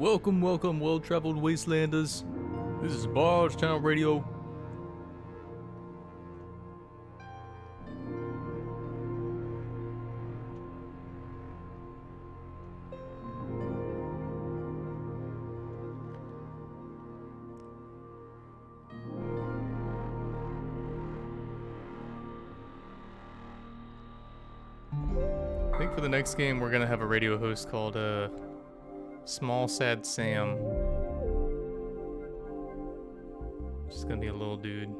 Welcome, well-traveled wastelanders. This is Bardstown Radio. I think for the next game we're gonna have a radio host called Small Sad Sam. Just gonna be a little dude.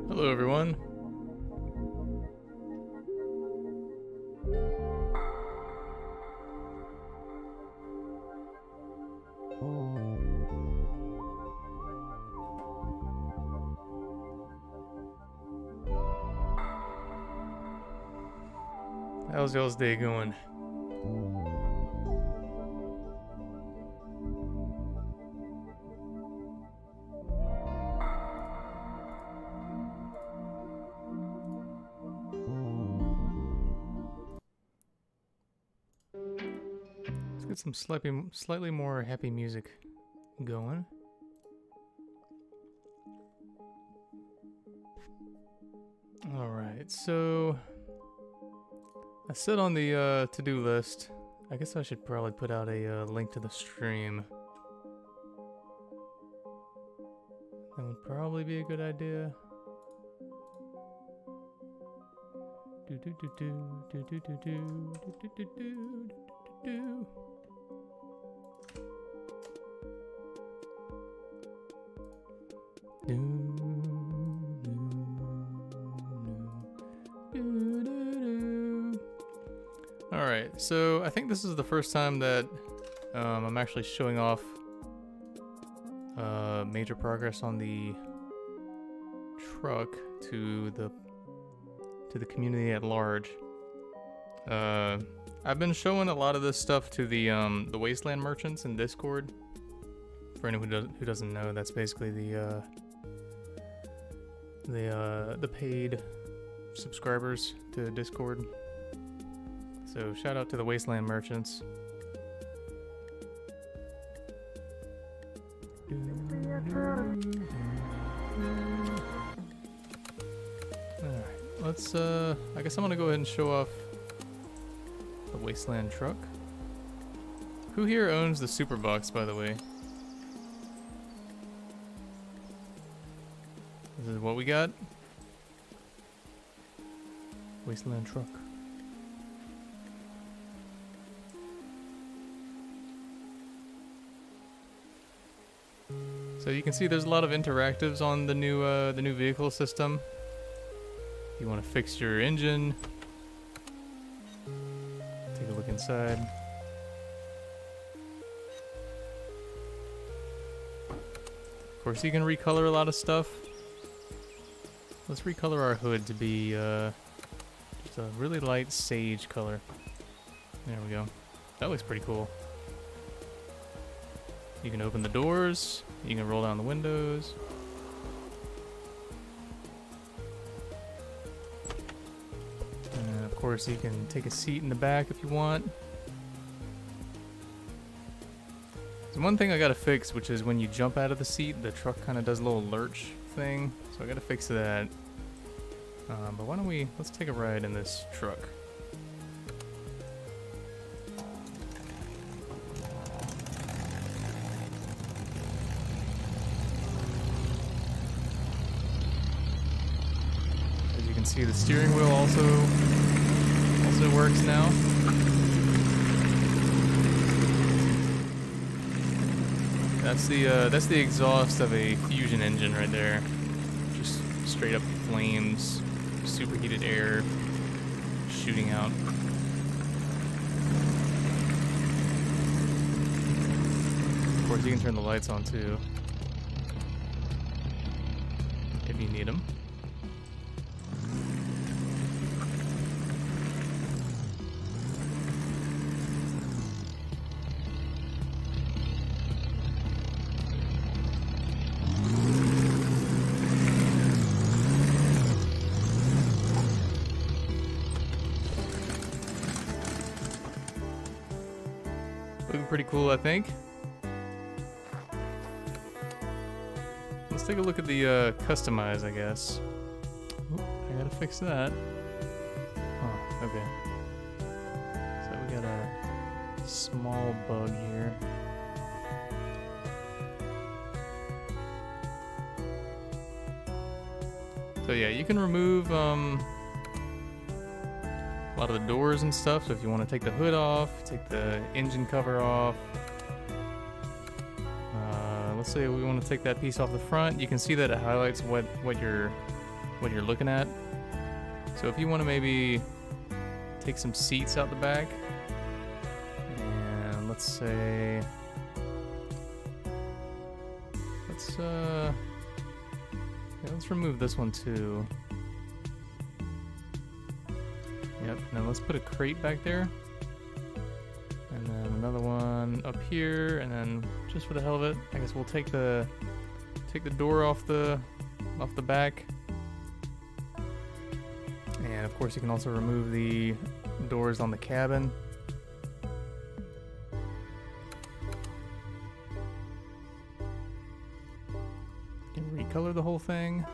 Hello, everyone. How's y'all's day going? Let's get some slightly more happy music going. Alright, so I said on the to-do list, I guess I should probably put out a link to the stream. That would probably be a good idea. Do do do do do do do do do do do do. Alright, so I think this is the first time that I'm actually showing off major progress on the truck to the community at large. I've been showing a lot of this stuff to the Wasteland merchants in Discord. For anyone who doesn't know, that's basically the paid subscribers to Discord. So shout out to the Wasteland merchants. Alright, let's I guess I'm gonna go ahead and show off the Wasteland truck. Who here owns the Super Box, by the way? This is what we got. Wasteland truck. So you can see there's a lot of interactives on the new vehicle system. You want to fix your engine. Take a look inside. Of course, you can recolor a lot of stuff. Let's recolor our hood to be just a really light sage color. There we go. That looks pretty cool. You can open the doors. You can roll down the windows. And of course, you can take a seat in the back if you want. There's one thing I gotta fix, which is when you jump out of the seat, the truck kind of does a little lurch thing. So I gotta fix that. But why don't let's take a ride in this truck. As you can see, the steering wheel also works now. That's the exhaust of a fusion engine right there. Just straight up flames, superheated air shooting out. Of course, you can turn the lights on too, if you need them. Looking pretty cool, I think. Let's take a look at the customize, I guess. Oop, I gotta fix that. Oh, okay. So we got a small bug here. So yeah, you can remove a lot of the doors and stuff. So if you want to take the hood off, take the engine cover off. Let's say we want to take that piece off the front. You can see that it highlights what you're looking at. So if you want to maybe take some seats out the back, and let's say let's remove this one too. Yep, now let's put a crate back there. And then another one up here, and then just for the hell of it, I guess we'll take the door off the back. And of course you can also remove the doors on the cabin. You can recolor the whole thing.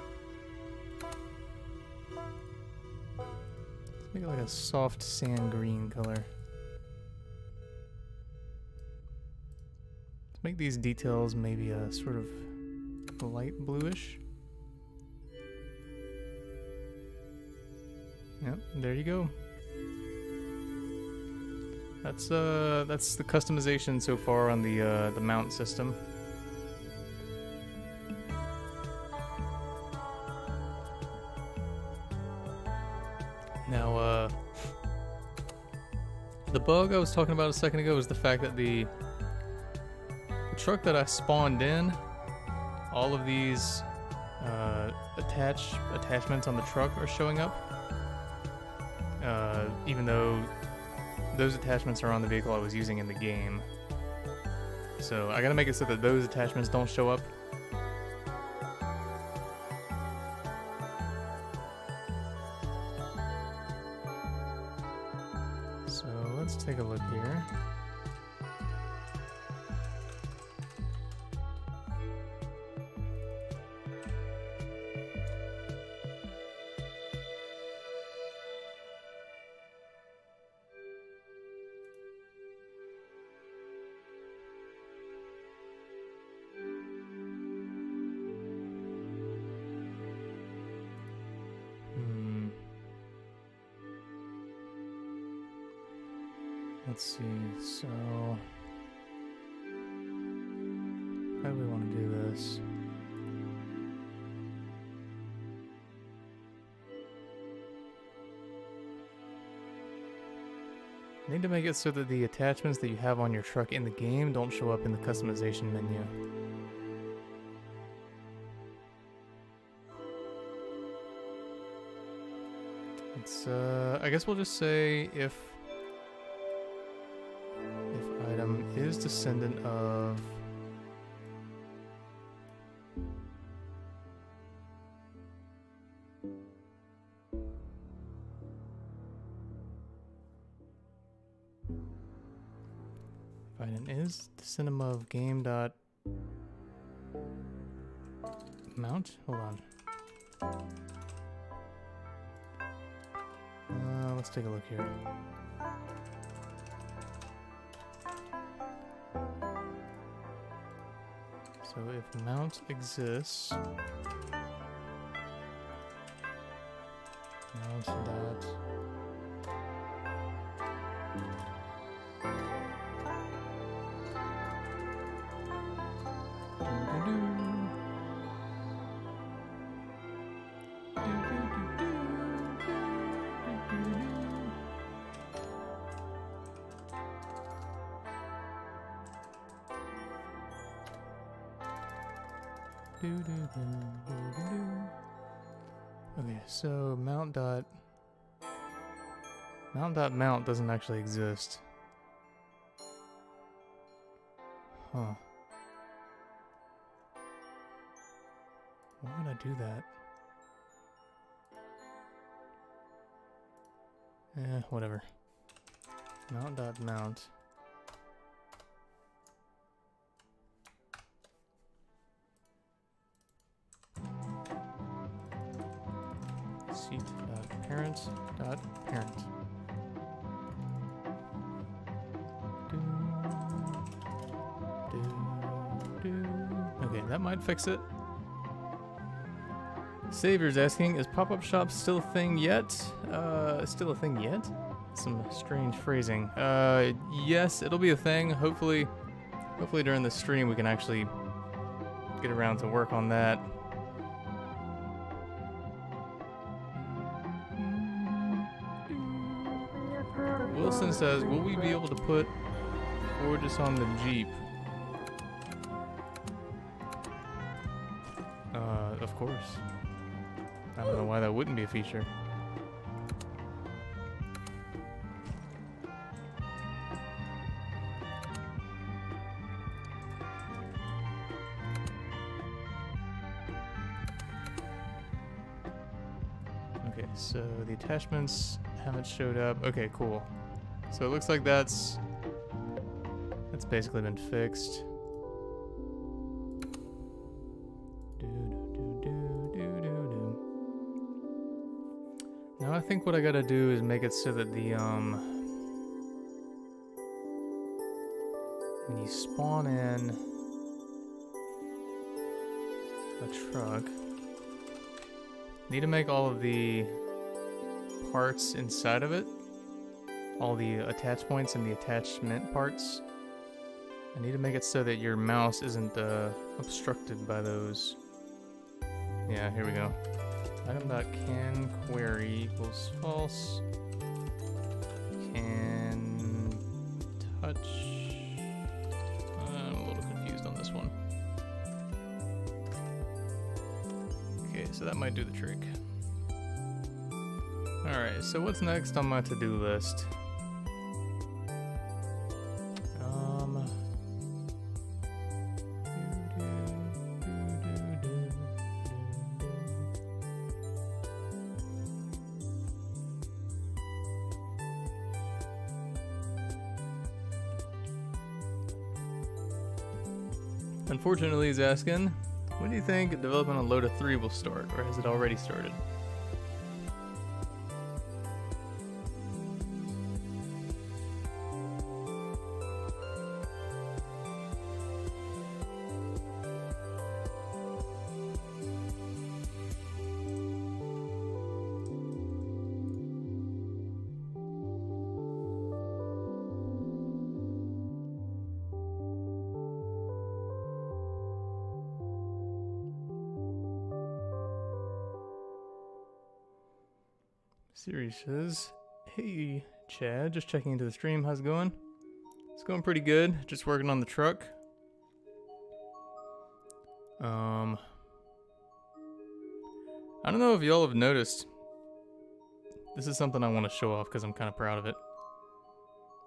Let's make it like a soft sand green color. Make these details maybe a sort of light bluish. Yep, there you go. That's the customization so far on the mount system. Now, the bug I was talking about a second ago was the fact that the truck that I spawned in, all of these attachments on the truck are showing up, even though those attachments are on the vehicle I was using in the game. So I gotta make it so that those attachments don't show up. So let's take a look here. Let's see, so how do we want to do this? I need to make it so that the attachments that you have on your truck in the game don't show up in the customization menu. It's I guess we'll just say if item is descendant of game dot mount. Hold on. Let's take a look here. So if mount exists, mount that. Okay, so mount dot mount doesn't actually exist. Huh. Why would I do that? Whatever. Mount dot mount. Seat dot parent dot parent. Okay, that might fix it. Savior's asking, is pop-up shop still a thing yet? Still a thing yet? Some strange phrasing. Yes, it'll be a thing. Hopefully during the stream we can actually get around to work on that. Wilson says, will we be able to put Gorgeous on the Jeep? Of course. I don't know why that wouldn't be a feature. Okay, so the attachments haven't showed up. Okay, cool. So it looks like that's basically been fixed. Now I think what I gotta do is make it so that the when you spawn in a truck, need to make all of the parts inside of it, all the attach points and the attachment parts. I need to make it so that your mouse isn't obstructed by those. Yeah, here we go. Item.can query equals false. Can touch. I'm a little confused on this one. Okay, so that might do the trick. Alright, so what's next on my to-do list? Unfortunately, he's asking, when do you think development on Loda 3 will start, or has it already started? Siri says, hey Chad, just checking into the stream, how's it going? It's going pretty good, just working on the truck. I don't know if y'all have noticed, this is something I want to show off because I'm kind of proud of it.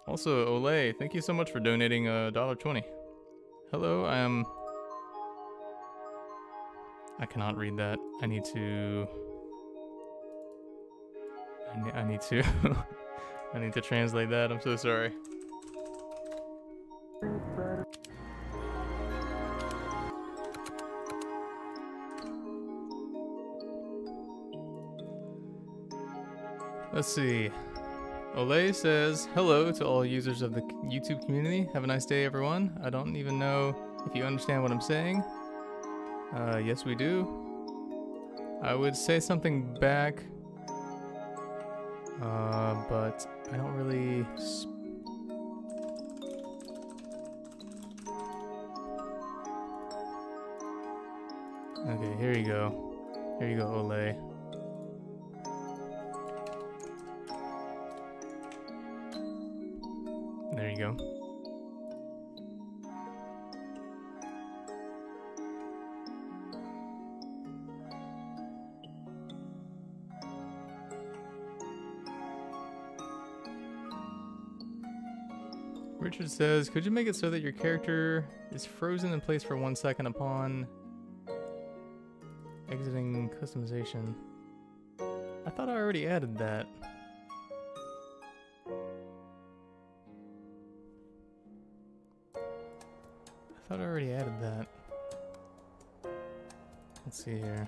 Also, Ole, thank you so much for donating $1.20. Hello, I cannot read that. I need to I need to translate that. I'm so sorry. Let's see. Ole says, hello to all users of the YouTube community. Have a nice day, everyone. I don't even know if you understand what I'm saying. Yes, we do. I would say something back. But I don't really... Okay, here you go. Here you go, Ole. There you go. Richard says, could you make it so that your character is frozen in place for 1 second upon exiting customization? I thought I already added that. I thought I already added that. Let's see here.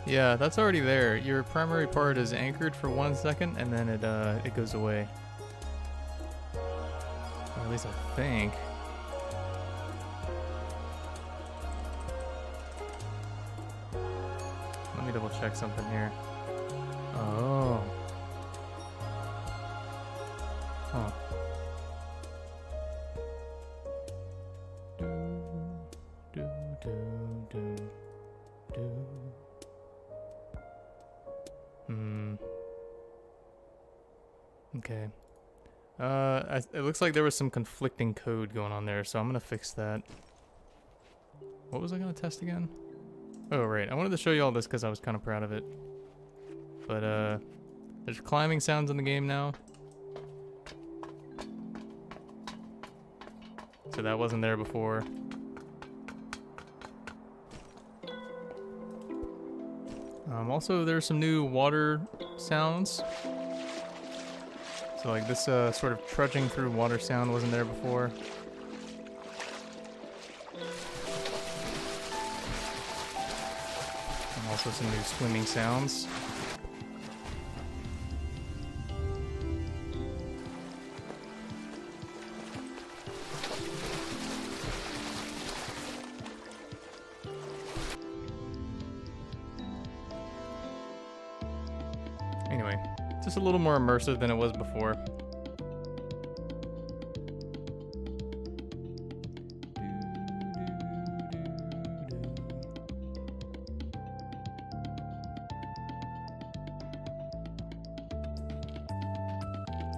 Yeah, that's already there. Your primary part is anchored for 1 second, and then it goes away. Or at least I think. Let me double check something here. Oh. Huh. Okay. It looks like there was some conflicting code going on there, so I'm gonna fix that. What was I gonna test again? Oh, right. I wanted to show you all this because I was kind of proud of it. But, there's climbing sounds in the game now. So that wasn't there before. Also, there's some new water sounds. So like this sort of trudging through water sound wasn't there before. And also some new swimming sounds. Anyway, just a little more immersive than it was before.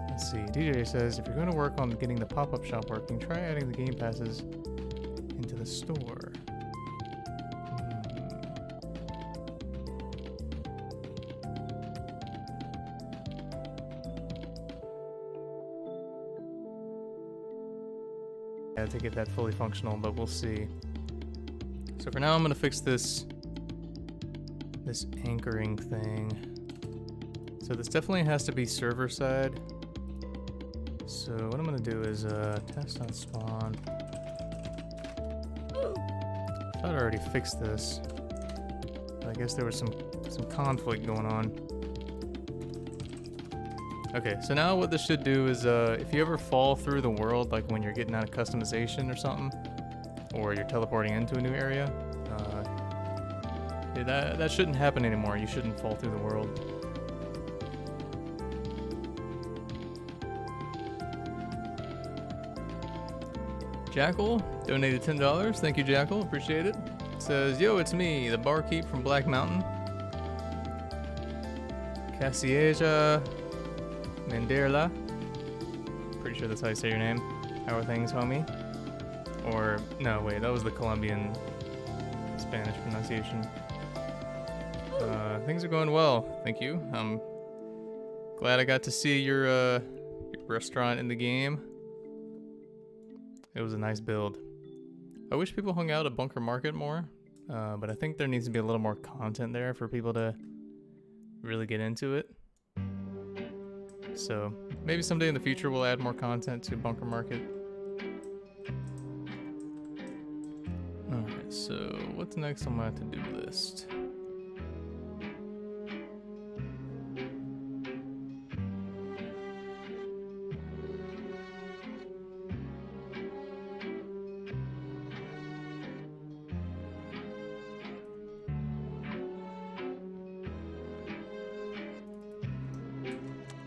Let's see, DJ says, if you're going to work on getting the pop-up shop working, try adding the game passes into the store. To get that fully functional, but we'll see. So for now, I'm gonna fix this anchoring thing. So this definitely has to be server side. So what I'm gonna do is test on spawn. I thought I already fixed this, but I guess there was some conflict going on. Okay, so now what this should do is, if you ever fall through the world, like when you're getting out of customization or something, or you're teleporting into a new area, that shouldn't happen anymore. You shouldn't fall through the world. Jackal donated $10. Thank you, Jackal. Appreciate it. Says, yo, it's me, the barkeep from Black Mountain. Cassieja Menderla. Pretty sure that's how you say your name. How are things, homie? Or, no, wait, that was the Colombian Spanish pronunciation. Things are going well, thank you. I'm glad I got to see your restaurant in the game. It was a nice build. I wish people hung out at Bunker Market more, but I think there needs to be a little more content there for people to really get into it. So maybe someday in the future we'll add more content to Bunker Market. Alright, so what's next on my to-do list?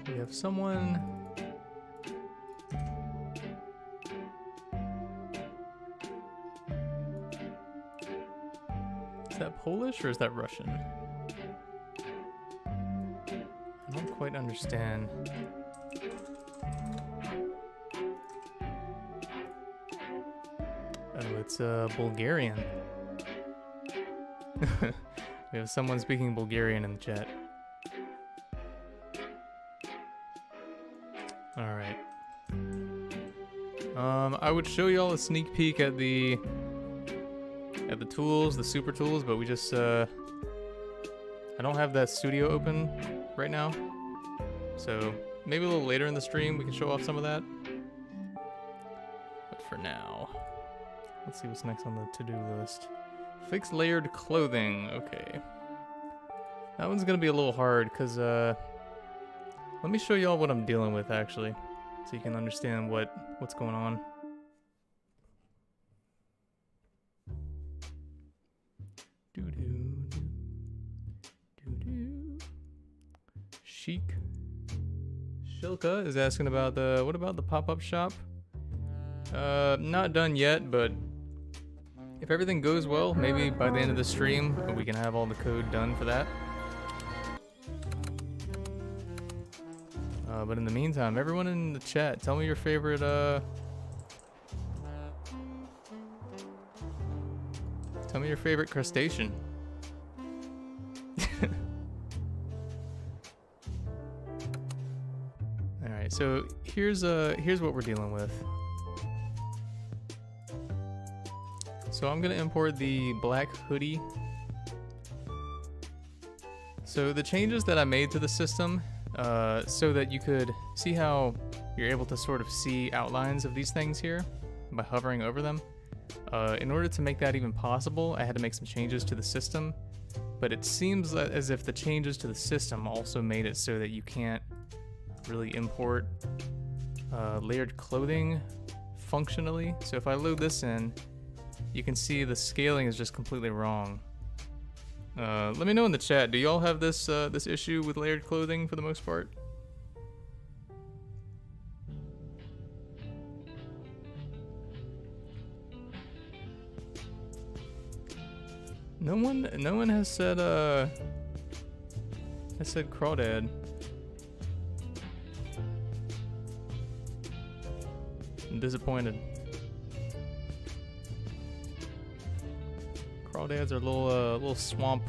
We have someone. Is that Polish or is that Russian? I don't quite understand. Oh, it's Bulgarian. We have someone speaking Bulgarian in the chat. Alright. I would show y'all a sneak peek at the tools, the super tools, but we just I don't have that studio open right now. So maybe a little later in the stream we can show off some of that. But for now, let's see what's next on the to-do list. Fix layered clothing. Okay. That one's gonna be a little hard because let me show y'all what I'm dealing with actually, so you can understand what's going on. Chic. Shilka is asking about what about the pop-up shop? Not done yet, but if everything goes well, maybe by the end of the stream we can have all the code done for that. But in the meantime, everyone in the chat, tell me your favorite crustacean. Alright, so here's what we're dealing with. So I'm gonna import the black hoodie. So the changes that I made to the system, so that you could see how you're able to sort of see outlines of these things here by hovering over them. In order to make that even possible, I had to make some changes to the system, but it seems as if the changes to the system also made it so that you can't really import layered clothing functionally. So if I load this in, you can see the scaling is just completely wrong. Let me know in the chat, do y'all have this this issue with layered clothing for the most part? No one has said crawdad. I'm disappointed. Crawdads are little swamp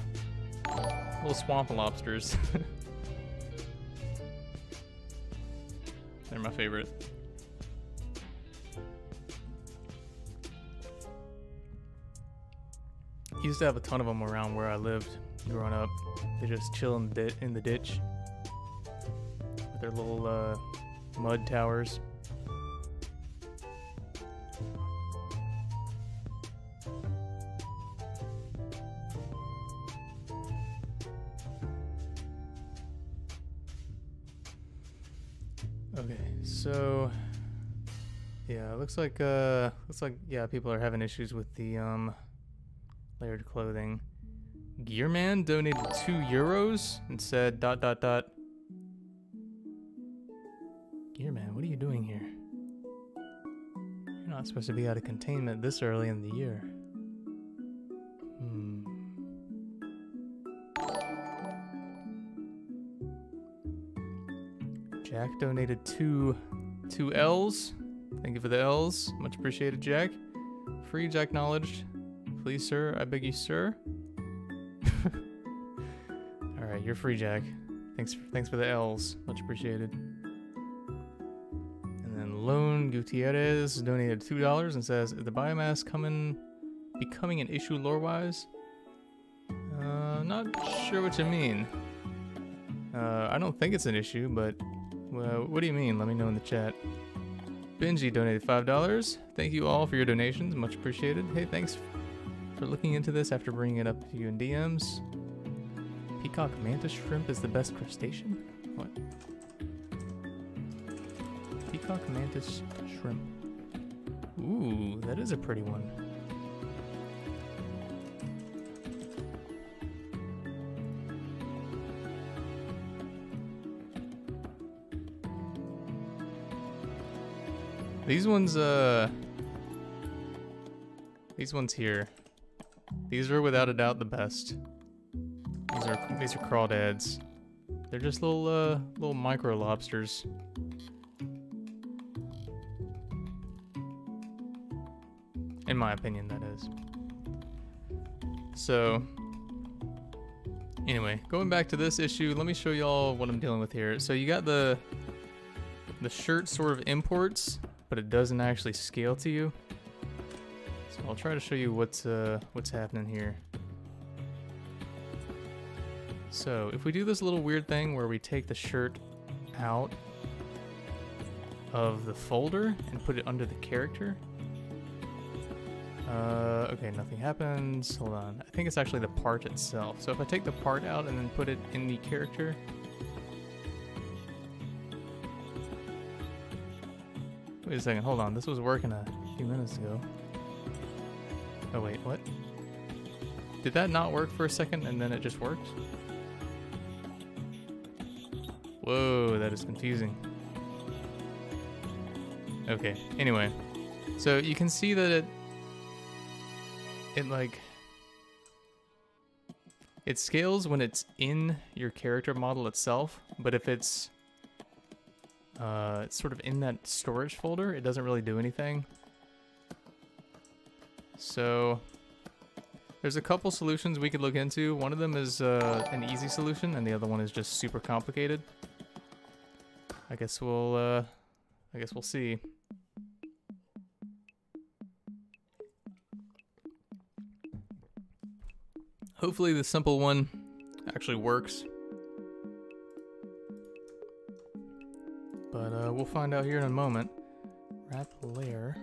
lobsters. They're my favorite. Used to have a ton of them around where I lived growing up. They just chill in the ditch with their little mud towers. Okay, so yeah, looks like yeah, people are having issues with the layered clothing. Gearman donated €2 and said ... Gearman, what are you doing here? You're not supposed to be out of containment this early in the year. Jack donated two L's. Thank you for the L's. Much appreciated, Jack. Free Jack acknowledged. Please, sir. I beg you, sir. Alright, you're free, Jack. Thanks for the L's. Much appreciated. And then Lone Gutierrez donated $2 and says, is the biomass becoming an issue lore-wise? Not sure what you mean. I don't think it's an issue, but what do you mean? Let me know in the chat. Benji donated $5. Thank you all for your donations. Much appreciated. Hey, thanks for looking into this after bringing it up to you in DMs. Peacock mantis shrimp is the best crustacean? What? Peacock mantis shrimp. Ooh, that is a pretty one. These ones here. These are without a doubt the best. These are crawdads. They're just little micro lobsters. In my opinion, that is. So, anyway, going back to this issue, let me show y'all what I'm dealing with here. So you got the shirt sort of imports, but it doesn't actually scale to you. So I'll try to show you what's happening here. So if we do this little weird thing where we take the shirt out of the folder and put it under the character. Okay, nothing happens. Hold on. I think it's actually the part itself. So if I take the part out and then put it in the character. Wait a second, hold on. This was working a few minutes ago. Oh wait, what? Did that not work for a second and then it just worked? Whoa, that is confusing. Okay, anyway. So you can see that it scales when it's in your character model itself, but if it's sort of in that storage folder, it doesn't really do anything. So there's a couple solutions we could look into. One of them is an easy solution, and the other one is just super complicated. I guess we'll see. Hopefully the simple one actually works. But we'll find out here in a moment. Wrap layer.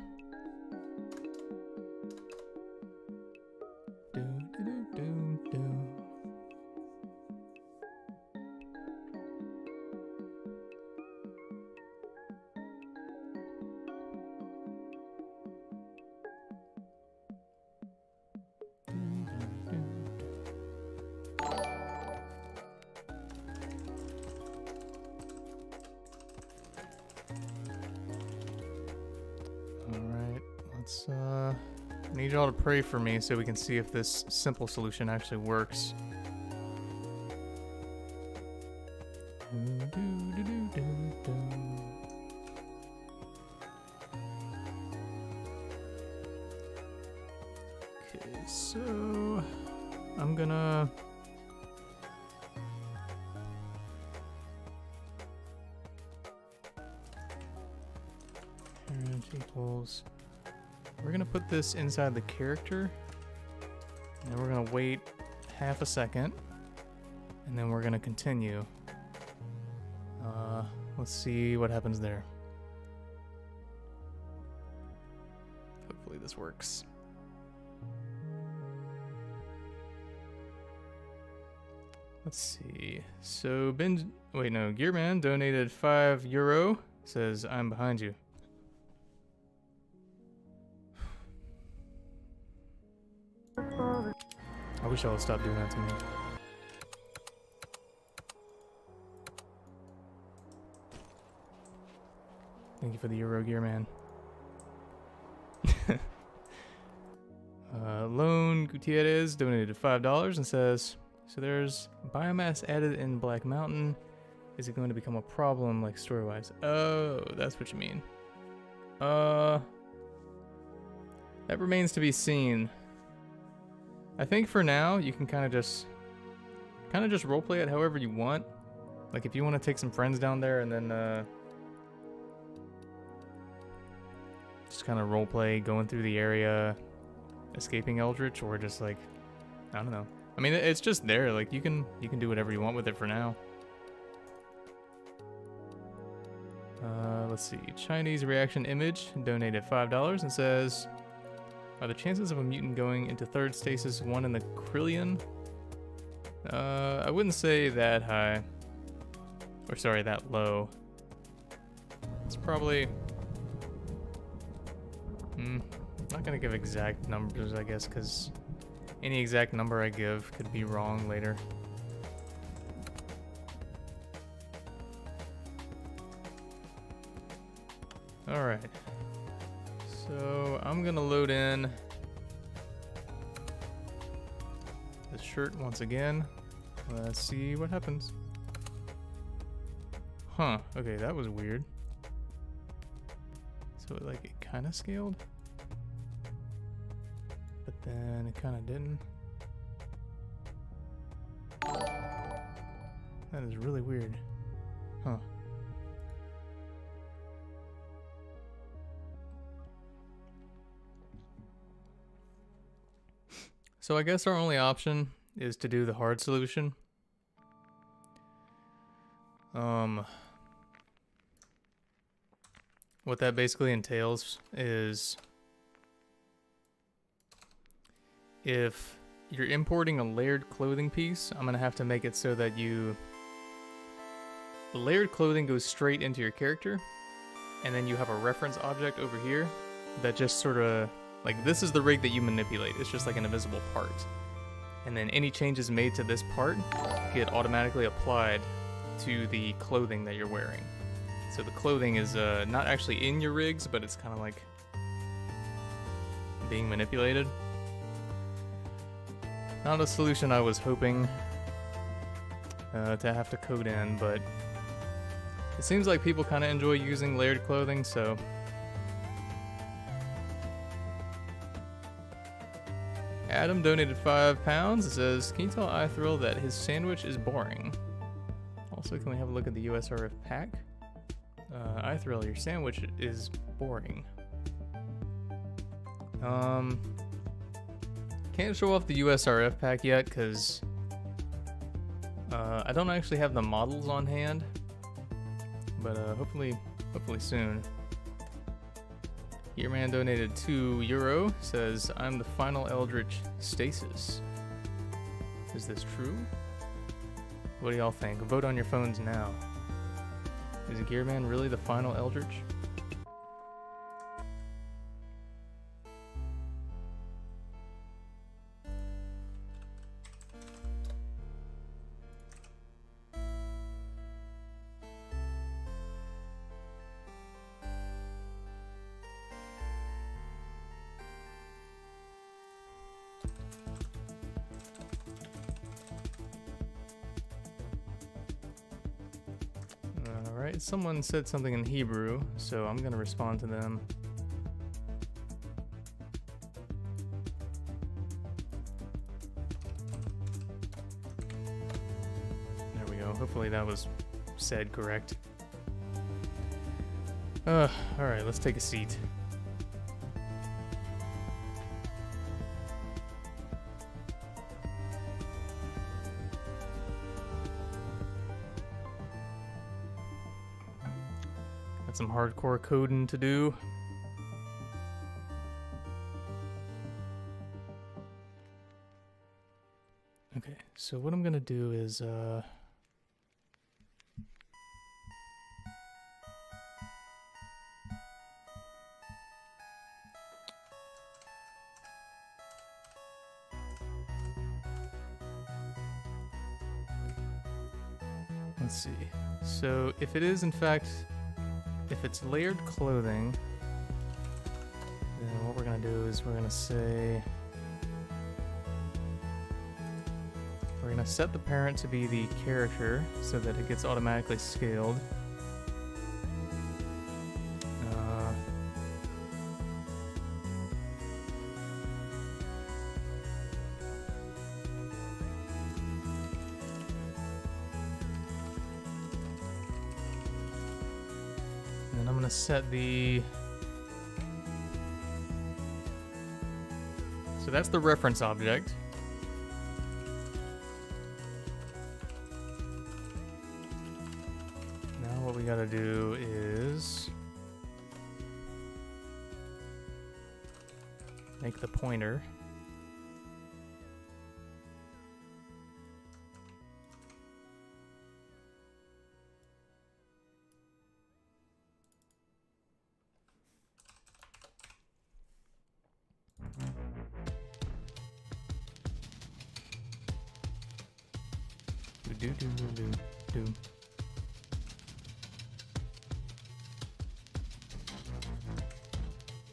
I need y'all to pray for me so we can see if this simple solution actually works. Okay, so I'm gonna parent equals. We're gonna put this inside the character, and then we're gonna wait half a second, and then we're gonna continue. Let's see what happens there. Hopefully this works. Let's see. So Gearman donated €5. Says, I'm behind you. I wish I would stop doing that to me. Thank you for the Euro Gear, man. Lone Gutierrez donated $5 and says, so there's biomass added in Black Mountain. Is it going to become a problem, like story-wise? Oh, that's what you mean. That remains to be seen. I think for now you can kind of just roleplay it however you want. Like if you want to take some friends down there and then just kind of roleplay going through the area, escaping Eldritch, or just like I don't know. I mean it's just there. Like you can do whatever you want with it for now. Let's see. Chinese reaction image donated $5 and says, are the chances of a mutant going into third stasis 1 in the trillion? I wouldn't say that high. Or sorry, that low. It's probably... not gonna give exact numbers, I guess, because any exact number I give could be wrong later. Alright. So I'm gonna load in the shirt once again. Let's see what happens. Huh, okay, that was weird. So it kind of scaled? then it kind of didn't. That is really weird. Huh. So I guess our only option is to do the hard solution. What that basically entails is if you're importing a layered clothing piece, I'm gonna have to make it so that the layered clothing goes straight into your character, and then you have a reference object over here that just sort of, like, this is the rig that you manipulate. It's just like an invisible part. And then any changes made to this part get automatically applied to the clothing that you're wearing. So the clothing is not actually in your rigs, but it's kind of like being manipulated. Not a solution I was hoping to have to code in, but it seems like people kind of enjoy using layered clothing, so... Adam donated £5. It says, can you tell iThrill that his sandwich is boring? Also, can we have a look at the USRF pack? iThrill, your sandwich is boring. Can't show off the USRF pack yet because I don't actually have the models on hand, but hopefully soon. Gearman donated €2. Says, I'm the final Eldritch Stasis. Is this true? What do y'all think? Vote on your phones now. Is Gearman really the final Eldritch? Alright, someone said something in Hebrew, so I'm gonna respond to them. There we go. Hopefully that was said correct. Alright, let's take a seat. Some hardcore coding to do. Okay, so what I'm gonna do is let's see. So if it is in fact, if it's layered clothing, then what we're gonna do is we're gonna say, we're gonna set the parent to be the character so that it gets automatically scaled. And I'm gonna set the, so that's the reference object. Now what we gotta do is make the pointer. Do.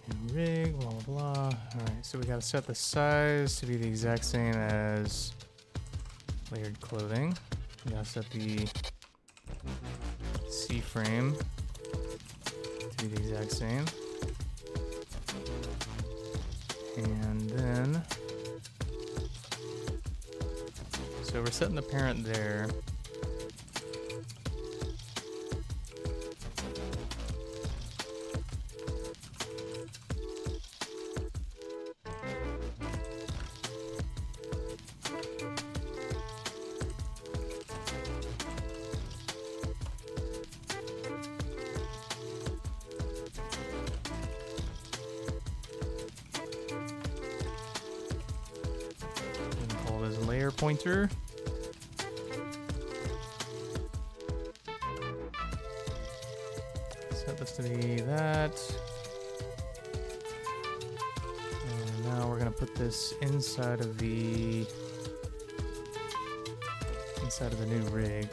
And rig, blah, blah, blah. Alright, so we gotta set the size to be the exact same as layered clothing. We gotta set the C-frame to be the exact same. And then, so we're setting the parent there. Pointer. Set this to be that. And now we're gonna put this inside of the new rig.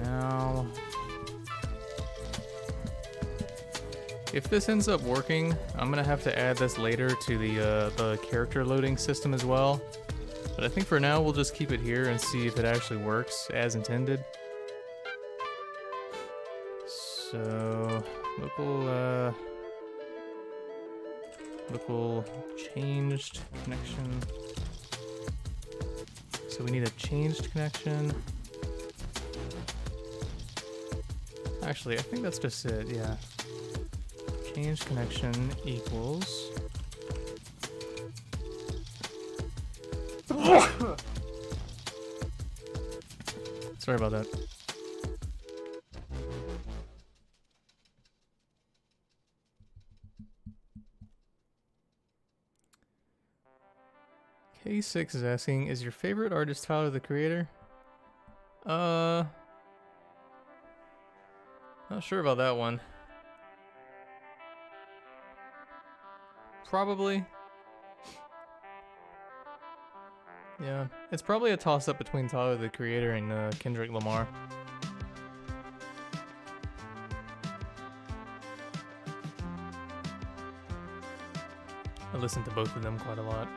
Now, if this ends up working, I'm gonna have to add this later to the character loading system as well. But I think for now we'll just keep it here and see if it actually works as intended. So local changed connection. So we need a changed connection. Actually, I think that's just it, yeah. Change connection equals sorry about that. K6 is asking, is your favorite artist Tyler the Creator? Not sure about that one. Probably. Yeah, it's probably a toss-up between Tyler the Creator and Kendrick Lamar. I listen to both of them quite a lot.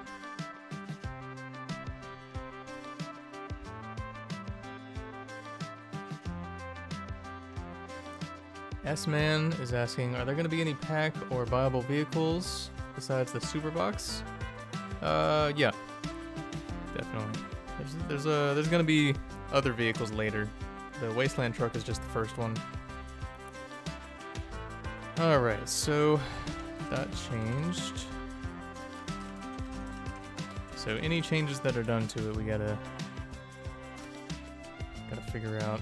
S-Man is asking, are there going to be any pack or buyable vehicles besides the super box? Yeah, definitely. There's gonna be other vehicles later. The Wasteland truck is just the first one. All right, so that changed. So any changes that are done to it, we gotta figure out.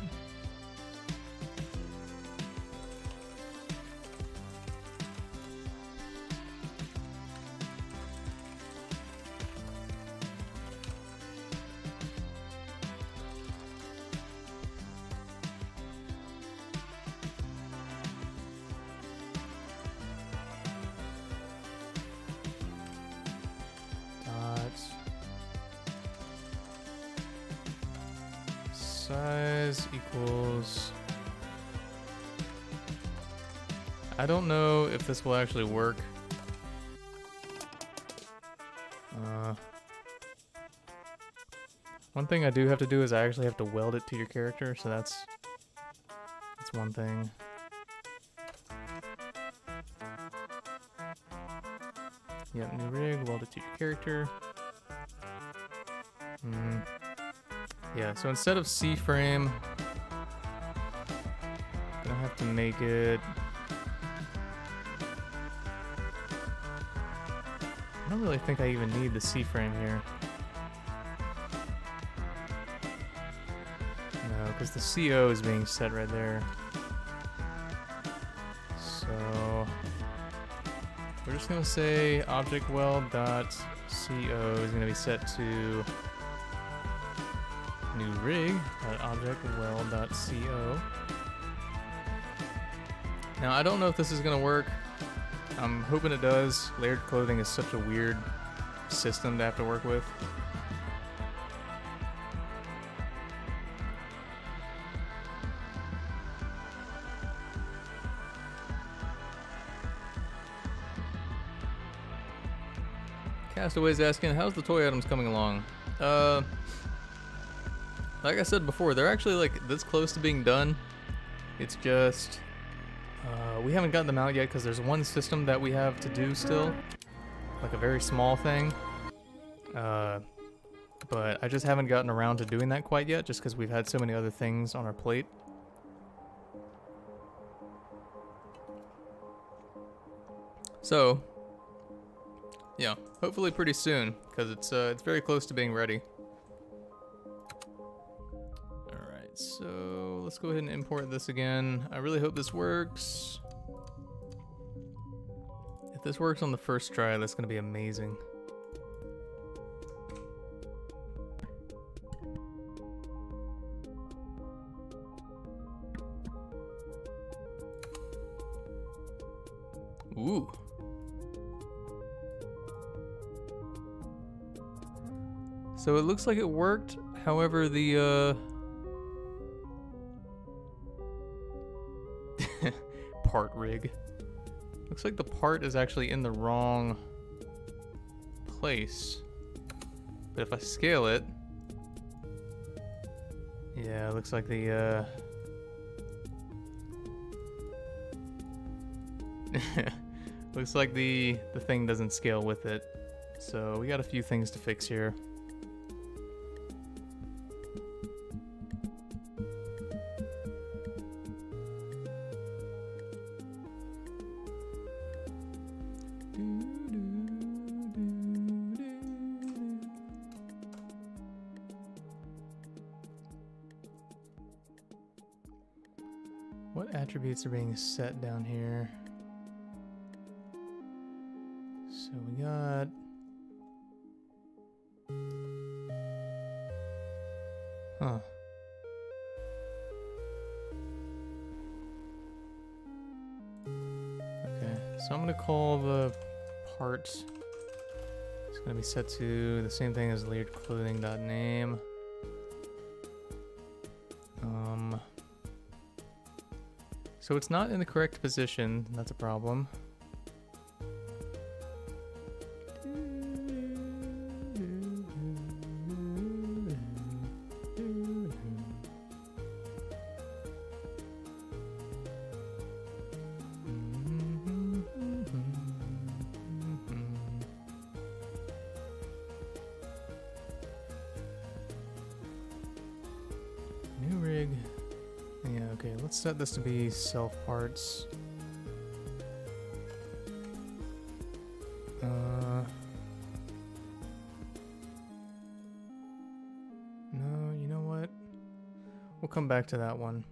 Size equals... I don't know if this will actually work. One thing I do have to do is I actually have to weld it to your character, so that's one thing. Yep, new rig, weld it to your character. Yeah, so instead of C-frame, I'm gonna have to make it... I don't really think I even need the C-frame here. No, because the CO is being set right there. So we're just gonna say object weld.co is gonna be set to new rig object weld.co. Now I don't know if this is gonna work. I'm hoping it does. Layered clothing is such a weird system to have to work with. Castaway's asking, how's the toy items coming along? Like I said before, they're actually like this close to being done. It's just we haven't gotten them out yet because there's one system that we have to do still, like a very small thing. But I just haven't gotten around to doing that quite yet, just because we've had so many other things on our plate. So, yeah, hopefully pretty soon, because it's very close to being ready. Alright, so let's go ahead and import this again. I really hope this works. If this works on the first try, that's going to be amazing. Ooh. So it looks like it worked. However, the part rig. Looks like the part is actually in the wrong place. But if I scale it, yeah, it looks like the looks like the thing doesn't scale with it. So we got a few things to fix here. What attributes are being set down here? So we got okay, so I'm gonna call the part, it's gonna be set to the same thing as layered clothing.name. So it's not in the correct position, that's a problem. New rig. Yeah, okay, let's set this to be self parts. No, you know what? We'll come back to that one.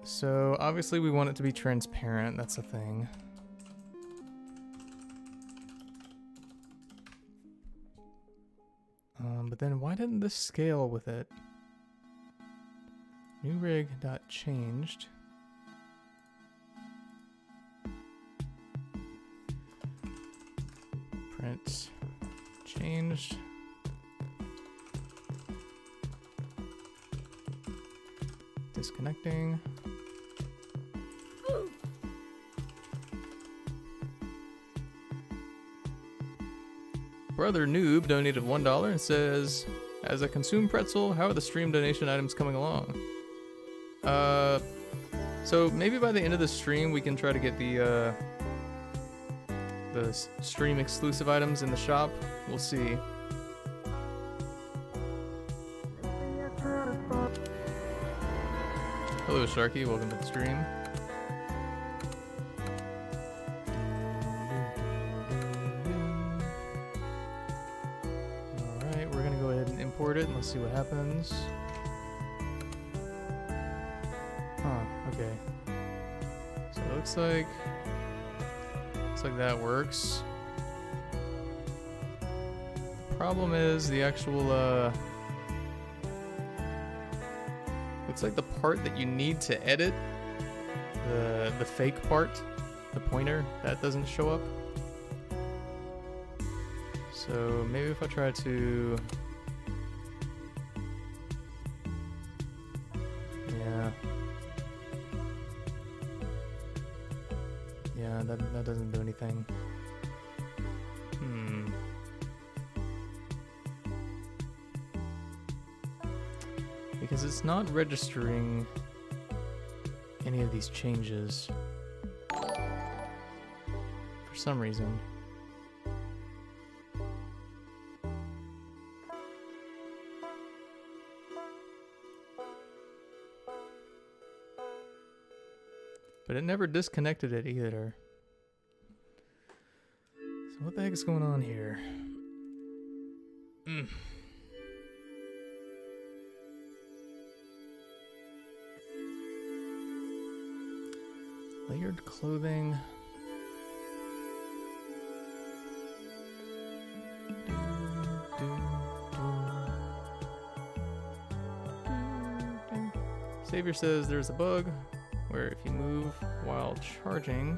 So, obviously we want it to be transparent, that's the thing. But then why didn't this scale with it? New rig dot changed. Print changed. Disconnecting. Brother Noob donated $1 and says, as I consume pretzel, how are the stream donation items coming along? So maybe by the end of the stream we can try to get the stream exclusive items in the shop. We'll see. Hello Sharky, welcome to the stream. Alright, we're gonna go ahead and import it and let's see what happens. Okay. So it looks like that works. The problem is the actual looks like the part that you need to edit, the fake part, the pointer, that doesn't show up. So maybe if I try to that doesn't do anything. Because is it's not registering any of these changes for some reason. But it never disconnected it either. So what the heck is going on here? Layered clothing. Savior says there's a bug where if you move while charging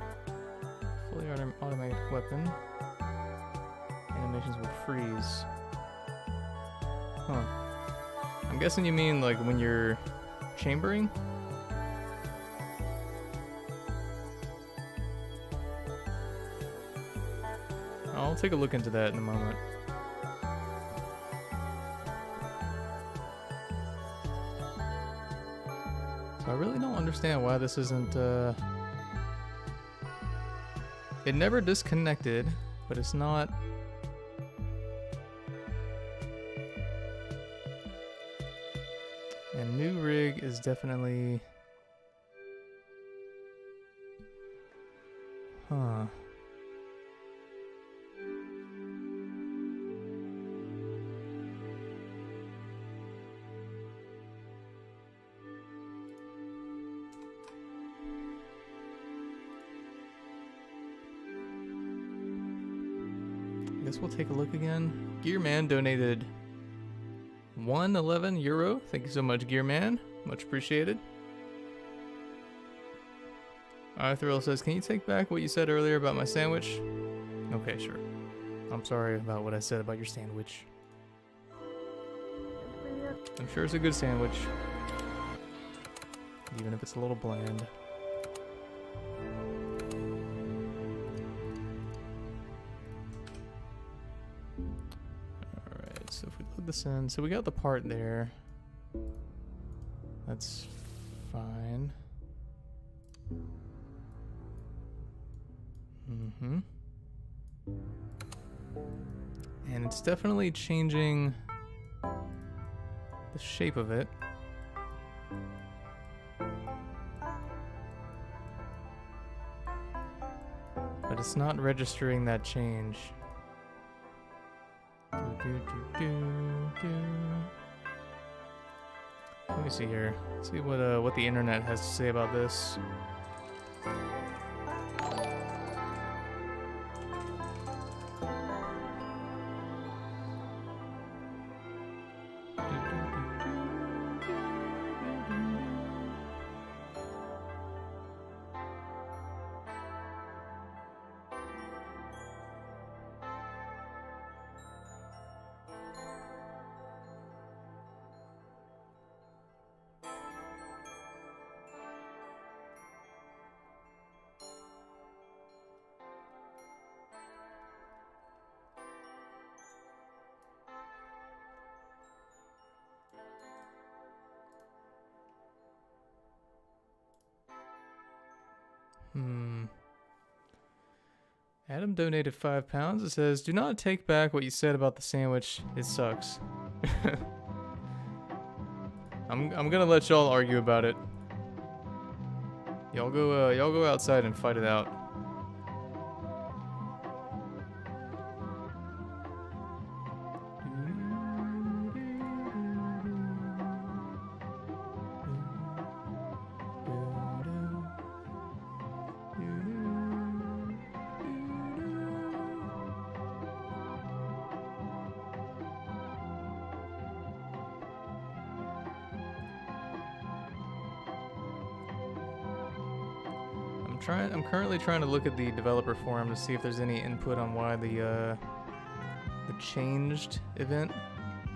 fully automatic weapon, animations will freeze. Huh. I'm guessing you mean like when you're chambering? I'll take a look into that in a moment. So I really don't understand why this isn't, it never disconnected, but it's not... And new rig is definitely... Huh. I guess we'll take a look again. Gearman donated €111. Thank you so much, Gearman. Much appreciated. Thrill says, can you take back what you said earlier about my sandwich? Okay, sure. I'm sorry about what I said about your sandwich. I'm sure it's a good sandwich, even if it's a little bland. Alright, so if we plug this in, so we got the part there. That's fine. And it's definitely changing the shape of it. But it's not registering that change. Let me see here. See what the internet has to say about this. Adam donated £5. It says, do not take back what you said about the sandwich. It sucks. I'm gonna let y'all argue about it. Y'all go outside and fight it out. I'm currently trying to look at the developer forum to see if there's any input on why the changed event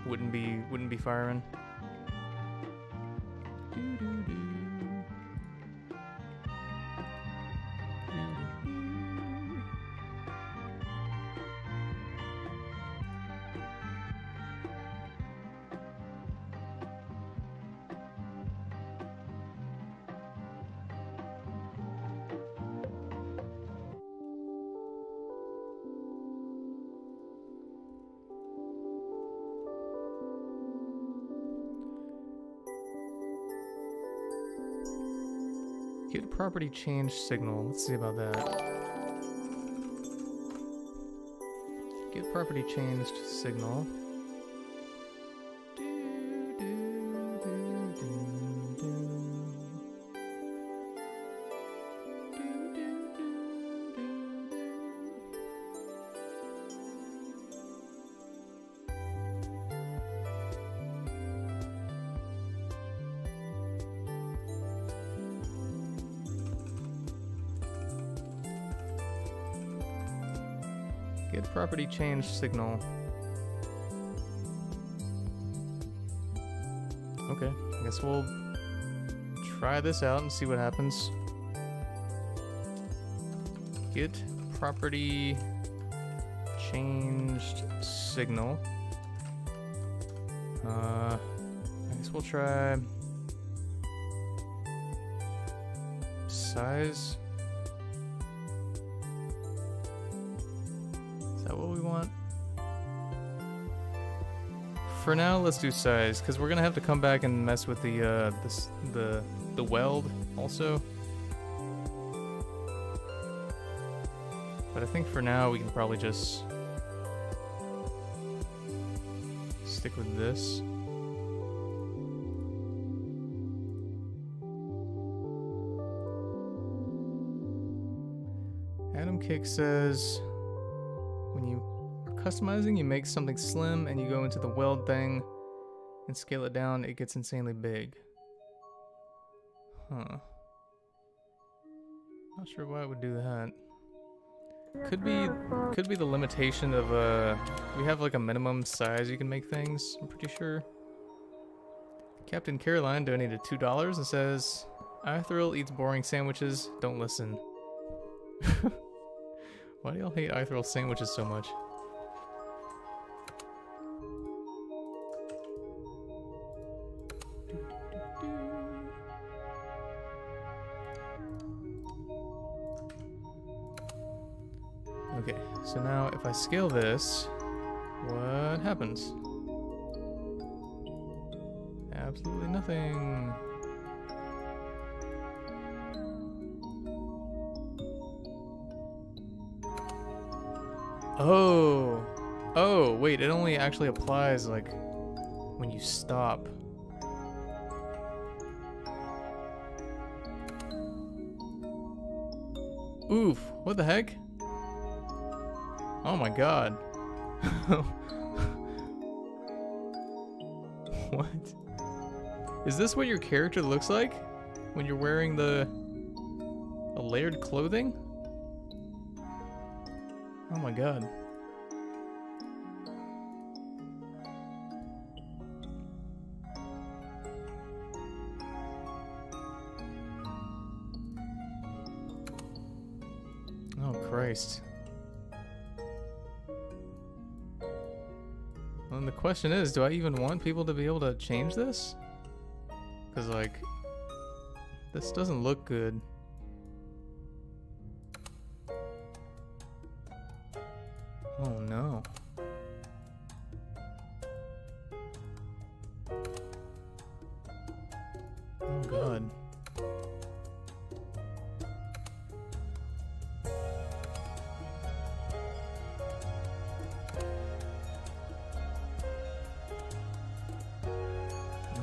wouldn't be firing. Get property change signal. Let's see about that. Get property changed signal. Get property change signal. Okay, I guess we'll try this out and see what happens. Get property changed signal. I guess we'll try size. Is that what we want? For now, let's do size, because we're gonna have to come back and mess with the weld also. But I think for now we can probably just stick with this. Adam Kick says, when you are customizing, you make something slim and you go into the weld thing and scale it down, it gets insanely big. Huh. Not sure why it would do that. Could be the limitation of we have like a minimum size you can make things, I'm pretty sure. Captain Caroline donated $2 and says, iThrill eats boring sandwiches, don't listen. Why do y'all hate iThrill sandwiches so much? Okay, so now if I scale this, what happens? Absolutely nothing. Oh, wait, it only actually applies like when you stop. Oof, what the heck? Oh my god. What? Is this what your character looks like when you're wearing the layered clothing? Oh my god. Oh Christ. Well, and the question is, do I even want people to be able to change this? Because, like, this doesn't look good. Oh no. Oh god.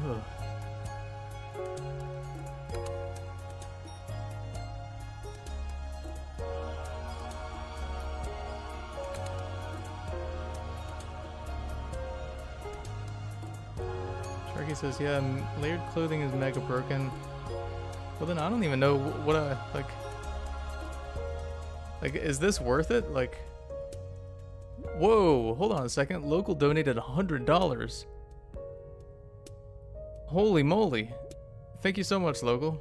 Ugh. Sharky says, yeah, layered clothing is mega broken. Well then I don't even know what I, like, is this worth it? Like, whoa, hold on a second. Local donated $100. Holy moly. Thank you so much, Local.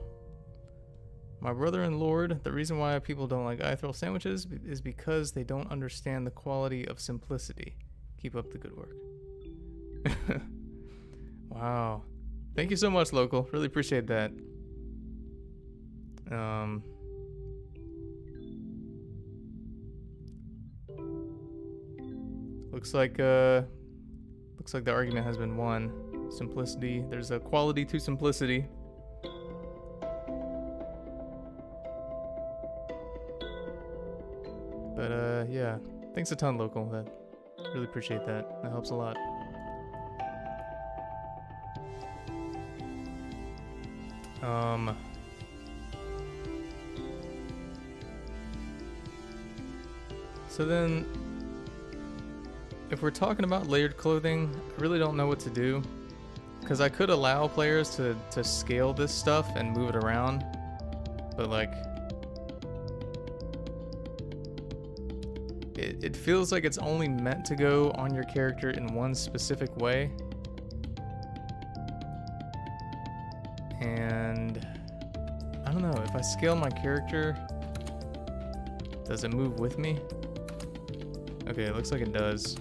My brother and Lord, the reason why people don't like iThrill sandwiches is because they don't understand the quality of simplicity. Keep up the good work. Wow. Thank you so much, Local. Really appreciate that. Looks like the argument has been won. Simplicity. There's a quality to simplicity. But yeah, thanks a ton, local. That really appreciate that. That helps a lot. So then, if we're talking about layered clothing, I really don't know what to do. Because I could allow players to scale this stuff and move it around. But like, it feels like it's only meant to go on your character in one specific way. And I don't know, if I scale my character, does it move with me? Okay, it looks like it does.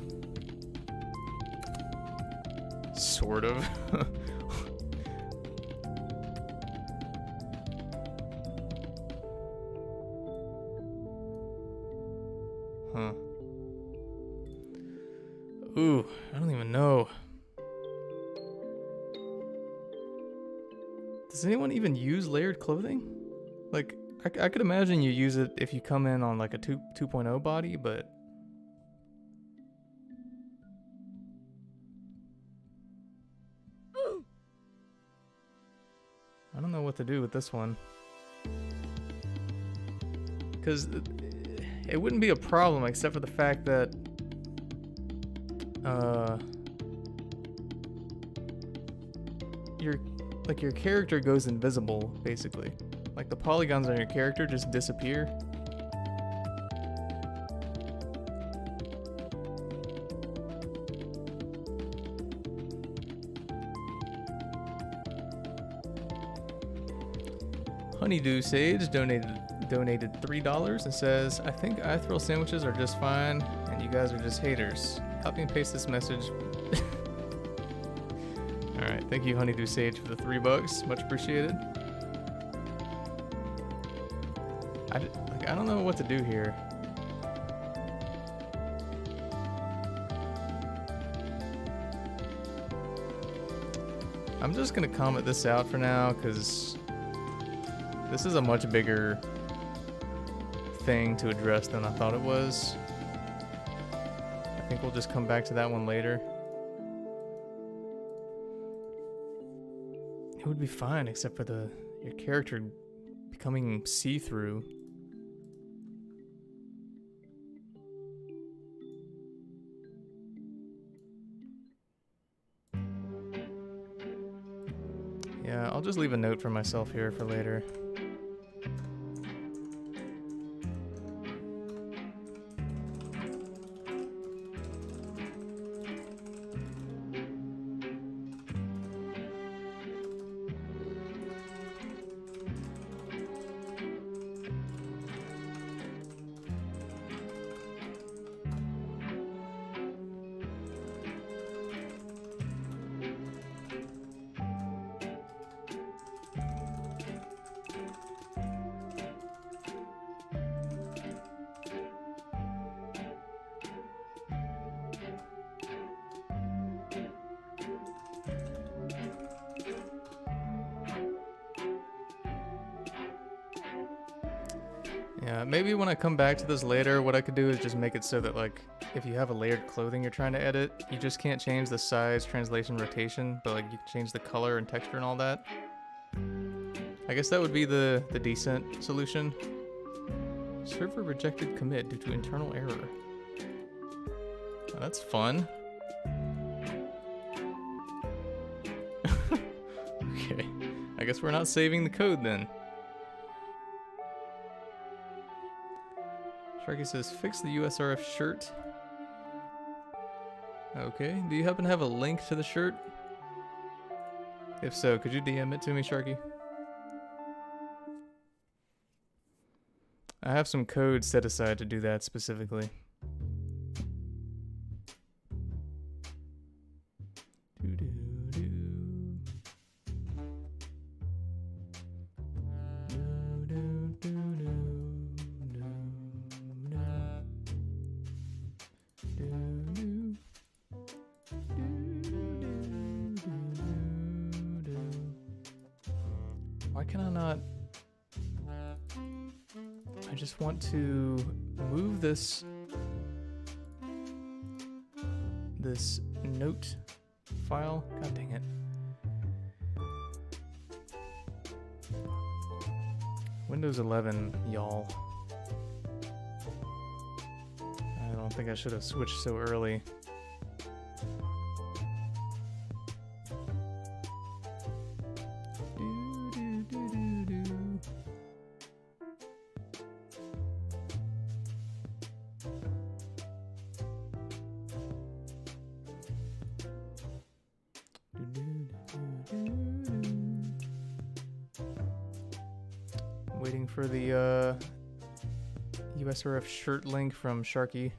Sort of. Huh. Ooh, I don't even know. Does anyone even use layered clothing? Like, I could imagine you use it if you come in on like a 2.0 body, but... I don't know what to do with this one. Because it wouldn't be a problem except for the fact that... your character goes invisible, basically. Like, the polygons on your character just disappear. Honeydew Sage donated $3 and says, I think iThrill sandwiches are just fine, and you guys are just haters. Copy and paste this message. Alright, thank you Honeydew Sage for the $3. Much appreciated. I don't know what to do here. I'm just gonna comment this out for now, because this is a much bigger thing to address than I thought it was. I think we'll just come back to that one later. It would be fine except for your character becoming see-through. Yeah, I'll just leave a note for myself here for later. Yeah, maybe when I come back to this later, what I could do is just make it so that, like, if you have a layered clothing you're trying to edit, you just can't change the size, translation, rotation, but like you can change the color and texture and all that. I guess that would be the decent solution. Server rejected commit due to internal error. Oh, that's fun. Okay, I guess we're not saving the code then. Sharky says, fix the USRF shirt. Okay, do you happen to have a link to the shirt? If so, could you DM it to me, Sharky? I have some code set aside to do that specifically. Why can I not... I just want to move this note file. God dang it. Windows 11, y'all. I don't think I should have switched so early. Waiting for the USRF shirt link from Sharky.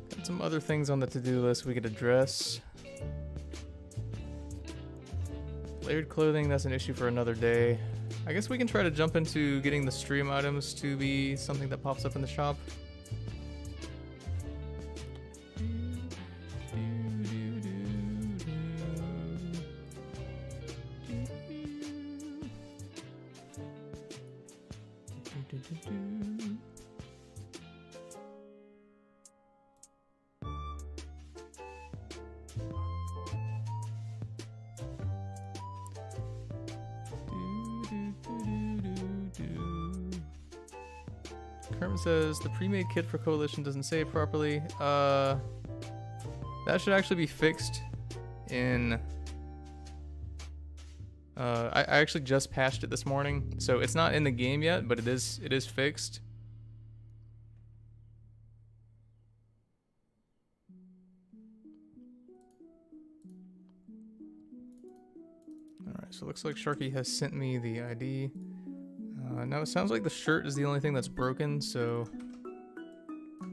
Got some other things on the to-do list we could address. Layered clothing, that's an issue for another day. I guess we can try to jump into getting the stream items to be something that pops up in the shop. Kermit says the pre-made kit for Coalition doesn't save properly. That should actually be fixed in... I actually just patched it this morning, so it's not in the game yet, but it is fixed. Alright, so it looks like Sharky has sent me the ID. Now it sounds like the shirt is the only thing that's broken, so I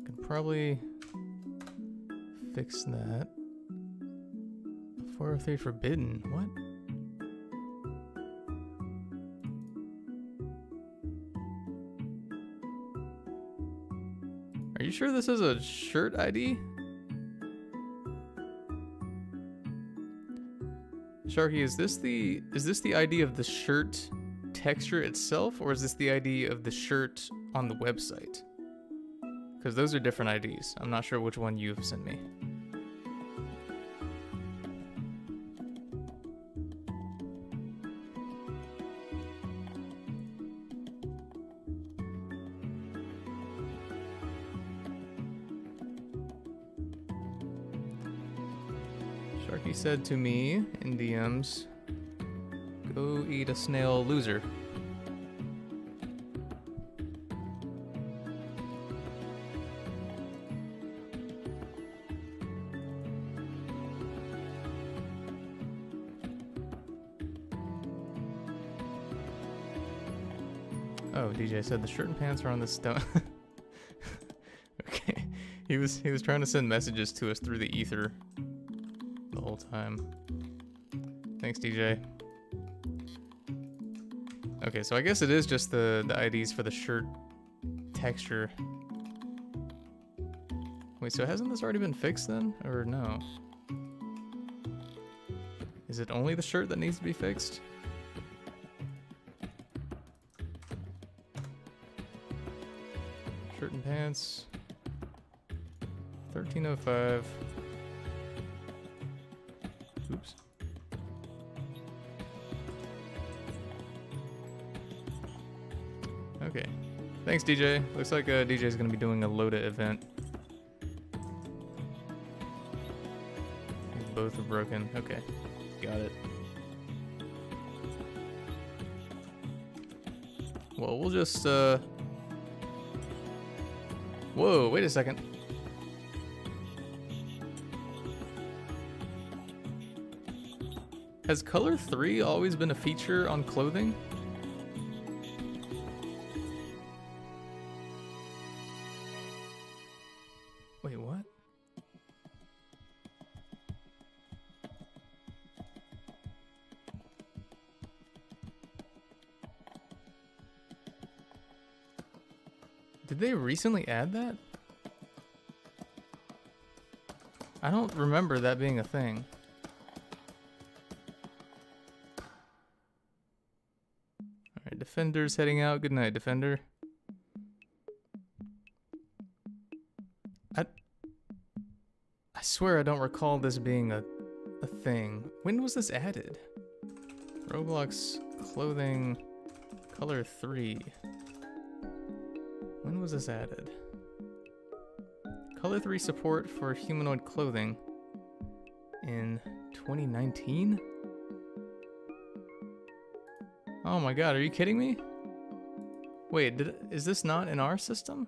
can probably fix that. 403 forbidden. What? Are you sure this is a shirt ID? Sharky, is this the ID of the shirt texture itself, or is this the ID of the shirt on the website? Because those are different IDs. I'm not sure which one you've sent me. Sharky said to me in DMs, "Go eat a snail, loser." Oh, DJ said the shirt and pants are on the stone. Okay, he was trying to send messages to us through the ether the whole time. Thanks, DJ. Okay, so I guess it is just the IDs for the shirt texture. Wait, so hasn't this already been fixed then? Or no? Is it only the shirt that needs to be fixed? Shirt and pants. 1305. Oops. Okay. Thanks, DJ. Looks like DJ is going to be doing a Loda event. Both are broken. Okay. Got it. Well, we'll just, Whoa, wait a second. Has color 3 always been a feature on clothing? Wait, what? Did they recently add that? I don't remember that being a thing. Alright, Defender's heading out. Good night, Defender. I swear I don't recall this being a thing. When was this added? Roblox clothing color 3. When was this added? Color 3 support for humanoid clothing in 2019? Oh my god, are you kidding me? Wait, is this not in our system?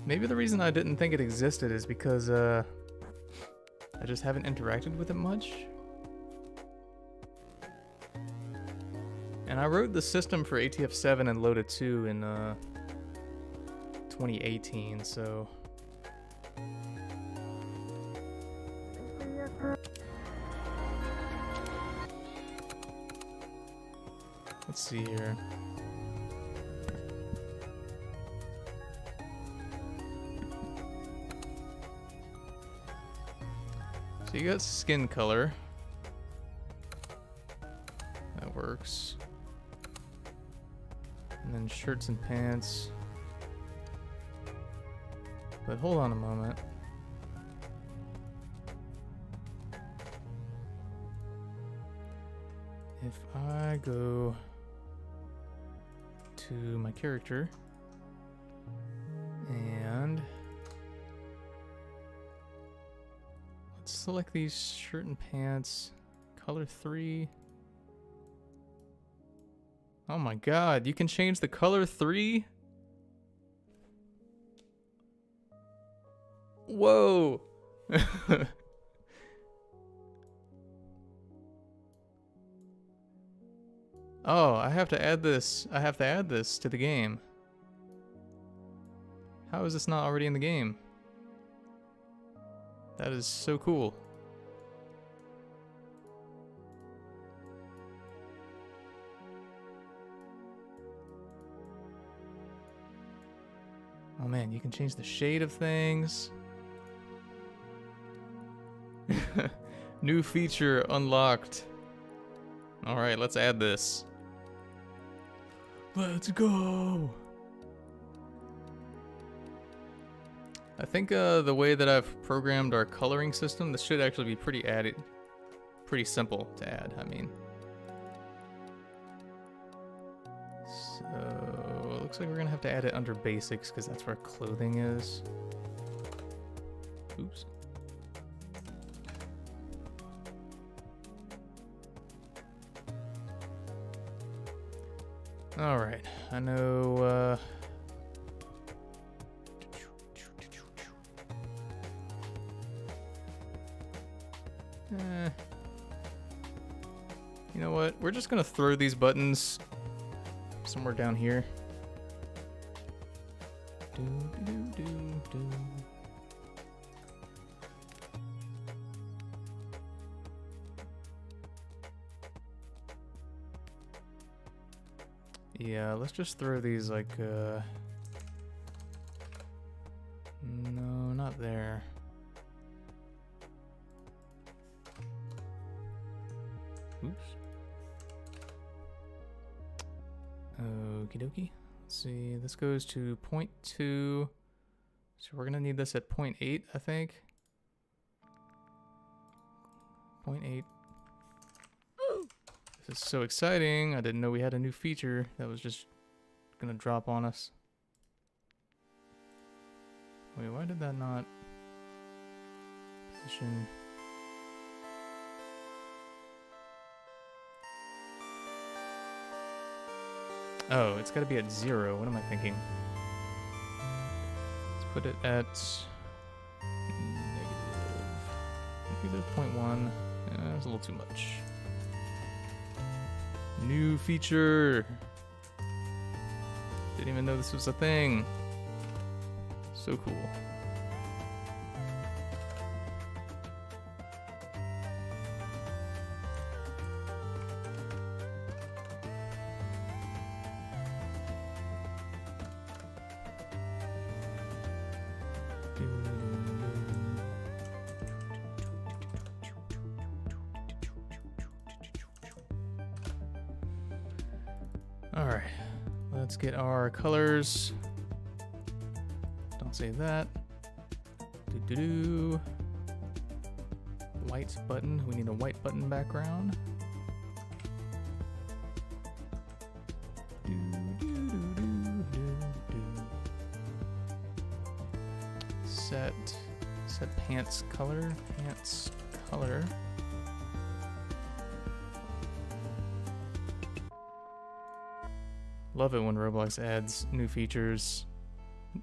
Maybe the reason I didn't think it existed is because I just haven't interacted with it much. And I wrote the system for ATF7 and Loda 2 in 2018, so... Let's see here. So you got skin color. That works. And then shirts and pants. But hold on a moment. If I go to my character and let's select these shirt and pants, color 3. Oh my god, you can change the color 3? Whoa! Oh, I have to add this. I have to add this to the game. How is this not already in the game? That is so cool. Oh man, you can change the shade of things. New feature unlocked. Alright, let's add this. Let's go! I think the way that I've programmed our coloring system, this should actually be pretty simple to add, I mean. So, it looks like we're gonna have to add it under basics because that's where clothing is. Oops. Alright, I know, you know what? We're just gonna throw these buttons somewhere down here. Yeah, let's just throw these like, no, not there. Oops. Okie dokie. Let's see, this goes to 0.2. So we're gonna need this at 0.8, I think. 0.8. This is so exciting. I didn't know we had a new feature that was just gonna drop on us. Wait, why did that not position? Oh, it's gotta be at 0. What am I thinking? Let's put it at negative 0.1. That's a little too much. New feature. Didn't even know this was a thing. So cool. Alright, let's get our colors. Don't say that. Do-do-do. White button. We need a white button background. Set pants color. Pants color. Love it when Roblox adds new features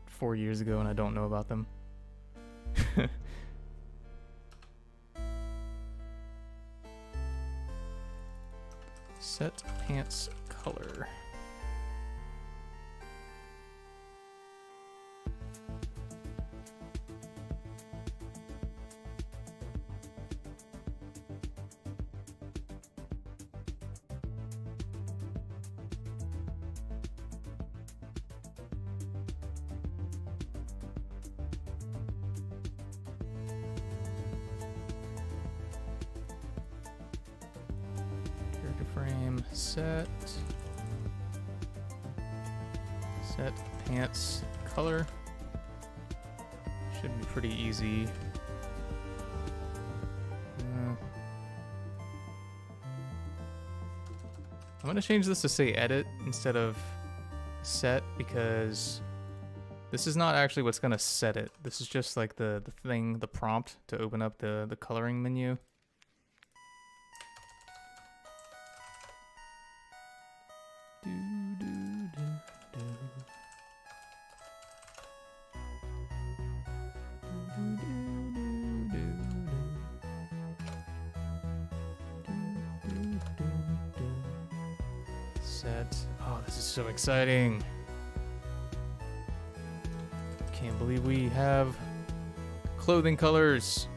4 years ago and I don't know about them. Set pants color. Frame set pants color. Should be pretty easy. I'm gonna change this to say edit instead of set because this is not actually what's gonna set it. This is just like the thing, the prompt to open up the coloring menu. Set. Oh, this is so exciting. Can't believe we have clothing colors.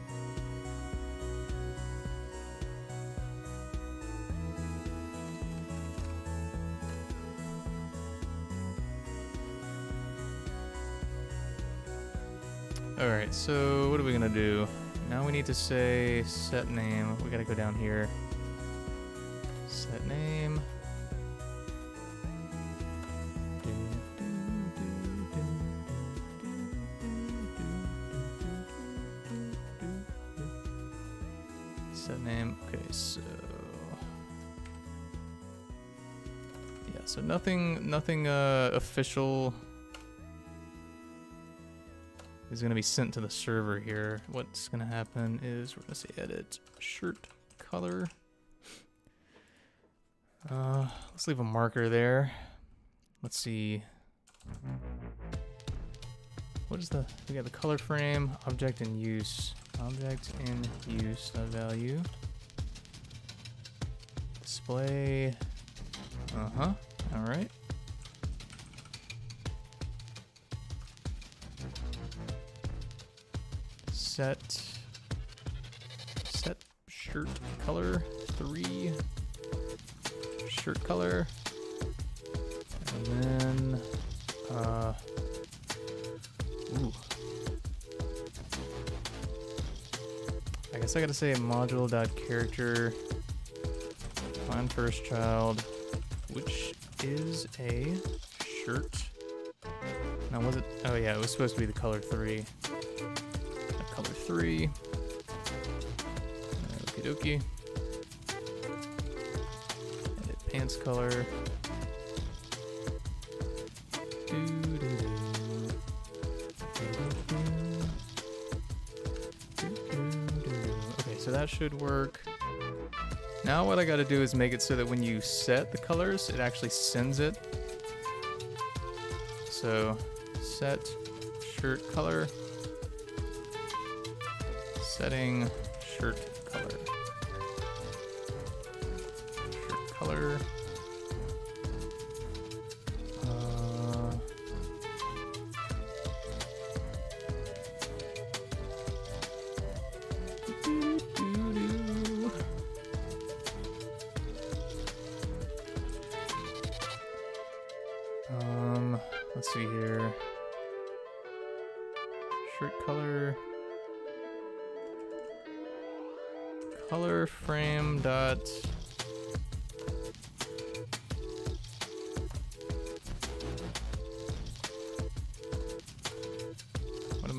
Alright, so what are we gonna do? Now we need to say set name. We gotta go down here. Set name. Set name. Okay, so yeah, so nothing official is going to be sent to the server here. What's going to happen is we're going to say edit shirt color. Let's leave a marker there. Let's see. What is we got the color frame, object in use. Object in use value. Display. All right. Set shirt color 3 shirt color, and then I guess I gotta say module.character find first child, which is a shirt. Now was it? Oh yeah, it was supposed to be the color 3. Color 3. Okie dokie. Edit pants color. Okay, so that should work. Now what I gotta do is make it so that when you set the colors, it actually sends it. So set shirt color. Setting shirt color. Shirt color. Let's see here. Shirt color. Color frame dot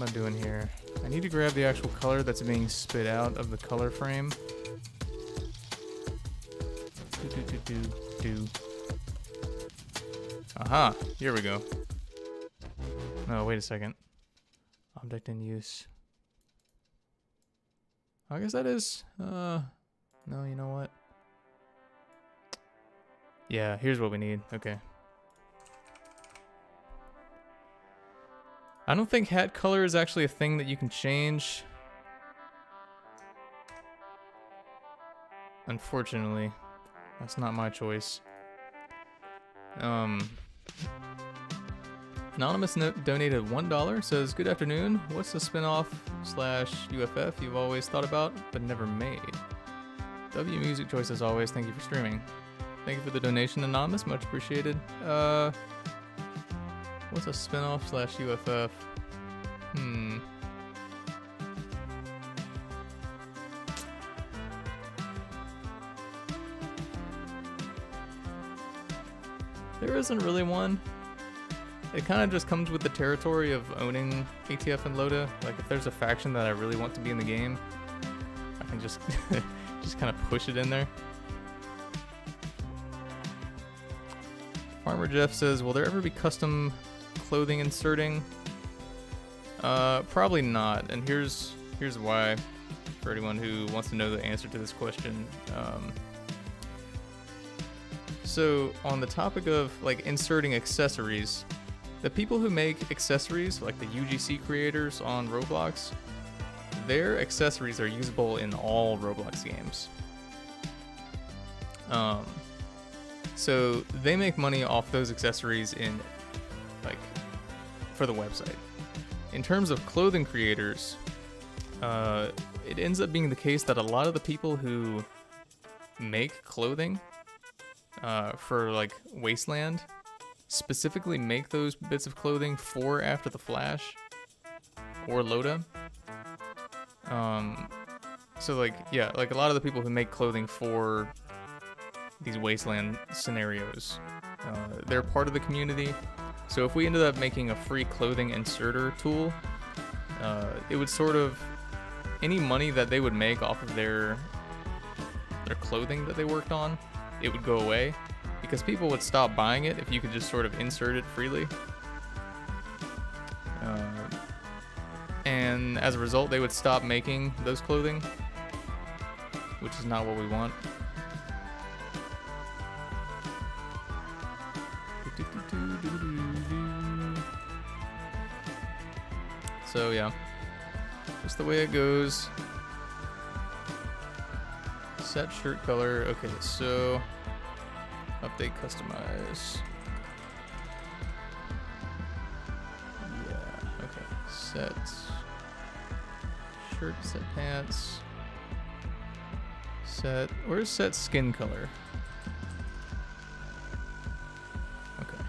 am I doing here? I need to grab the actual color that's being spit out of the color frame. Do. Aha, here we go. Oh, wait a second. Object in use. I guess that is, no, you know what? Yeah, here's what we need. Okay. I don't think hat color is actually a thing that you can change. Unfortunately, that's not my choice. Anonymous donated $1, says, good afternoon. What's the spinoff / UFF you've always thought about but never made? W music choice as always. Thank you for streaming. Thank you for the donation, Anonymous. Much appreciated. What's a spinoff / UFF? There isn't really one. It kind of just comes with the territory of owning ATF and Loda. Like, if there's a faction that I really want to be in the game, I can just just kind of push it in there. Farmer Jeff says, will there ever be custom clothing inserting? Probably not. And here's why, for anyone who wants to know the answer to this question. So on the topic of like inserting accessories, the people who make accessories, like the UGC creators on Roblox, their accessories are usable in all Roblox games. So they make money off those accessories in, like, for the website. In terms of clothing creators, it ends up being the case that a lot of the people who make clothing for like Wasteland specifically make those bits of clothing for After the Flash or Loda. So like, yeah, like a lot of the people who make clothing for these Wasteland scenarios, they're part of the community. So if we ended up making a free clothing inserter tool, it would sort of, any money that they would make off of their clothing that they worked on, it would go away, because people would stop buying it if you could just sort of insert it freely. And as a result, they would stop making those clothing, which is not what we want. So yeah, just the way it goes. Set shirt color. Okay, so update, customize. Yeah, okay. Set shirt, set pants. Set, where's set skin color? Okay.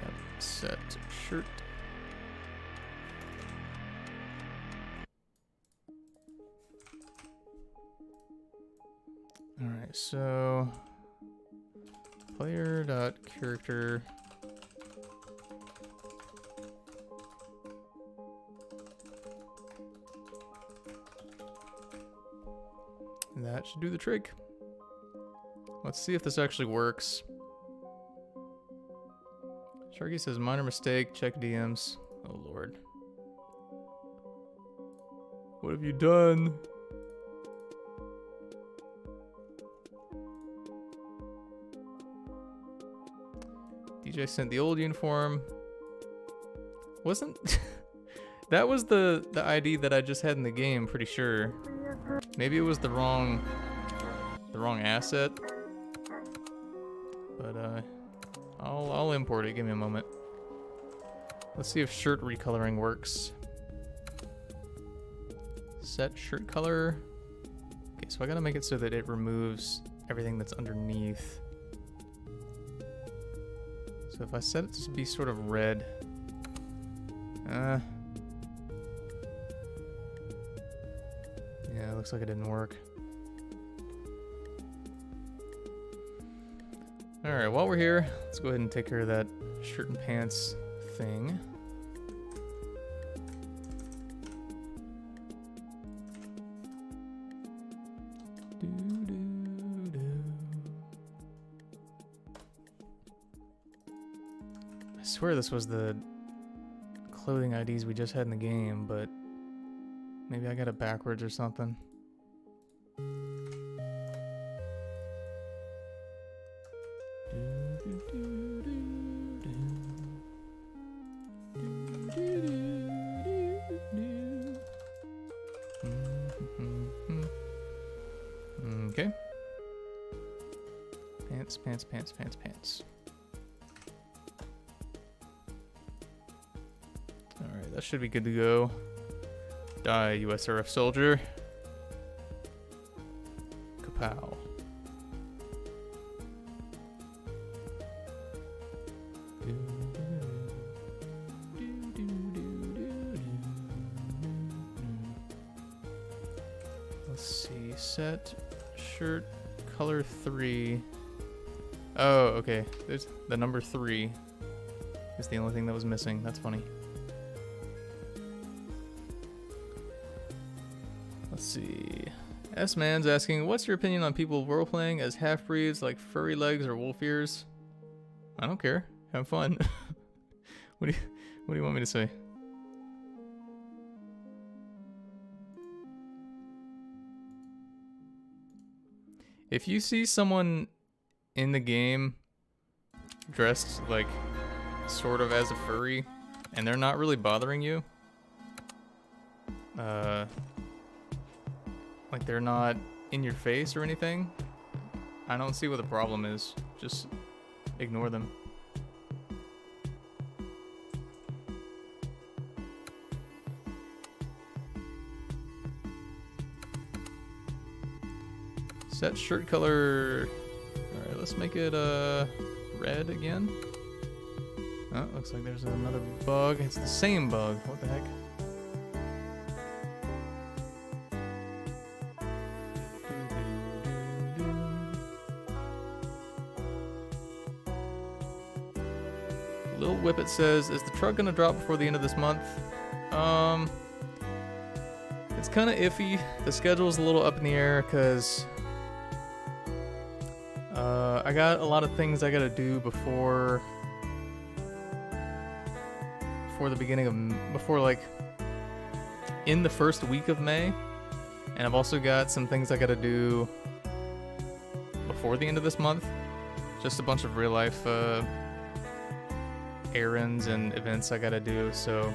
Yep, set shirt. Alright, so player.character that should do the trick. Let's see if this actually works. Sharky says minor mistake, check DMs. Oh lord. What have you done? DJ sent the old uniform. Wasn't that was the ID that I just had in the game, pretty sure. Maybe it was the wrong asset. But I'll import it. Give me a moment. Let's see if shirt recoloring works. Set shirt color. Okay, so I gotta make it so that it removes everything that's underneath. So if I set it to be sort of red, yeah, it looks like it didn't work. Alright, while we're here, let's go ahead and take care of that shirt and pants thing. swear this was the clothing IDs we just had in the game, but maybe I got it backwards or something. Okay. Pants, pants, pants, pants, pants. Alright, that should be good to go. Die, USRF soldier. Kapow. Let's see. Set shirt color 3. Oh, okay. There's the number 3 is the only thing that was missing. That's funny. Let's see. S-Man's asking, what's your opinion on people role-playing as half-breeds like furry legs or wolf ears? I don't care. Have fun. What do you want me to say? If you see someone in the game dressed like sort of as a furry and they're not really bothering you, like they're not in your face or anything, I don't see what the problem is. Just ignore them. Set shirt color. Alright, let's make it red again. Oh, looks like there's another bug. It's the same bug. What the heck? Lil Whippet says, is the truck gonna drop before the end of this month? It's kind of iffy. The schedule's a little up in the air because I got a lot of things I gotta do before the beginning of, before like in the first week of May, and I've also got some things I gotta do before the end of this month. Just a bunch of real life errands and events I gotta do, so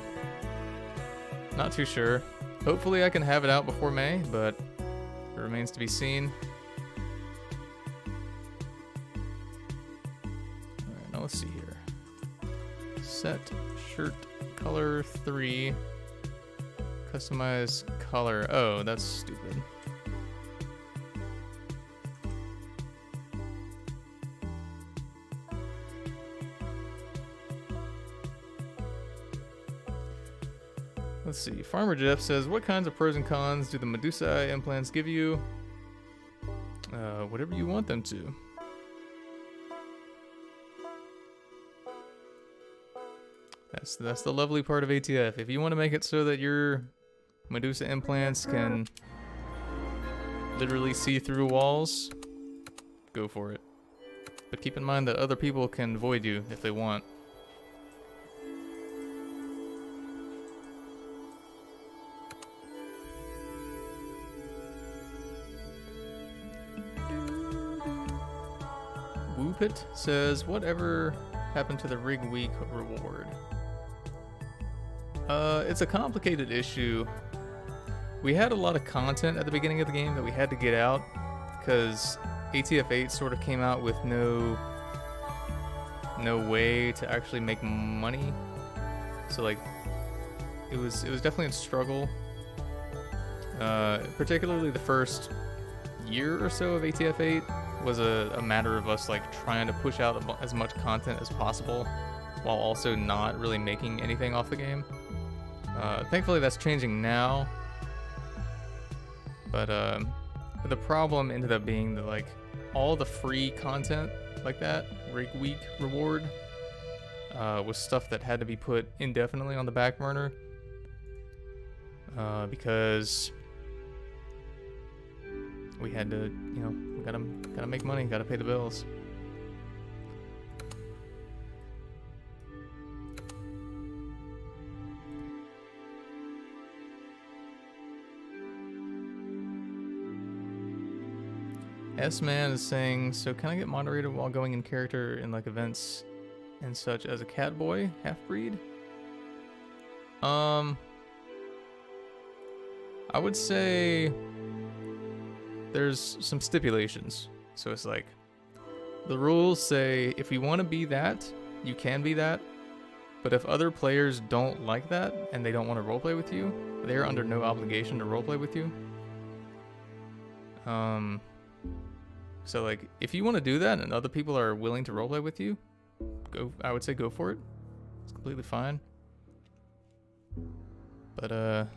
not too sure. Hopefully I can have it out before May, but it remains to be seen. Alright, now let's see here. Set shirt color 3. Customize color. Oh, that's stupid. Let's see. Farmer Jeff says, what kinds of pros and cons do the Medusa eye implants give you? Whatever you want them to. That's the lovely part of ATF. If you want to make it so that your Medusa implants can literally see through walls, go for it. But keep in mind that other people can void you if they want. Whoopit says, whatever happened to the Rig Week reward? It's a complicated issue. We had a lot of content at the beginning of the game that we had to get out because ATF 8 sort of came out with no way to actually make money. So like it was definitely a struggle. Particularly the first year or so of ATF 8 was a matter of us like trying to push out as much content as possible while also not really making anything off the game. Thankfully that's changing now, but the problem ended up being that like all the free content like that Rig Week reward was stuff that had to be put indefinitely on the back burner because we had to, you know, we gotta make money, gotta pay the bills. S-Man is saying, so can I get moderated while going in character in like events and such as a cat boy, half-breed? I would say there's some stipulations. So it's like, the rules say if you want to be that, you can be that. But if other players don't like that and they don't want to roleplay with you, they're under no obligation to roleplay with you. So like, if you want to do that and other people are willing to roleplay with you, I would say go for it. It's completely fine. But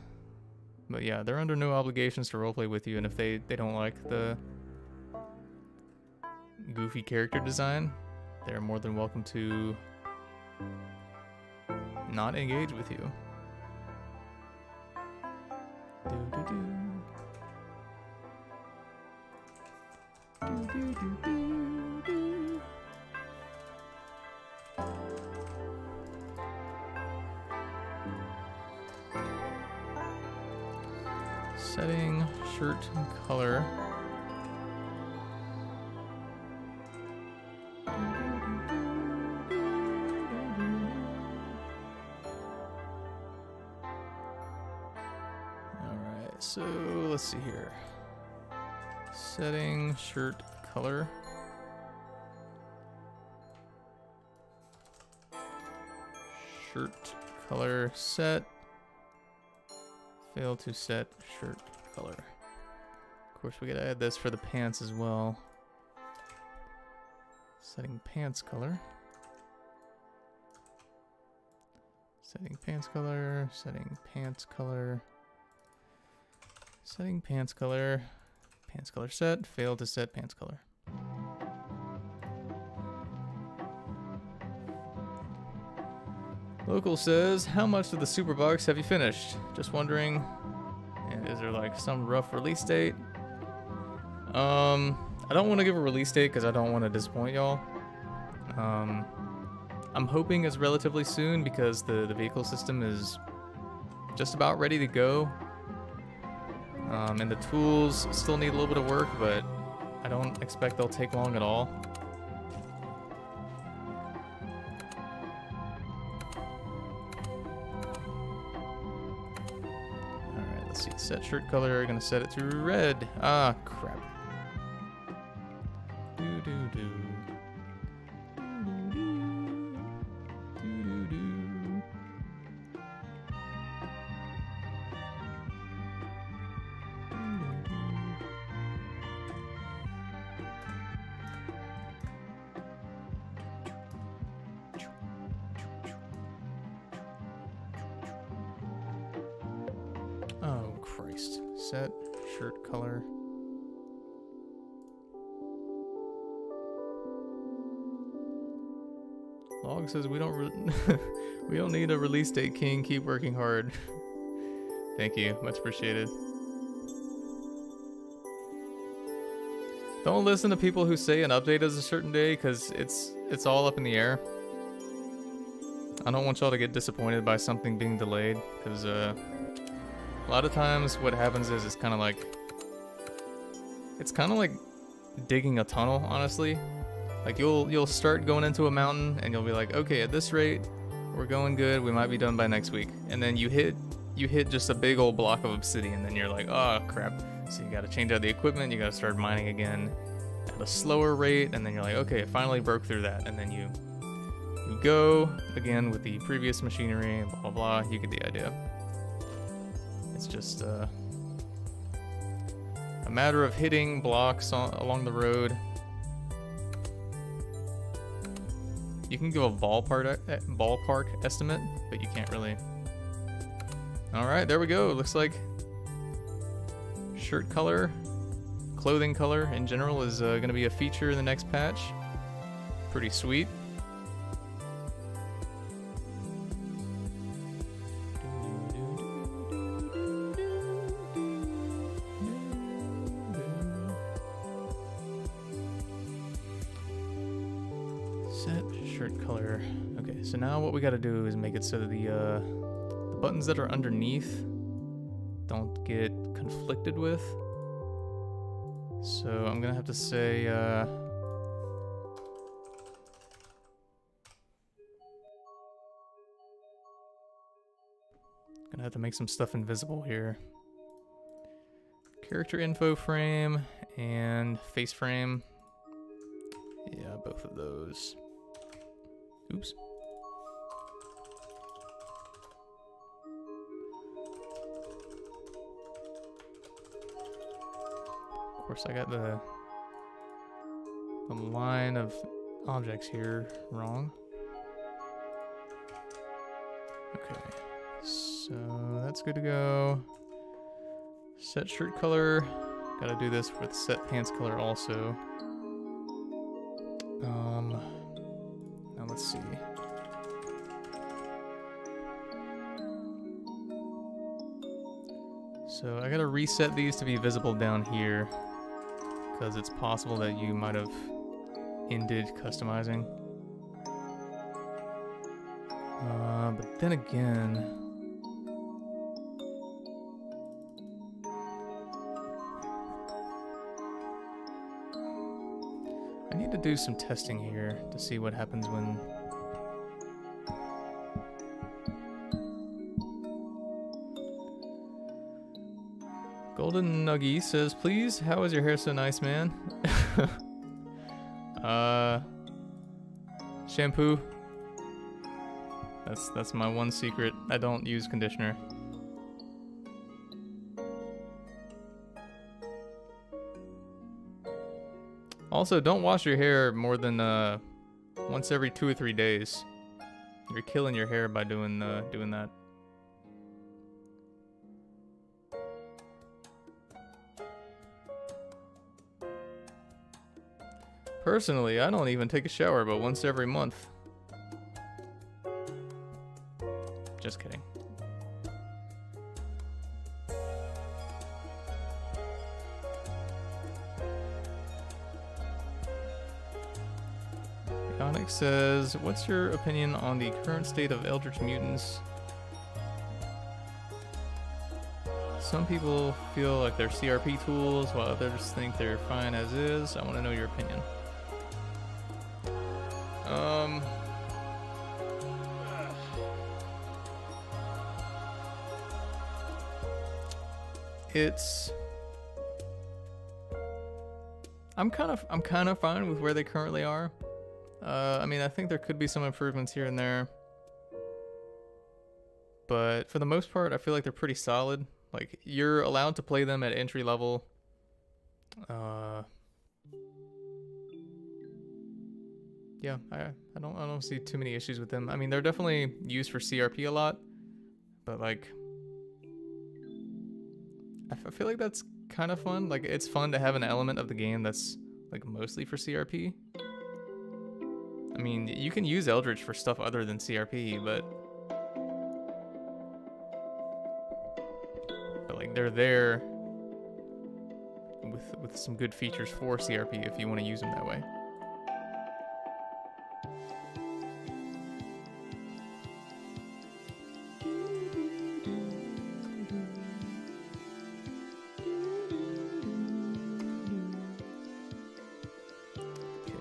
yeah, they're under no obligations to roleplay with you, and if they don't like the goofy character design, they're more than welcome to not engage with you. Setting shirt color. Alright, so let's see here. Setting shirt color. Shirt color set. Fail to set shirt color. Of course, we gotta add this for the pants as well. Setting pants color. Setting pants color. Setting pants color. Setting pants color. Pants color set. Fail to set pants color. Local says, how much of the super box have you finished? Just wondering. And is there like some rough release date? I don't want to give a release date because I don't want to disappoint y'all. I'm hoping it's relatively soon because the vehicle system is just about ready to go. And the tools still need a little bit of work, but I don't expect they'll take long at all. Alright, let's see. Set shirt color, gonna set it to red. Ah, crap. Oh, Christ. Set shirt color. Log says we don't we don't need a release date, King. Keep working hard. Thank you. Much appreciated. Don't listen to people who say an update is a certain day because it's all up in the air. I don't want y'all to get disappointed by something being delayed because a lot of times what happens is it's kind of like digging a tunnel, honestly. Like you'll start going into a mountain and you'll be like, okay, at this rate we're going good, we might be done by next week. And then you hit just a big old block of obsidian and then you're like, oh crap. So you got to change out the equipment, you got to start mining again at a slower rate, and then you're like, okay, I finally broke through that. And then you go again with the previous machinery and blah blah blah. You get the idea. It's just a matter of hitting blocks along the road. You can give a ballpark estimate, but you can't really. All right, there we go. Looks like shirt color, clothing color in general is going to be a feature in the next patch. Pretty sweet. Set shirt color. Okay, so now what we got to do is make it so that the buttons that are underneath don't get conflicted with. So I'm gonna have to say, gonna have to make some stuff invisible here. Character info frame and face frame. Yeah, both of those. Oops. Of course, I got the line of objects here wrong. Okay, so that's good to go. Set shirt color. Gotta do this with set pants color also. Now let's see. So I gotta reset these to be visible down here, because it's possible that you might have ended customizing. But then again, I need to do some testing here to see what happens when... Golden Nuggy says, please, how is your hair so nice, man? Shampoo. That's my one secret. I don't use conditioner. Also, don't wash your hair more than once every 2 or 3 days. You're killing your hair by doing that. Personally, I don't even take a shower but once every month. Just kidding. Onyx says, what's your opinion on the current state of Eldritch Mutants? Some people feel like they're CRP tools, while others think they're fine as is. I want to know your opinion. I'm kind of fine with where they currently are. I mean, I think there could be some improvements here and there, but for the most part, I feel like they're pretty solid. Like, you're allowed to play them at entry level. Yeah, I don't see too many issues with them. I mean, they're definitely used for CRP a lot, but like, I feel like that's kind of fun. Like, it's fun to have an element of the game that's like mostly for CRP. I mean, you can use Eldritch for stuff other than CRP, but like, they're there with some good features for CRP if you want to use them that way.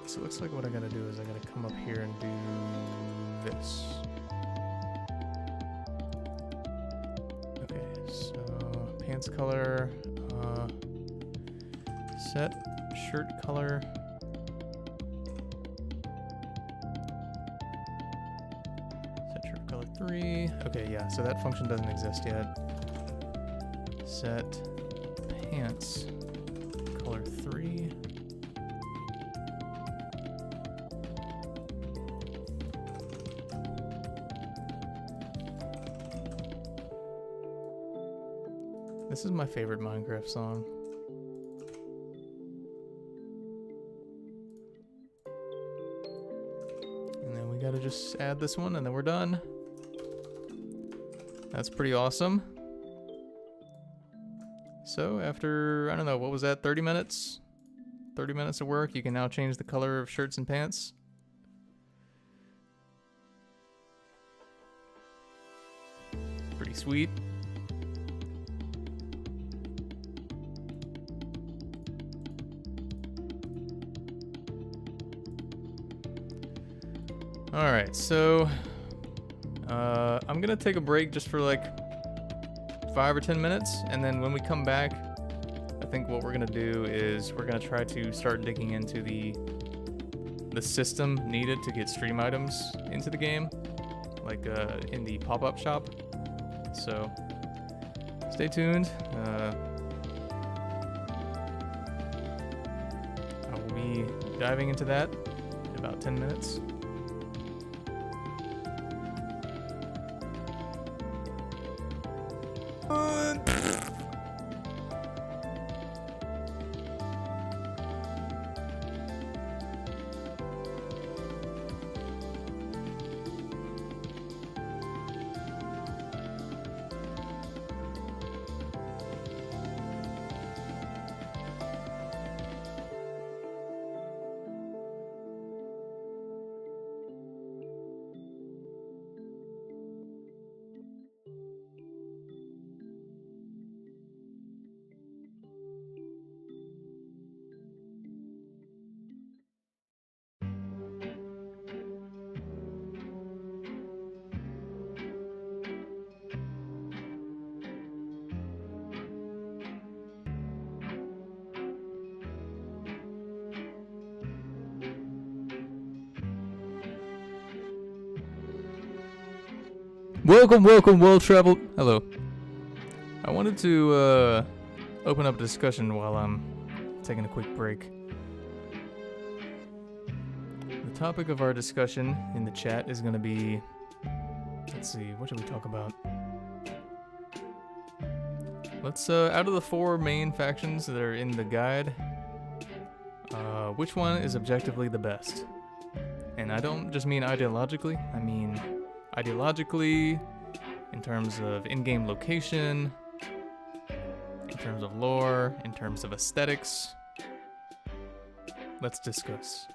So it looks like what I gotta do is I gotta come up here and do this. Okay, so pants color, set shirt color. Set shirt color 3. Okay, yeah, so that function doesn't exist yet. Set pants color 3. This is my favorite Minecraft song. And then we gotta just add this one and then we're done. That's pretty awesome. So after, I don't know, what was that, 30 minutes? 30 minutes of work, you can now change the color of shirts and pants. Pretty sweet. Alright, so I'm gonna take a break just for like 5 or 10 minutes, and then when we come back, I think what we're gonna do is we're gonna try to start digging into the system needed to get stream items into the game, like in the pop-up shop. So stay tuned. I will be diving into that in about 10 minutes. Welcome, well-traveled. Hello. I wanted to open up a discussion while I'm taking a quick break. The topic of our discussion in the chat is going to be... Let's see, what should we talk about? Let's, out of the 4 main factions that are in the guide, which one is objectively the best? And I don't just mean ideologically, I mean ideologically, in terms of in-game location, in terms of lore, in terms of aesthetics. Let's discuss.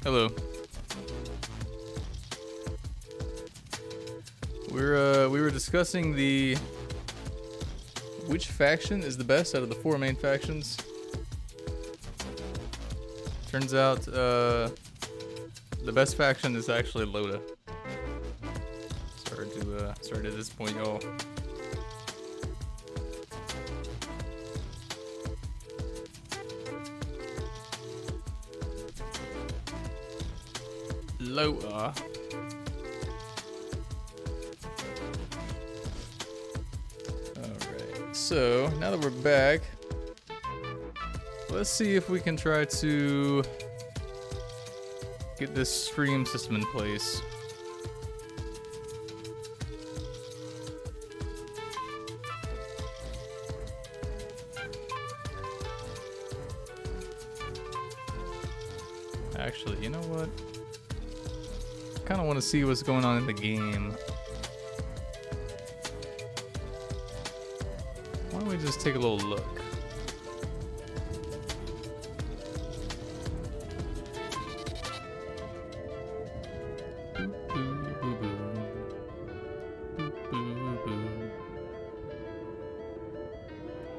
Hello. We were discussing which faction is the best out of the 4 main factions. Turns out the best faction is actually Loda. Sorry to disappoint y'all. Loda. Alright, so now that we're back, let's see if we can try to get this stream system in place. Actually, you know what? I kind of want to see what's going on in the game. Why don't we just take a little look?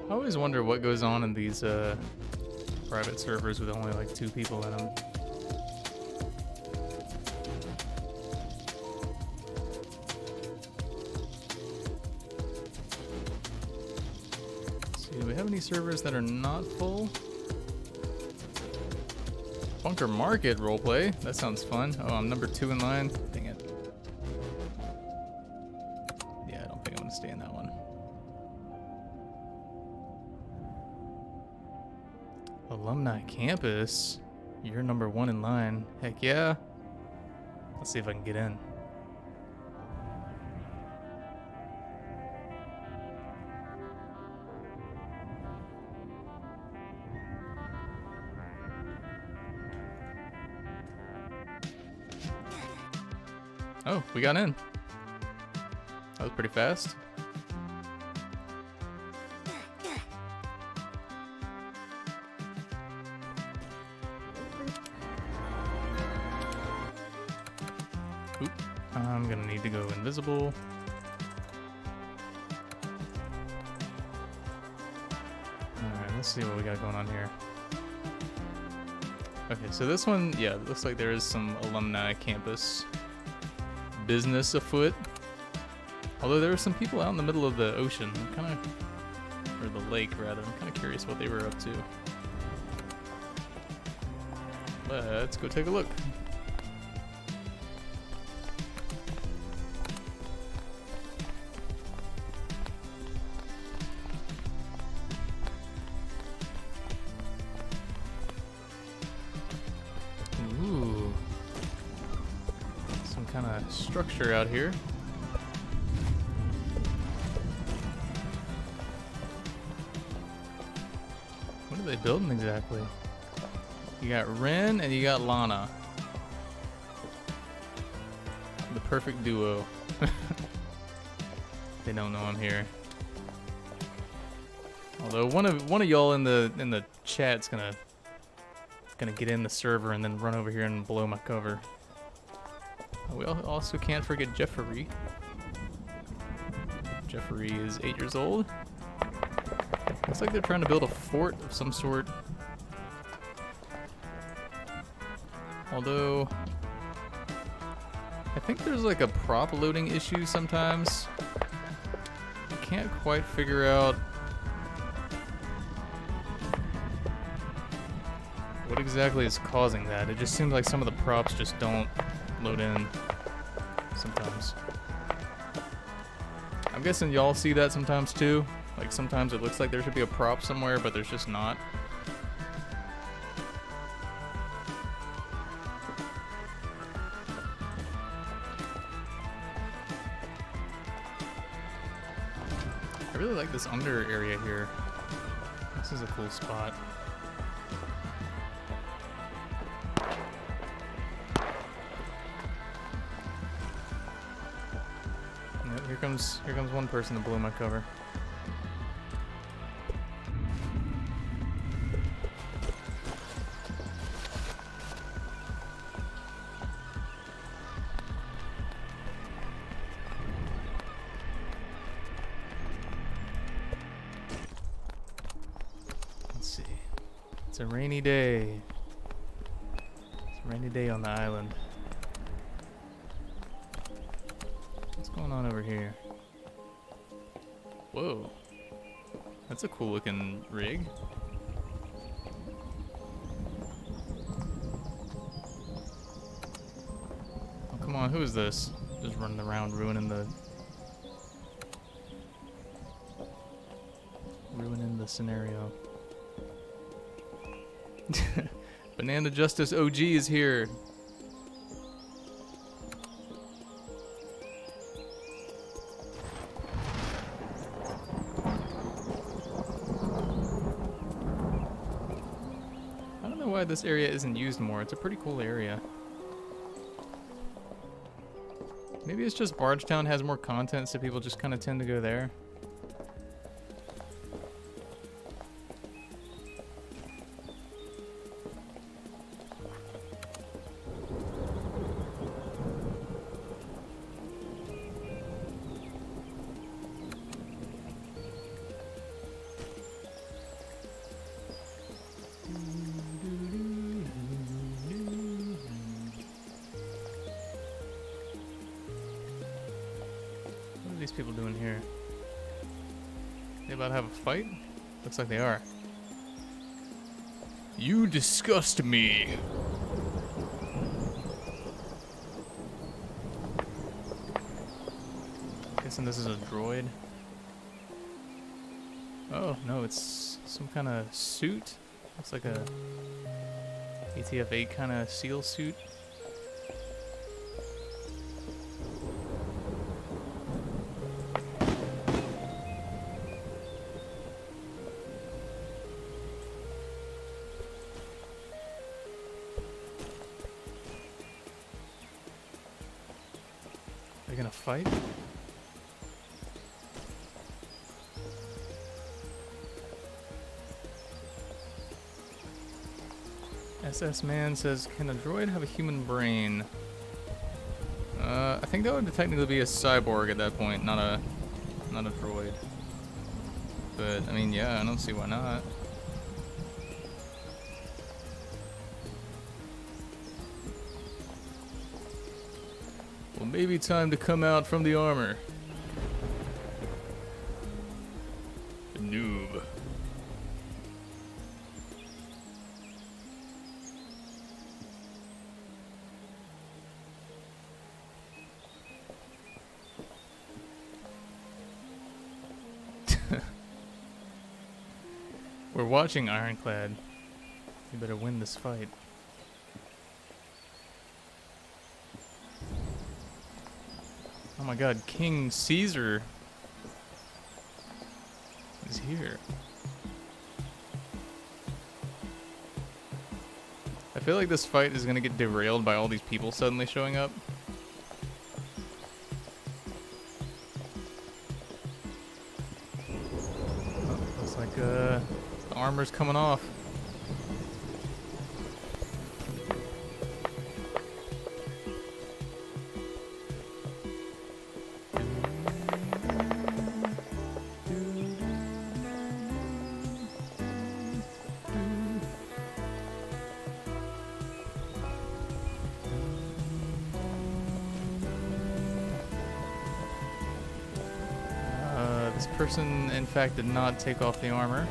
I always wonder what goes on in these private servers with only like 2 people in them. Do we have any servers that are not full? Bunker Market roleplay. That sounds fun. Oh, I'm number 2 in line. Dang it. Yeah, I don't think I'm gonna stay in that one. Alumni Campus. You're number 1 in line. Heck yeah. Let's see if I can get in. Oh, we got in. That was pretty fast. Oop. I'm gonna need to go invisible. Alright, let's see what we got going on here. Okay, so this one, yeah, it looks like there is some alumni campus business afoot. Although there are some people out in the middle of the ocean, or the lake rather. I'm kind of curious what they were up to. Let's go take a look. Ooh. Some kind of structure out here. What are they building exactly? You got Ren and you got Lana. The perfect duo. They don't know I'm here. Although one of y'all in the chat's gonna get in the server and then run over here and blow my cover. We also can't forget Jeffrey. Jeffrey is 8 years old. Looks like they're trying to build a fort of some sort. Although, I think there's like a prop loading issue sometimes. I can't quite figure out what exactly is causing that. It just seems like some of the props just don't load in sometimes. I'm guessing y'all see that sometimes too. Like sometimes it looks like there should be a prop somewhere, but there's just not. really like this under area here. This is a cool spot. Yep, here comes one person to blow my cover. It's a rainy day. It's a rainy day on the island. What's going on over here? Whoa. That's a cool looking rig. Oh, come on, who is this? Just running around ruining the scenario. Banana Justice OG is here. I don't know why this area isn't used more. It's a pretty cool area. Maybe it's just Bargetown has more content, so people just kind of tend to go there. People doing here? They about to have a fight? Looks like they are. You disgust me. Guessing this is a droid. Oh no, it's some kind of suit. Looks like a ATF-8 kind of SEAL suit. They're gonna fight? SS Man says, can a droid have a human brain? I think that would technically be a cyborg at that point, not a droid. But I mean, yeah, I don't see why not. Well, maybe time to come out from the armor. Noob. We're watching Ironclad. You better win this fight. Oh my god, King Caesar is here. I feel like this fight is gonna get derailed by all these people suddenly showing up. Oh, looks like the armor's coming off. This person, in fact, did not take off the armor.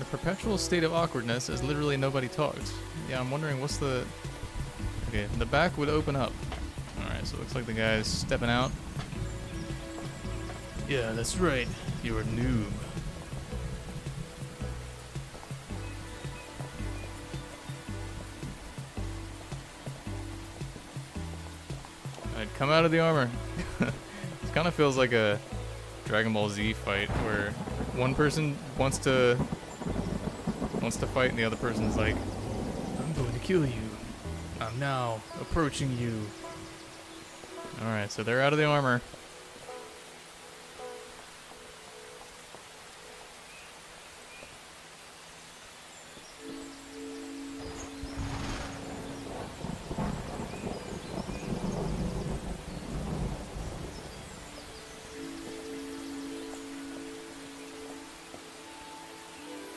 perpetual state of awkwardness as literally nobody talks. Yeah, I'm wondering what's the... Okay, the back would open up. Alright, so it looks like the guy's stepping out. Yeah, that's right. You're a noob. Alright, come out of the armor. This kind of feels like a Dragon Ball Z fight where one person wants to fight and the other person's like, I'm going to kill you. I'm now approaching you. Alright, so they're out of the armor.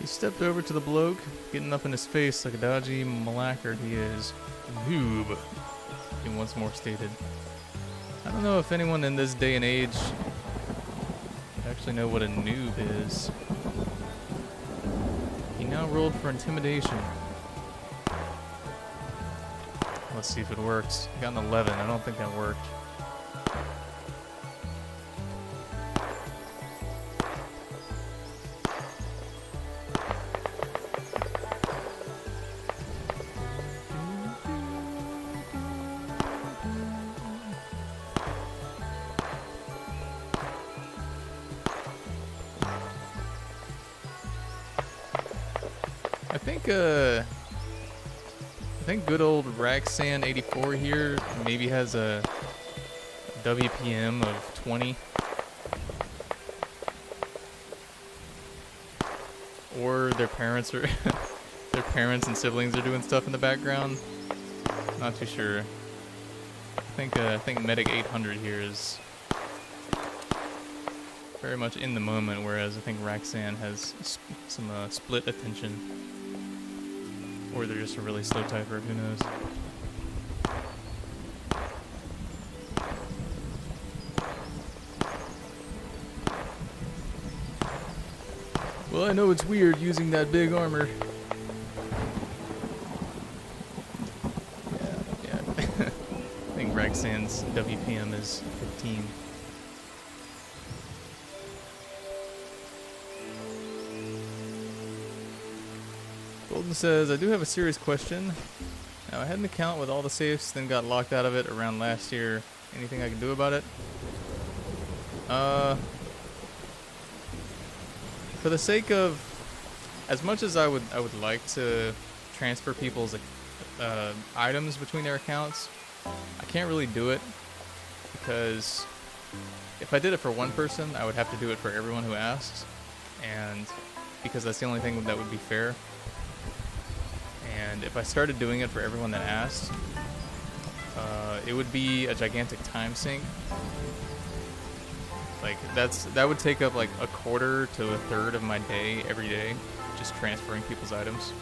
He stepped over to the bloke, getting up in his face like a dodgy malackard he is. Noob, he once more stated. I don't know if anyone in this day and age actually know what a noob is. He now rolled for intimidation. Let's see if it works. He got an 11. I don't think that worked. I think good old Raxan 84 here maybe has a WPM of 20. Or their parents are their parents and siblings are doing stuff in the background. Not too sure. I think Medic 800 here is very much in the moment, whereas I think Raxan has some split attention. Or they're just a really slow typer, who knows. Well, I know it's weird using that big armor. Yeah. I think Raxan's WPM is 15. Golden says, I do have a serious question. Now, I had an account with all the safes, then got locked out of it around last year. Anything I can do about it? For the sake of, as much as I would like to transfer people's items between their accounts, I can't really do it because if I did it for one person, I would have to do it for everyone who asks, and because that's the only thing that would be fair. And if I started doing it for everyone that asked, it would be a gigantic time sink. Like that would take up like a quarter to a third of my day every day, just transferring people's items.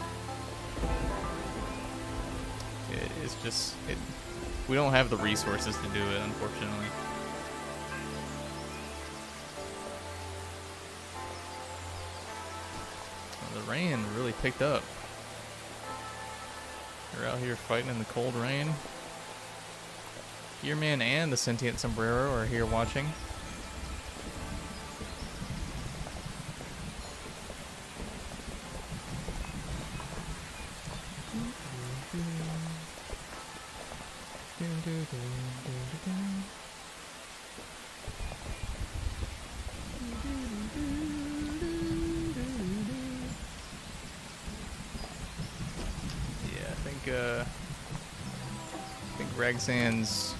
It's just we don't have the resources to do it, unfortunately. The rain really picked up. We're out here fighting in the cold rain. Gearman and the sentient sombrero are here watching. I think Ragsan's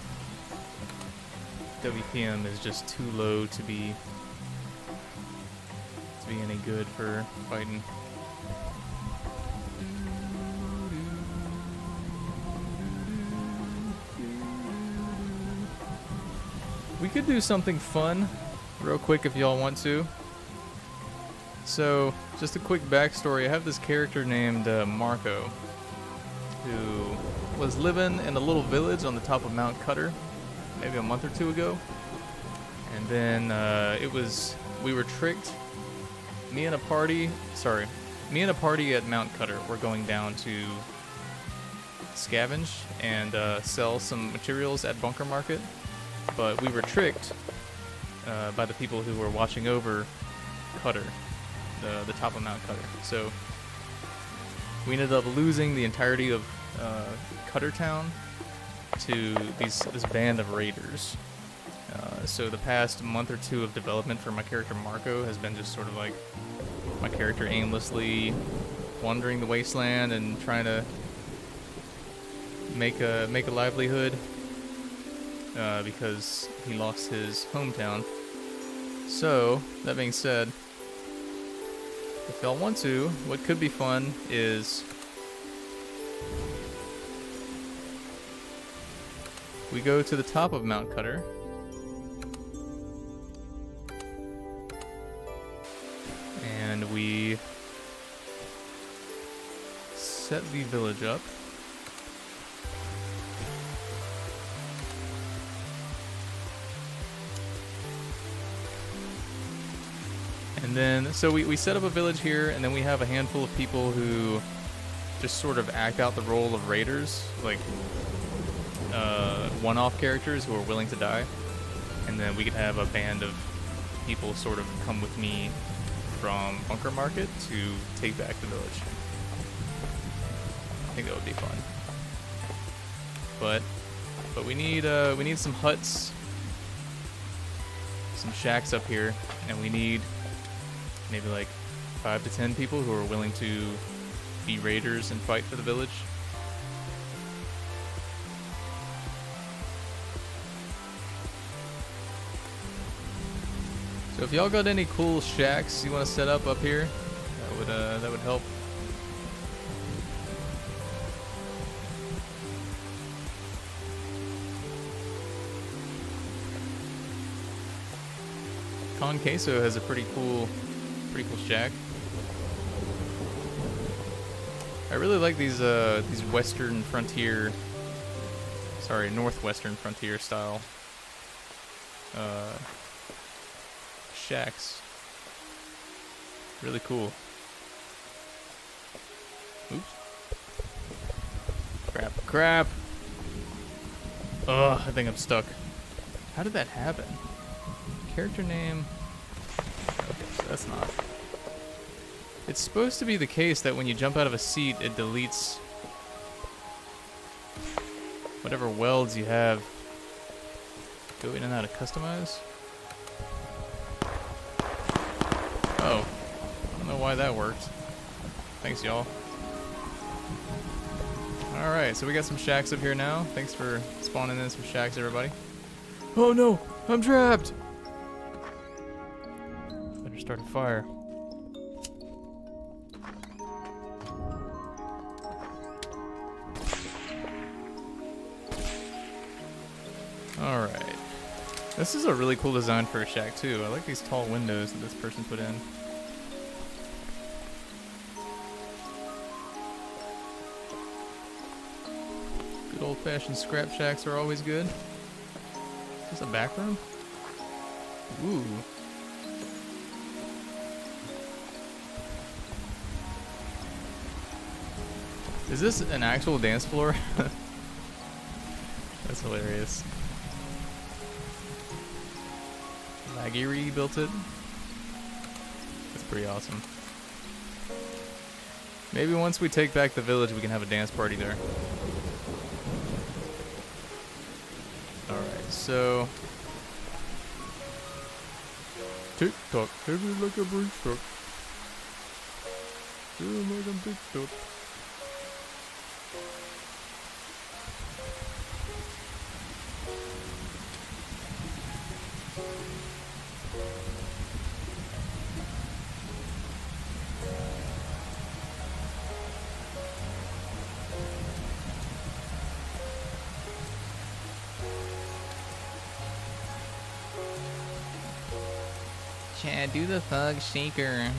WPM is just too low to be any good for fighting. We could do something fun real quick if y'all want to. So, just a quick backstory. I have this character named Marco, who was living in a little village on the top of Mount Cutter maybe a month or two ago. And then we were tricked. Me and a party, me and a party at Mount Cutter were going down to scavenge and sell some materials at Bunker Market, but we were tricked by the people who were watching over Cutter, the top of Mount Cutter. So we ended up losing the entirety of Cutter Town to this band of raiders. So the past month or two of development for my character Marco has been just sort of like my character aimlessly wandering the wasteland and trying to make a livelihood because he lost his hometown. So that being said, if y'all want to, what could be fun is we go to the top of Mount Cutter and we set the village up. And then, so we set up a village here, and then we have a handful of people who just sort of act out the role of raiders, like one-off characters who are willing to die. And then we could have a band of people sort of come with me from Bunker Market to take back the village. I think that would be fun. But we need some huts, some shacks up here, and we need maybe like 5 to 10 people who are willing to be raiders and fight for the village. So if y'all got any cool shacks you want to set up here, that would help. Con Queso has a pretty cool shack. I really like these western frontier, northwestern frontier style shacks. Really cool. Oops. Crap. Ugh, I think I'm stuck. How did that happen? Character name. Okay, so that's not. It's supposed to be the case that when you jump out of a seat, it deletes whatever welds you have. Go in and out of customize. Oh, I don't know why that worked. Thanks, y'all. Alright, so we got some shacks up here now. Thanks for spawning in some shacks, everybody. Oh no, I'm trapped! Better start a fire. Alright. This is a really cool design for a shack too. I like these tall windows that this person put in. Good old-fashioned scrap shacks are always good. Is this a back room? Ooh. Is this an actual dance floor? That's hilarious. Lagiri built it. That's pretty awesome. Maybe once we take back the village, we can have a dance party there. Alright, so... Tick-tock, heavy like a brick truck. Feel like I'm tick-tock. Chad, do the thug shaker.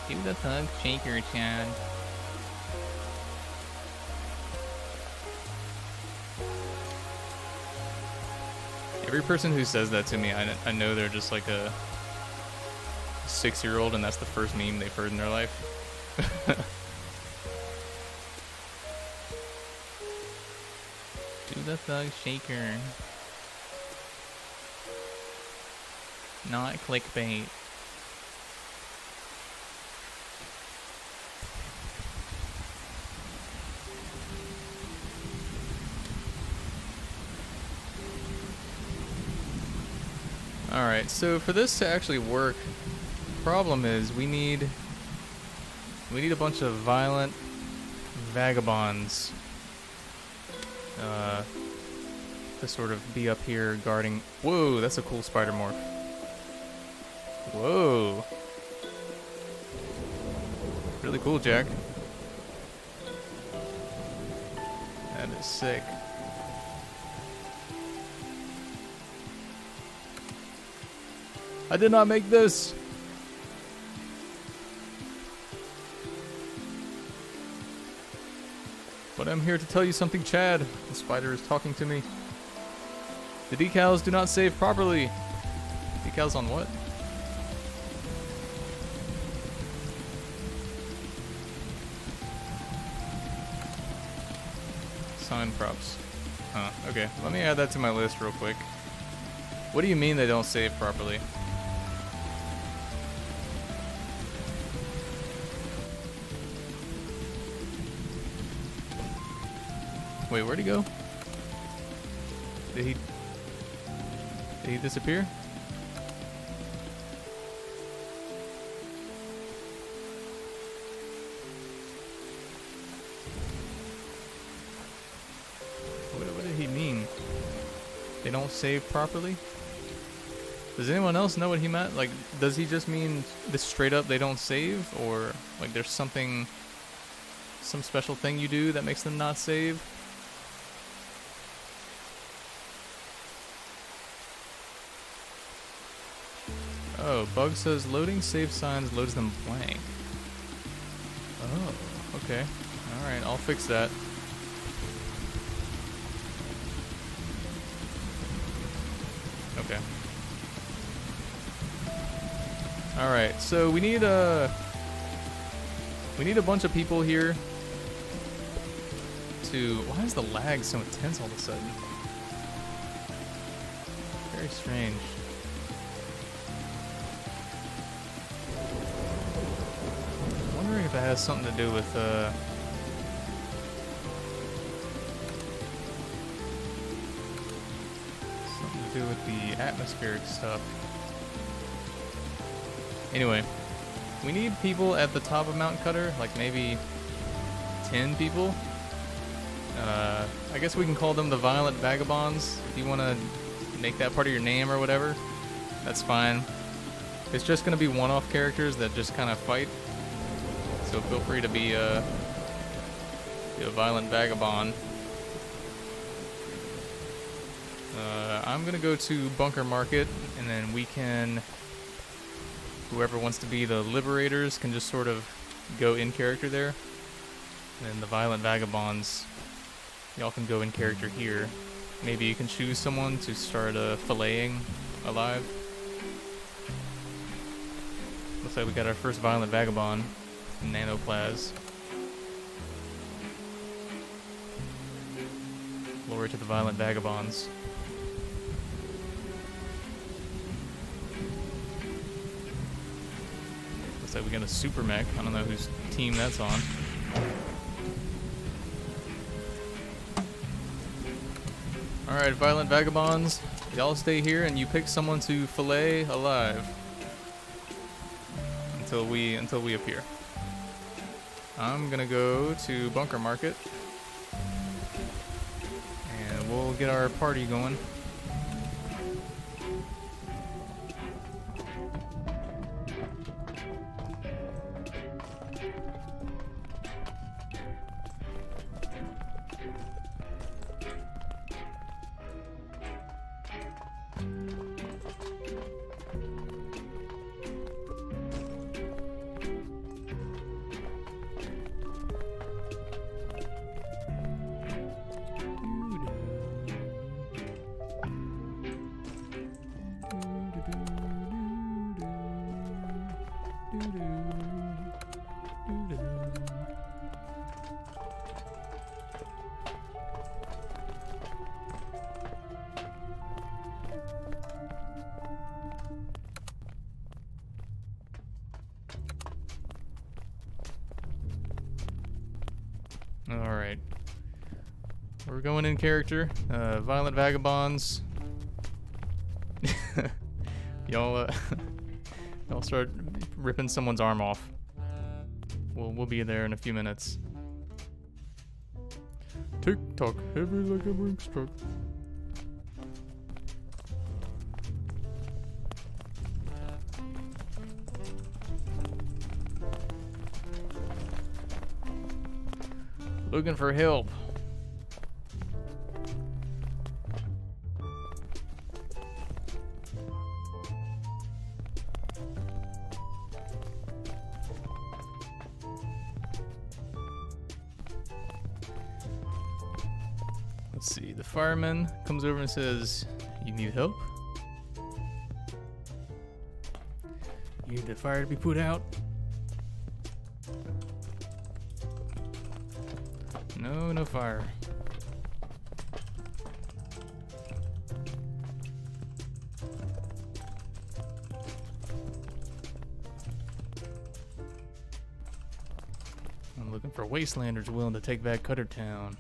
Do the thug shaker, Chad. Every person who says that to me, I know they're just like a 6-year-old and that's the first meme they've heard in their life. Do the thug shaker. Not clickbait. Alright, so for this to actually work, the problem is we need a bunch of violent vagabonds to sort of be up here guarding. Whoa, that's a cool spider morph. Whoa. Really cool, Jack. That is sick. I did not make this. But I'm here to tell you something, Chad. The spider is talking to me. The decals do not save properly. Decals on what? Sign props. Huh, okay. Let me add that to my list real quick. What do you mean they don't save properly? Wait, where'd he go? Did he disappear? What did he mean? They don't save properly? Does anyone else know what he meant? Like, does he just mean this straight up they don't save? Or, like, there's something, some special thing you do that makes them not save? Oh, bug says loading save signs loads them blank. Oh, okay. Alright, I'll fix that. Okay. Alright, so we need a bunch of people here to... Why is the lag so intense all of a sudden? Very strange. I'm wondering if it has something to do with the atmospheric stuff. Anyway, we need people at the top of Mountain Cutter, like maybe 10 people. I guess we can call them the Violent Vagabonds. If you want to make that part of your name or whatever, that's fine. It's just going to be one-off characters that just kind of fight. So feel free to be a Violent Vagabond. I'm going to go to Bunker Market, and then we can... Whoever wants to be the Liberators can just sort of go in character there. And then the Violent Vagabonds, y'all can go in character here. Maybe you can choose someone to start filleting alive. Looks like we got our first Violent Vagabond, Nanoplas. Glory to the Violent Vagabonds. Looks like we got a super mech. I don't know whose team that's on. Alright, Violent Vagabonds, y'all stay here and you pick someone to fillet alive until we appear. I'm gonna go to Bunker Market and we'll get our party going. Alright. We're going in character. Violent vagabonds. Y'all y'all start ripping someone's arm off. We'll be there in a few minutes. Tick tock, heavy like a brink truck. Looking for help. Let's see, the fireman comes over and says, "You need help? You need the fire to be put out?" No, no fire. I'm looking for wastelanders willing to take back Cutter Town.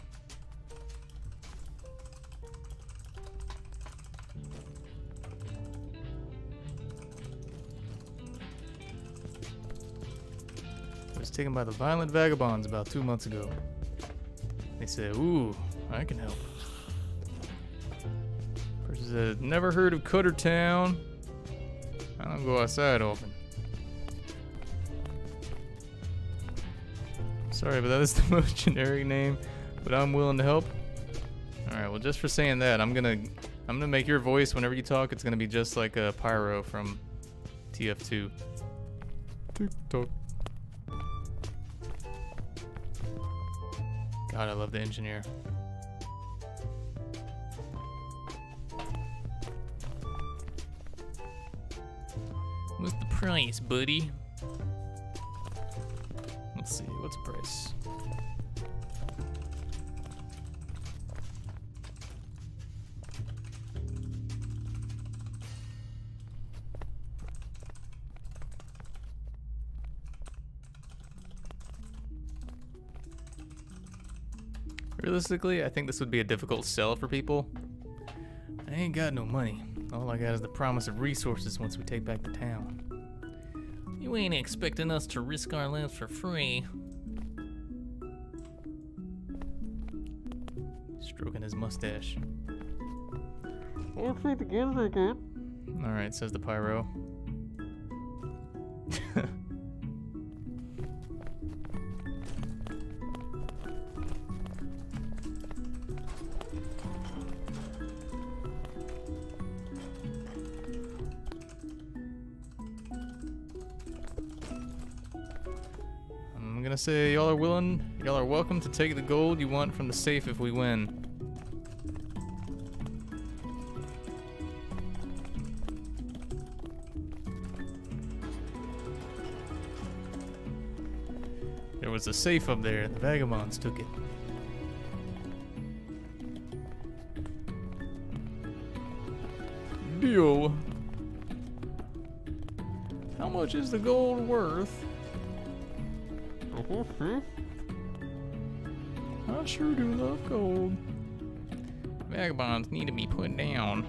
It was taken by the violent vagabonds about 2 months ago. They said, "Ooh, I can help." Person said, "Never heard of Cutter Town. I don't go outside often." Sorry, but that is the most generic name, but I'm willing to help. Alright, well, just for saying that, I'm gonna make your voice whenever you talk, it's gonna be just like a Pyro from TF2. Tick-tock. God, I love the engineer. What's the price, buddy? Let's see, what's the price? Realistically, I think this would be a difficult sell for people. I ain't got no money. All I got is the promise of resources once we take back the town. You ain't expecting us to risk our lives for free. Stroking his mustache. Alright, says the Pyro. I'm gonna say y'all are welcome to take the gold you want from the safe if we win. There was a safe up there, the vagabonds took it. Deal. How much is the gold worth? I sure do love gold. Vagabonds need to be put down.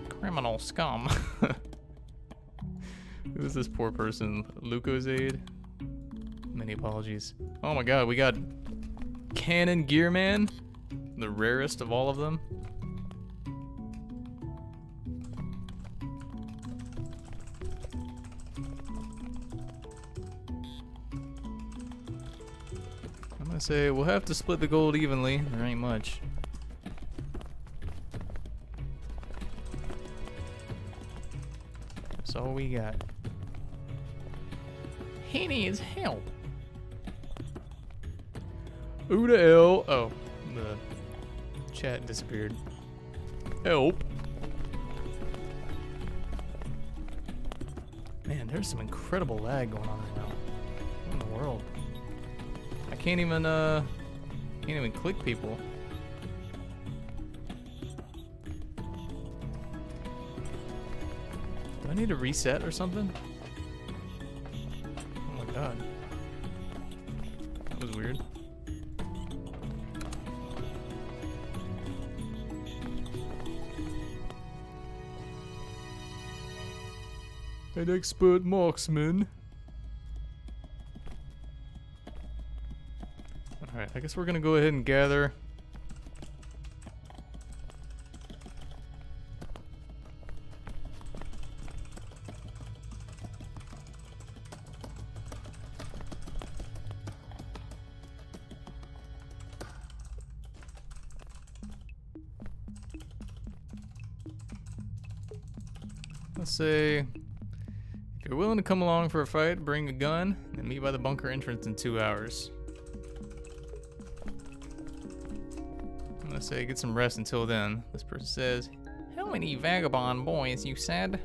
Criminal scum. Who is this poor person? Lucozade? Many apologies. Oh my god, we got Cannon Gearman, the rarest of all of them. I'm gonna say we'll have to split the gold evenly. There ain't much. That's all we got. He needs help. Who the hell? Oh, the chat disappeared. Help. Man, there's some incredible lag going on right now. What in the world? I can't even click people. Do I need to reset or something? Oh my god. weird. An expert marksman. Alright, I guess we're gonna go ahead and gather. Let's say, if you're willing to come along for a fight, bring a gun, and meet by the bunker entrance in 2 hours. I'm gonna say get some rest until then. This person says, how many vagabond boys you said?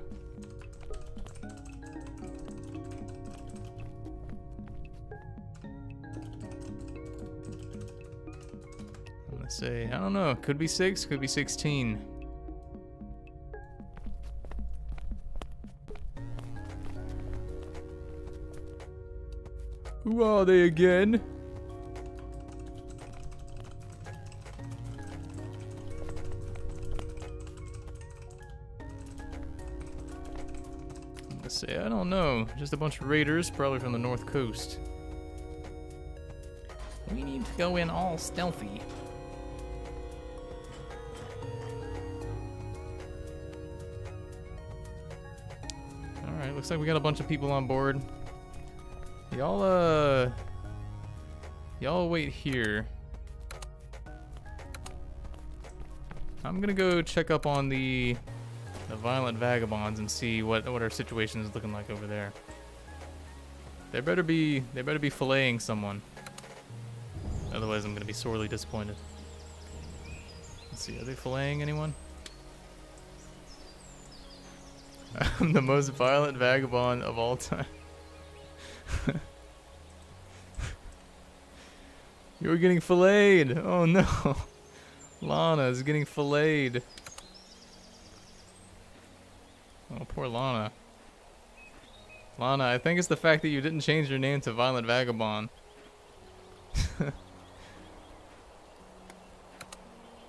I'm gonna say, I don't know, could be 6, could be 16. Who are they again? Let's say, I don't know. Just a bunch of raiders, probably from the north coast. We need to go in all stealthy. Alright, looks like we got a bunch of people on board. Y'all wait here. I'm gonna go check up on the violent vagabonds and see what our situation is looking like over there. They better be filleting someone. Otherwise, I'm gonna be sorely disappointed. Let's see, are they filleting anyone? I'm the most violent vagabond of all time. You're getting filleted! Oh no! Lana is getting filleted. Oh, poor Lana. Lana, I think it's the fact that you didn't change your name to Violent Vagabond.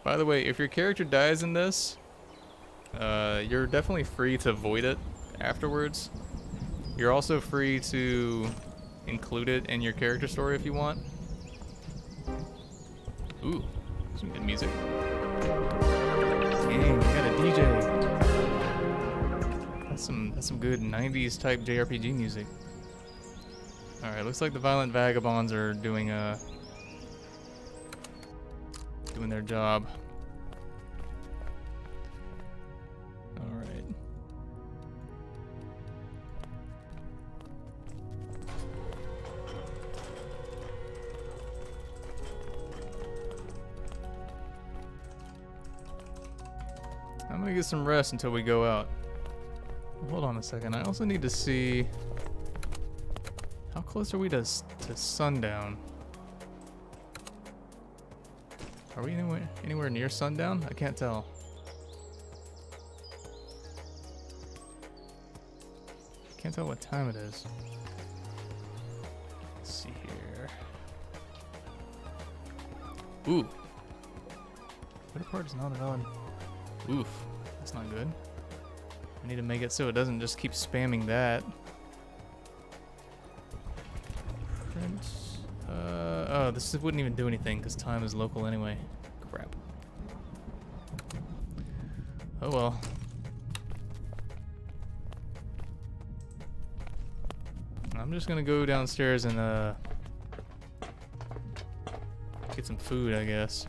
By the way, if your character dies in this, you're definitely free to void it afterwards. You're also free to include it in your character story if you want. Ooh, some good music. Dang, we got a DJ. That's some good 90s type JRPG music. Alright, looks like the Violent Vagabonds are doing their job. Alright. I'm gonna get some rest until we go out. Hold on a second. I also need to see how close are we to sundown. Are we anywhere near sundown? I can't tell. Can't tell what time it is. Let's see here. Ooh. What part is not on? Oof. That's not good. I need to make it so it doesn't just keep spamming that. Print. Oh, this wouldn't even do anything because time is local anyway. Crap. Oh well. I'm just gonna go downstairs and get some food, I guess.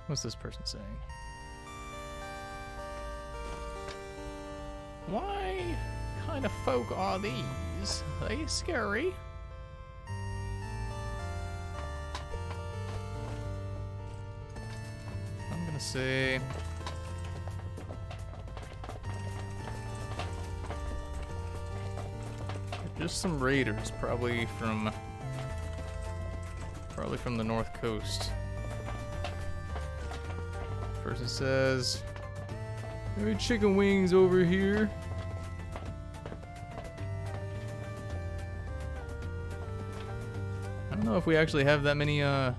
What's this person saying? Why kind of folk are these? Are they scary? gonna say just some raiders, probably from the north coast. First it says, "Hey, chicken wings over here." I don't know if we actually have that many. I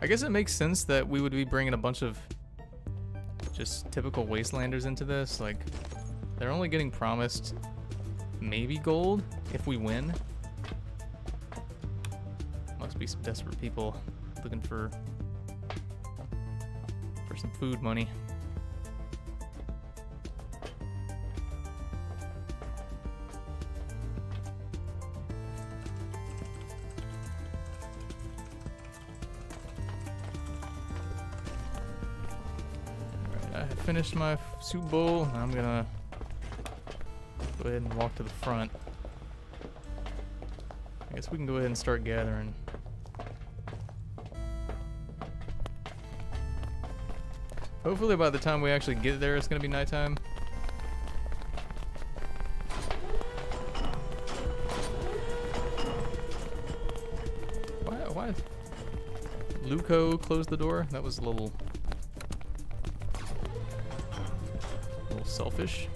guess it makes sense that we would be bringing a bunch of just typical wastelanders into this. Like, they're only getting promised maybe gold if we win. Must be some desperate people looking for some food money. Alright, I finished my soup bowl. I'm gonna go ahead and walk to the front. I guess we can go ahead and start gathering. Hopefully by the time we actually get there, it's gonna be nighttime. Why? Luco closed the door? That was a little selfish.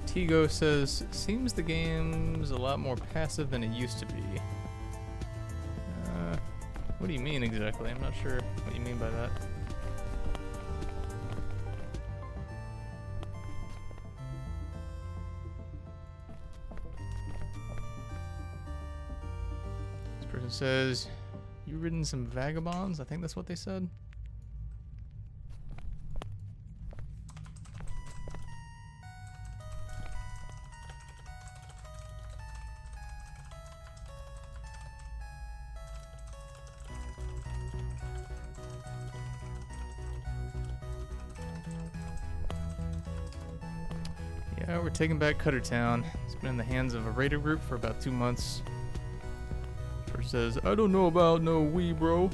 Tigo says, seems the game's a lot more passive than it used to be. What do you mean exactly? I'm not sure what you mean by that. This person says, you ridden some vagabonds? I think that's what they said. Yeah, we're taking back Cuttertown. It's been in the hands of a raider group for about 2 months. First says, I don't know about no we, bro.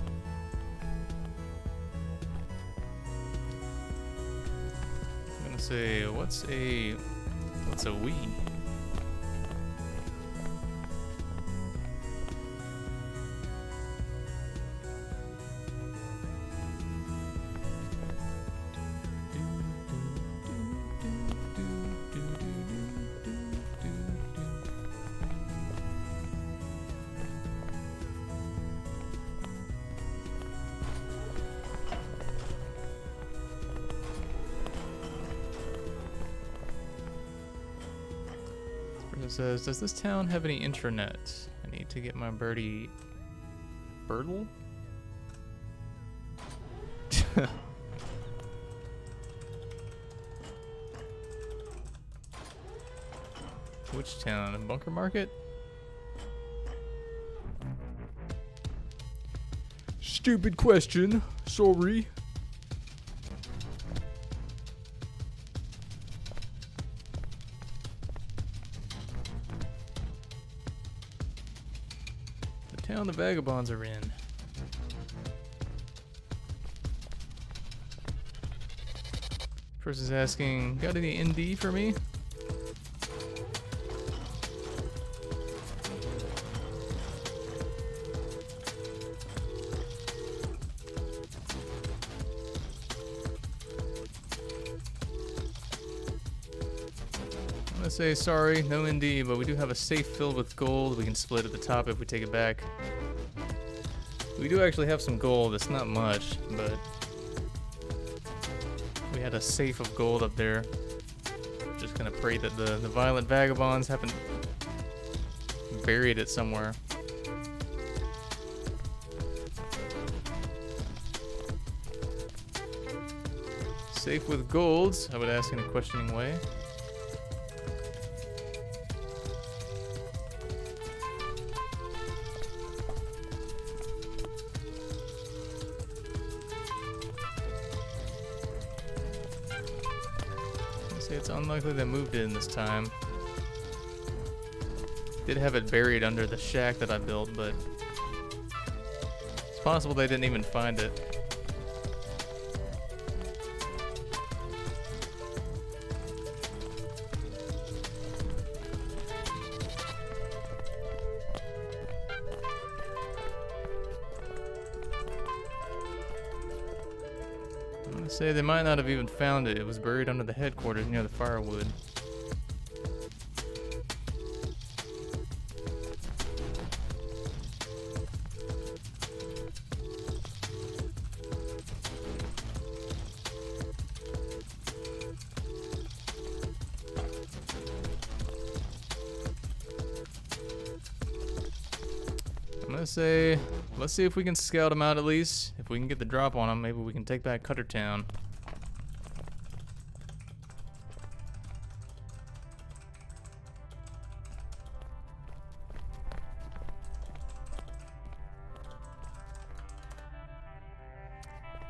I'm gonna say, what's a we? It says, does this town have any intranet? I need to get my birdie... Birdle? Which town? Bunker Market? Stupid question. Sorry. Town the vagabonds are in. Person's asking, got any ND for me? I'm gonna say sorry, no ND, but we do have a safe filled with gold. We can split at the top if we take it back. We do actually have some gold. It's not much, but we had a safe of gold up there. Just gonna pray that the violent vagabonds haven't buried it somewhere. Safe with golds, I would ask in a questioning way. Say it's unlikely they moved it in this time. Did have it buried under the shack that I built, but it's possible they didn't even find it. I'm gonna say they might not have even found it. It was buried under the headquarters near the firewood. I'm gonna say, let's see if we can scout them out at least. If we can get the drop on them, maybe we can take back Cutter Town.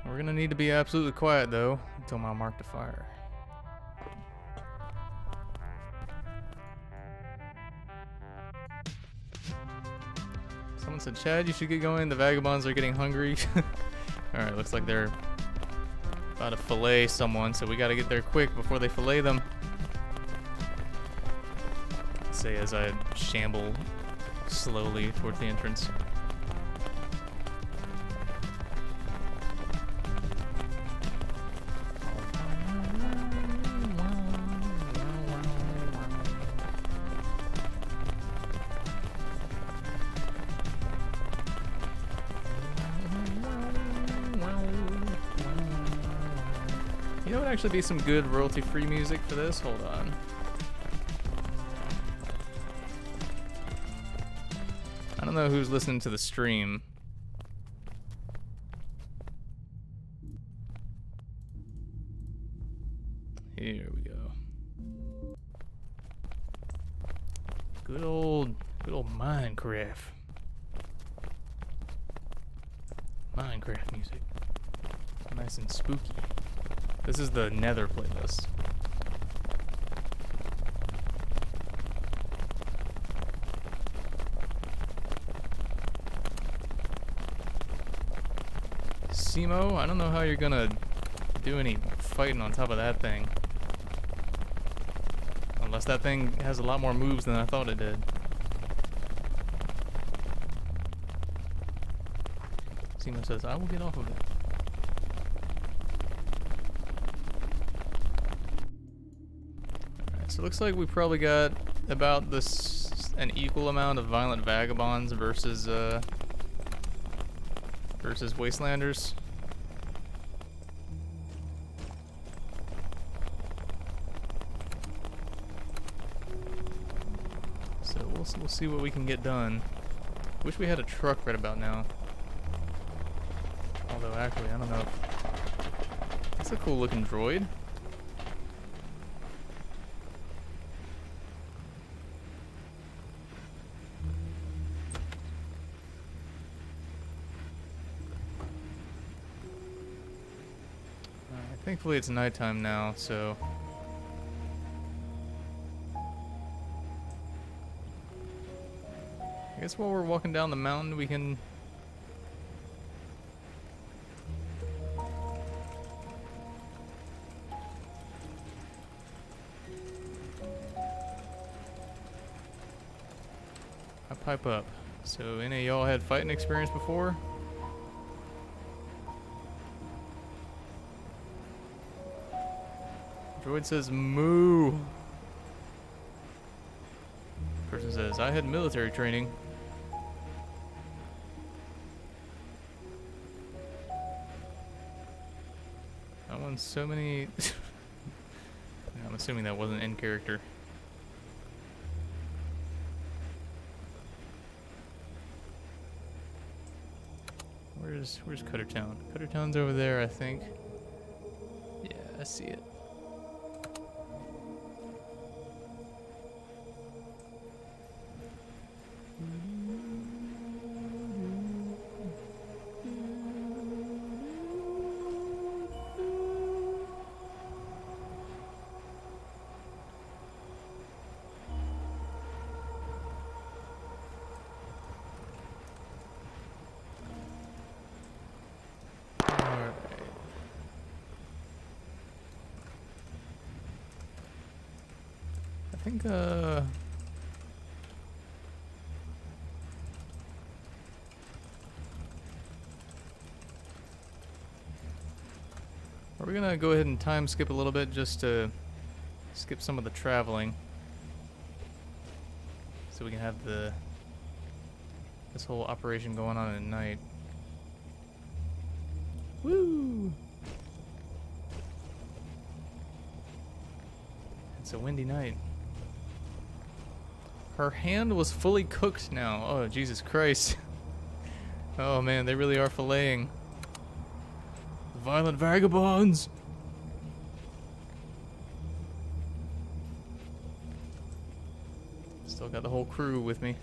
We're gonna need to be absolutely quiet though, until my mark to fire. Someone said, Chad, you should get going. The vagabonds are getting hungry. Alright, looks like they're about to fillet someone, so we gotta get there quick before they fillet them. Say as I shamble slowly towards the entrance. You know what would actually be some good royalty-free music for this? Hold on. I don't know who's listening to the stream. Here we go. Good old Minecraft. Minecraft music. Nice and spooky. This is the Nether playlist. Simo, I don't know how you're gonna do any fighting on top of that thing. Unless that thing has a lot more moves than I thought it did. Simo says, I will get off of it. So it looks like we probably got about an equal amount of violent vagabonds versus wastelanders. So we'll see what we can get done. Wish we had a truck right about now. Although actually, I don't know. That's a cool looking droid. Thankfully it's nighttime now, so I guess while we're walking down the mountain we can I pipe up. So any of y'all had fighting experience before? Droid says moo. Person says, I had military training. That one's so many. I'm assuming that wasn't in character. Where's Cutter Town? Cutter Town's over there, I think. Yeah, I see it. think, we're gonna go ahead and time skip a little bit just to skip some of the traveling. So we can have this whole operation going on at night. Woo! It's a windy night. Her hand was fully cooked now. Oh, Jesus Christ. Oh man, they really are filleting. Violent vagabonds! Still got the whole crew with me.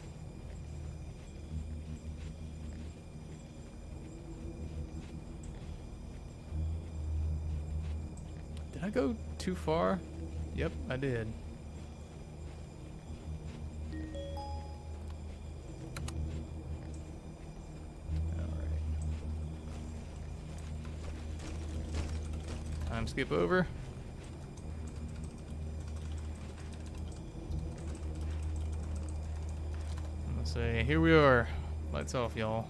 Did I go too far? Yep, I did. Alright. Time skip over. I'm gonna say, here we are. Lights off, y'all.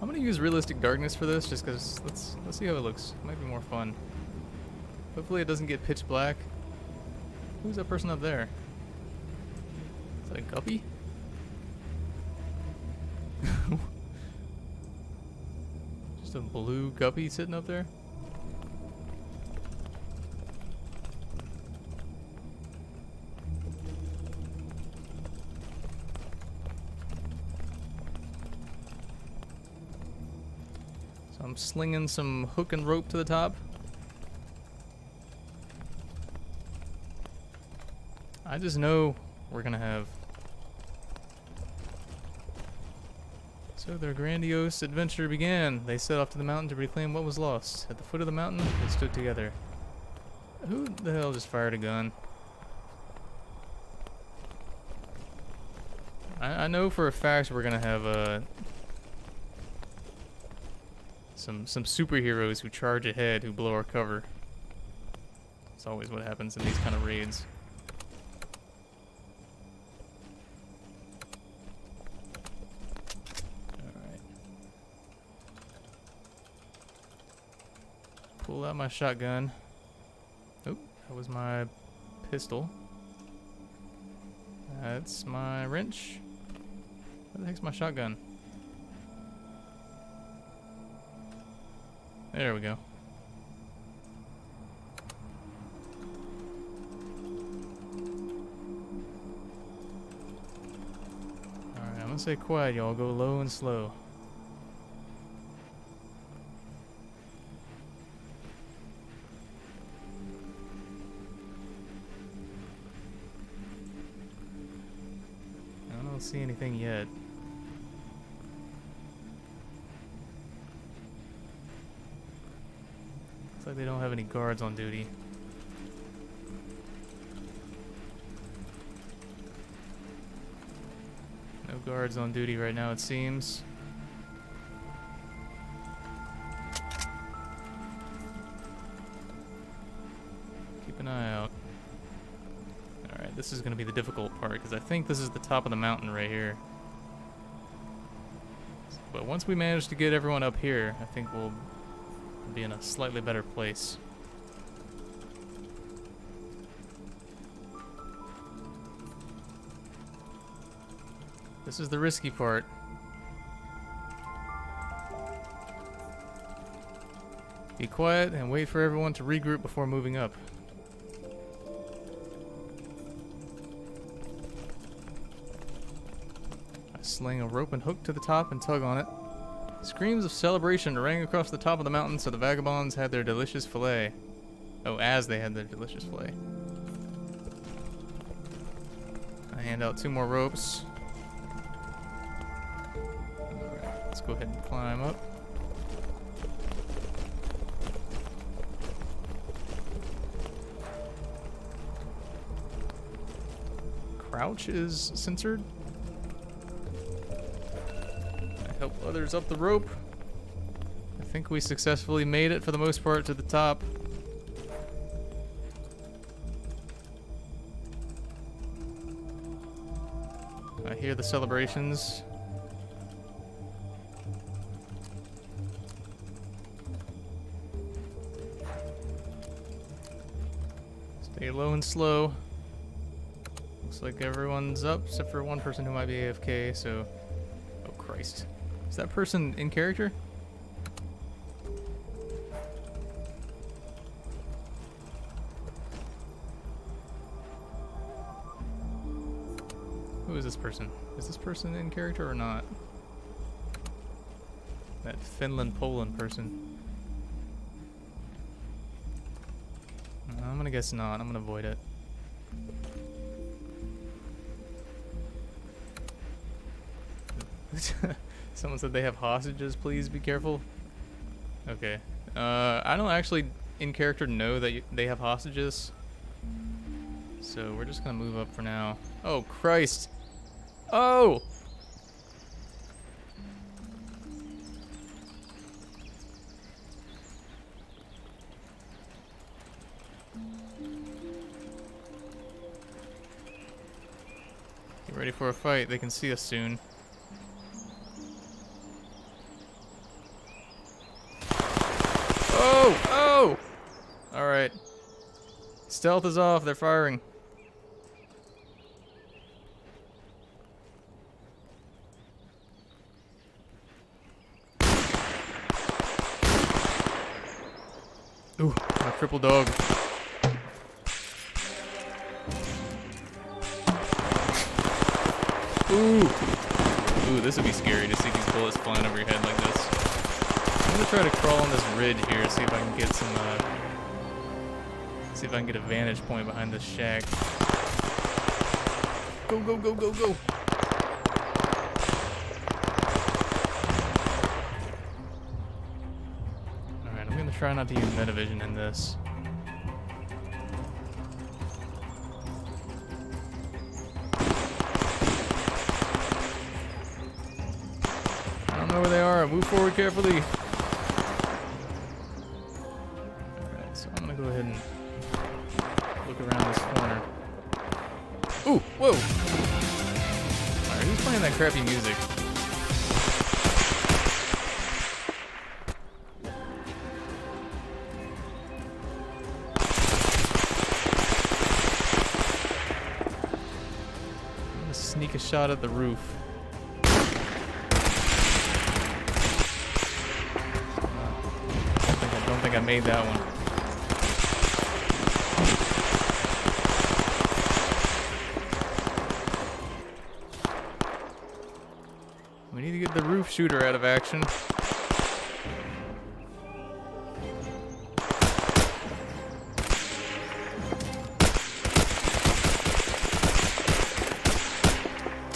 I'm gonna use realistic darkness for this, just cause let's see how it looks. It might be more fun. Hopefully it doesn't get pitch black. Who's that person up there? Is that a guppy? Just a blue guppy sitting up there? I'm slinging some hook and rope to the top. I just know we're gonna have. So their grandiose adventure began. They set off to the mountain to reclaim what was lost. At the foot of the mountain, they stood together. Who the hell just fired a gun? I know for a fact we're gonna have some superheroes who charge ahead, who blow our cover. It's always what happens in these kind of raids. Alright. Pull out my shotgun. Oh, that was my pistol. That's my wrench. Where the heck's my shotgun? There we go. Alright, I'm gonna say quiet, y'all. Go low and slow. I don't see anything yet. Looks like they don't have any guards on duty. No guards on duty right now, it seems. Keep an eye out. Alright, this is going to be the difficult part, because I think this is the top of the mountain right here. But once we manage to get everyone up here, I think we'll be in a slightly better place. This is the risky part. Be quiet and wait for everyone to regroup before moving up. I sling a rope and hook to the top and tug on it. Screams of celebration rang across the top of the mountain, so the vagabonds had their delicious fillet. Oh, as they had their delicious fillet. I hand out 2 more ropes. Alright, let's go ahead and climb up. Crouch is censored. Help others up the rope. I think we successfully made it for the most part to the top. hear the celebrations. Stay low and slow. Looks like everyone's up, except for one person who might be AFK, so... Oh, Christ. Is that person in character? Who is this person? Is this person in character or not? That Finland-Poland person. I'm gonna guess not. I'm gonna avoid it. Someone said they have hostages. Please be careful. Okay. I don't actually, in character, know that they have hostages. So we're just gonna move up for now. Oh, Christ! Oh! Get ready for a fight. They can see us soon. Oh! Oh! Alright. Stealth is off. They're firing. Ooh, my triple dog. Ooh. Ooh, this would be scary to see these bullets flying over your head like this. I'm gonna try to crawl on this ridge here, see if I can get some, see if I can get a vantage point behind this shack. Go, go, go, go, go! Alright, I'm gonna try not to use metavision in this. I don't know where they are. Move forward carefully. Alright, so I'm gonna go ahead and look around this corner. Ooh, whoa! Alright, who's playing that crappy music? I'm gonna sneak a shot at the roof. I don't think I made that one. We need to get the roof shooter out of action.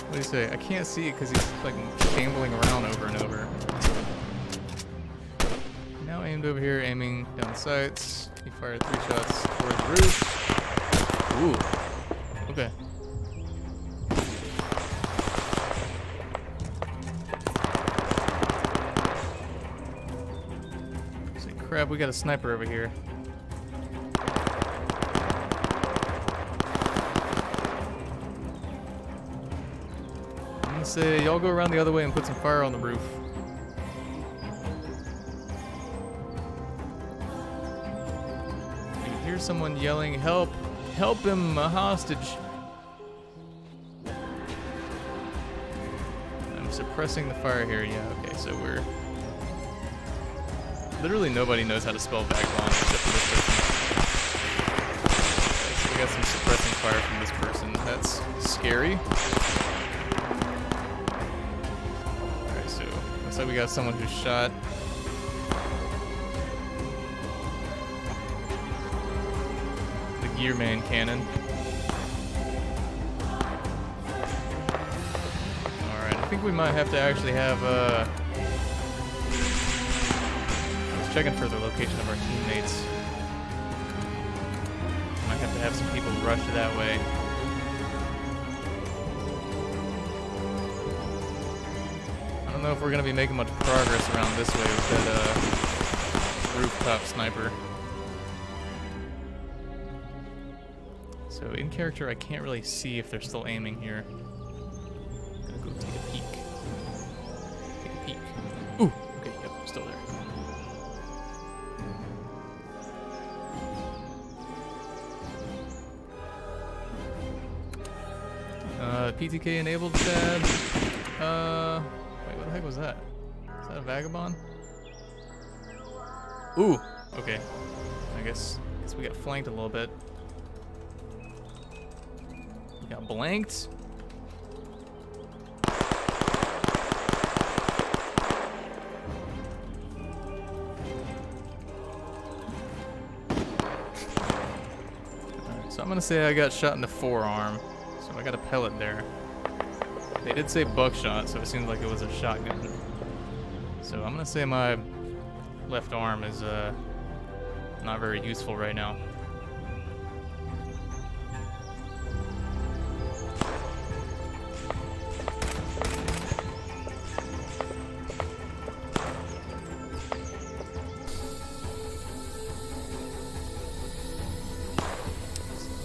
What do you say? I can't see it because he's like gambling around over and over. Now aimed over here, aiming down the sights. He fired 3 shots towards the roof. Ooh. Okay. Crap, we got a sniper over here. I'm gonna say y'all go around the other way and put some fire on the roof. You hear someone yelling, "Help! Help him! A hostage!" I'm suppressing the fire here. Yeah, okay, so we're... Literally nobody knows how to spell vagabond except for this person. Okay, so we got some suppressing fire from this person. That's scary. Alright, so looks like we got someone who shot. The Gearman cannon. Alright, I think we might have to actually have checking for the location of our teammates. Might have to have some people rush that way. I don't know if we're going to be making much progress around this way with that rooftop sniper. So in character, I can't really see if they're still aiming here. PTK enabled tab. Wait, what the heck was that? Is that a vagabond? Ooh, okay. I guess we got flanked a little bit. We got blanked. Alright, so I'm gonna say I got shot in the forearm. So I got a pellet there. They did say buckshot, so it seems like it was a shotgun. So I'm gonna say my left arm is not very useful right now.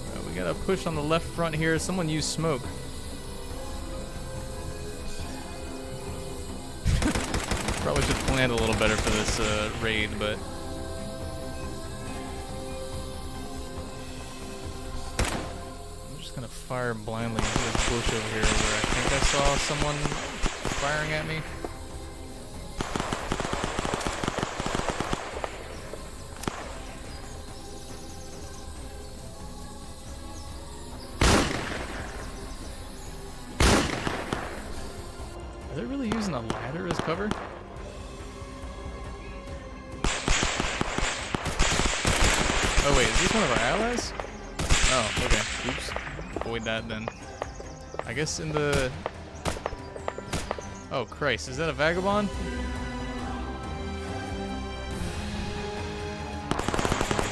So, we gotta push on the left front here. Someone use smoke. Probably should plan a little better for this raid, but I'm just gonna fire blindly into this bush over here where I think I saw someone firing at me. Are they really using a ladder as cover? Oh wait, is this one of our allies? Oh, okay. Oops. Avoid that then. I guess in the... Oh Christ, is that a vagabond?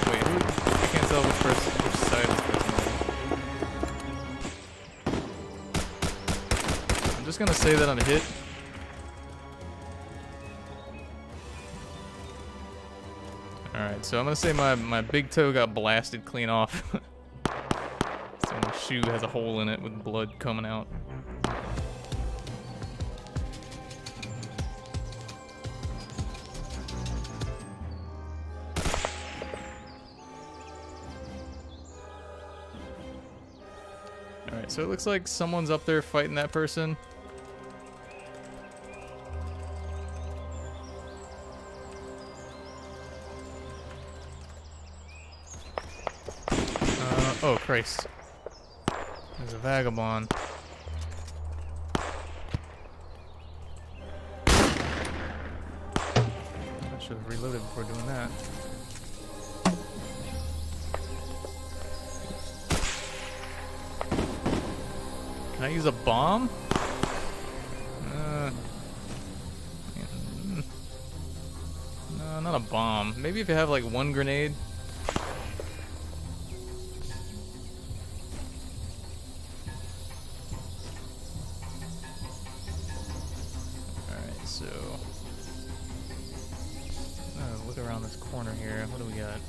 Wait, who... I can't tell which side this person is. I'm just gonna say that I'm hit. Alright, so I'm gonna say my big toe got blasted clean off. So my shoe has a hole in it with blood coming out. Alright, so it looks like someone's up there fighting that person. Oh Christ. There's a vagabond. I should have reloaded before doing that. Can I use a bomb? No, not a bomb. Maybe if you have like one grenade. So, look around this corner here. What do we got?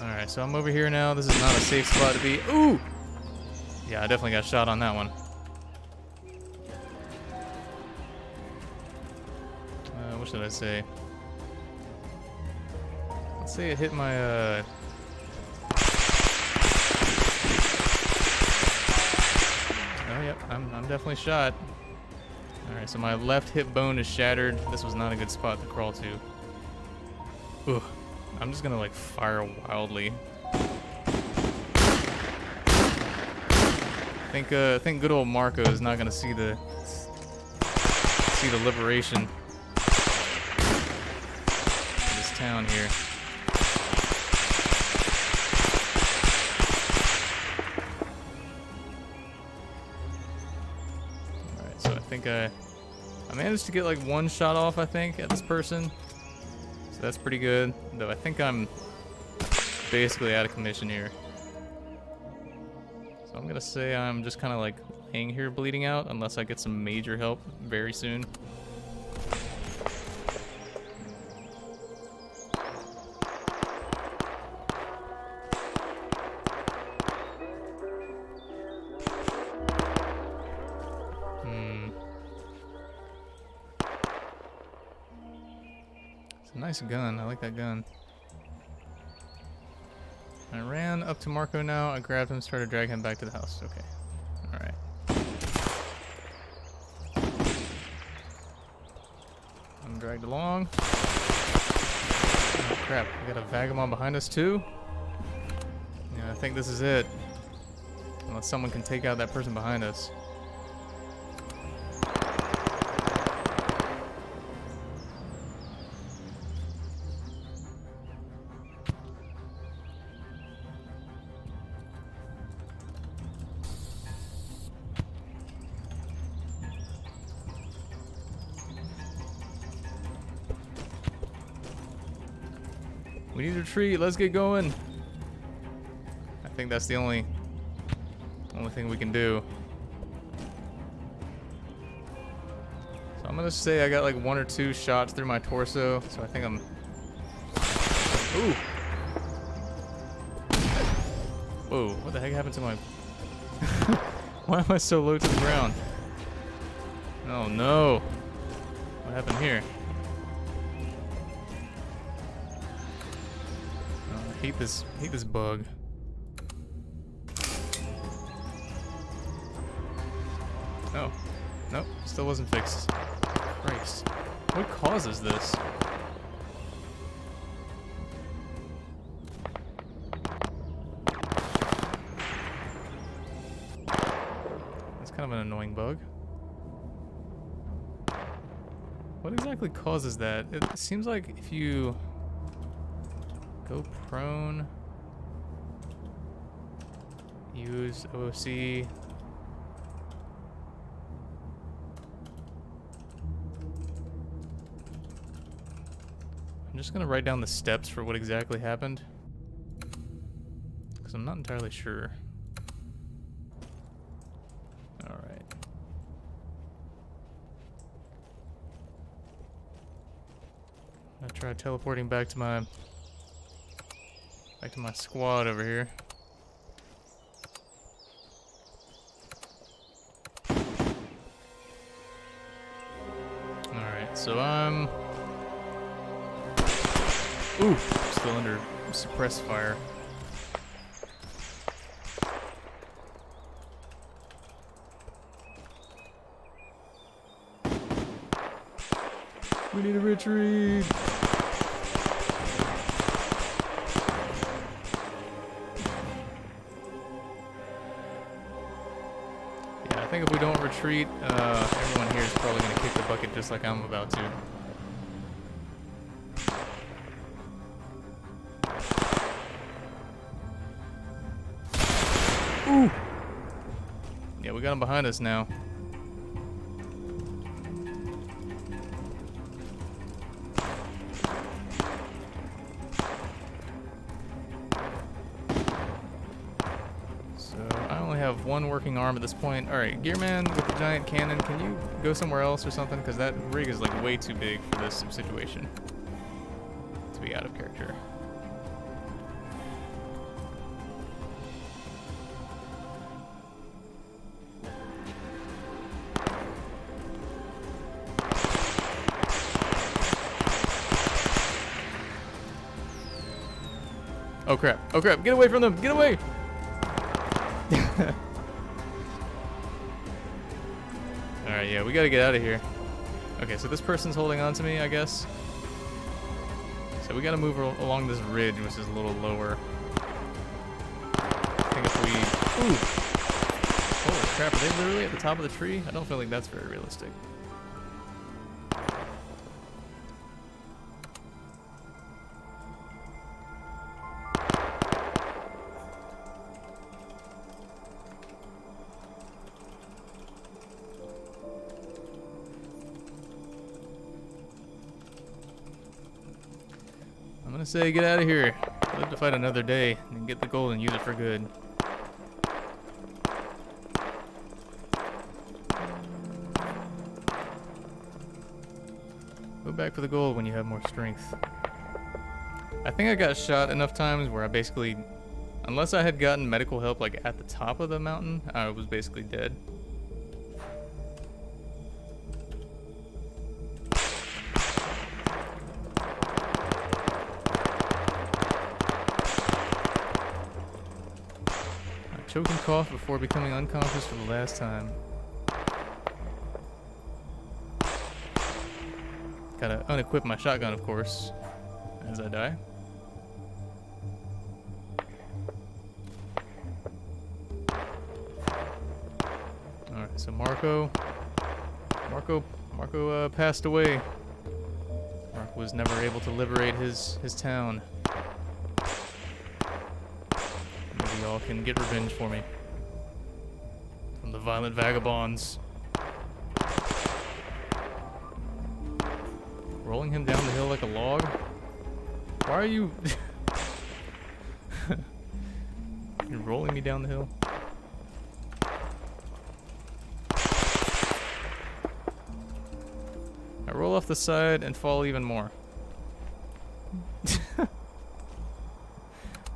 Alright, so I'm over here now. This is not a safe spot to be. Ooh! Yeah, I definitely got shot on that one. What should I say? Let's say it hit my, Oh, yep, I'm definitely shot. Alright, so my left hip bone is shattered. This was not a good spot to crawl to. Ooh, I'm just gonna, like, fire wildly. I think good old Marco is not gonna see the liberation of this town here. I managed to get like one shot off, I think, at this person. So that's pretty good. Though I think I'm basically out of commission here. So I'm gonna say I'm just kind of like laying here bleeding out unless I get some major help very soon. nice gun. I like that gun. I ran up to Marco now. I grabbed him, started dragging him back to the house. Okay. Alright. I'm dragged along. Oh crap. We got a vagabond behind us too. Yeah, I think this is it. Unless someone can take out that person behind us. We need to retreat. Let's get going. I think that's the only thing we can do. So I'm gonna say I got like 1 or 2 shots through my torso. So I think I'm. Ooh. Whoa! What the heck happened to my? Why am I so low to the ground? Oh no! What happened here? I hate this bug. Oh, nope, still wasn't fixed. Christ, what causes this? That's kind of an annoying bug. What exactly causes that? It seems like if you go prone, use OC. I'm just gonna write down the steps for what exactly happened, because I'm not entirely sure. Alright. I'm gonna try teleporting back to my squad over here. Alright, so I'm... Ooh! Still under suppressed fire. We need a retreat! I think if we don't retreat, everyone here is probably going to kick the bucket just like I'm about to. Ooh! Yeah, we got them behind us now. Have one working arm at this point. Alright, Gearman with the giant cannon, can you go somewhere else or something? Because that rig is like way too big for this situation to be out of character. Oh crap, oh crap, get away from them, get away! Alright, yeah, we gotta get out of here. Okay, so this person's holding on to me, I guess. So we gotta move along this ridge, which is a little lower. I think if we... Ooh! Holy crap, are they literally at the top of the tree? I don't feel like that's very realistic. I'm gonna say get out of here. Live to fight another day and get the gold and use it for good. Go back for the gold when you have more strength. I think I got shot enough times where I basically, unless I had gotten medical help like at the top of the mountain, I was basically dead. choke and cough before becoming unconscious for the last time. Gotta unequip my shotgun, of course, as I die. Alright, so Marco passed away. Marco was never able to liberate his town. Maybe y'all can get revenge for me. From the violent vagabonds. Rolling him down the hill like a log? Why are you... You're rolling me down the hill? I roll off the side and fall even more.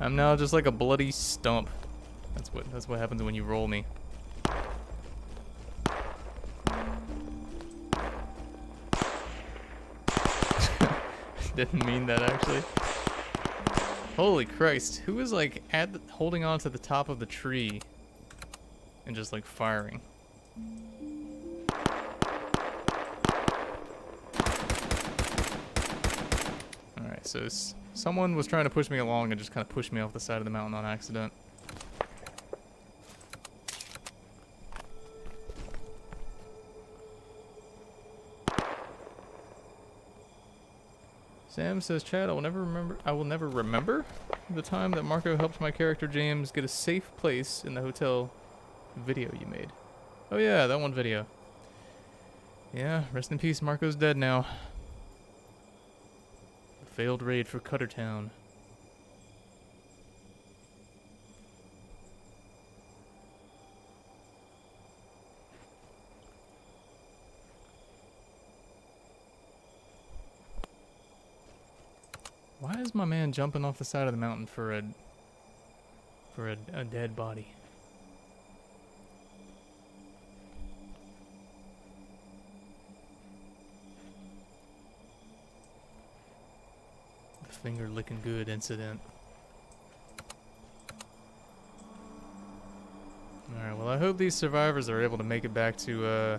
I'm now just like a bloody stump. That's what happens when you roll me. Didn't mean that actually. Holy Christ, who is like holding on to the top of the tree and just like firing? Alright, so someone was trying to push me along and just kind of pushed me off the side of the mountain on accident. Sam says, Chad, I will never remember the time that Marco helped my character James get a safe place in the hotel video you made. Oh yeah, that one video. Yeah, rest in peace, Marco's dead now. The failed raid for Cuttertown. Why is my man jumping off the side of the mountain for a dead body? The finger licking good incident. Alright, well I hope these survivors are able to make it back to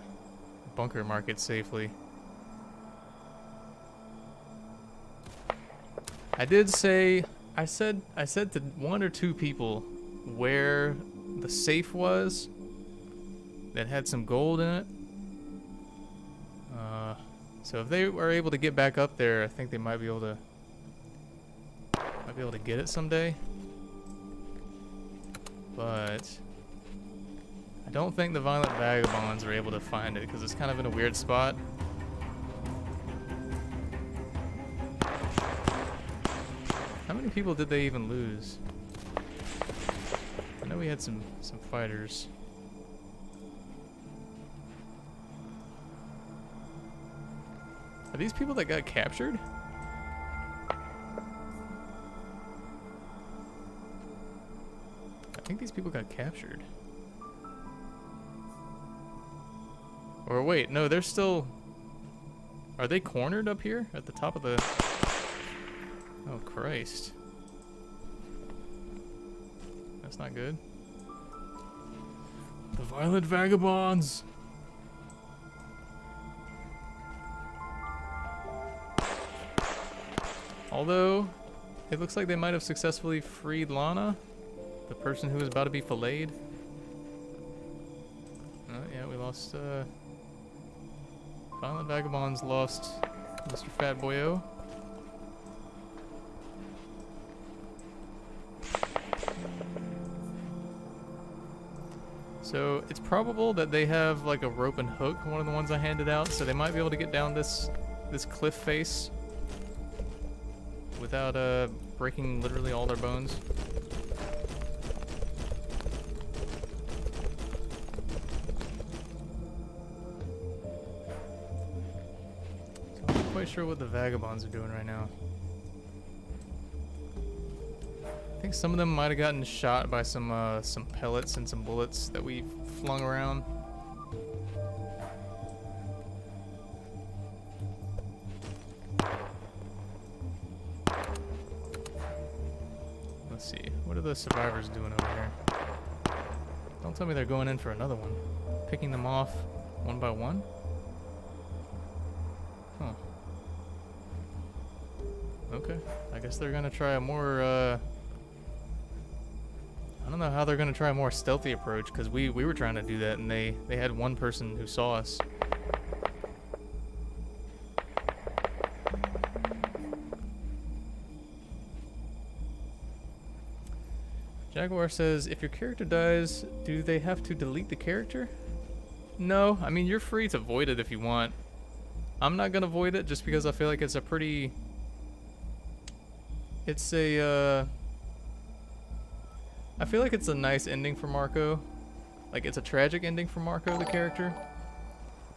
Bunker Market safely. I did say, I said to one or two people where the safe was that had some gold in it. So if they are able to get back up there, I think they might be able to get it someday. But I don't think the violent vagabonds are able to find it because it's kind of in a weird spot. How many people did they even lose? I know we had some fighters. Are these people that got captured? I think these people got captured. Or wait, no, they're still... Are they cornered up here at the top of the... Oh, Christ. That's not good. The violent vagabonds! Although, it looks like they might have successfully freed Lana, the person who was about to be filleted. Oh, yeah, we lost, Violent Vagabonds lost Mr. Fat Boyo. So, it's probable that they have, like, a rope and hook, one of the ones I handed out, so they might be able to get down this cliff face without, breaking literally all their bones. So I'm not quite sure what the vagabonds are doing right now. I think some of them might have gotten shot by some pellets and some bullets that we flung around. Let's see, what are the survivors doing over here? Don't tell me they're going in for another one. Picking them off one by one? Huh. Okay. I guess they're gonna try a more, I don't know how they're gonna try a more stealthy approach, because we were trying to do that, and they had one person who saw us. Jaguar says, if your character dies, do they have to delete the character? No, I mean, you're free to void it if you want. I'm not gonna void it just because I feel like it's a pretty... It's a, I feel like it's a nice ending for Marco. Like, it's a tragic ending for Marco, the character.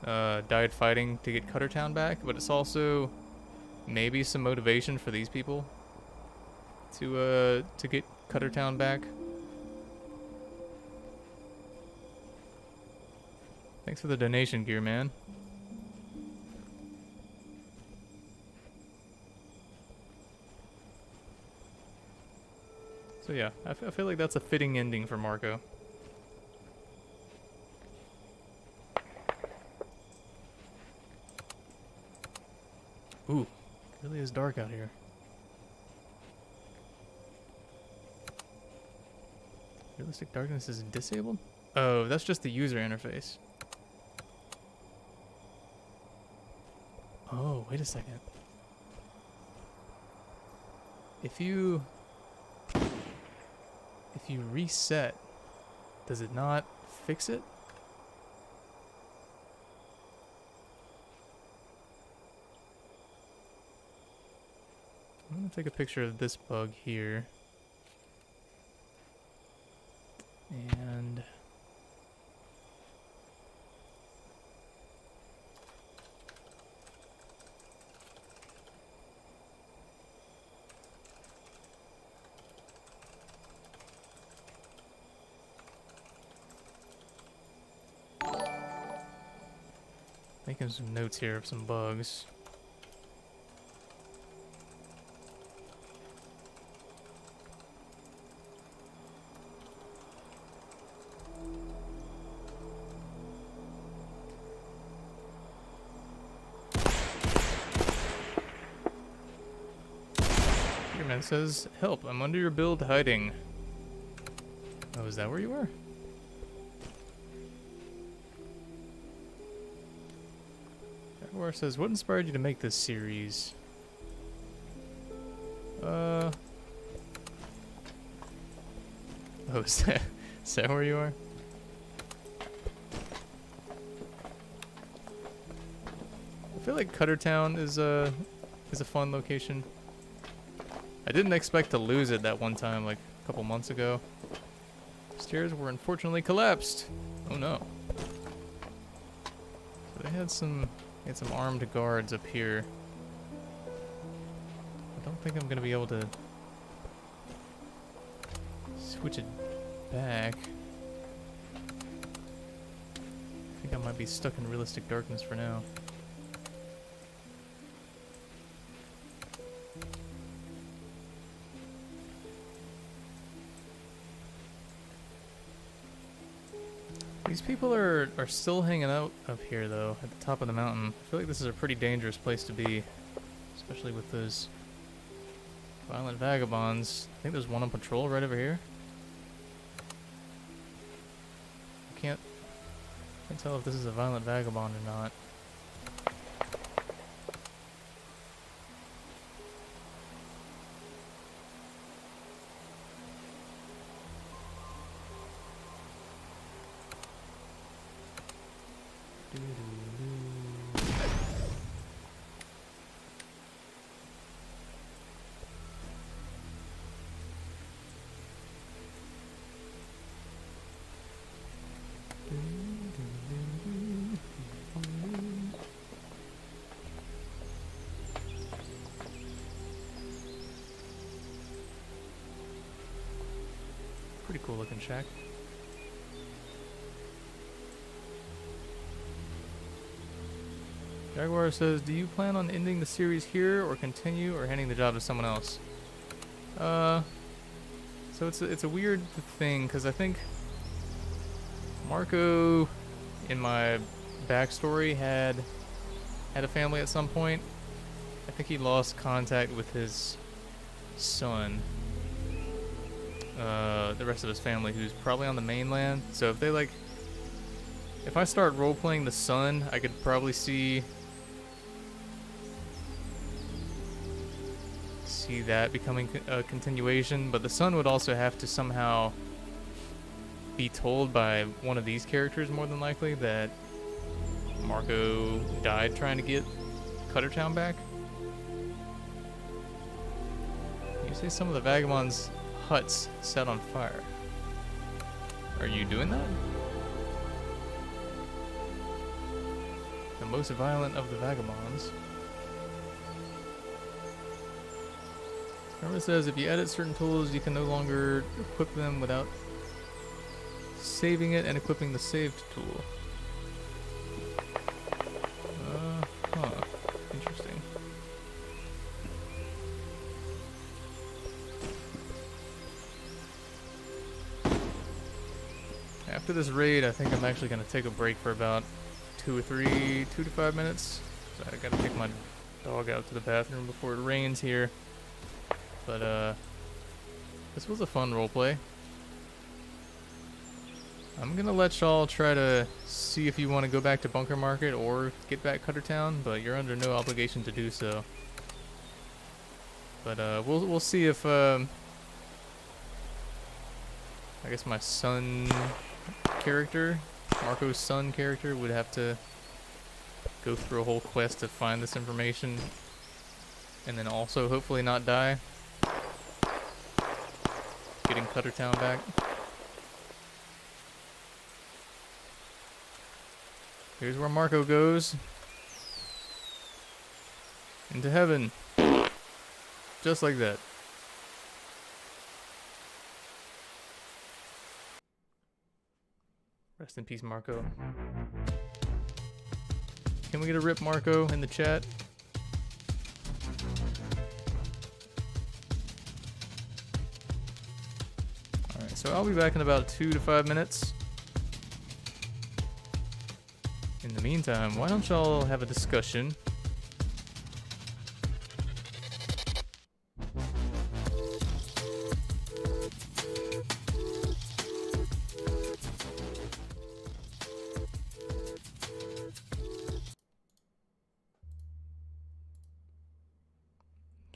Died fighting to get Cuttertown back, but it's also maybe some motivation for these people to get Cuttertown back. Thanks for the donation, Gear Man. So yeah, I feel like that's a fitting ending for Marco. Ooh, it really is dark out here. Realistic darkness is disabled? Oh, that's just the user interface. Oh, wait a second. If you reset, does it not fix it? I'm gonna take a picture of this bug here. And making some notes here of some bugs. It says, help, I'm under your build hiding. Oh, is that where you are? Jaguar says, what inspired you to make this series? Oh, is that where you are? I feel like Cuttertown is a fun location. I didn't expect to lose it that one time, like a couple months ago. Stairs were unfortunately collapsed. Oh no. So they had some armed guards up here. I don't think I'm gonna be able to switch it back. I think I might be stuck in realistic darkness for now. These people are still hanging out up here, though, at the top of the mountain. I feel like this is a pretty dangerous place to be, especially with those violent vagabonds. I think there's one on patrol right over here. I can't tell if this is a violent vagabond or not. Pretty cool looking shack. Jaguar says, do you plan on ending the series here or continue or handing the job to someone else? So it's a weird thing because I think Marco, in my backstory, had a family at some point. I think he lost contact with his son. The rest of his family, who's probably on the mainland. So if they like, if I start role playing the son, I could probably see that becoming a continuation. But the son would also have to somehow be told by one of these characters, more than likely, that Marco died trying to get Cuttertown back. You say some of the vagabonds' huts set on fire. Are you doing that? The most violent of the vagabonds. Remember, it says if you edit certain tools, you can no longer equip them without saving it and equipping the saved tool. Huh. Interesting. After this raid, I think I'm actually going to take a break for about 2 to 5 minutes. So I gotta take my dog out to the bathroom before it rains here. But this was a fun roleplay. I'm gonna let y'all try to see if you want to go back to Bunker Market or get back Cuttertown, but you're under no obligation to do so. But we'll see if I guess my son character, Marco's son character, would have to go through a whole quest to find this information, and then also hopefully not die getting Cuttertown back. Here's where Marco goes. Into heaven. Just like that. Rest in peace, Marco. Can we get a rip Marco in the chat? Alright, so I'll be back in about 2 to 5 minutes. In the meantime, why don't y'all have a discussion?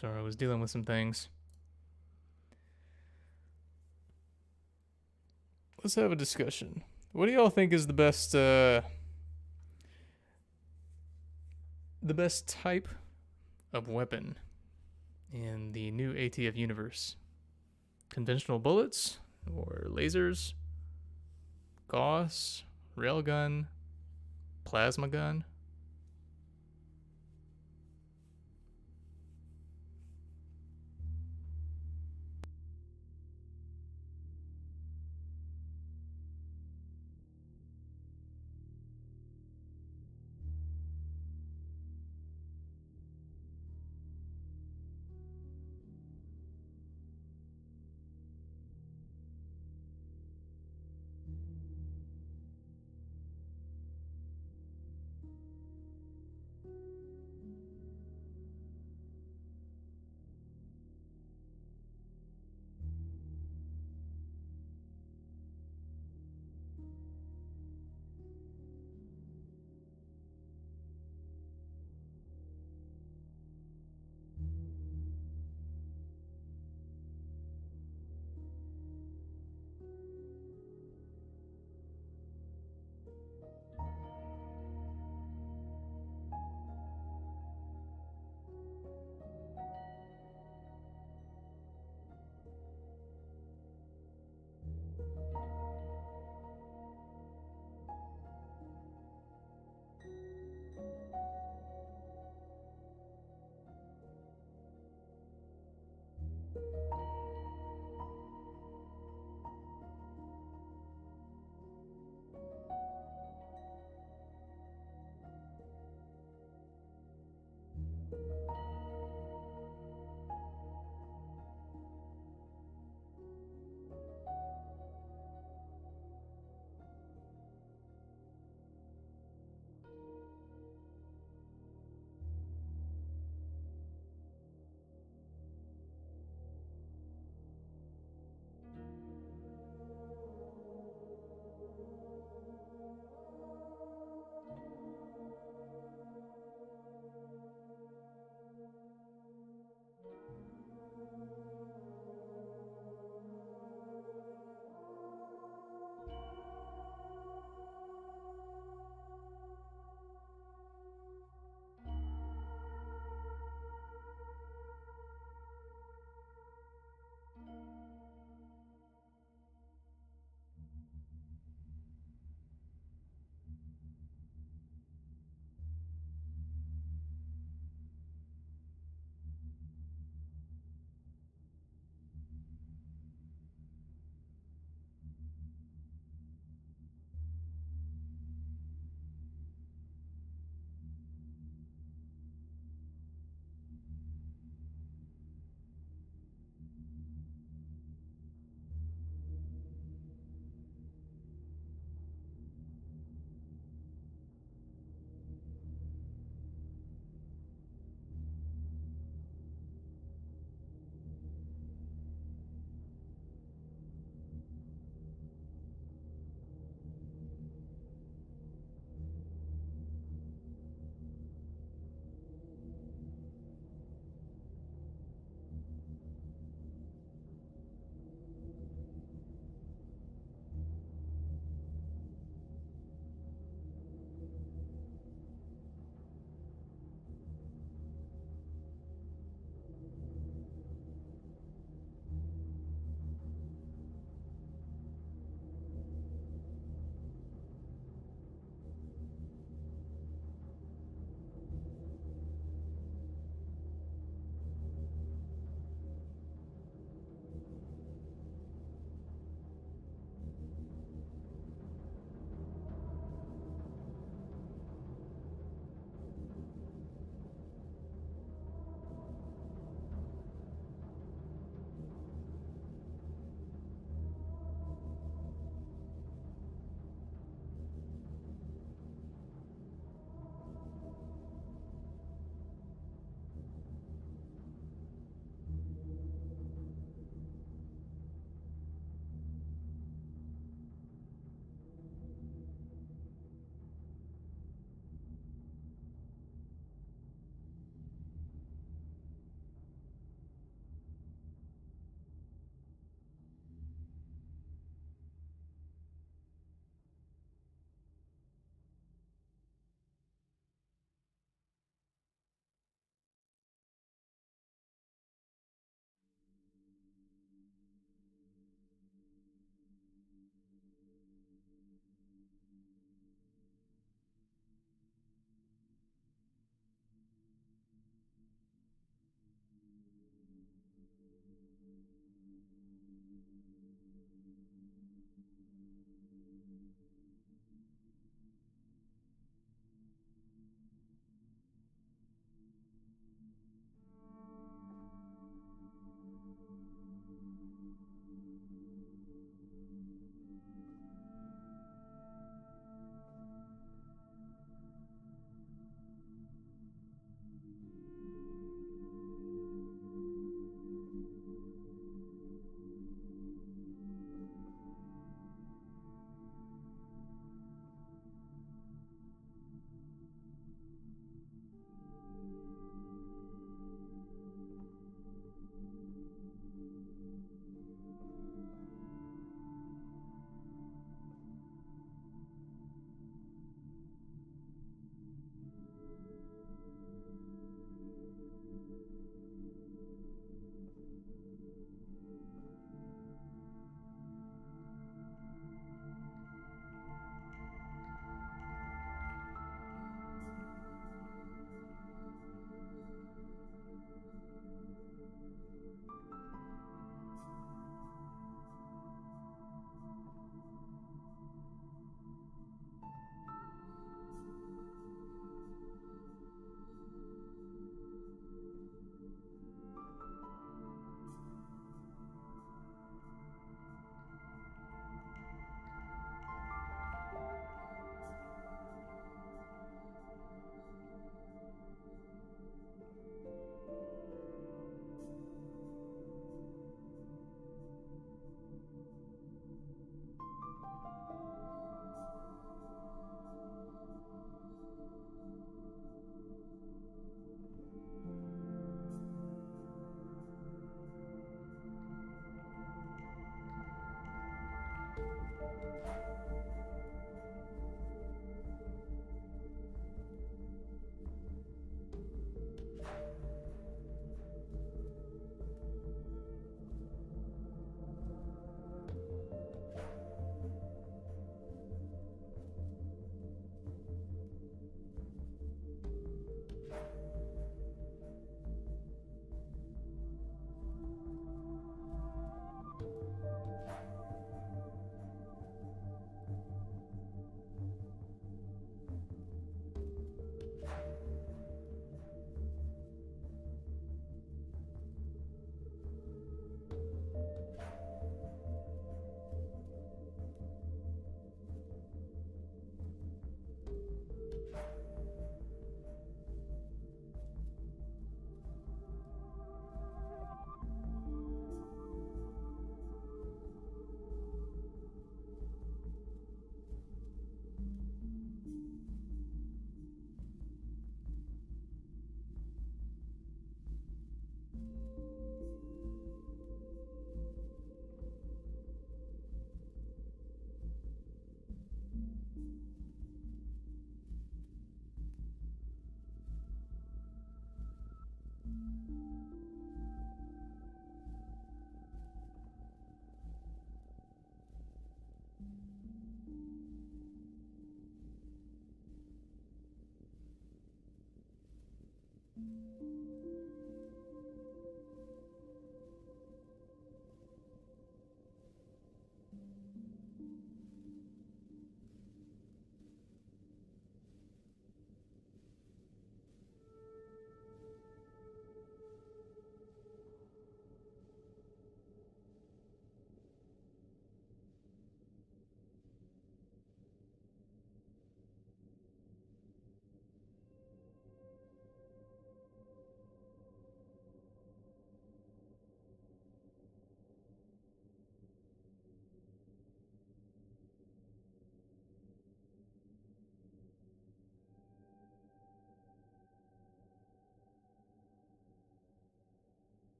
Sorry, I was dealing with some things. Let's have a discussion. What do y'all think is the best type of weapon in the new ATF universe? Conventional bullets or lasers? Gauss, railgun, plasma gun?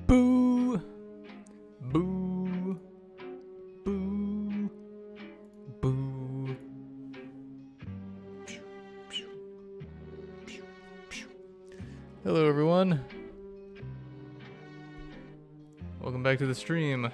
Boo! Boo! Boo! Boo! Hello, everyone. Welcome back to the stream.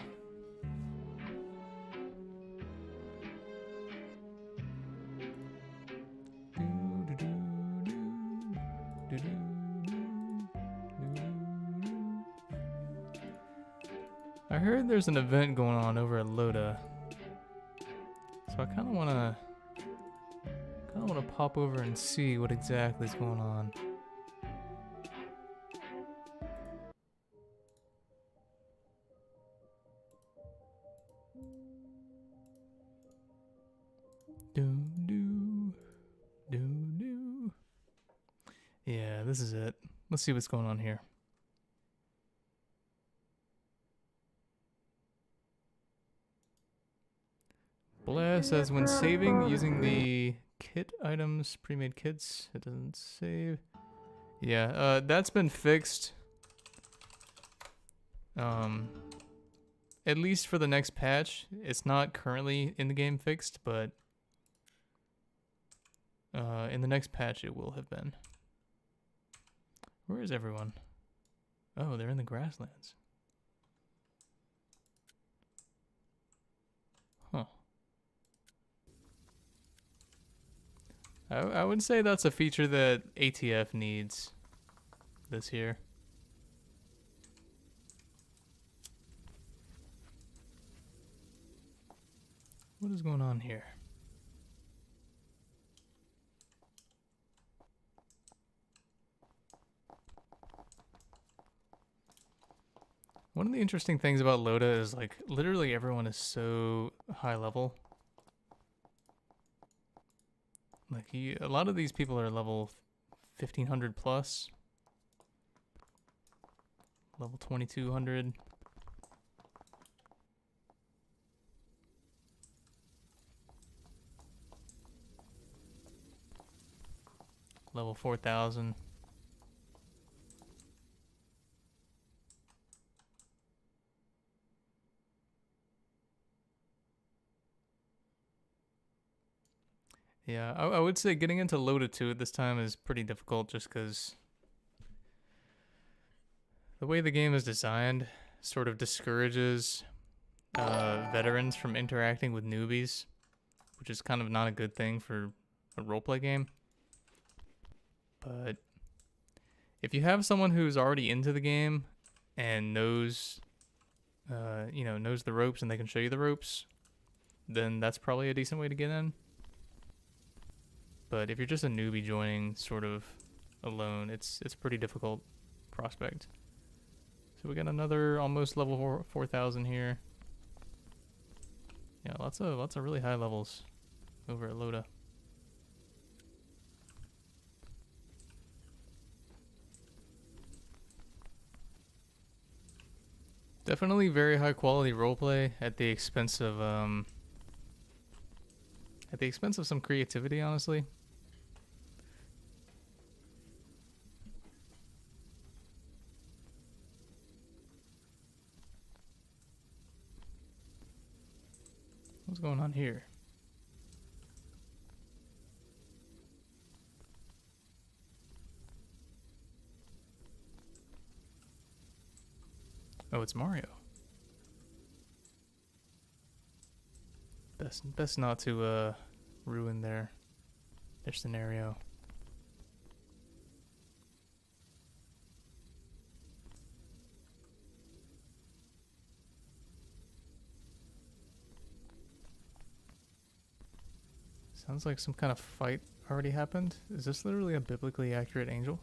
I heard there's an event going on over at Loda, so I kind of wanna pop over and see what exactly is going on. Yeah, this is it. Let's see what's going on here. Blast says when saving using the kit items, pre-made kits, it doesn't save. Yeah, that's been fixed. At least for the next patch. It's not currently in the game fixed, but in the next patch it will have been. Where is everyone? Oh, they're in the grasslands. Huh. I would say that's a feature that ATF needs this year. What is going on here? One of the interesting things about Loda is like literally everyone is so high level. Like a lot of these people are level 1500 plus, level 2200. Level 4000. Yeah, I would say getting into Loda 2 at this time is pretty difficult just because the way the game is designed sort of discourages veterans from interacting with newbies, which is kind of not a good thing for a roleplay game. But if you have someone who's already into the game and knows, knows the ropes and they can show you the ropes, then that's probably a decent way to get in. But if you're just a newbie joining sort of alone, it's a pretty difficult prospect. So we got another almost level 4000 here. Yeah, lots of really high levels over at Loda. Definitely very high quality roleplay at the expense of some creativity, honestly. What's going on here? Oh, it's Mario. Best not to ruin their scenario. Sounds like some kind of fight already happened. Is this literally a biblically accurate angel?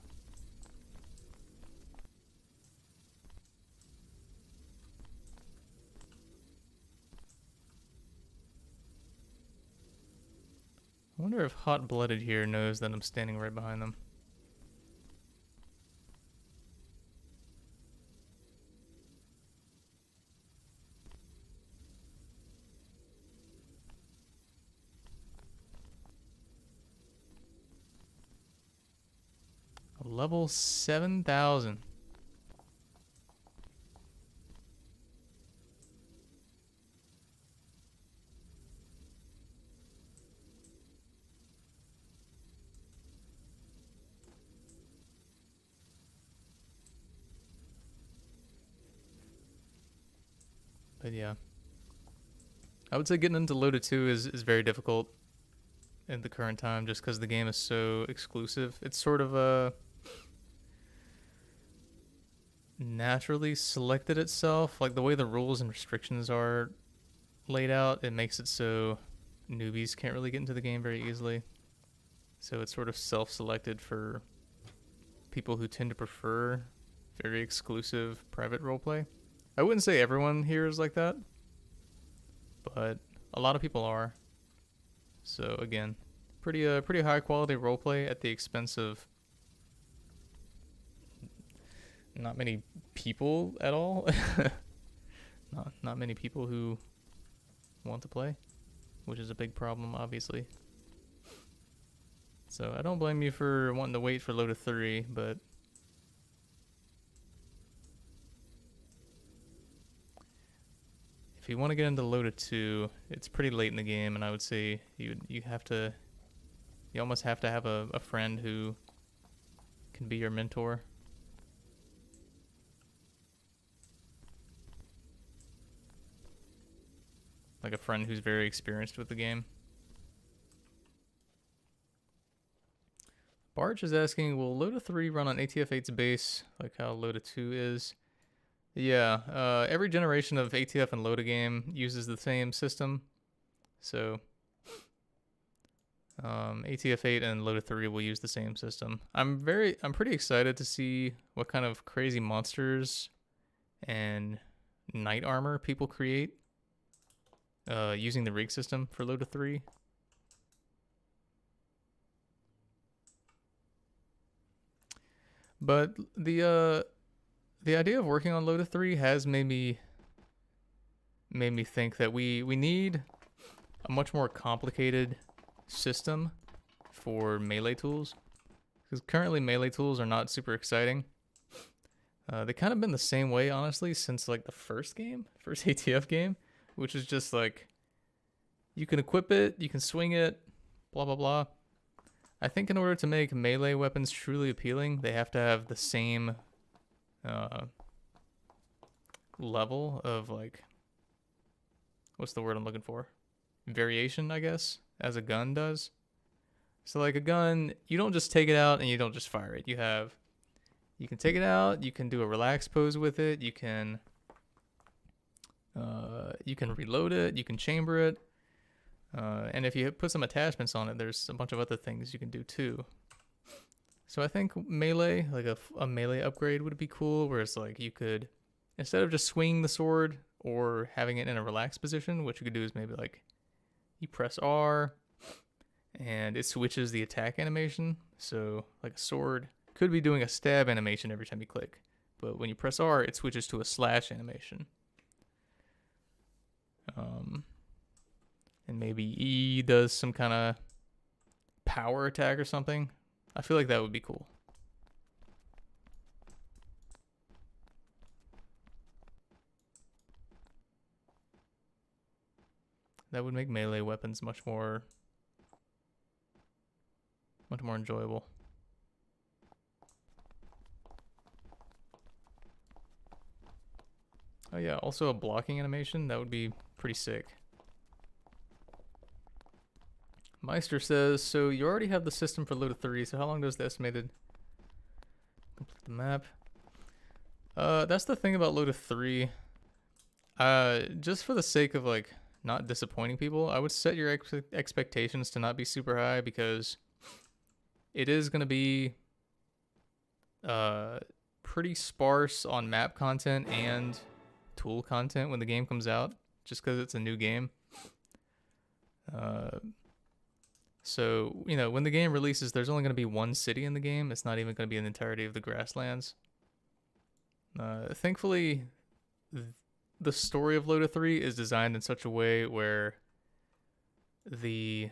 I wonder if Hot-Blooded here knows that I'm standing right behind them. Level 7,000. But yeah. I would say getting into Loda 2 is very difficult in the current time just because the game is so exclusive. It's sort of naturally selected itself. Like the way the rules and restrictions are laid out, it makes it so newbies can't really get into the game very easily. So it's sort of self-selected for people who tend to prefer very exclusive private roleplay. I wouldn't say everyone here is like that, but a lot of people are. So again, pretty high quality roleplay at the expense of not many people at all. not many people who want to play, which is a big problem, obviously. So I don't blame you for wanting to wait for Loda 3, but if you want to get into Loda 2, it's pretty late in the game, and I would say you almost have to have a friend who can be your mentor. Like a friend who's very experienced with the game. Barge is asking, will Loda 3 run on ATF8's base, like how Loda 2 is? Yeah, every generation of ATF and Loda game uses the same system. So, ATF8 and Loda 3 will use the same system. I'm pretty excited to see what kind of crazy monsters and knight armor people create using the rig system for Loda 3. But the idea of working on Loda 3 has made me think that we need a much more complicated system for melee tools, because currently melee tools are not super exciting. They kind of been the same way, honestly, since like the first ATF game, which is just like you can equip it, you can swing it, blah blah blah. I think in order to make melee weapons truly appealing, they have to have the same level of, like, what's the word I'm looking for? Variation, I guess, as a gun does. So like a gun, you don't just take it out and you don't just fire it. You can take it out, you can do a relaxed pose with it, you can reload it, you can chamber it. And if you put some attachments on it, there's a bunch of other things you can do too. So I think melee, like a melee upgrade would be cool, where it's like you could, instead of just swinging the sword or having it in a relaxed position, what you could do is maybe like you press R and it switches the attack animation. So like a sword could be doing a stab animation every time you click, but when you press R, it switches to a slash animation. And maybe E does some kind of power attack or something. I feel like that would be cool. That would make melee weapons much more enjoyable. Oh yeah, also a blocking animation, that would be pretty sick. Meister says, so you already have the system for Loda 3, so how long does the estimated complete the map? That's the thing about Loda 3. Just for the sake of like not disappointing people, I would set your expectations to not be super high, because it is going to be pretty sparse on map content and tool content when the game comes out, just because it's a new game. So, you know, when the game releases, there's only going to be one city in the game. It's not even going to be in the entirety of the grasslands. Thankfully, the story of Loda 3 is designed in such a way where the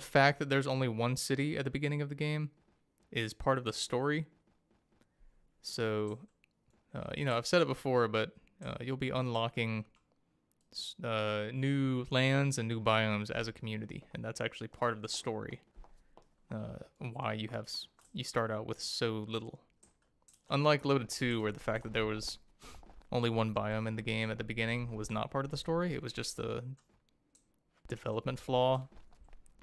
fact that there's only one city at the beginning of the game is part of the story. So, you know, I've said it before, but you'll be unlocking new lands and new biomes as a community, and that's actually part of the story. Why you start out with so little. Unlike Loda 2, where the fact that there was only one biome in the game at the beginning was not part of the story. It was just the development flaw.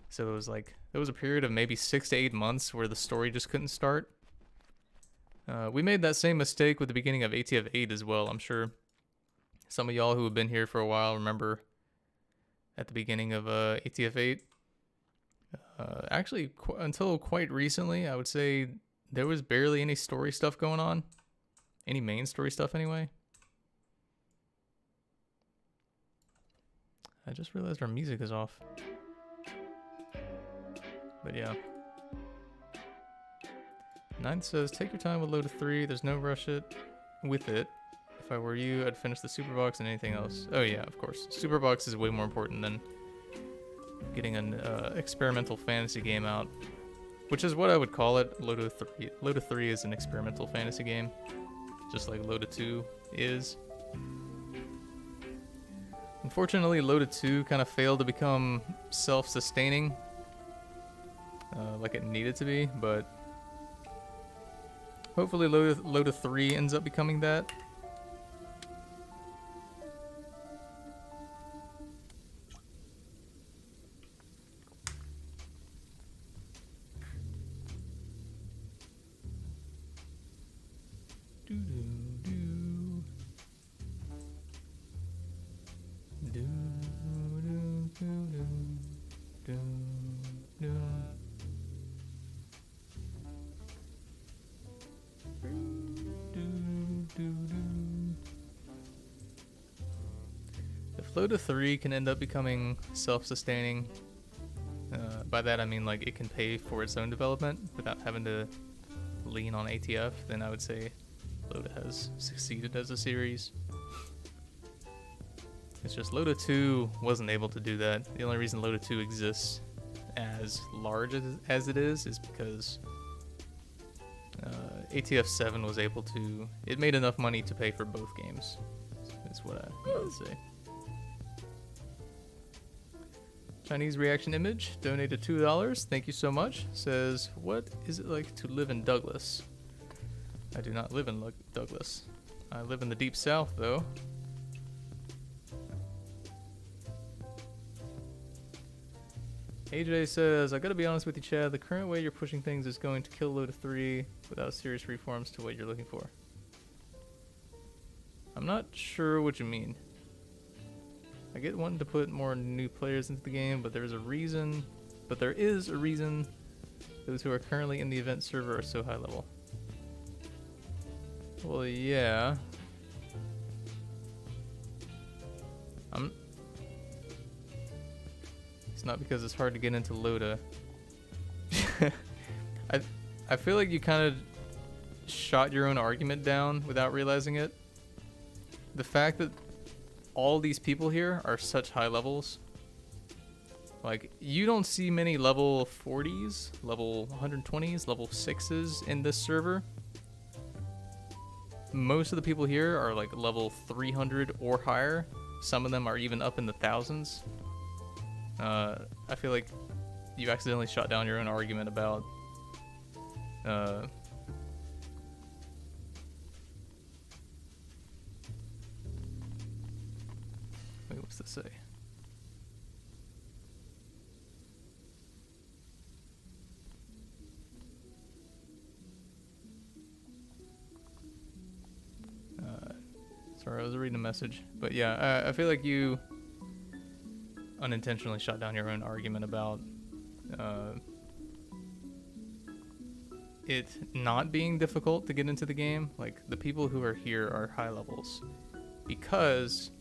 So it was like, there was a period of maybe 6 to 8 months where the story just couldn't start. We made that same mistake with the beginning of ATF 8 as well. I'm sure some of y'all who have been here for a while remember at the beginning of ATF 8. Actually, until quite recently, I would say there was barely any story stuff going on. Any main story stuff, anyway. I just realized our music is off. But yeah. Ninth says, take your time with Loda 3. There's no rush with it. If I were you, I'd finish the super box and anything else. Oh yeah, of course. Super box is way more important than getting an experimental fantasy game out, which is what I would call it. Loda 3. Loda 3 is an experimental fantasy game, just like Loda 2 is. Unfortunately, Loda 2 kind of failed to become self-sustaining like it needed to be, but hopefully Loda 3 ends up becoming that. If Loda 3 can end up becoming self-sustaining, by that I mean like it can pay for its own development without having to lean on ATF, then I would say Loda has succeeded as a series. It's just Loda 2 wasn't able to do that. The only reason Loda 2 exists as large as it is because ATF 7 was able to... It made enough money to pay for both games. That's what I would say. Chinese reaction image donated $2. Thank you so much. Says, what is it like to live in Douglas? I do not live in Douglas. I live in the deep south, though. AJ says, I gotta be honest with you, Chad. The current way you're pushing things is going to kill Loda 3 without serious reforms to what you're looking for. I'm not sure what you mean. I get wanting to put more new players into the game, but there is a reason those who are currently in the event server are so high level. Well, yeah. It's not because it's hard to get into Loda. I feel like you kind of shot your own argument down without realizing it. The fact that all these people here are such high levels. Like, you don't see many level 40s, level 120s, level 6s in this server. Most of the people here are like level 300 or higher. Some of them are even up in the thousands. I feel like you accidentally shot down your own argument about wait, what's this say? Sorry, I was reading a message. But yeah, I feel like you unintentionally shot down your own argument about it not being difficult to get into the game. Like, the people who are here are high levels because,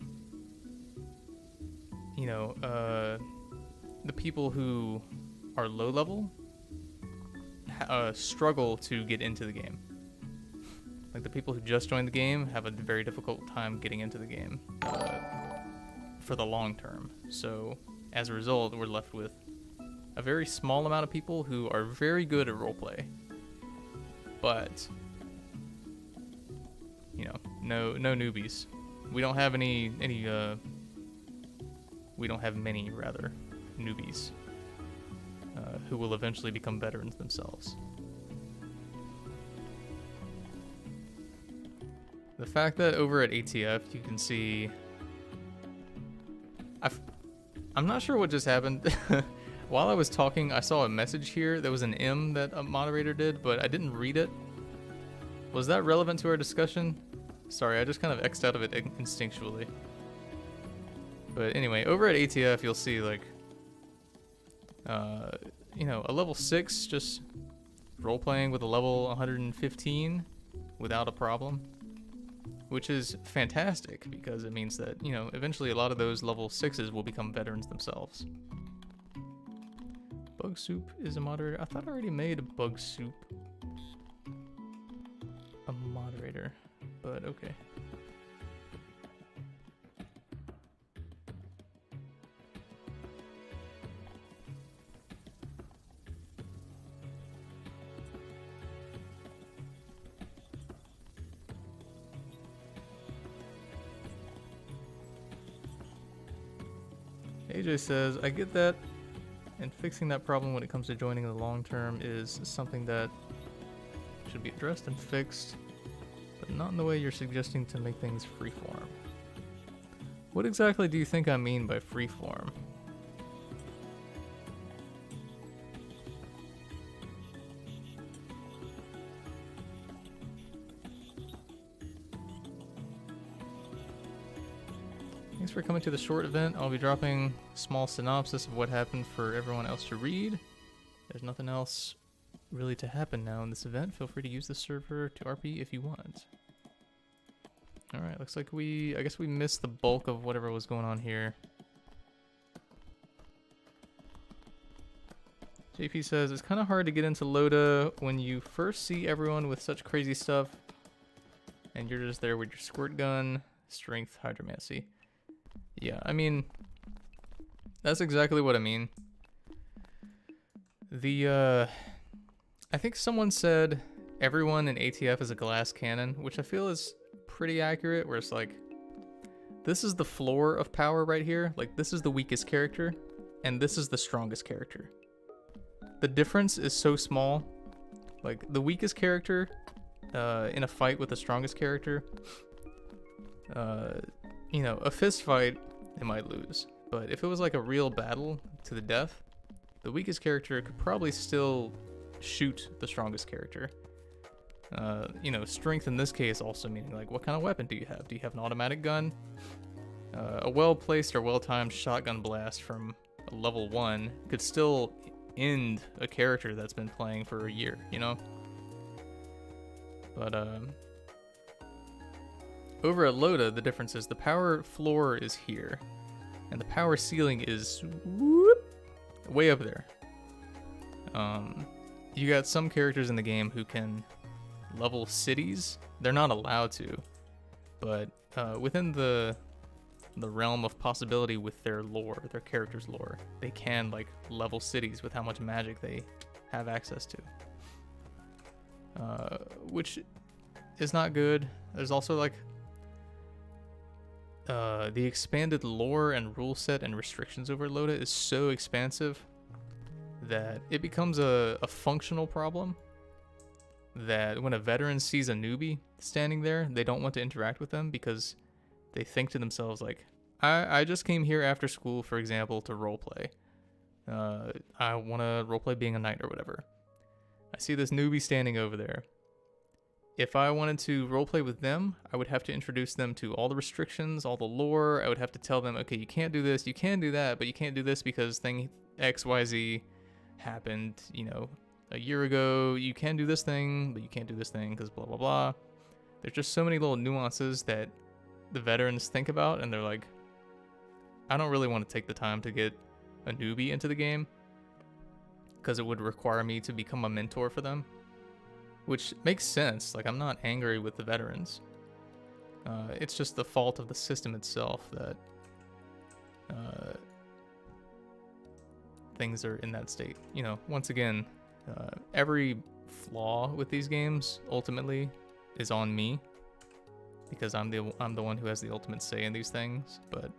you know, the people who are low level struggle to get into the game. Like, the people who just joined the game have a very difficult time getting into the game for the long term. So, as a result, we're left with a very small amount of people who are very good at roleplay. but you know, no newbies. We don't have we don't have many rather newbies who will eventually become veterans themselves. The fact that over at ATF you can see, I'm not sure what just happened. While I was talking, I saw a message here. There was an M that a moderator did, but I didn't read it. Was that relevant to our discussion? Sorry, I just kind of X'd out of it instinctually. But anyway, over at ATF, you'll see, like, you know, a level 6 just role-playing with a level 115 without a problem. Which is fantastic, because it means that, you know, eventually a lot of those level 6s will become veterans themselves. Bug Soup is a moderator. I thought I already made Bug Soup a moderator, but okay. AJ says, I get that, and fixing that problem when it comes to joining the long term is something that should be addressed and fixed, but not in the way you're suggesting to make things freeform. What exactly do you think I mean by freeform? Thanks for coming to the short event. I'll be dropping a small synopsis of what happened for everyone else to read. There's nothing else really to happen now in this event. Feel free to use the server to RP if you want. Alright, looks like I guess we missed the bulk of whatever was going on here. JP says, it's kind of hard to get into Loda when you first see everyone with such crazy stuff and you're just there with your squirt gun, strength, hydromancy. Yeah, I mean, that's exactly what I mean. I think someone said everyone in ATF is a glass cannon, which I feel is pretty accurate, where it's like, this is the floor of power right here. Like, this is the weakest character, and this is the strongest character. The difference is so small. Like, the weakest character in a fight with the strongest character, you know, a fist fight, they might lose. But if it was like a real battle to the death, the weakest character could probably still shoot the strongest character. You know, strength in this case also meaning, like, what kind of weapon do you have? Do you have an automatic gun? A well-placed or well-timed shotgun blast from a level 1 could still end a character that's been playing for a year, you know? But, over at Loda, the difference is the power floor is here, and the power ceiling is way up there. You got some characters in the game who can level cities. They're not allowed to, but within the realm of possibility with their lore, their character's lore, they can like level cities with how much magic they have access to, which is not good. There's also like the expanded lore and rule set and restrictions over Loda is so expansive that it becomes a functional problem, that when a veteran sees a newbie standing there, they don't want to interact with them because they think to themselves like, I just came here after school, for example, to roleplay. I want to roleplay being a knight or whatever. I see this newbie standing over there. If I wanted to roleplay with them, I would have to introduce them to all the restrictions, all the lore. I would have to tell them, okay, you can't do this, you can do that, but you can't do this because thing XYZ happened, you know, a year ago. You can do this thing, but you can't do this thing because blah, blah, blah. There's just so many little nuances that the veterans think about, and they're like, I don't really want to take the time to get a newbie into the game because it would require me to become a mentor for them. Which makes sense. Like, I'm not angry with the veterans. It's just the fault of the system itself that things are in that state. You know, once again, every flaw with these games ultimately is on me, because I'm the one who has the ultimate say in these things, but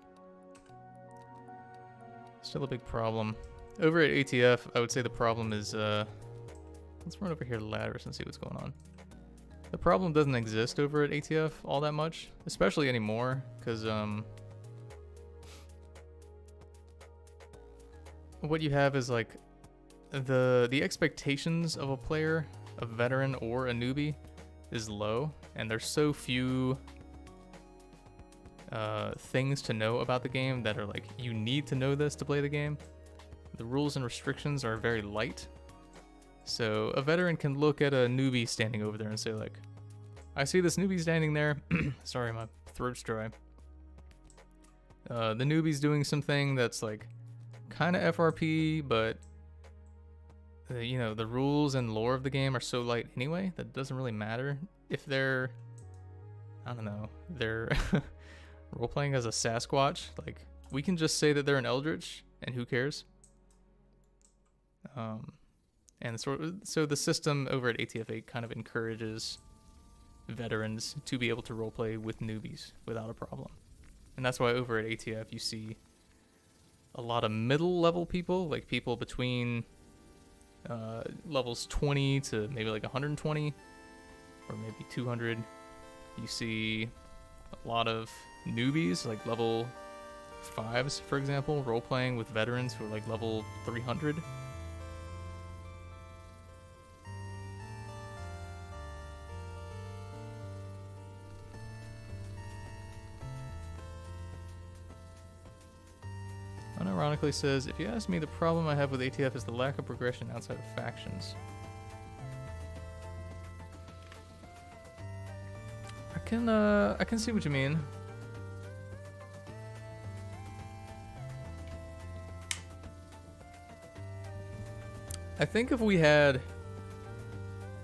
still a big problem. Over at ATF, I would say the problem is, let's run over here to ladders and see what's going on. The problem doesn't exist over at ATF all that much, especially anymore, because what you have is like the expectations of a player, a veteran or a newbie, is low, and there's so few things to know about the game that are like, you need to know this to play the game. The rules and restrictions are very light, so a veteran can look at a newbie standing over there and say like, I see this newbie standing there. Sorry, my throat's dry. The newbie's doing something that's like kind of FRP, but you know, the rules and lore of the game are so light anyway that it doesn't really matter if they're, I don't know, they're role-playing as a Sasquatch. Like, we can just say that they're an Eldritch, and who cares? And so the system over at ATF8 kind of encourages veterans to be able to roleplay with newbies without a problem. And that's why over at ATF you see a lot of middle level people, like people between levels 20 to maybe like 120 or maybe 200. You see a lot of newbies, like level 5s, for example, role-playing with veterans who are like level 300. Unironically says, if you ask me, the problem I have with ATF is the lack of progression outside of factions. I can see what you mean. I think if we had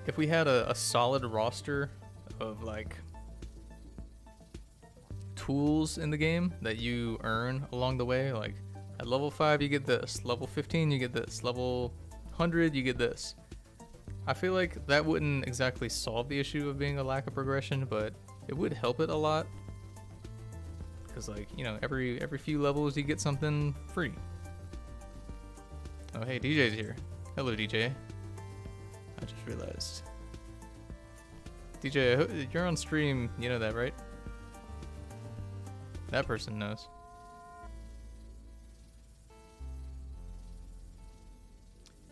a solid roster of like tools in the game that you earn along the way, like at level 5 you get this, level 15 you get this, level 100 you get this. I feel like that wouldn't exactly solve the issue of being a lack of progression, but it would help it a lot. Because like, you know, every few levels you get something free. Oh hey, DJ's here. Hello DJ. I just realized. DJ, you're on stream, you know that, right? That person knows.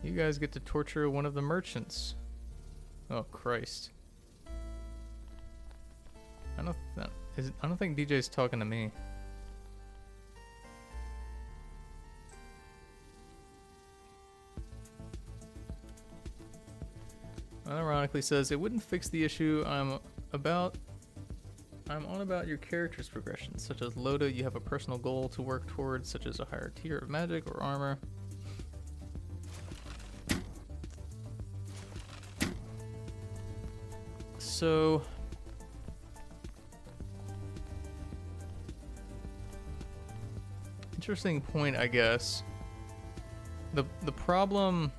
You guys get to torture one of the merchants. Oh Christ. I don't think DJ's talking to me. Unironically says, it wouldn't fix the issue I'm on about your character's progression, such as Loda. You have a personal goal to work towards, such as a higher tier of magic or armor. So interesting point, I guess. The problem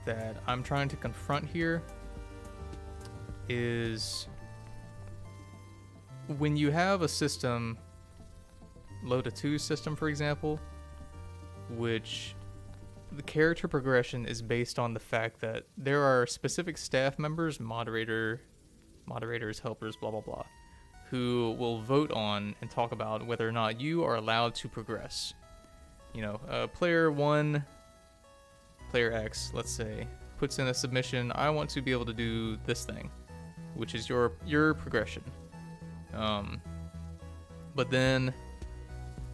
that I'm trying to confront here is when you have a system, Loda 2 system for example, which the character progression is based on the fact that there are specific staff members, moderators, helpers, blah blah blah, who will vote on and talk about whether or not you are allowed to progress. You know, player 1, player X, let's say, puts in a submission, I want to be able to do this thing, which is your progression. But then,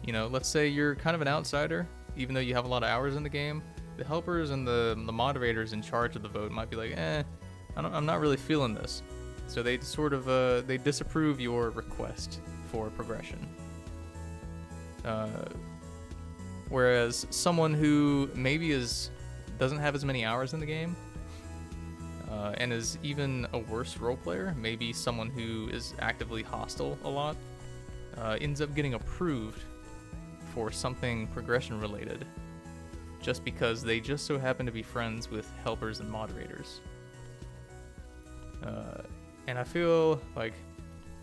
you know, let's say you're kind of an outsider, even though you have a lot of hours in the game. The helpers and the moderators in charge of the vote might be like, I'm not really feeling this. So they sort of, they disapprove your request for progression. Whereas someone who maybe doesn't have as many hours in the game, and is even a worse role player, maybe someone who is actively hostile a lot, ends up getting approved for something progression related, just because they just so happen to be friends with helpers and moderators. And I feel like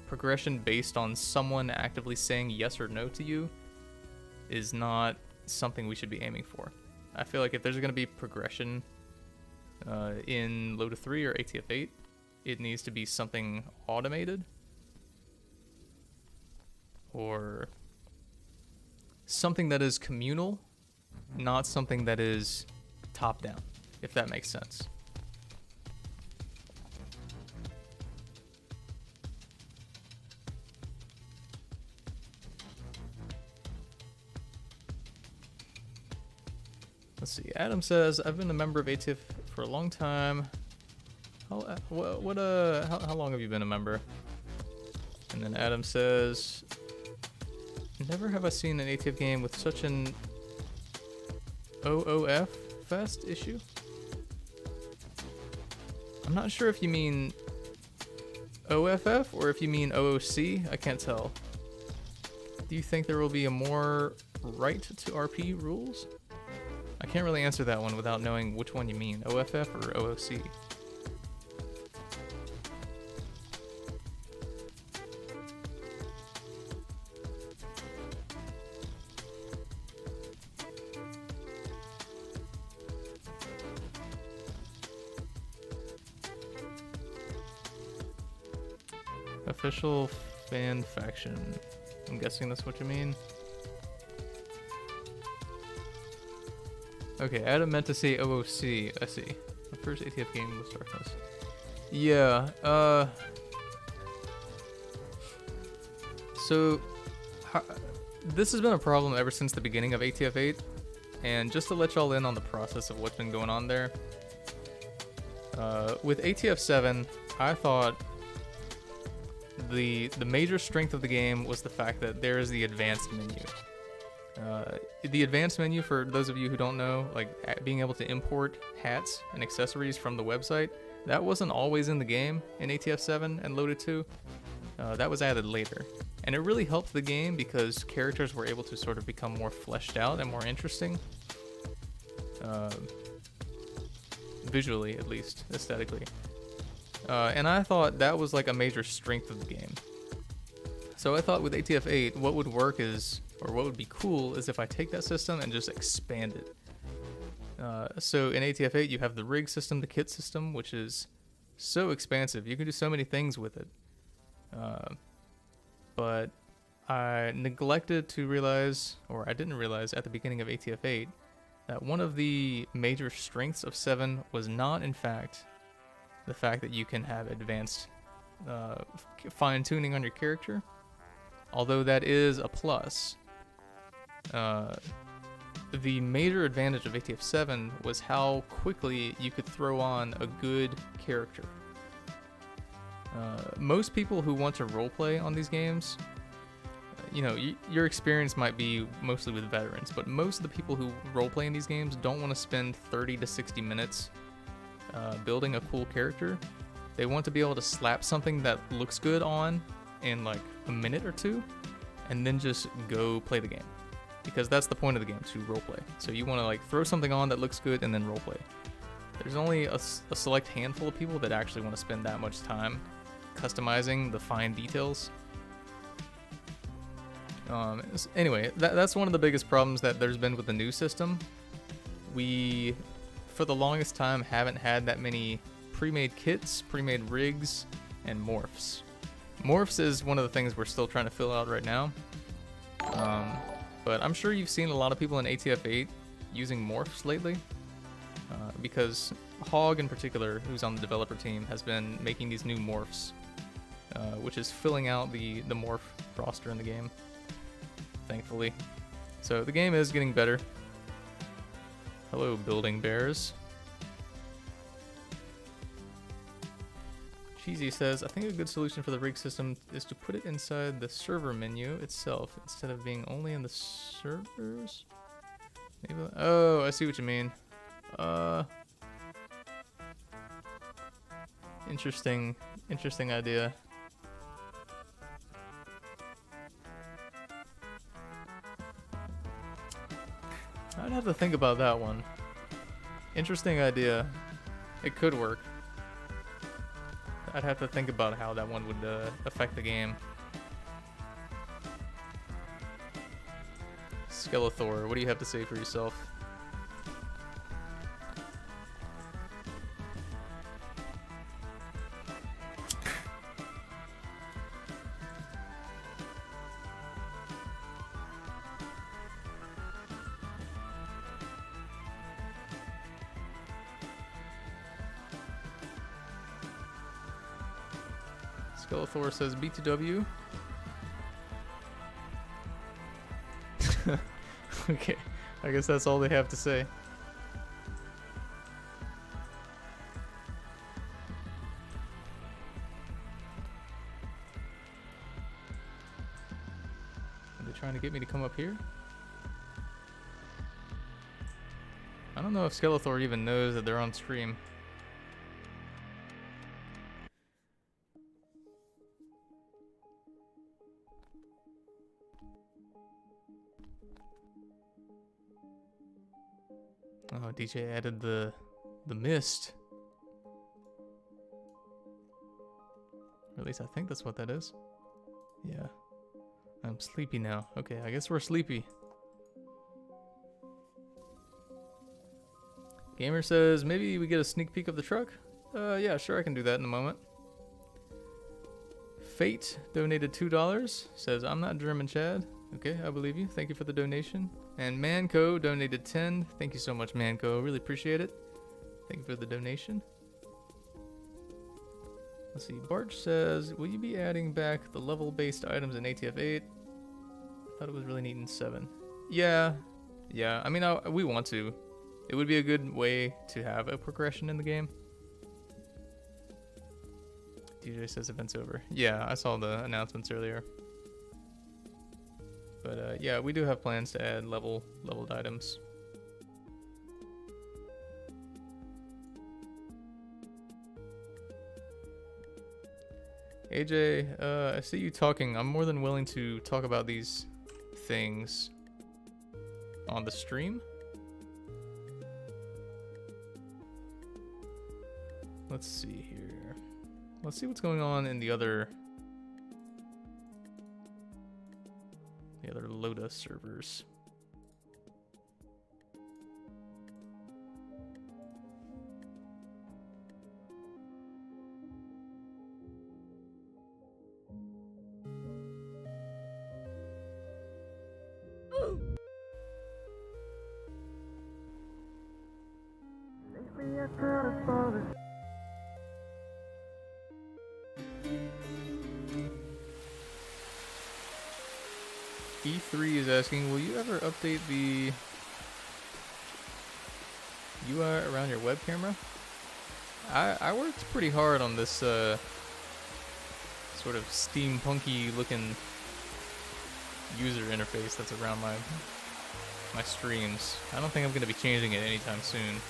progression based on someone actively saying yes or no to you is not something we should be aiming for. I feel like if there's going to be progression in Loda 3 or ATF 8, it needs to be something automated or something that is communal, not something that is top down, if that makes sense. Let's see. Adam says, "I've been a member of ATF for a long time." How long have you been a member? And then Adam says, "Never have I seen an ATF game with such an OOF fest issue." I'm not sure if you mean OFF or if you mean OOC. I can't tell. Do you think there will be a more right to RP rules? I can't really answer that one without knowing which one you mean, OFF or OOC. Official fan faction. I'm guessing that's what you mean. Okay, Adam meant to say OOC. I see. The first ATF game was Darkness. Yeah, so this has been a problem ever since the beginning of ATF 8, and just to let y'all in on the process of what's been going on there, with ATF 7, I thought the major strength of the game was the fact that there is the advanced menu. The advanced menu, for those of you who don't know, like being able to import hats and accessories from the website, that wasn't always in the game in ATF 7 and Loda 2. That was added later. And it really helped the game because characters were able to sort of become more fleshed out and more interesting. Visually, at least, aesthetically. And I thought that was like a major strength of the game. So I thought with ATF 8, what would work is, or what would be cool, is if I take that system and just expand it. So in ATF 8, you have the rig system, the kit system, which is so expansive. You can do so many things with it. But I neglected to realize, or I didn't realize at the beginning of ATF 8, that one of the major strengths of 7 was not, in fact, the fact that you can have advanced fine-tuning on your character. Although that is a plus. The major advantage of ATF 7 was how quickly you could throw on a good character. Most people who want to roleplay on these games, you know, your experience might be mostly with veterans, but most of the people who roleplay in these games don't want to spend 30 to 60 minutes building a cool character. They want to be able to slap something that looks good on in like a minute or two, and then just go play the game. Because that's the point of the game, to roleplay. So you want to like throw something on that looks good and then roleplay. There's only a select handful of people that actually want to spend that much time customizing the fine details. Anyway, that's one of the biggest problems that there's been with the new system. We, for the longest time, haven't had that many pre-made kits, pre-made rigs, and morphs. Morphs is one of the things we're still trying to fill out right now. But I'm sure you've seen a lot of people in ATF 8 using morphs lately. Because Hog in particular, who's on the developer team, has been making these new morphs. Which is filling out the morph roster in the game. Thankfully. So the game is getting better. Hello, building bears. Cheesy says, I think a good solution for the rig system is to put it inside the server menu itself instead of being only in the servers. Maybe, oh, I see what you mean. Interesting idea. I'd have to think about that one. Interesting idea. It could work. I'd have to think about how that one would affect the game. Skeletor, what do you have to say for yourself? Skeletor says B2W. Okay, I guess that's all they have to say. Are they trying to get me to come up here? I don't know if Skeletor even knows that they're on stream. Oh, DJ added the mist. Or at least I think that's what that is. Yeah. I'm sleepy now. Okay, I guess we're sleepy. Gamer says, maybe we get a sneak peek of the truck? Yeah, sure, I can do that in a moment. Fate donated $2. Says, I'm not German, Chad. Okay, I believe you. Thank you for the donation. And Manco donated 10. Thank you so much, Manco. Really appreciate it. Thank you for the donation. Let's see. Barch says, will you be adding back the level-based items in ATF 8? I thought it was really neat in 7. Yeah. I mean, we want to. It would be a good way to have a progression in the game. DJ says event's over. Yeah, I saw the announcements earlier. But yeah, we do have plans to add leveled items. AJ, I see you talking. I'm more than willing to talk about these things on the stream. Let's see here. Let's see what's going on in the other Loda servers. E3 is asking, will you ever update the UI around your web camera? I worked pretty hard on this sort of steampunky looking user interface that's around my streams. I don't think I'm going to be changing it anytime soon.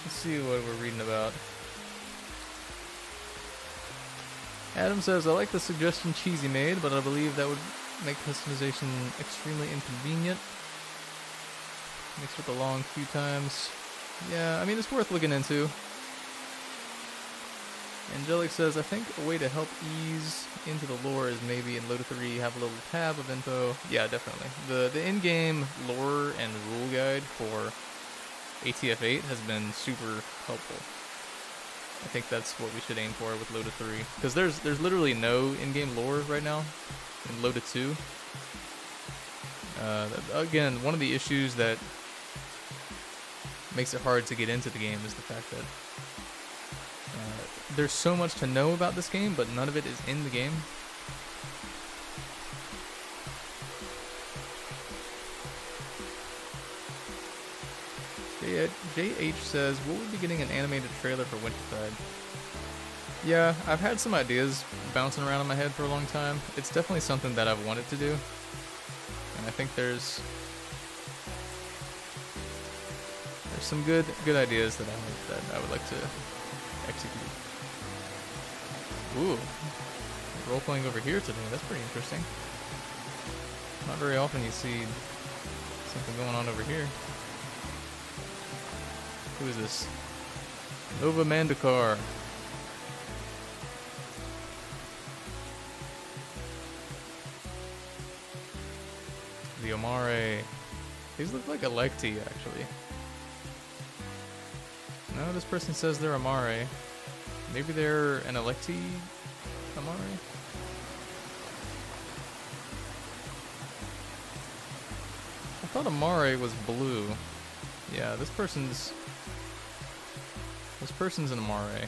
See what we're reading about. Adam says, I like the suggestion Cheesy made, but I believe that would make customization extremely inconvenient. Mixed with the long queue times. Yeah, I mean, it's worth looking into. Angelic says, I think a way to help ease into the lore is maybe in Loda 3 have a little tab of info. Yeah, definitely. The in-game lore and rule guide for ATF 8 has been super helpful. I think that's what we should aim for with Loda 3. Because there's literally no in-game lore right now in Loda 2. Again, one of the issues that makes it hard to get into the game is the fact that there's so much to know about this game, but none of it is in the game. JH says, will we be getting an animated trailer for Wintertide? Yeah, I've had some ideas bouncing around in my head for a long time. It's definitely something that I've wanted to do. And I think there's some good ideas that I would like to execute. Ooh, role playing over here today. That's pretty interesting. Not very often you see something going on over here. Who is this? Nova Mandakar. The Omare. These look like Electi, actually. No, this person says they're Amare. Maybe they're an Electi Amare? I thought Amare was blue. Yeah, this person's an Amare.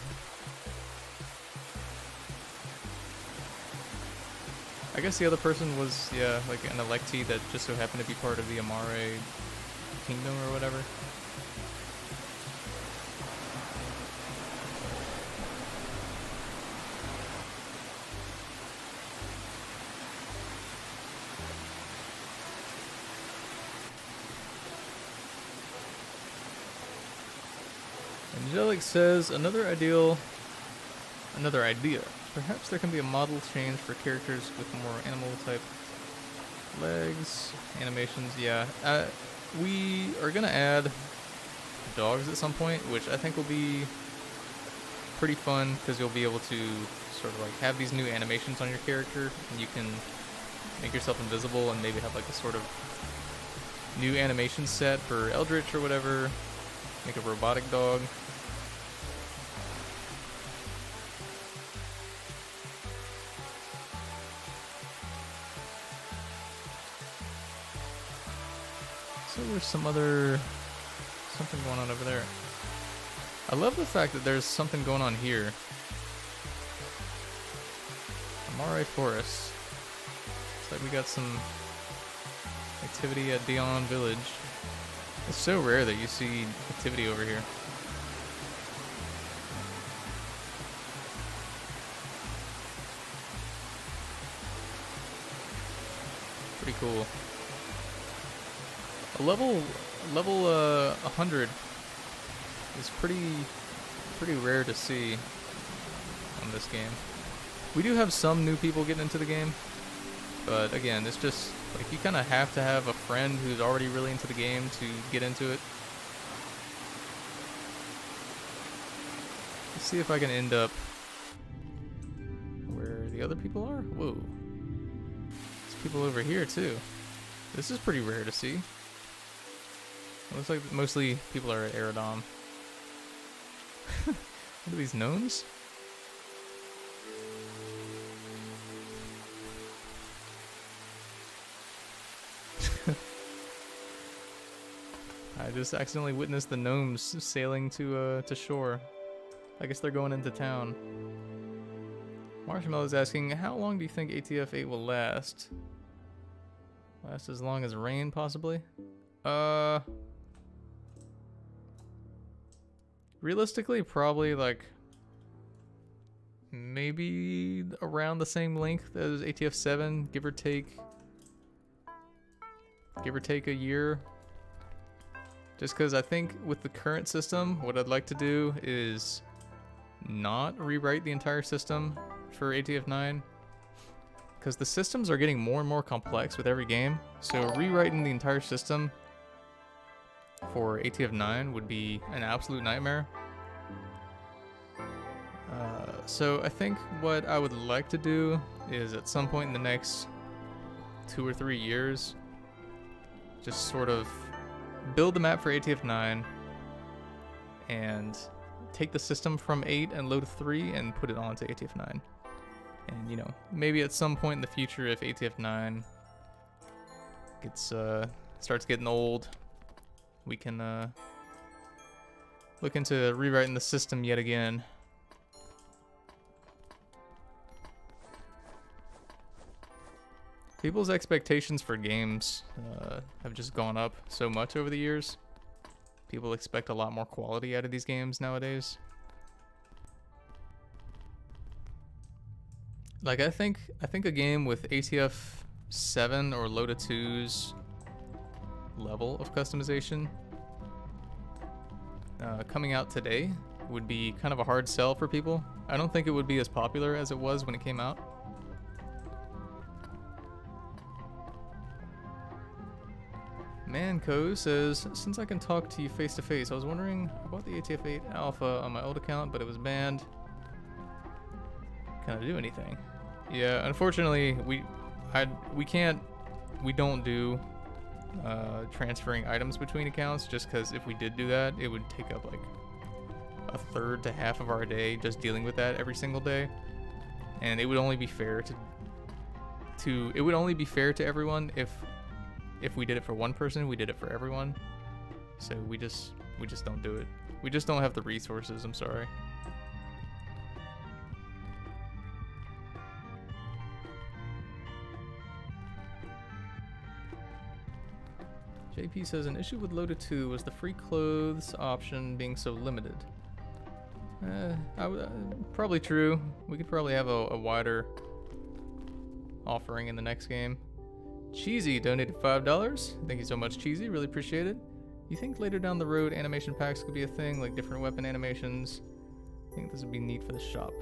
I guess the other person was, yeah, like an Electi that just so happened to be part of the Amare kingdom or whatever. Angelic says, another idea. Perhaps there can be a model change for characters with more animal-type legs, animations, yeah. We are gonna add dogs at some point, which I think will be pretty fun, because you'll be able to sort of like have these new animations on your character, and you can make yourself invisible and maybe have like a sort of new animation set for Eldritch or whatever, make a robotic dog. So there's something going on over there. I love the fact that there's something going on here. Amare Forest. It's like we got some activity at Dion Village. It's so rare that you see activity over here. Pretty cool. A level 100 is pretty rare to see on this game. We do have some new people getting into the game, but again, it's just like you kind of have to have a friend who's already really into the game to get into it. Let's see if I can end up where the other people are. Whoa. There's people over here too. This is pretty rare to see. Looks like mostly people are at Aerodom. What are these gnomes? I just accidentally witnessed the gnomes sailing to shore. I guess they're going into town. Marshmallow is asking, how long do you think ATF 8 will last? Last as long as rain, possibly? Realistically, probably like maybe around the same length as ATF 7, give or take a year. Just because I think with the current system, what I'd like to do is not rewrite the entire system for ATF 9, because the systems are getting more and more complex with every game. So rewriting the entire system for ATF 9 would be an absolute nightmare. So I think what I would like to do is at some point in the next 2 or 3 years, just sort of build the map for ATF 9 and take the system from 8 and load 3 and put it onto ATF 9. And you know, maybe at some point in the future, if ATF 9 gets starts getting old, we can look into rewriting the system yet again. People's expectations for games have just gone up so much over the years. People expect a lot more quality out of these games nowadays. Like I think a game with ATF 7 or Loda 2's level of customization coming out today would be kind of a hard sell for people. I don't think it would be as popular as it was when it came out. Manco says, since I can talk to you face to face, I was wondering about the ATF-8 Alpha on my old account, but it was banned. Can I do anything? Yeah, unfortunately, we don't do transferring items between accounts, just because if we did do that, it would take up like a third to half of our day just dealing with that every single day, and it would only be fair to everyone if we did it for one person, we did it for everyone. So we just don't do it. We just don't have the resources, I'm sorry. JP says, an issue with Loda 2 was the free clothes option being so limited. Probably true. We could probably have a wider offering in the next game. Cheesy donated $5. Thank you so much, Cheesy. Really appreciate it. You think later down the road animation packs could be a thing, like different weapon animations? I think this would be neat for the shop.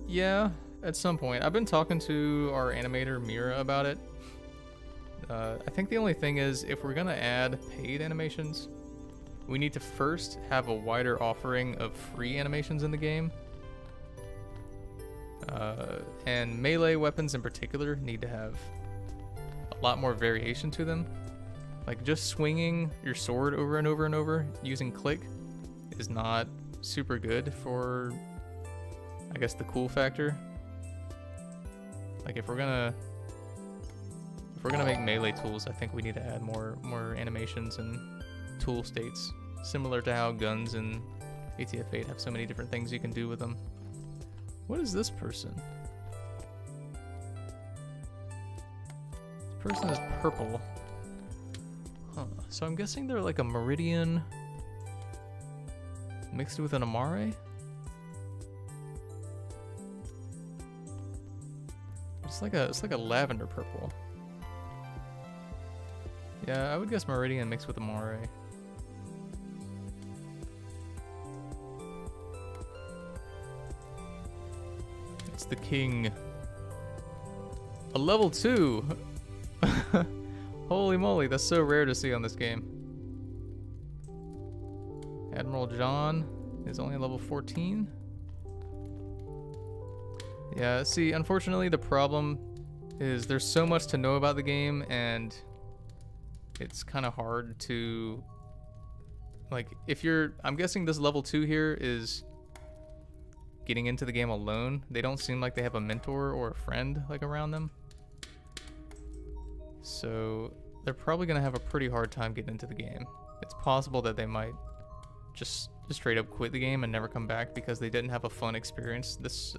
Yeah, at some point. I've been talking to our animator, Mira, about it. I think the only thing is, if we're gonna add paid animations, we need to first have a wider offering of free animations in the game. And melee weapons in particular need to have a lot more variation to them. Like just swinging your sword over and over and over using click is not super good for, I guess, the cool factor. Like if we're gonna make melee tools, I think we need to add more animations and tool states, similar to how guns in ATF-8 have so many different things you can do with them. What is this person? This person is purple. Huh. So I'm guessing they're like a Meridian mixed with an Amare? It's like a lavender purple. Yeah, I would guess Meridian mixed with Amare. It's the king. A level 2! Holy moly, that's so rare to see on this game. Admiral John is only level 14. Yeah, see, unfortunately the problem is there's so much to know about the game, and it's kind of hard to, like, I'm guessing this level 2 here is getting into the game alone. They don't seem like they have a mentor or a friend like around them. So they're probably gonna have a pretty hard time getting into the game. It's possible that they might just straight up quit the game and never come back because they didn't have a fun experience this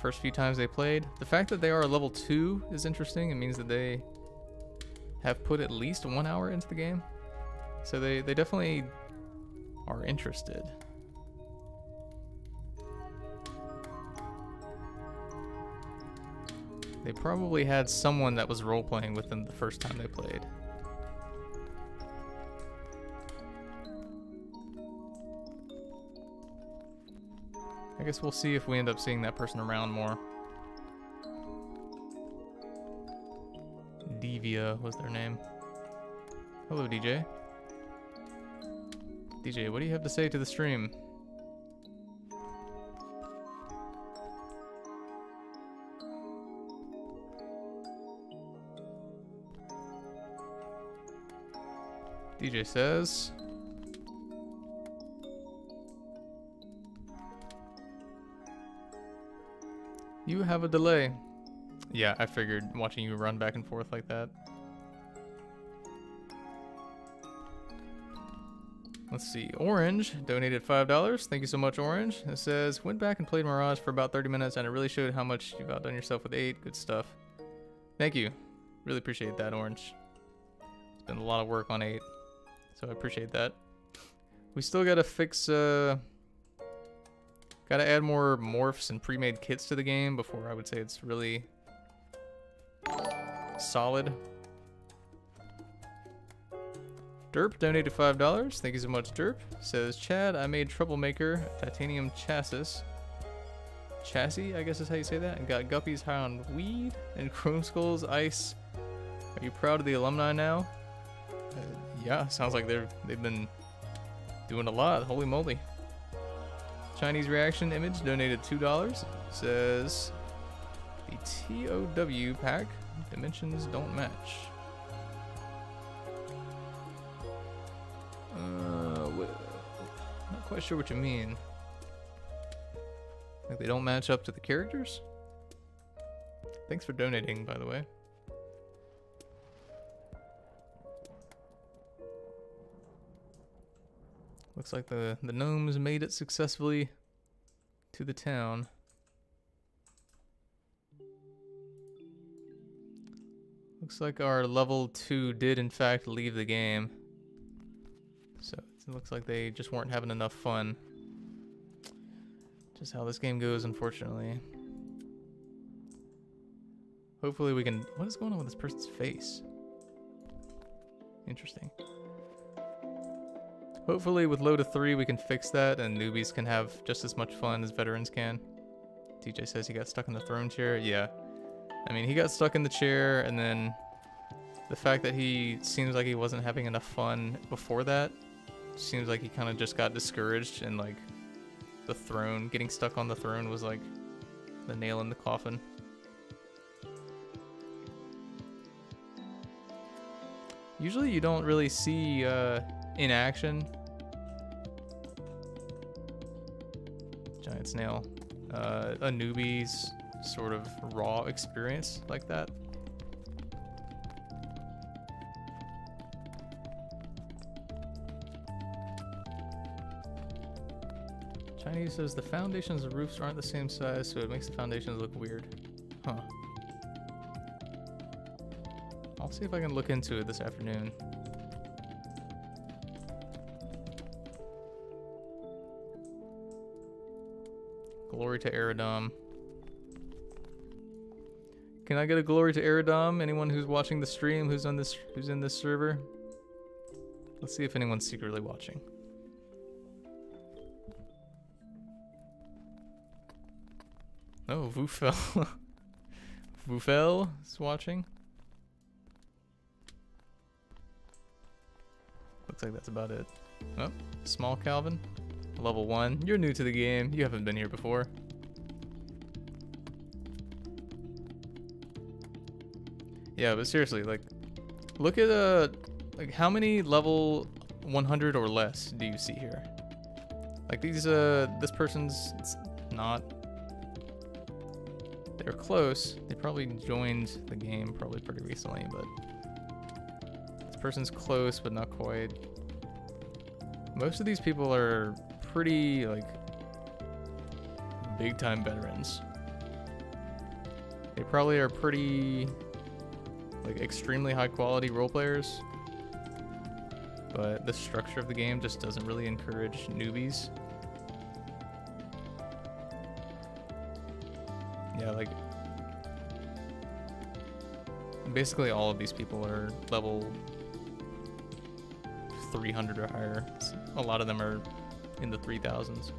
first few times they played. The fact that they are a level 2 is interesting. It means that they have put at least 1 hour into the game. So they definitely are interested. They probably had someone that was role-playing with them the first time they played. I guess we'll see if we end up seeing that person around more. Devia was their name. Hello, DJ. DJ, what do you have to say to the stream? DJ says, you have a delay. Yeah, I figured watching you run back and forth like that. Let's see, Orange donated $5. Thank you so much, Orange. It says, went back and played Mirage for about 30 minutes and it really showed how much you've outdone yourself with 8. Good stuff. Thank you. Really appreciate that, Orange. It's been a lot of work on 8. So I appreciate that. We still gotta fix, gotta add more morphs and pre-made kits to the game before I would say it's really solid. Derp donated $5. Thank you so much, Derp. Says, Chad, I made Troublemaker, titanium chassis. Chassis, I guess is how you say that. And got guppies high on weed and chrome skulls, ice. Are you proud of the alumni now? Yeah, sounds like they've been doing a lot. Holy moly. Chinese reaction image donated $2. Says, the TOW pack dimensions don't match. Not quite sure what you mean. Like they don't match up to the characters? Thanks for donating, by the way. Looks like the gnomes made it successfully to the town. Looks like our level 2 did in fact leave the game. So it looks like they just weren't having enough fun. Just how this game goes, unfortunately. Hopefully we can... What is going on with this person's face? Interesting. Hopefully with Loda 3 we can fix that and newbies can have just as much fun as veterans can. DJ says he got stuck in the throne chair. Yeah. I mean, he got stuck in the chair, and then the fact that he seems like he wasn't having enough fun before that seems like he kind of just got discouraged, and like the throne, getting stuck on the throne was like the nail in the coffin. Usually you don't really see in action giant snail a newbie's sort of raw experience like that. Chinese says the foundations and roofs aren't the same size, so it makes the foundations look weird. Huh. I'll see if I can look into it this afternoon. Glory to Eridom. Can I get a glory to Eridom? Anyone who's watching the stream, who's in this server? Let's see if anyone's secretly watching. Oh, Vufel. Vufel is watching. Looks like that's about it. Oh, Small Calvin. Level 1. You're new to the game. You haven't been here before. Yeah, but seriously, like, look at like how many level 100 or less do you see here? Like these this person's not. They're close. They probably joined the game probably pretty recently, but this person's close but not quite. Most of these people are pretty like big time veterans. They probably are pretty like extremely high quality role players, but the structure of the game just doesn't really encourage newbies. Yeah, like basically all of these people are level 300 or higher. A lot of them are in the 3000s.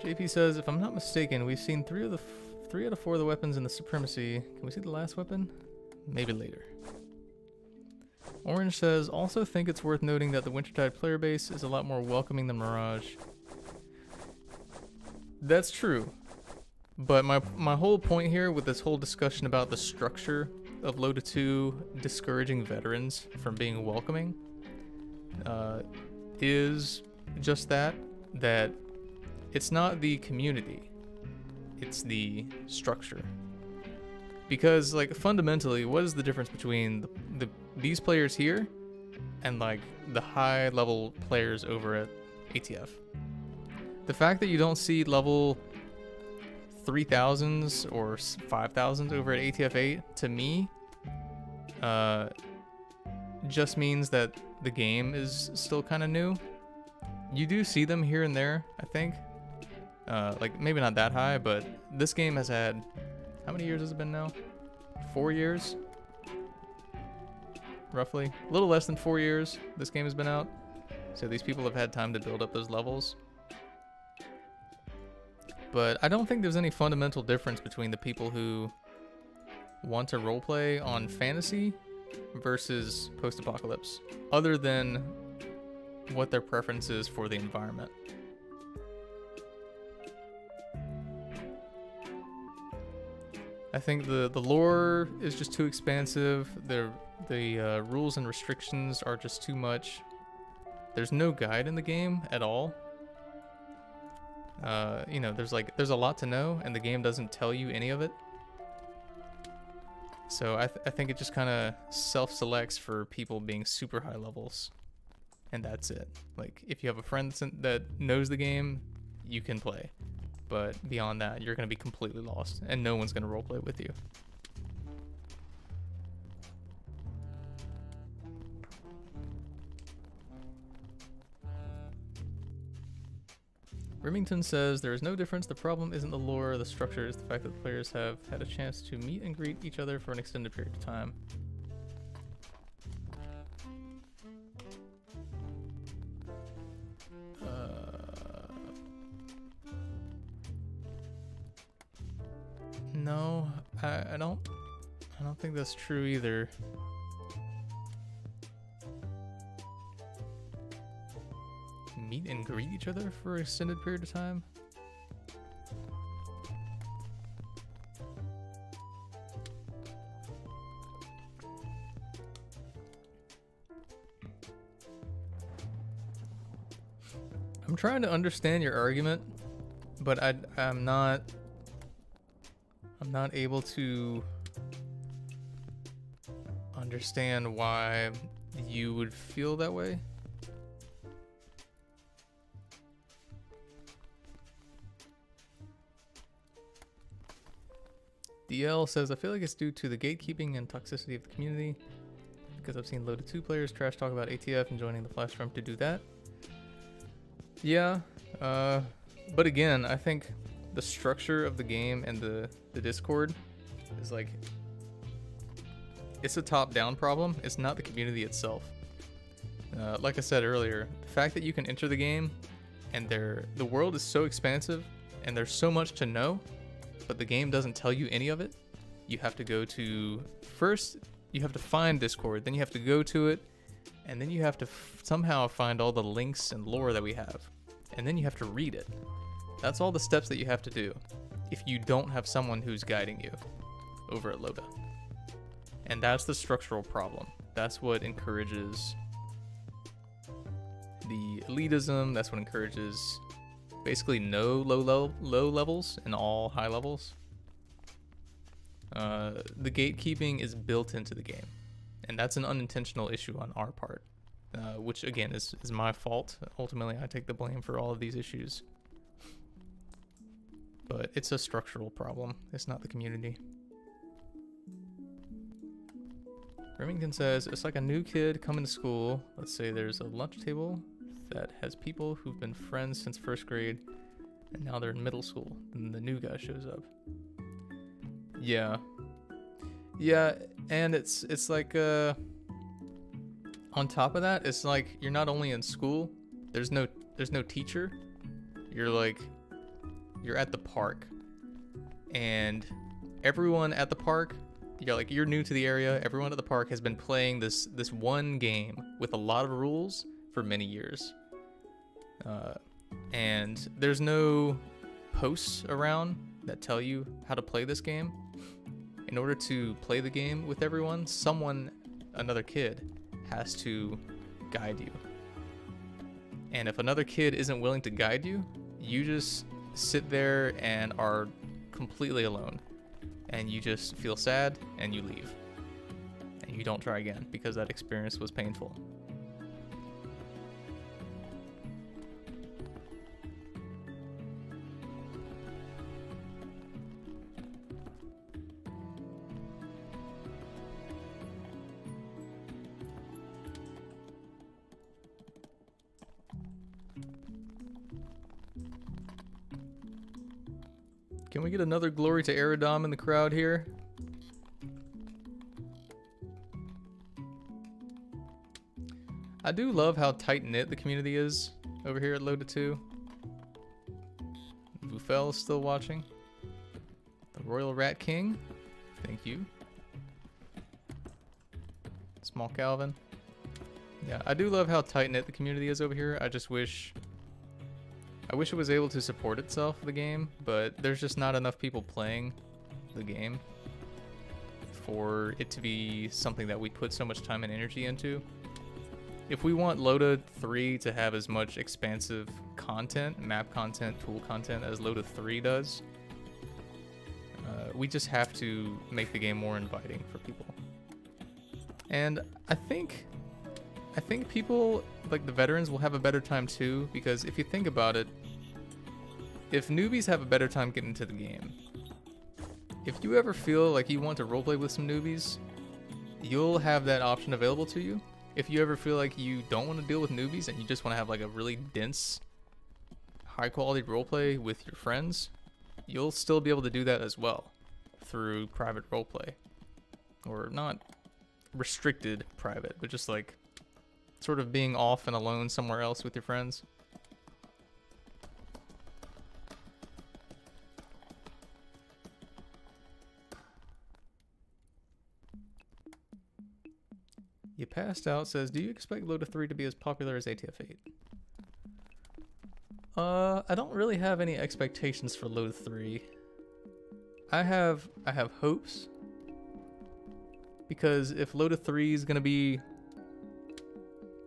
JP says, if I'm not mistaken, we've seen 3 out of 4 of the weapons in the Supremacy. Can we see the last weapon? Maybe later. Orange says, also think it's worth noting that the Wintertide player base is a lot more welcoming than Mirage. That's true. But my whole point here with this whole discussion about the structure of Loda 2 discouraging veterans from being welcoming is just that it's not the community, it's the structure. Because like fundamentally, what is the difference between these players here and like the high level players over at ATF? The fact that you don't see level 3000s or 5000s over at ATF 8 to me just means that the game is still kind of new. You do see them here and there, I think. Like maybe not that high, but this game has had, how many years has it been now? 4 years? roughly. A little less than 4 years this game has been out. So these people have had time to build up those levels. But I don't think there's any fundamental difference between the people who want to roleplay on fantasy versus post-apocalypse, other than what their preference is for the environment. I think the lore is just too expansive. The rules and restrictions are just too much. There's no guide in the game at all. You know, there's a lot to know, and the game doesn't tell you any of it. So I think it just kind of self-selects for people being super high levels, and that's it. Like, if you have a friend that knows the game, you can play. But beyond that, you're going to be completely lost, and no one's going to roleplay with you. Remington says, there is no difference. The problem isn't the lore or the structure. It's the fact that the players have had a chance to meet and greet each other for an extended period of time. No, I don't think that's true either. Meet and greet each other for an extended period of time? I'm trying to understand your argument, but I'm not able to understand why you would feel that way. DL says, I feel like it's due to the gatekeeping and toxicity of the community, because I've seen Loda 2 players trash talk about ATF and joining the Flash Farm to do that. Yeah, but again, I think the structure of the game and the Discord is like, it's a top-down problem. It's not the community itself. Like I said earlier, the fact that you can enter the game and the world is so expansive and there's so much to know, but the game doesn't tell you any of it. You have to go to, first you have to find Discord, then you have to go to it, and then you have to somehow find all the links and lore that we have, and then you have to read it. That's all the steps that you have to do if you don't have someone who's guiding you over at Loda. And that's the structural problem. That's what encourages the elitism. That's what encourages basically no low levels and all high levels. The gatekeeping is built into the game, and that's an unintentional issue on our part, which again is my fault. Ultimately, I take the blame for all of these issues, but it's a structural problem. It's not the community. Remington says, it's like a new kid coming to school. Let's say there's a lunch table that has people who've been friends since first grade, and now they're in middle school, and the new guy shows up. Yeah, and it's like on top of that, it's like you're not only in school. There's no teacher. You're at the park, and everyone at the park, you're new to the area. Everyone at the park has been playing this one game with a lot of rules for many years, and there's no posts around that tell you how to play this game. In order to play the game with everyone, another kid, has to guide you. And if another kid isn't willing to guide you, you just sit there and are completely alone. And you just feel sad and you leave. And you don't try again because that experience was painful. Can we get another glory to Eridom in the crowd here? I do love how tight-knit the community is over here at Loda 2. Bufel is still watching. The Royal Rat King, thank you. Small Calvin. Yeah, I do love how tight-knit the community is over here. I just wish... I wish it was able to support itself, the game, but there's just not enough people playing the game for it to be something that we put so much time and energy into. If we want Loda 3 to have as much expansive content, map content, tool content as Loda 3 does, we just have to make the game more inviting for people. And I think people, like the veterans, will have a better time too, because if you think about it, if newbies have a better time getting into the game, if you ever feel like you want to roleplay with some newbies, you'll have that option available to you. If you ever feel like you don't want to deal with newbies and you just want to have like a really dense, high quality roleplay with your friends, you'll still be able to do that as well through private roleplay. Or not restricted private, but just like sort of being off and alone somewhere else with your friends. You Passed Out says, do you expect Loda 3 to be as popular as ATF 8? I don't really have any expectations for Loda 3. I have hopes, because if Loda 3 is gonna be,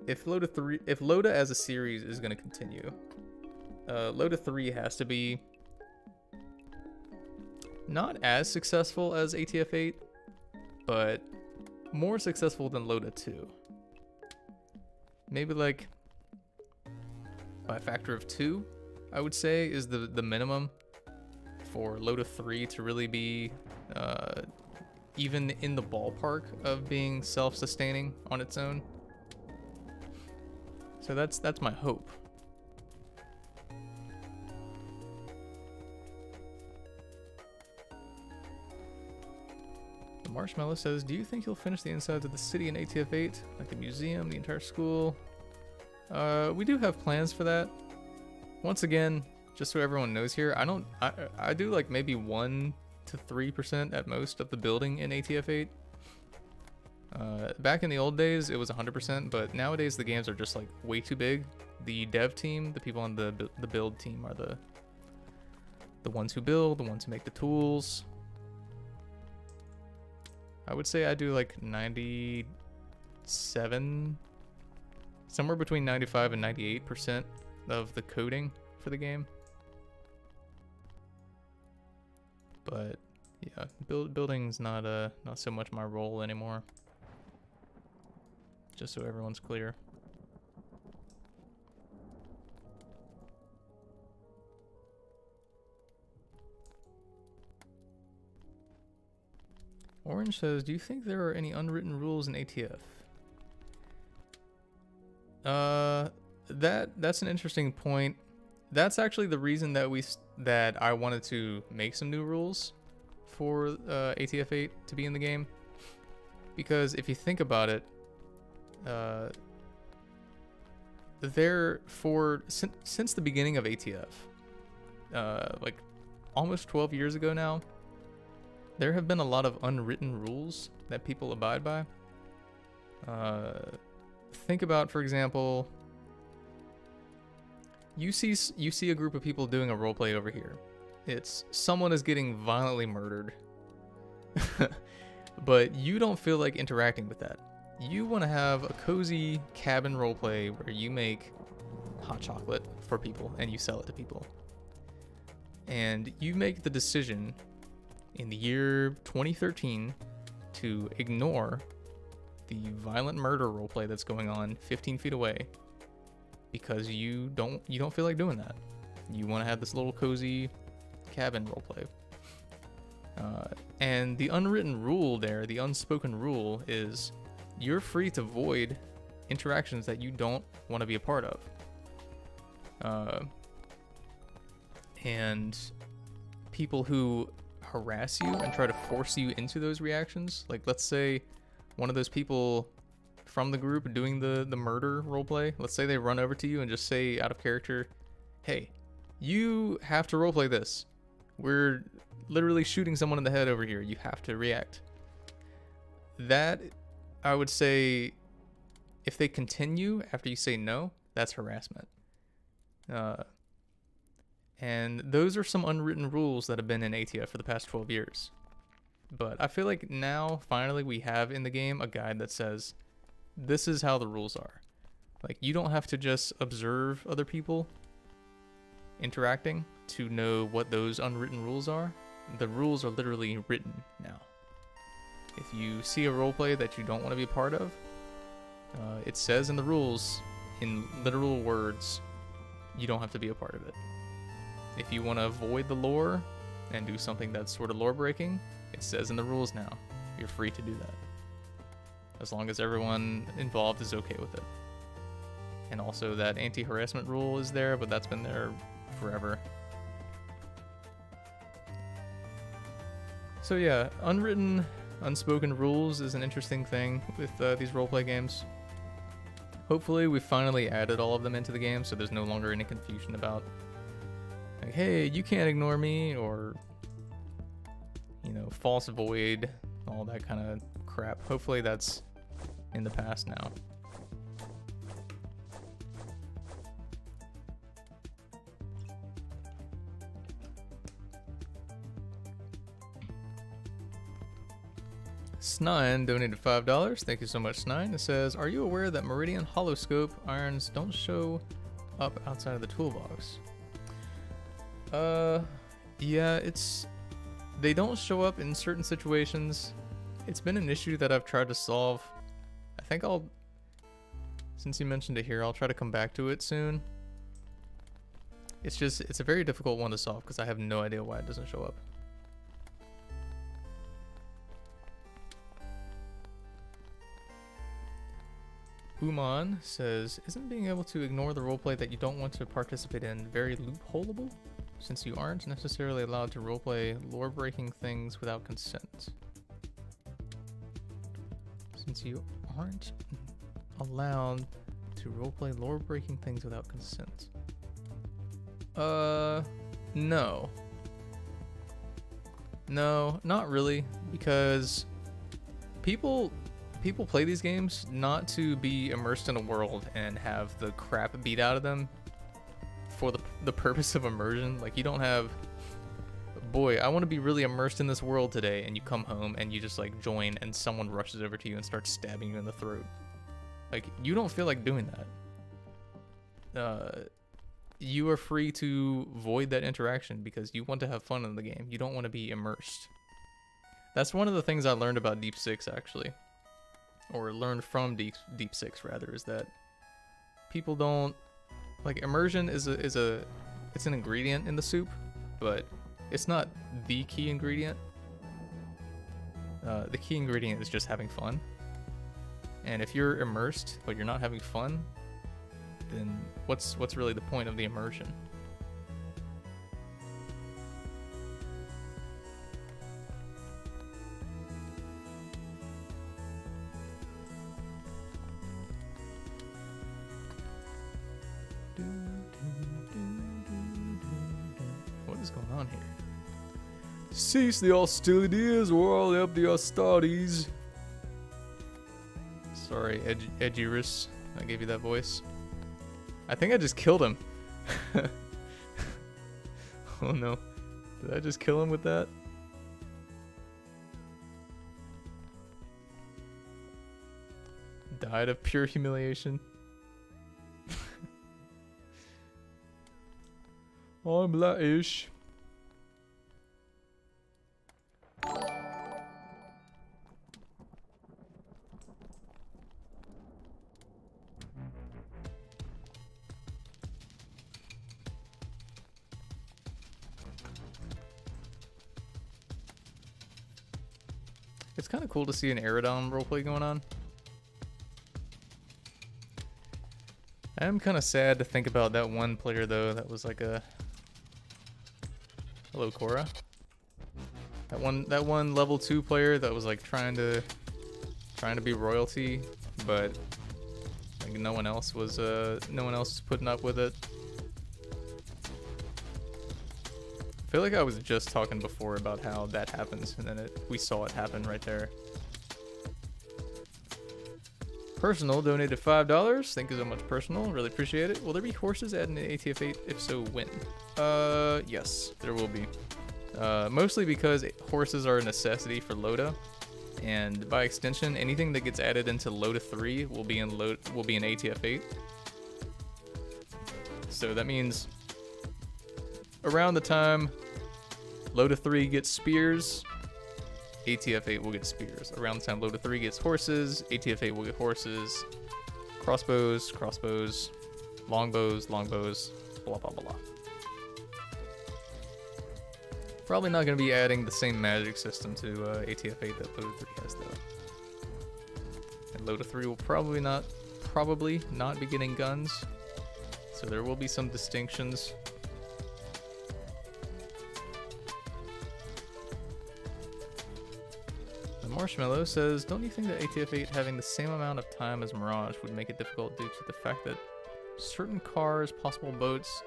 if Loda as a series is gonna continue, Loda 3 has to be not as successful as ATF 8, but more successful than Loda 2. Maybe like by a factor of 2, I would say, is the minimum for Loda 3 to really be even in the ballpark of being self-sustaining on its own. So that's my hope. The Marshmallow says, do you think you'll finish the insides of the city in ATF 8? Like the museum, the entire school? We do have plans for that. Once again, just so everyone knows here, I do like maybe 1 to 3% at most of the building in ATF 8. Back in the old days, it was 100%, but nowadays the games are just like way too big. The dev team, the people on the build team, are the ones who build, the ones who make the tools. I would say I do like 97, somewhere between 95 and 98% of the coding for the game. But yeah, building's not so much my role anymore. Just so everyone's clear. Orange says, do you think there are any unwritten rules in ATF? That's an interesting point. That's actually the reason that I wanted to make some new rules for ATF 8 to be in the game. Because if you think about it, since the beginning of ATF, like almost 12 years ago now, there have been a lot of unwritten rules that people abide by. Think about, for example, you see a group of people doing a roleplay over here. It's someone is getting violently murdered, but you don't feel like interacting with that. You want to have a cozy cabin roleplay where you make hot chocolate for people and you sell it to people. And you make the decision in the year 2013 to ignore the violent murder roleplay that's going on 15 feet away because you don't feel like doing that. You want to have this little cozy cabin roleplay. And the unwritten rule there, the unspoken rule, is you're free to void interactions that you don't want to be a part of. And people who harass you and try to force you into those reactions, like let's say one of those people from the group doing the murder roleplay, let's say they run over to you and just say out of character, hey, you have to roleplay this. We're literally shooting someone in the head over here. You have to react. That, I would say, if they continue after you say no, that's harassment. And those are some unwritten rules that have been in ATF for the past 12 years. But I feel like now, finally, we have in the game a guide that says, this is how the rules are. Like, you don't have to just observe other people interacting to know what those unwritten rules are. The rules are literally written now. If you see a roleplay that you don't want to be a part of, it says in the rules, in literal words, you don't have to be a part of it. If you want to avoid the lore and do something that's sort of lore breaking, it says in the rules now, you're free to do that. As long as everyone involved is okay with it. And also that anti-harassment rule is there, but that's been there forever. So yeah, unwritten, unspoken rules is an interesting thing with these roleplay games. Hopefully we finally added all of them into the game so there's no longer any confusion about, like, hey, you can't ignore me, or, you know, false void, all that kind of crap. Hopefully that's in the past now. Snine donated $5. Thank you so much, Snine. It says, are you aware that Meridian Holoscope irons don't show up outside of the toolbox? Yeah, they don't show up in certain situations. It's been an issue that I've tried to solve. I think since you mentioned it here, I'll try to come back to it soon. It's a very difficult one to solve because I have no idea why it doesn't show up. Uman says, isn't being able to ignore the roleplay that you don't want to participate in very loopholeable? Since you aren't necessarily allowed to roleplay lore-breaking things without consent. Since you aren't allowed to roleplay lore-breaking things without consent. No. No, not really, because people play these games not to be immersed in a world and have the crap beat out of them for the purpose of immersion. Like, you don't have, boy, I want to be really immersed in this world today, and you come home and you just like join and someone rushes over to you and starts stabbing you in the throat. Like, you don't feel like doing that. You are free to void that interaction because you want to have fun in the game. You don't want to be immersed. That's one of the things I learned about Deep Six, actually. Or learned from Deep Six, rather, is that people don't, like, immersion it's an ingredient in the soup, but it's not the key ingredient. The key ingredient is just having fun. And if you're immersed but you're not having fun, then what's really the point of the immersion? What is going on here? Cease the hostilities or I'll have the hostilities. Sorry, Edgirus. I gave you that voice. I think I just killed him. Oh no. Did I just kill him with that? Died of pure humiliation. I'm Laish. It's kind of cool to see an Aerodon roleplay going on. I am kind of sad to think about that one player though that was like a... Hello, Cora. That one level 2 player that was like trying to be royalty but like no one else was putting up with it. I feel like I was just talking before about how that happens, and then we saw it happen right there. Personal donated $5. Thank you so much, Personal. Really appreciate it. Will there be horses added in ATF8? If so, when? Yes, there will be. Mostly because horses are a necessity for Loda, and by extension, anything that gets added into Loda 3 will be in ATF8. So that means around the time Loda 3 gets spears, ATF8 will get spears. Around the time Loda 3 gets horses, ATF8 will get horses. Crossbows, longbows, blah blah blah. Probably not going to be adding the same magic system to ATF8 that Loda 3 has though. And Loda 3 will probably not be getting guns. So there will be some distinctions. Marshmallow says, don't you think that ATF8 having the same amount of time as Mirage would make it difficult due to the fact that certain cars, possible boats,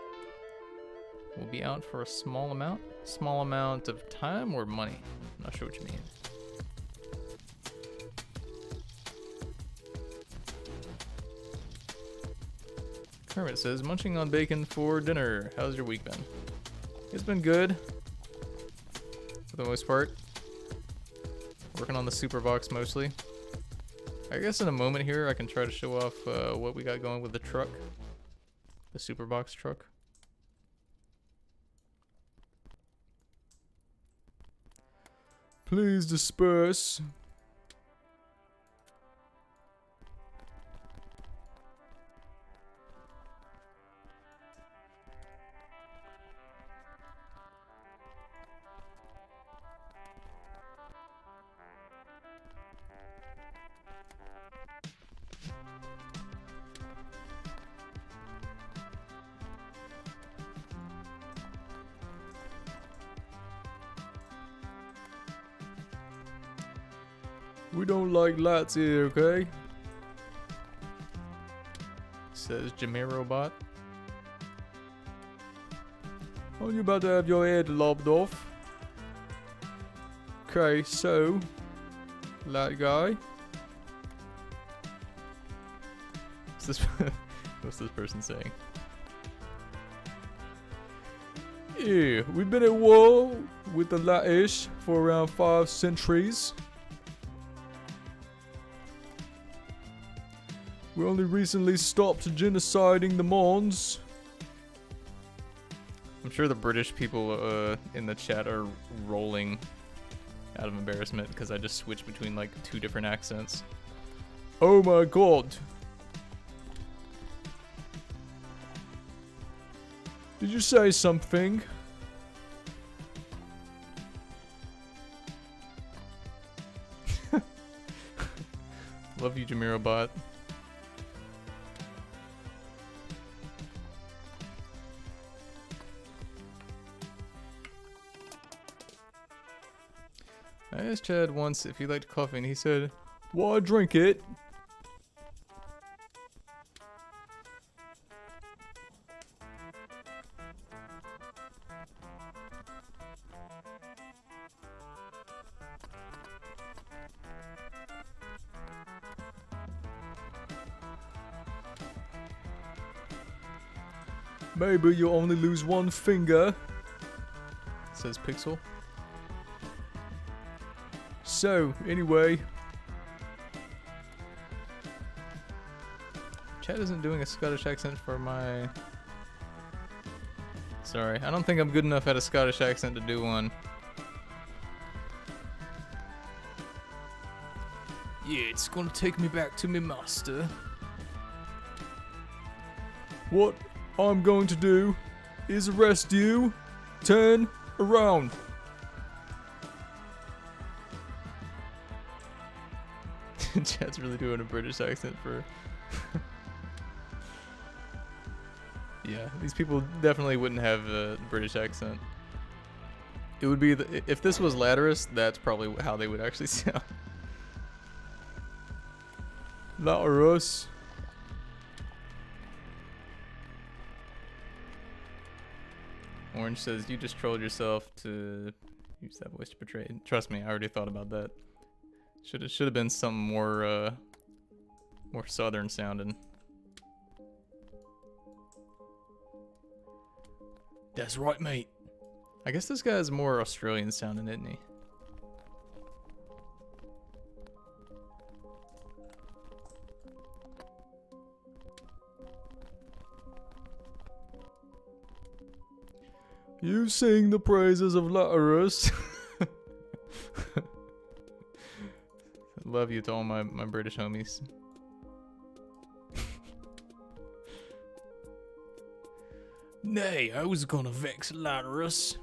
will be out for a small amount? Small amount of time or money? I'm not sure what you mean. Kermit says, munching on bacon for dinner. How's your week been? It's been good, for the most part. Working on the super box mostly. I guess in a moment here I can try to show off what we got going with the truck. The super box truck. Please disperse. We don't like lights here, okay? Says Jamiro Bot. Are you about to have your head lobbed off? Okay, so light guy. What's this person saying? Yeah, we've been at war with the Latish for around 5 centuries. We only recently stopped genociding the Mons. I'm sure the British people in the chat are rolling out of embarrassment because I just switched between like 2 different accents. Oh my god. Did you say something? Love you, Jamiro Bot. I asked Chad once if he liked coffee and he said, "Why drink it?" Maybe you'll only lose 1 finger, says Pixel. So, anyway. Chad isn't doing a Scottish accent for my... Sorry, I don't think I'm good enough at a Scottish accent to do one. Yeah, it's gonna take me back to me master. What I'm going to do is arrest you. Turn around. Chad's really doing a British accent for... Yeah, these people definitely wouldn't have a British accent. It would be... if this was Latterus, that's probably how they would actually sound. Laurus. Orange says you just trolled yourself to use that voice to portray it. Trust me, I already thought about that. Should have been something more more southern sounding. That's right, mate. I guess this guy is more Australian sounding, isn't he? You sing the praises of Laurus. Love you to all my British homies. Nay, I was gonna vex Laurus,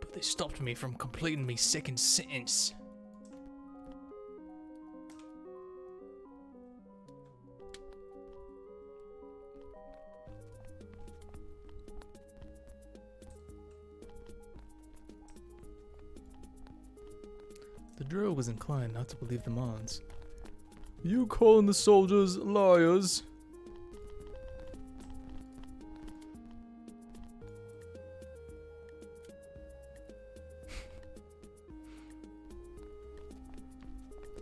but they stopped me from completing me second sentence. The Drow was inclined not to believe the Mons. You calling the soldiers liars?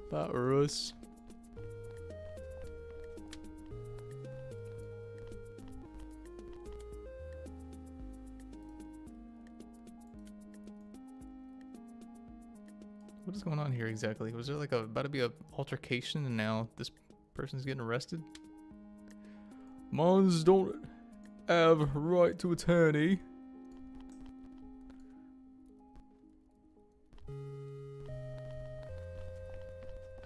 Laurus. What is going on here exactly? Was there like about to be a altercation and now this person's getting arrested? Mons don't have right to attorney.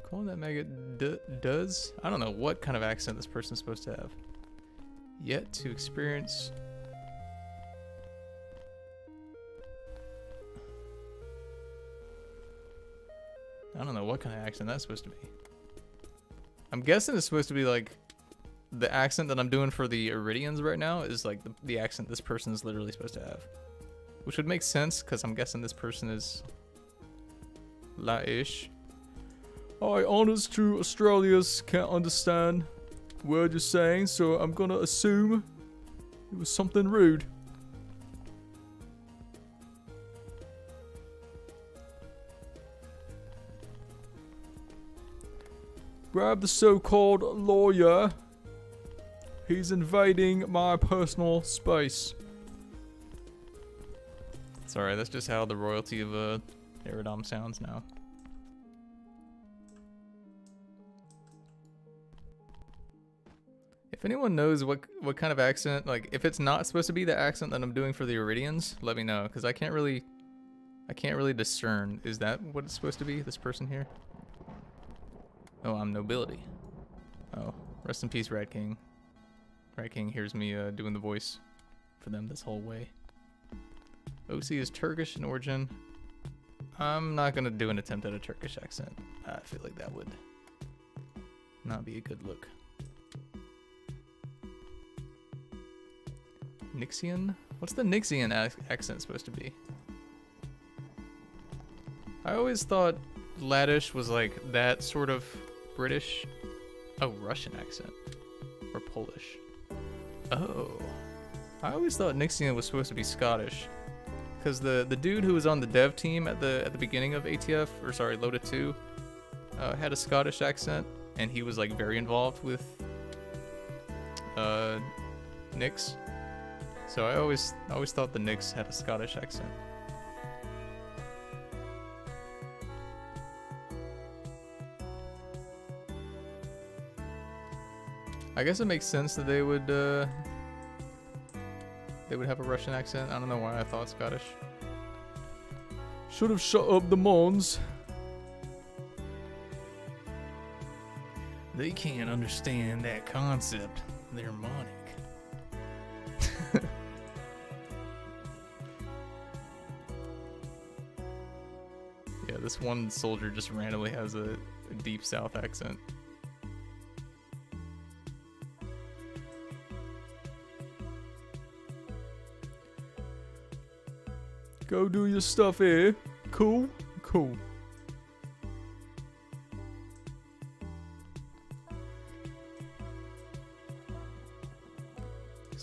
Calling that maggot does? I don't know what kind of accent this person's supposed to have. Yet to experience. I don't know what kind of accent that's supposed to be. I'm guessing it's supposed to be like the accent that I'm doing for the Iridians right now is like the accent this person is literally supposed to have. Which would make sense because I'm guessing this person is La-ish. I, honest to Australians, can't understand what you're saying, so I'm gonna assume it was something rude. Grab the so-called lawyer. He's invading my personal space. Sorry, that's just how the royalty of Aerodom sounds now. If anyone knows what kind of accent, like if it's not supposed to be the accent that I'm doing for the Iridians, let me know, because I can't really discern. Is that what it's supposed to be? This person here? Oh, I'm nobility. Oh, rest in peace, Rat King. Rat King hears me doing the voice for them this whole way. OC is Turkish in origin. I'm not gonna do an attempt at a Turkish accent. I feel like that would not be a good look. Nixian? What's the Nixian accent supposed to be? I always thought Laddish was like that sort of British. Oh, Russian accent. Or Polish. Oh. I always thought Nixian was supposed to be Scottish. Because the dude who was on the dev team at the beginning of ATF, or sorry, Loda 2, had a Scottish accent, and he was like very involved with Nix. So I always thought the Nix had a Scottish accent. I guess it makes sense that they would have a Russian accent. I don't know why I thought Scottish. Should have shut up the Mons. They can't understand that concept. They're Monic. Yeah, this one soldier just randomly has a deep south accent. Go do your stuff here. Cool? Cool.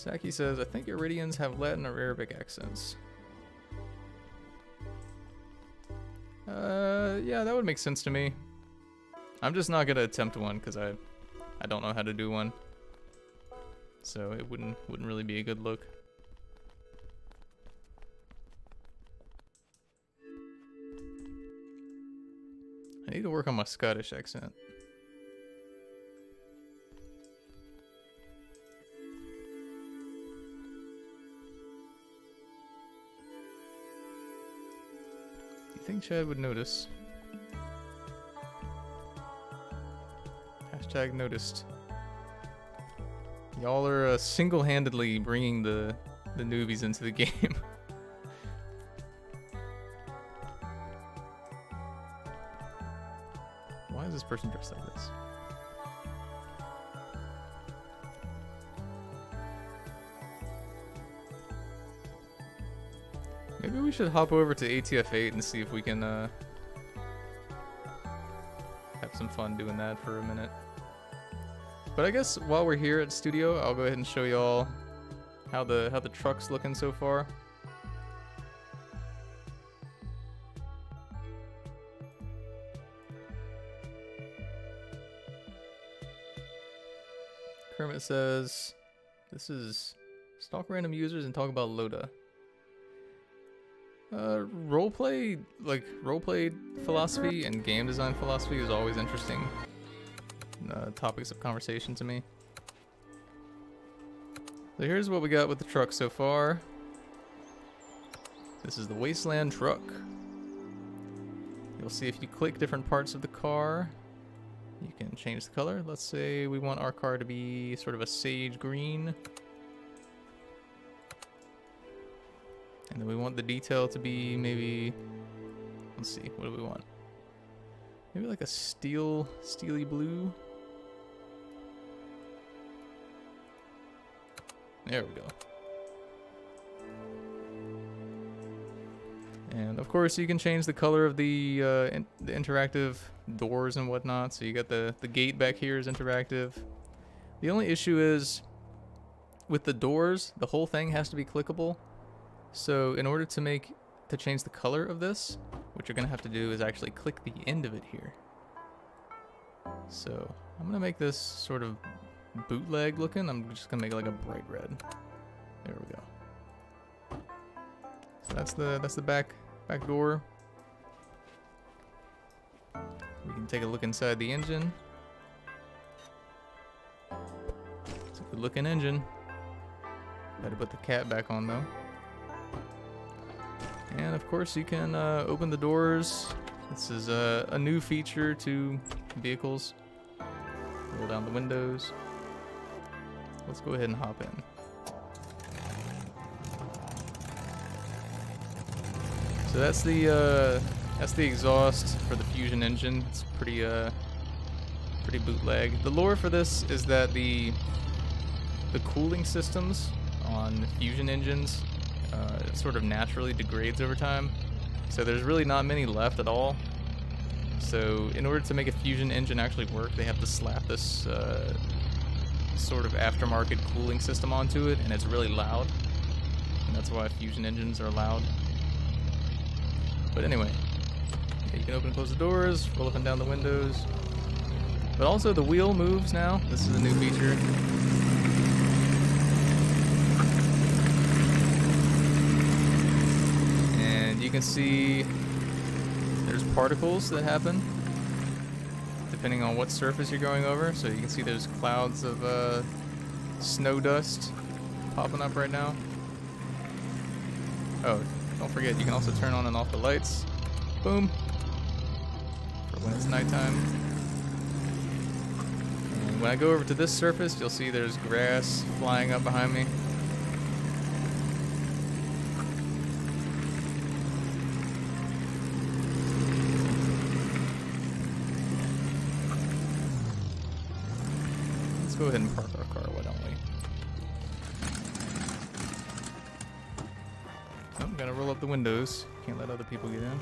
Saki says, I think Iridians have Latin or Arabic accents. Yeah, that would make sense to me. I'm just not gonna attempt one because I don't know how to do one. So it wouldn't really be a good look. I need to work on my Scottish accent. Do you think Chad would notice? Hashtag noticed. Y'all are single-handedly bringing the newbies into the game. Why is this person dressed like this? Maybe we should hop over to ATF8 and see if we can have some fun doing that for a minute. But I guess while we're here at studio, I'll go ahead and show y'all how the truck's looking so far. Kermit says, this is stalk random users and talk about Loda. Roleplay philosophy and game design philosophy is always interesting topics of conversation to me. So here's what we got with the truck so far. This is the Wasteland truck. You'll see if you click different parts of the car, you can change the color. Let's say we want our car to be sort of a sage green. And then we want the detail to be maybe, let's see, what do we want? Maybe like a steely blue. There we go. And of course you can change the color of the interactive doors and whatnot. So you got the gate back here is interactive. The only issue is with the doors, the whole thing has to be clickable. So in order to change the color of this, what you're gonna have to do is actually click the end of it here. So I'm gonna make this sort of bootleg looking. I'm just gonna make it like a bright red. There we go. So that's the back door. We can take a look inside the engine. It's a good looking engine. Got to put the cap back on though. And of course you can open the doors. This is a new feature to vehicles. Roll down the windows. Let's go ahead and hop in. So that's the exhaust for the Fusion engine. It's pretty bootleg. The lore for this is that the cooling systems on Fusion engines sort of naturally degrades over time. So there's really not many left at all. So in order to make a Fusion engine actually work, they have to slap this sort of aftermarket cooling system onto it, and it's really loud. And that's why Fusion engines are loud. But anyway, yeah, you can open and close the doors, roll up and down the windows. But also the wheel moves now. This is a new feature. And you can see there's particles that happen depending on what surface you're going over. So you can see there's clouds of snow dust popping up right now. Oh, don't forget, you can also turn on and off the lights. Boom. For when it's nighttime. And when I go over to this surface, you'll see there's grass flying up behind me. Let's go ahead and park our car, why don't we? I'm gonna roll up the windows. Can't let other people get in.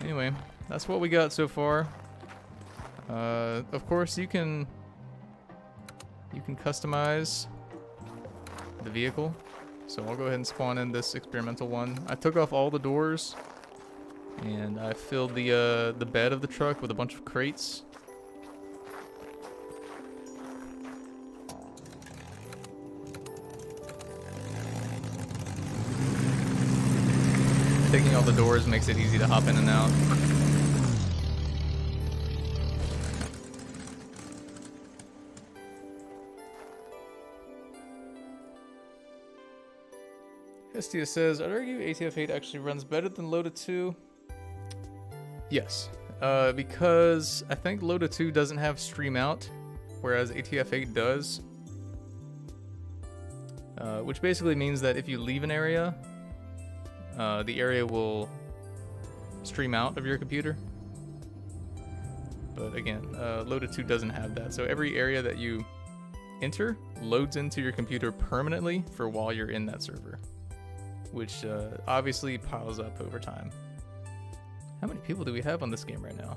Anyway, that's what we got so far. Of course, you can you can customize the vehicle. So I'll go ahead and spawn in this experimental one. I took off all the doors, and I filled the bed of the truck with a bunch of crates. Taking all the doors makes it easy to hop in and out. Hestia says, I'd argue ATF-8 actually runs better than Loda 2. Yes, because I think Loda 2 doesn't have stream out, whereas ATF-8 does. Which basically means that if you leave an area, the area will stream out of your computer. But again, Loda 2 doesn't have that. So every area that you enter loads into your computer permanently for while you're in that server, which obviously piles up over time. How many people do we have on this game right now?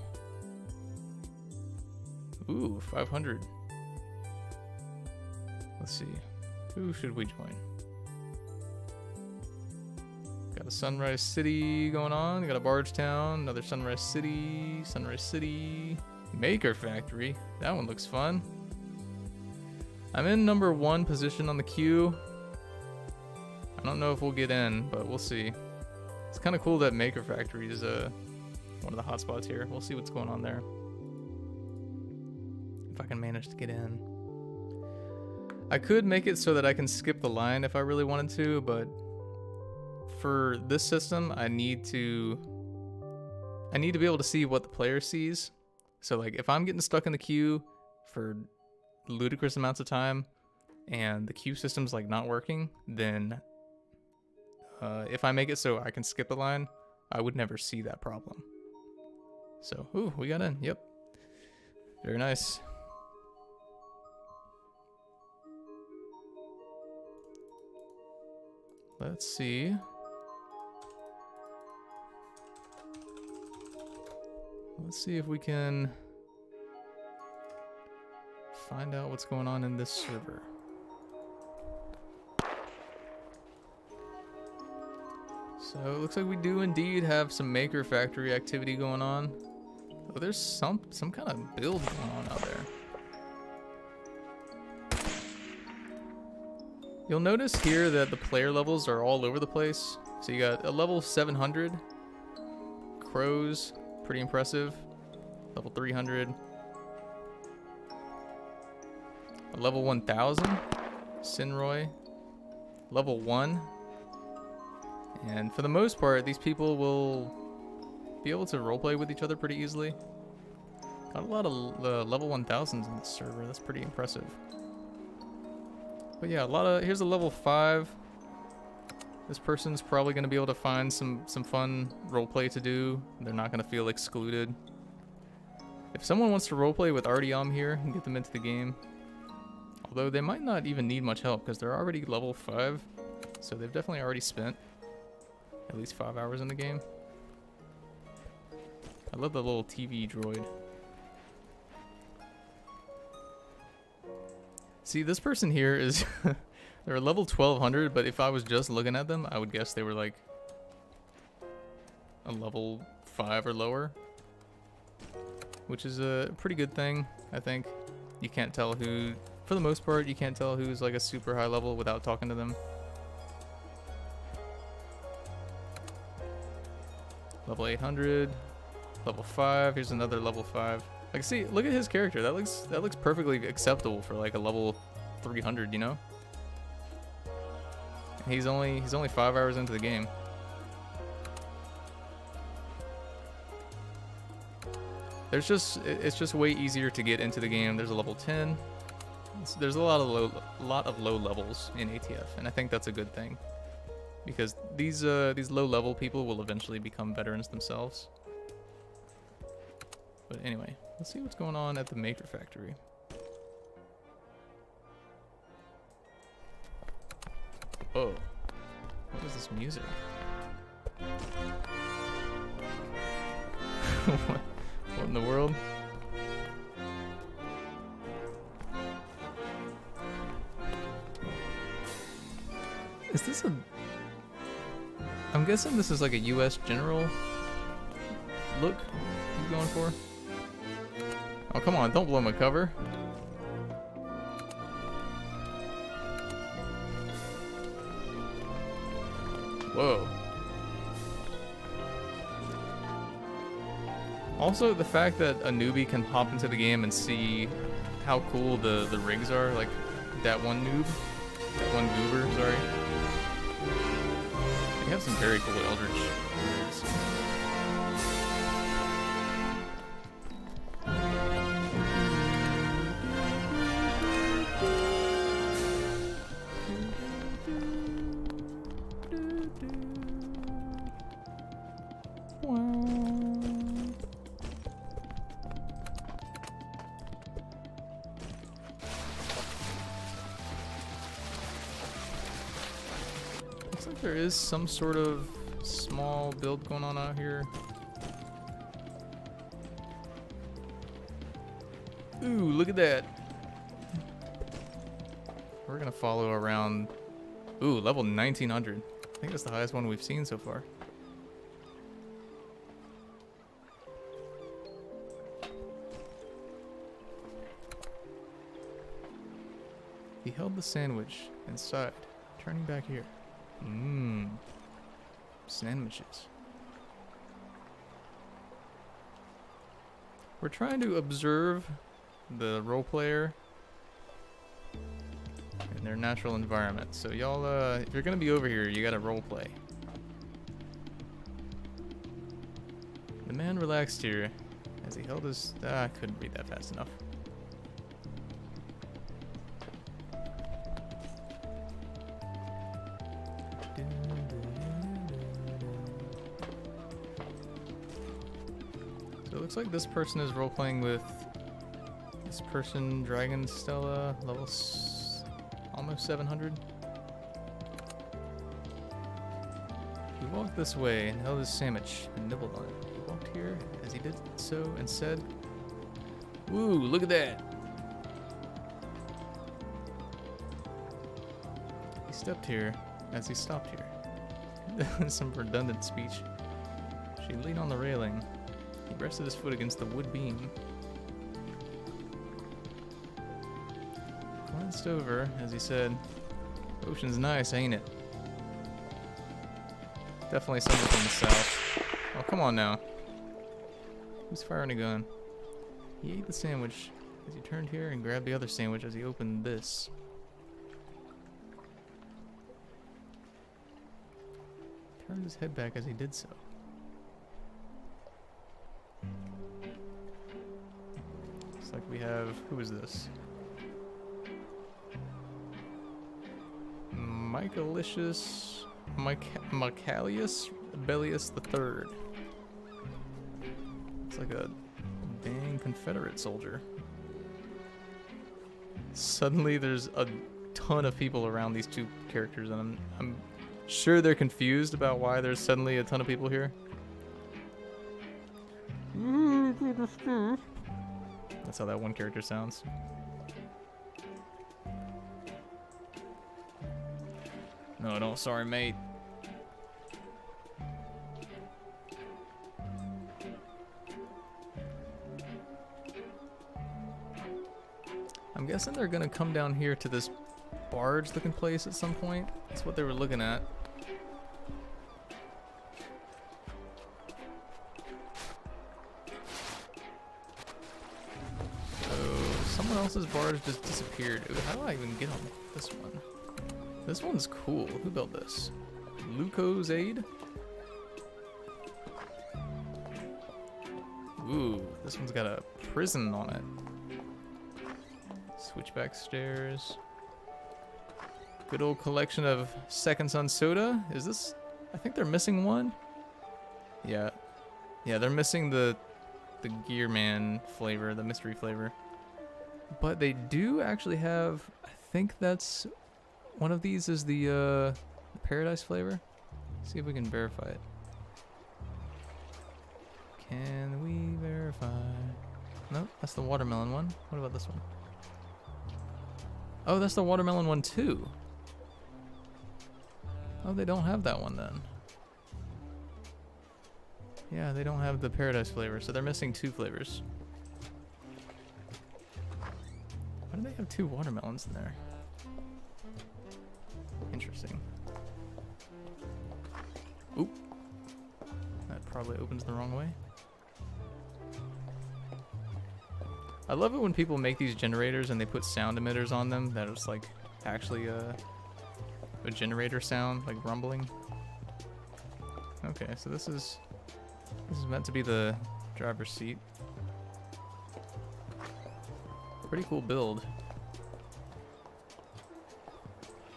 Ooh, 500. Let's see. Who should we join? Got a Sunrise City going on. Got a Barge Town. Another Sunrise City. Sunrise City. Maker Factory. That one looks fun. I'm in number 1 position on the queue. I don't know if we'll get in, but we'll see. It's kind of cool that Maker Factory is one of the hotspots here. We'll see what's going on there. If I can manage to get in. I could make it so that I can skip the line if I really wanted to, but for this system, I need to be able to see what the player sees. So like if I'm getting stuck in the queue for ludicrous amounts of time and the queue system's like not working, then if I make it so I can skip the line, I would never see that problem. So, ooh, we got in. Yep. Very nice. Let's see. Let's see if we can find out what's going on in this server. So it looks like we do indeed have some Maker Factory activity going on. Oh, there's some kind of build going on out there. You'll notice here that the player levels are all over the place. So you got a level 700, Crows, pretty impressive. Level 300. A level 1000, Sinroy. Level 1. And for the most part, these people will be able to roleplay with each other pretty easily. Got a lot of level 1000s in this server. That's pretty impressive. But yeah, here's a level 5. This person's probably going to be able to find some fun roleplay to do. They're not going to feel excluded. If someone wants to roleplay with Artyom here and get them into the game, although they might not even need much help because they're already level 5, so they've definitely already spent at least 5 hours in the game. I love the little TV droid. See, this person here is they're level 1200, but if I was just looking at them, I would guess they were like a level 5 or lower, which is a pretty good thing, I think. You can't tell who, for the most part, you can't tell who's like a super high level without talking to them. Level 800, level 5, here's another level 5. Like, see, look at his character. That looks perfectly acceptable for like a level 300, you know? And he's only 5 hours into the game. It's just way easier to get into the game. There's a level 10. There's a lot of low levels in ATF, and I think that's a good thing, because these low level people will eventually become veterans themselves. But anyway, let's see what's going on at the Maker Factory. Oh, what is this music? What in the world? Is this a... I'm guessing this is like a US general look he's going for. Oh, come on, don't blow my cover. Whoa. Also, the fact that a newbie can hop into the game and see how cool the rigs are, like that one goober, sorry. They have some very cool Eldritch rigs. Looks like there is some sort of small build going on out here. Ooh, look at that. We're gonna follow around. Ooh, level 1900. I think that's the highest one we've seen so far. He held the sandwich inside, turning back here. Mmm. Sandwiches. We're trying to observe the role player in their natural environment. So y'all, if you're gonna be over here, you gotta role play. The man relaxed here as he held his... I couldn't read that fast enough. So it looks like this person is role-playing with this person, Dragon Stella, level almost 700. He walked this way and held his sandwich and nibbled on it. He walked here as he did so and said, "Woo, look at that." He stepped here as he stopped here. Some redundant speech. She leaned on the railing. He rested his foot against the wood beam. Glanced over as he said, "Ocean's nice, ain't it?" Definitely someone from the south. Oh, come on now. Who's firing a gun? He ate the sandwich as he turned here and grabbed the other sandwich as he opened this. Turned his head back as he did so. Looks like we have... Who is this? Michaelius Bellius III. It's like a dang Confederate soldier. Suddenly there's a ton of people around these two characters, and I'm sure they're confused about why there's suddenly a ton of people here. That's how that one character sounds. No, don't. Sorry, mate. I'm guessing they're gonna come down here to this barge-looking place at some point. That's what they were looking at. Someone else's barge just disappeared. Ooh, how do I even get on this one? This one's cool. Who built this? Luco's Aid? Ooh, this one's got a prison on it. Switchback stairs. Good old collection of Second Son soda. Is this... I think they're missing one. Yeah. Yeah, they're missing the Gear Man flavor, the mystery flavor. But they do actually have... I think that's... One of these is the Paradise flavor. Let's see if we can verify it. Can we verify? Nope, that's the watermelon one. What about this one? Oh, that's the watermelon one too. Oh, they don't have that one then. Yeah, they don't have the paradise flavor, so they're missing 2 flavors. Why do they have 2 watermelons in there? Interesting. Oop. That probably opens the wrong way. I love it when people make these generators and they put sound emitters on them that is like actually a generator sound, like rumbling. Okay, so this is meant to be the driver's seat. Pretty cool build.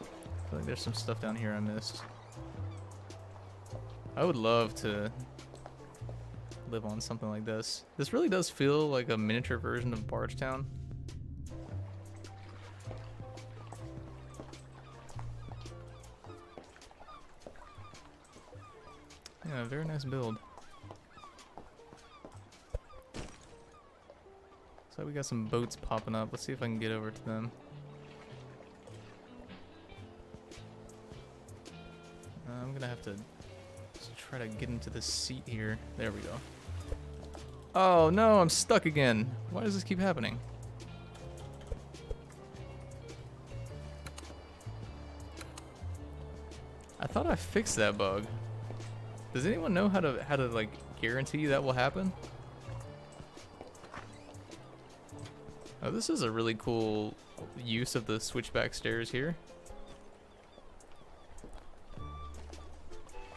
I feel like there's some stuff down here I missed. I would love to live on something like this. This really does feel like a miniature version of Bargetown. Yeah, very nice build. So we got some boats popping up. Let's see if I can get over to them. I'm gonna have to just try to get into the seat here. There we go. Oh no, I'm stuck again. Why does this keep happening? I thought I fixed that bug. Does anyone know how to like guarantee that will happen? Oh, this is a really cool use of the switchback stairs here.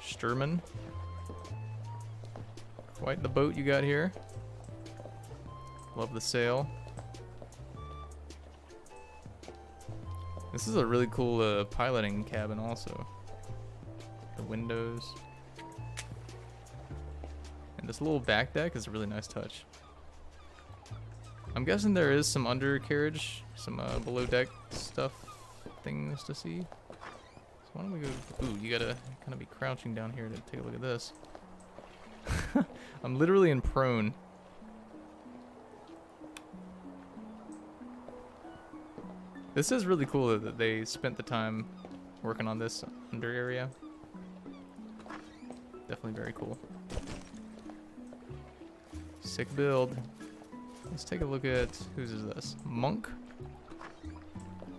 Sturman. Quite the boat you got here. Love the sail. This is a really cool piloting cabin also. The windows. And this little back deck is a really nice touch. I'm guessing there is some undercarriage, some below deck stuff, things to see. So why don't we go, ooh, you gotta kind of be crouching down here to take a look at this. I'm literally in prone. This is really cool that they spent the time working on this under area. Definitely very cool. Sick build. Let's take a look at, whose is this? Monk.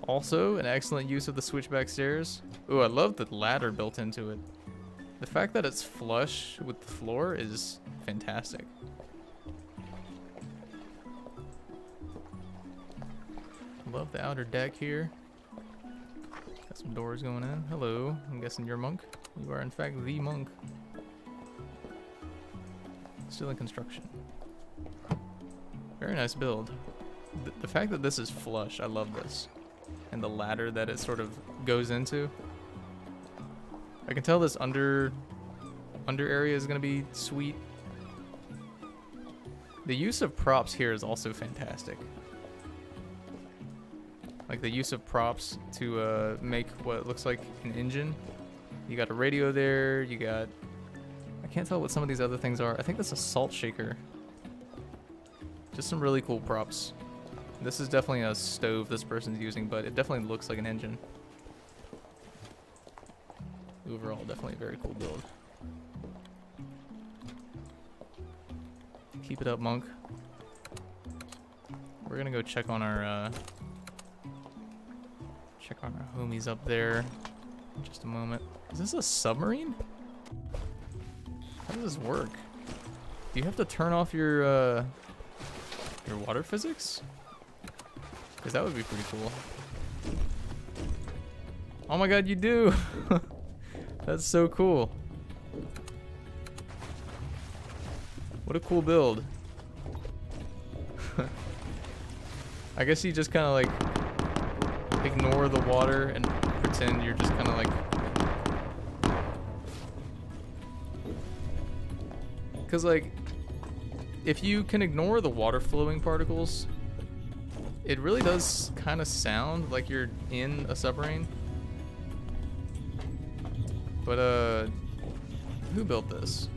Also, an excellent use of the switchback stairs. Ooh, I love the ladder built into it. The fact that it's flush with the floor is fantastic. Love the outer deck here. Got some doors going in. Hello, I'm guessing you're Monk. You are in fact the Monk. Still in construction. Very nice build. The fact that this is flush, I love this. And the ladder that it sort of goes into. I can tell this under area is gonna be sweet. The use of props here is also fantastic. Like the use of props to make what looks like an engine. You got a radio there, you got... I can't tell what some of these other things are. I think that's a salt shaker. Just some really cool props. This is definitely a stove this person's using, but it definitely looks like an engine. Overall, definitely a very cool build. Keep it up, Monk. We're gonna go check on our homies up there in just a moment. Is this a submarine? How does this work? Do you have to turn off your water physics? Because that would be pretty cool. Oh my god, you do! That's so cool. What a cool build. I guess you just kind of like ignore the water and pretend you're just kind of like... Because like, if you can ignore the water flowing particles, it really does kind of sound like you're in a submarine. But who built this?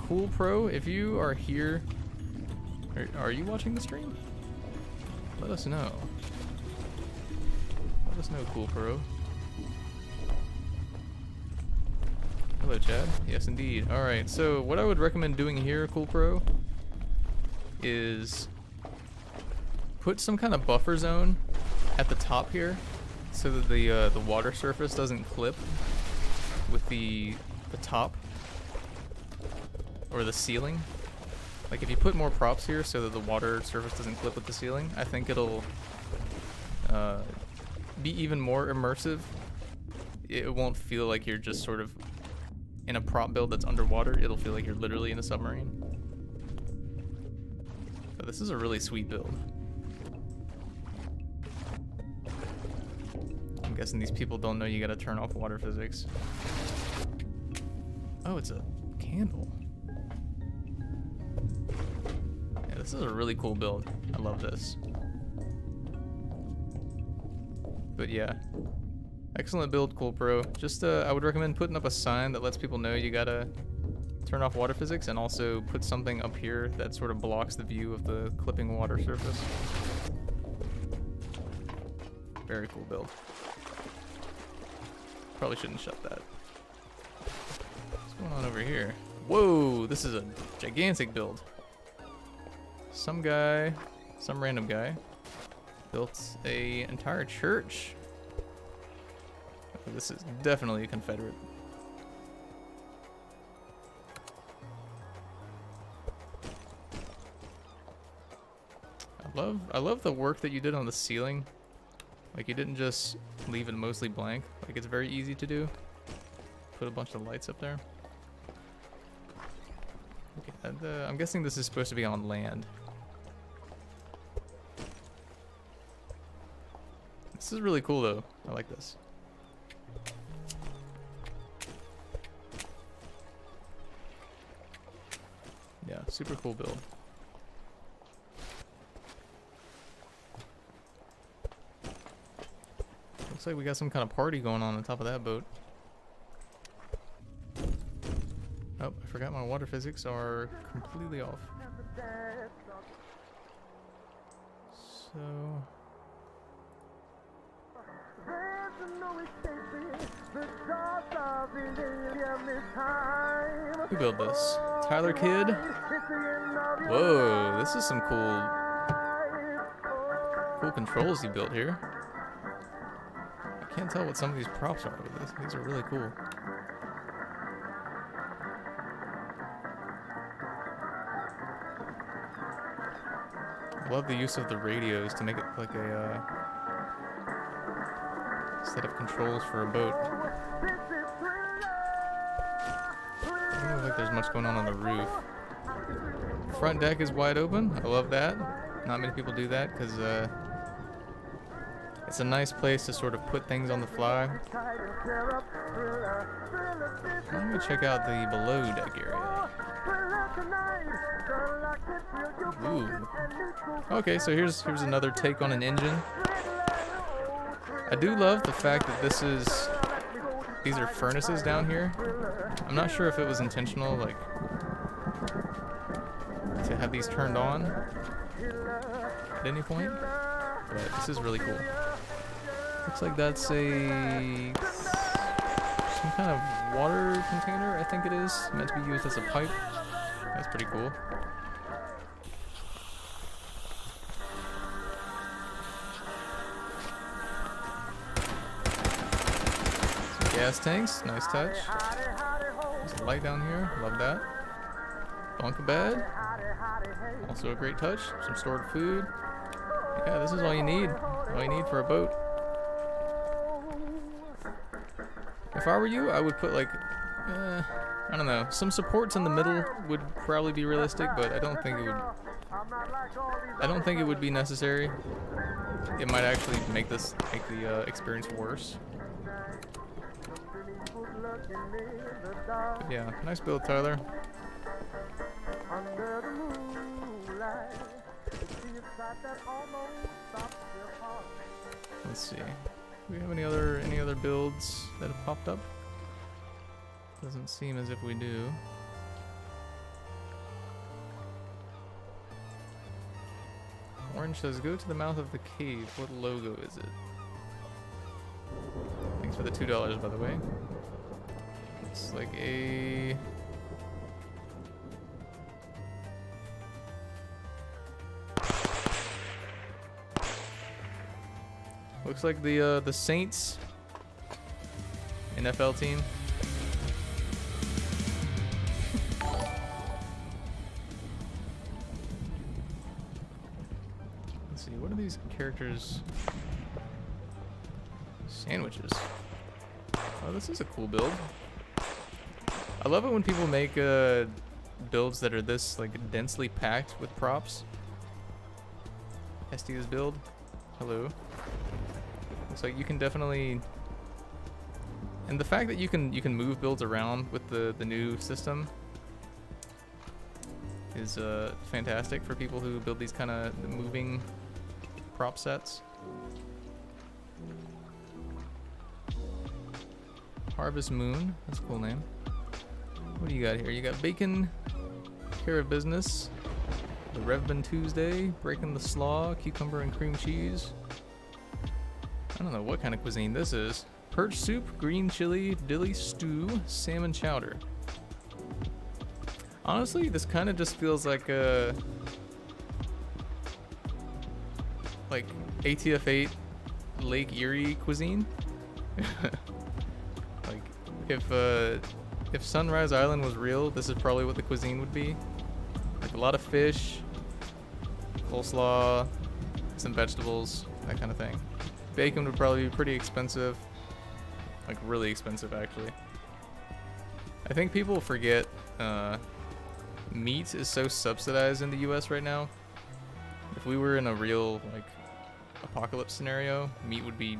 Cool Pro, if you are here, are you watching the stream? Let us know. Let us know, Cool Pro. Hello, Chad. Yes, indeed. Alright, so what I would recommend doing here, Cool Pro, is put some kind of buffer zone at the top here so that the water surface doesn't clip with the top or the ceiling. Like if you put more props here so that the water surface doesn't clip with the ceiling, I think it'll be even more immersive. It won't feel like you're just sort of in a prop build that's underwater. It'll feel like you're literally in a submarine. But this is a really sweet build. I'm guessing these people don't know you gotta turn off water physics. Oh, it's a candle. Yeah, this is a really cool build. I love this. But yeah. Excellent build, Cool Pro. Just, I would recommend putting up a sign that lets people know you gotta turn off water physics, and also put something up here that sort of blocks the view of the clipping water surface. Very cool build. Probably shouldn't shut that. What's going on over here? Whoa, this is a gigantic build. Some guy, some random guy, built a entire church. This is definitely a Confederate. I love the work that you did on the ceiling. Like you didn't just leave it mostly blank. Like it's very easy to do. Put a bunch of lights up there. Okay, and, I'm guessing this is supposed to be on land. This is really cool though. I like this. Yeah, super cool build. Looks like we got some kind of party going on top of that boat. Oh, I forgot my water physics are completely off. So... who built this? Tyler Kidd? Whoa, this is some cool controls you built here. I can't tell what some of these props are, but these are really cool. I love the use of the radios to make it like a set of controls for a boat. Doesn't look like there's much going on the roof. Front deck is wide open. I love that. Not many people do that because it's a nice place to sort of put things on the fly. I'm gonna check out the below deck area. Ooh. Okay, so here's another take on an engine. I do love the fact that these are furnaces down here. I'm not sure if it was intentional, like, to have these turned on at any point, but this is really cool. Looks like that's some kind of water container, I think it is, meant to be used as a pipe. That's pretty cool. Gas tanks, nice touch. There's a light down here, love that. Bunk bed, also a great touch. Some stored food. Yeah, this is all you need. All you need for a boat. If I were you, I would put like, I don't know, some supports in the middle would probably be realistic, but I don't think it would be necessary. It might actually make the experience worse. But yeah, nice build, Tyler. Let's see. Do we have any other builds that have popped up? Doesn't seem as if we do. Orange says, go to the mouth of the cave. What logo is it? Thanks for the $2, by the way. It's like a... Looks like the Saints NFL team. Let's see, what are these characters? Sandwiches. Oh, this is a cool build. I love it when people make builds that are this like densely packed with props. Estia's build. Hello. Looks like you can definitely, and the fact that you can move builds around with the new system is fantastic for people who build these kind of moving prop sets. Harvest Moon, that's a cool name. What do you got here? You got Bacon, Care of Business, the Revbin Tuesday, Breaking the Slaw, Cucumber and Cream Cheese. I don't know what kind of cuisine this is. Perch Soup, Green Chili, Dilly Stew, Salmon Chowder. Honestly, this kind of just feels like ATF8 Lake Erie cuisine. Like if Sunrise Island was real, this is probably what the cuisine would be. Like a lot of fish, coleslaw, some vegetables, that kind of thing. Bacon would probably be pretty expensive. Like really expensive actually. I think people forget meat is so subsidized in the US right now. If we were in a real like apocalypse scenario, meat would be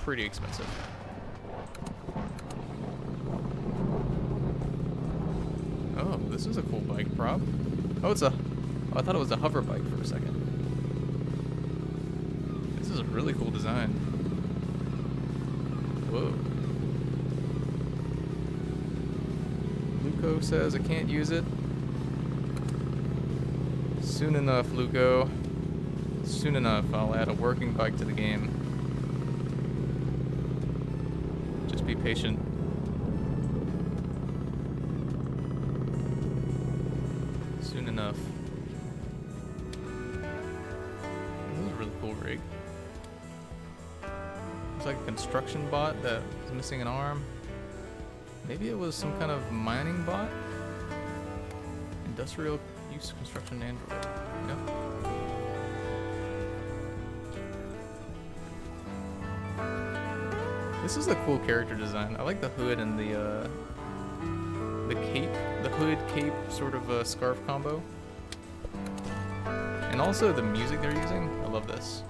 pretty expensive. Oh, this is a cool bike prop. Oh, I thought it was a hover bike for a second. This is a really cool design. Whoa. Luco says I can't use it. Soon enough, Luco. Soon enough, I'll add a working bike to the game. Just be patient. Soon enough. This is a really cool rig. It's like a construction bot that is missing an arm. Maybe it was some kind of mining bot? Industrial use construction android. No. This is a cool character design. I like the hood and the cape, the hood cape sort of scarf combo, and also the music they're using. I love this.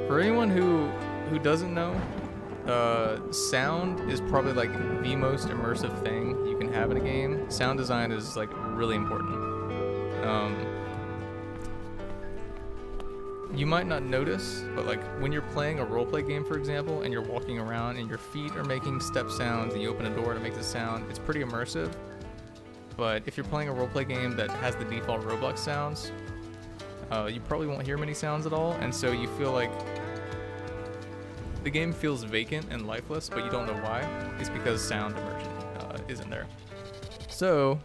For anyone who doesn't know, sound is probably like the most immersive thing you can have in a game. Sound design is like really important. You might not notice, but like when you're playing a roleplay game, for example, and you're walking around and your feet are making step sounds and you open a door to make the sound, it's pretty immersive. But if you're playing a roleplay game that has the default Roblox sounds, you probably won't hear many sounds at all, and so you feel like the game feels vacant and lifeless, but you don't know why. It's because sound immersion isn't there. So,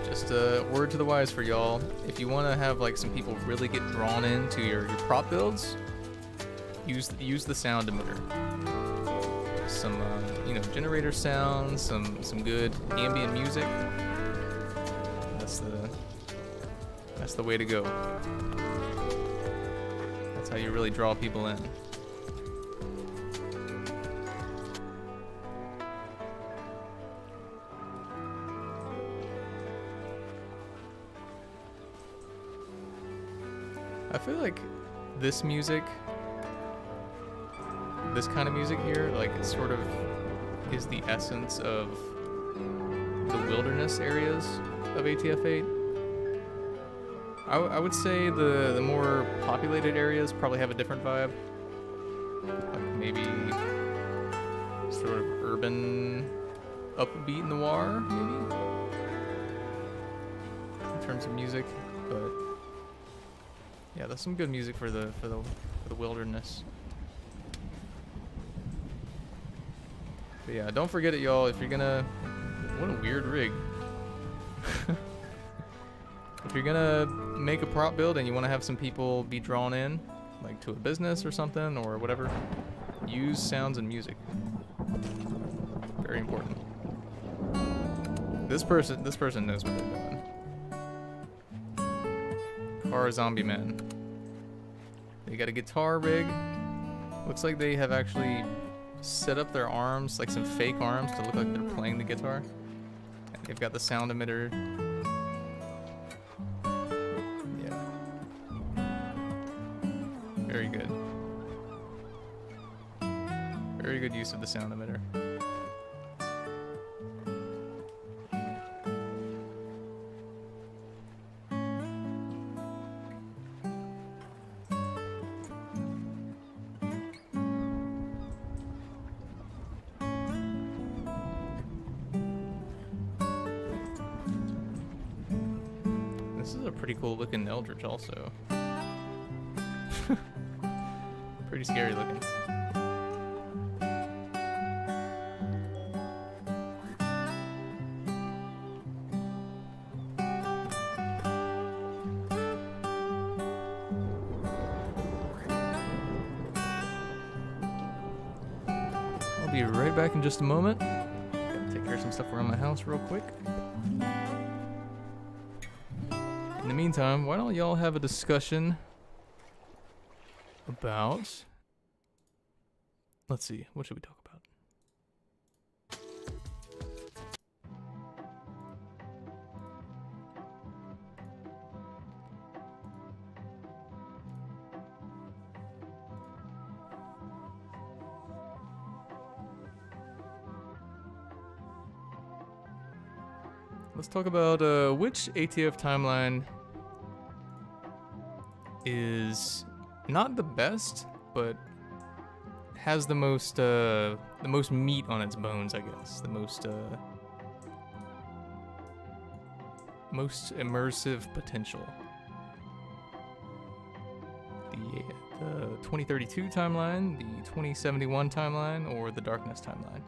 just a word to the wise for y'all. If you want to have like some people really get drawn into your prop builds, use the sound emitter. Some generator sounds, some good ambient music. That's the way to go. That's how you really draw people in. I feel like this music, this kind of music here, like it sort of is the essence of the wilderness areas of ATF8. I would say the more populated areas probably have a different vibe. Like maybe sort of urban upbeat noir, maybe? In terms of music, but yeah, that's some good music for the wilderness. But yeah, don't forget it, y'all. If you're gonna... What a weird rig. If you're gonna make a prop build and you want to have some people be drawn in, like to a business or something or whatever, use sounds and music. Very important. This person knows what they're doing. Car zombie man. They got a guitar rig. Looks like they have actually set up their arms, like some fake arms, to look like they're playing the guitar. And they've got the sound emitter. Yeah. Very good. Very good use of the sound emitter. This is a pretty cool looking eldritch also. Pretty scary looking. I'll be right back in just a moment. Gotta take care of some stuff around my house real quick. In the meantime, why don't y'all have a discussion about... Let's see, what should we talk about? Let's talk about which ATF timeline is not the best, but has the most meat on its bones, I guess. The most immersive potential. The 2032 timeline, the 2071 timeline, or the Darkness timeline.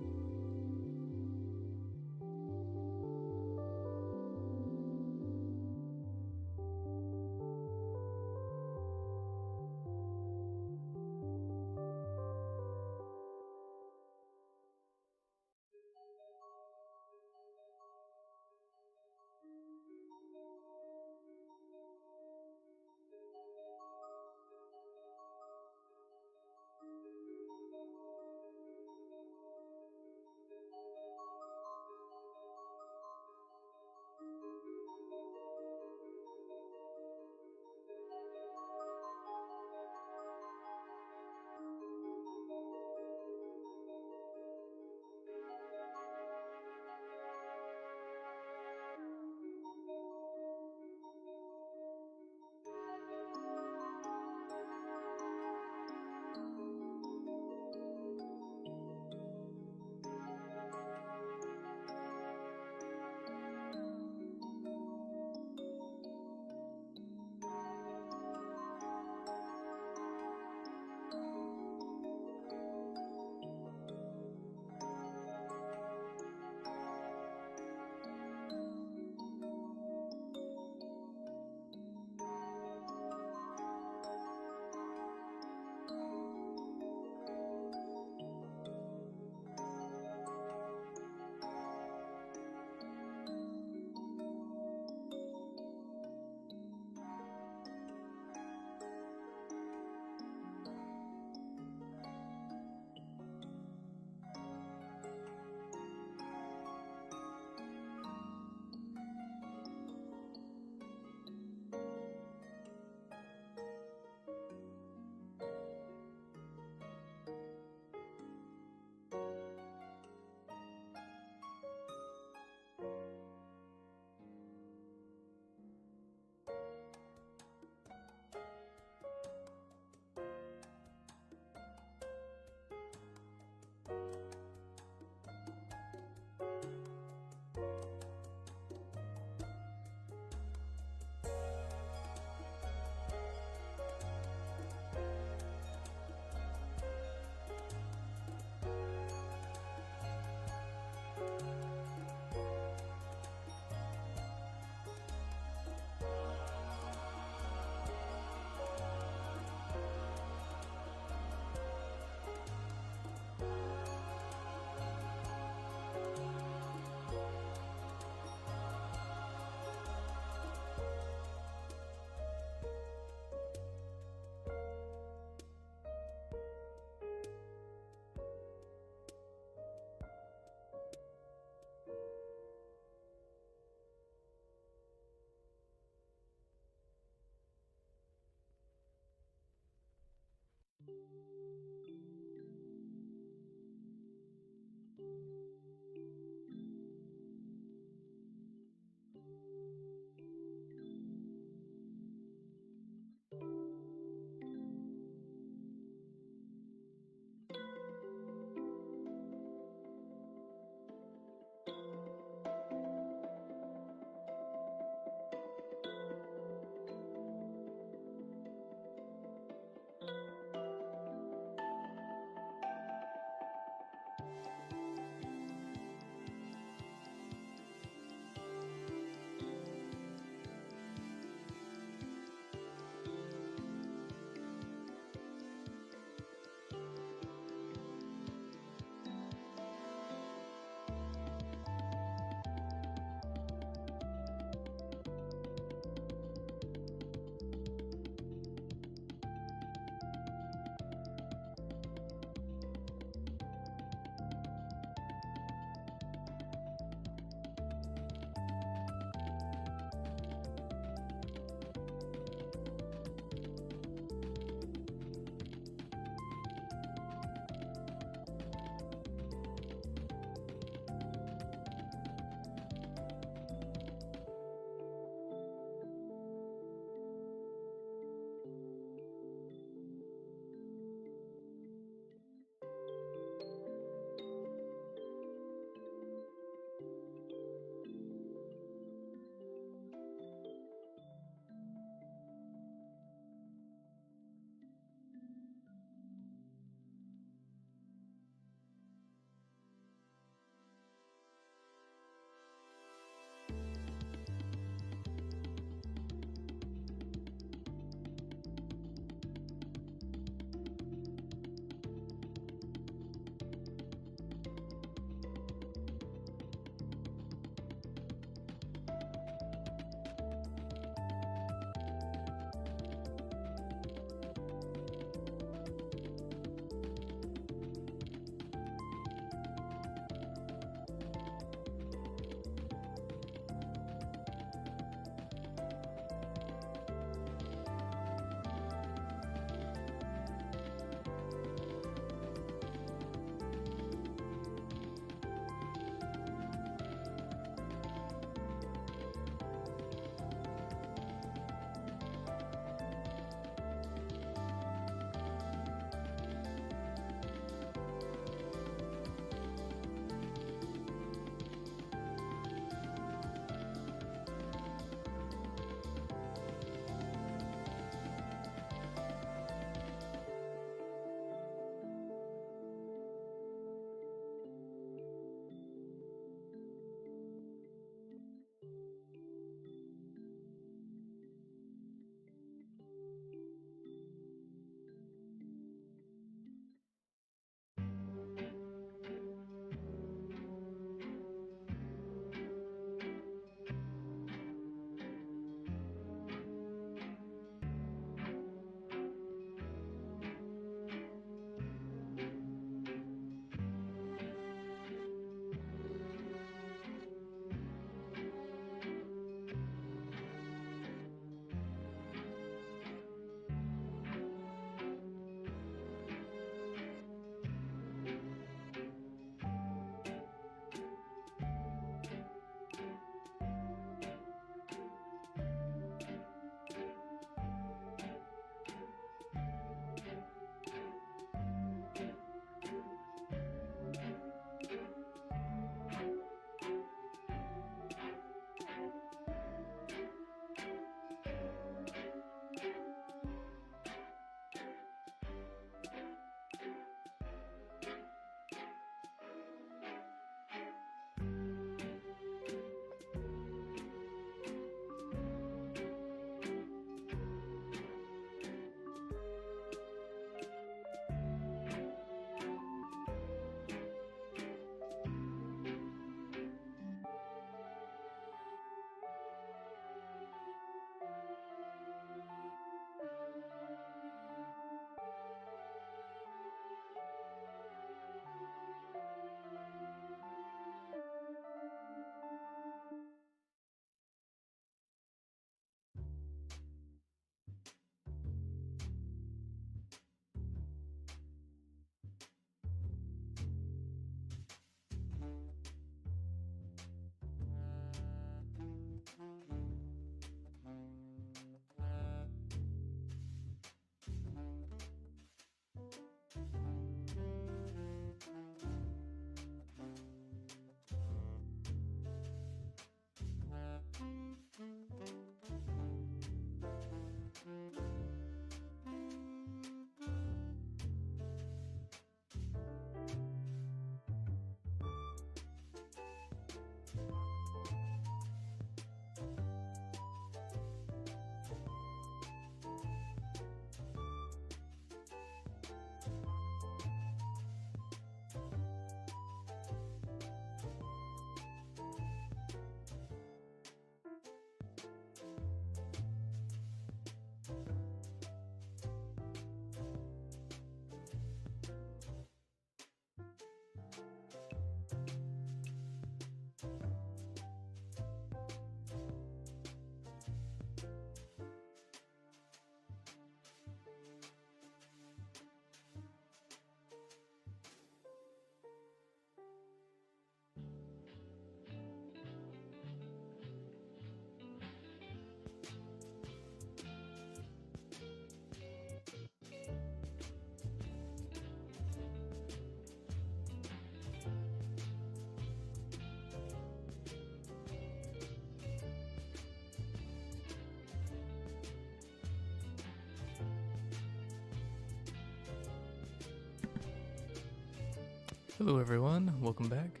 Hello everyone, welcome back.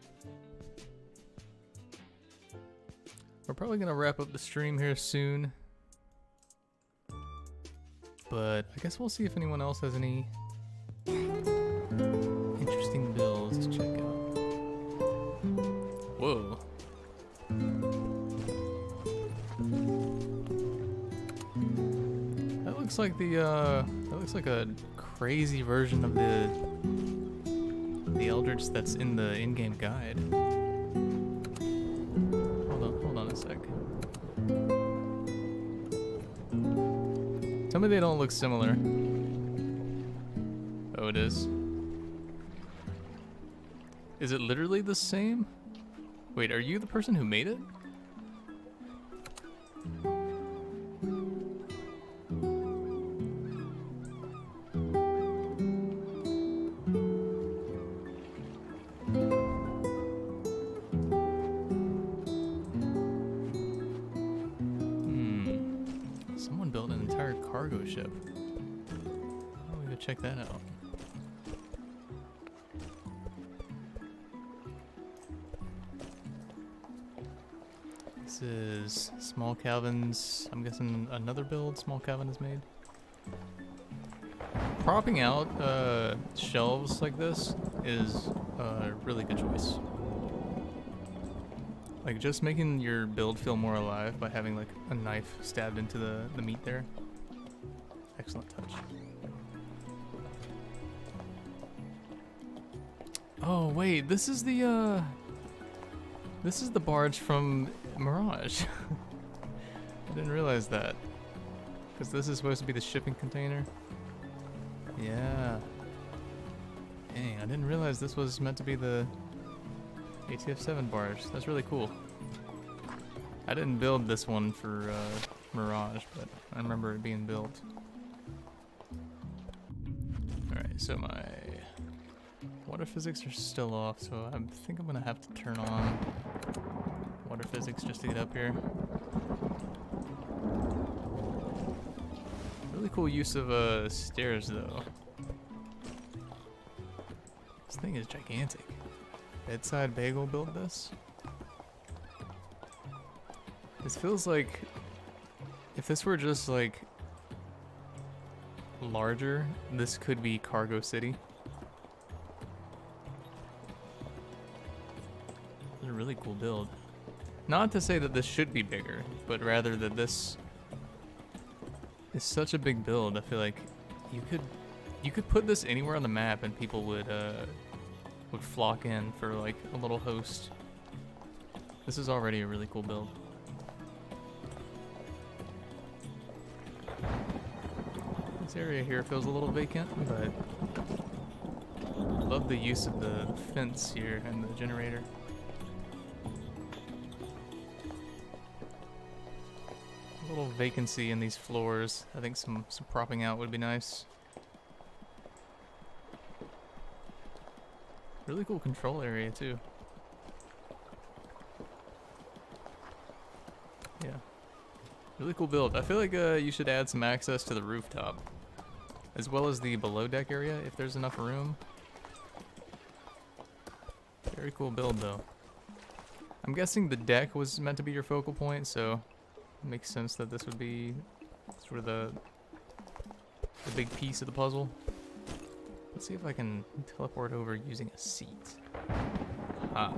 We're probably gonna wrap up the stream here soon, but I guess we'll see if anyone else has any interesting builds to check out. Whoa. That looks like that looks like a crazy version of the Eldritch that's in the in-game guide. Hold on a sec. Tell me they don't look similar. Oh, it is. Is it literally the same? Wait, are you the person who made it? Someone built an entire cargo ship. Oh, we go check that out. This is Small Calvin's, I'm guessing another build Small Calvin has made. Propping out shelves like this is a really good choice. Like, just making your build feel more alive by having, like, a knife stabbed into the meat there. Excellent touch. Oh, wait, this is the barge from Mirage. I didn't realize that. Because this is supposed to be the shipping container. Yeah. Dang, I didn't realize this was meant to be the ATF-7 barge. That's really cool. I didn't build this one for Mirage, but I remember it being built. Alright, so my water physics are still off, so I think I'm gonna have to turn on water physics just to get up here. Really cool use of stairs, though. This thing is gigantic. Bedside Bagel built this. This feels like if this were just like larger, this could be Cargo City. It's a really cool build. Not to say that this should be bigger, but rather that this is such a big build. I feel like you could put this anywhere on the map and people would flock in for like a little host. This is already a really cool build. This area here feels a little vacant, but I love the use of the fence here and the generator. A little vacancy in these floors. I think some propping out would be nice. Really cool control area too. Yeah. Really cool build. I feel like you should add some access to the rooftop, as well as the below deck area if there's enough room. Very cool build though. I'm guessing the deck was meant to be your focal point, so it makes sense that this would be sort of the big piece of the puzzle. Let's see if I can teleport over using a seat. Ah.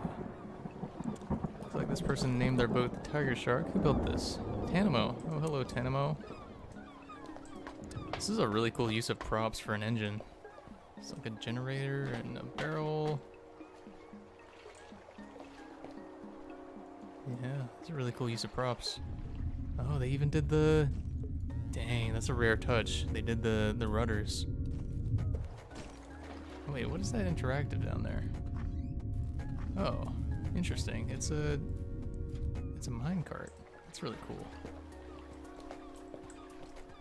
Looks like this person named their boat the Tiger Shark. Who built this? Tanamo. Oh, hello, Tanamo. This is a really cool use of props for an engine. It's like a generator and a barrel. Yeah, it's a really cool use of props. Oh, they even did the... Dang, that's a rare touch. They did the rudders. Wait, what is that interactive down there? Oh, interesting. It's a minecart. That's really cool.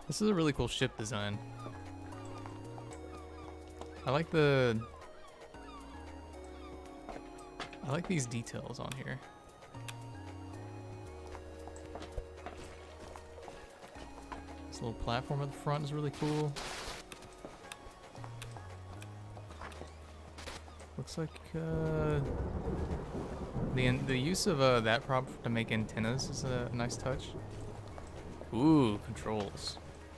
This is a really cool ship design. I like these details on here. This little platform at the front is really cool. Looks like the use of that prop to make antennas is a nice touch. Ooh, controls.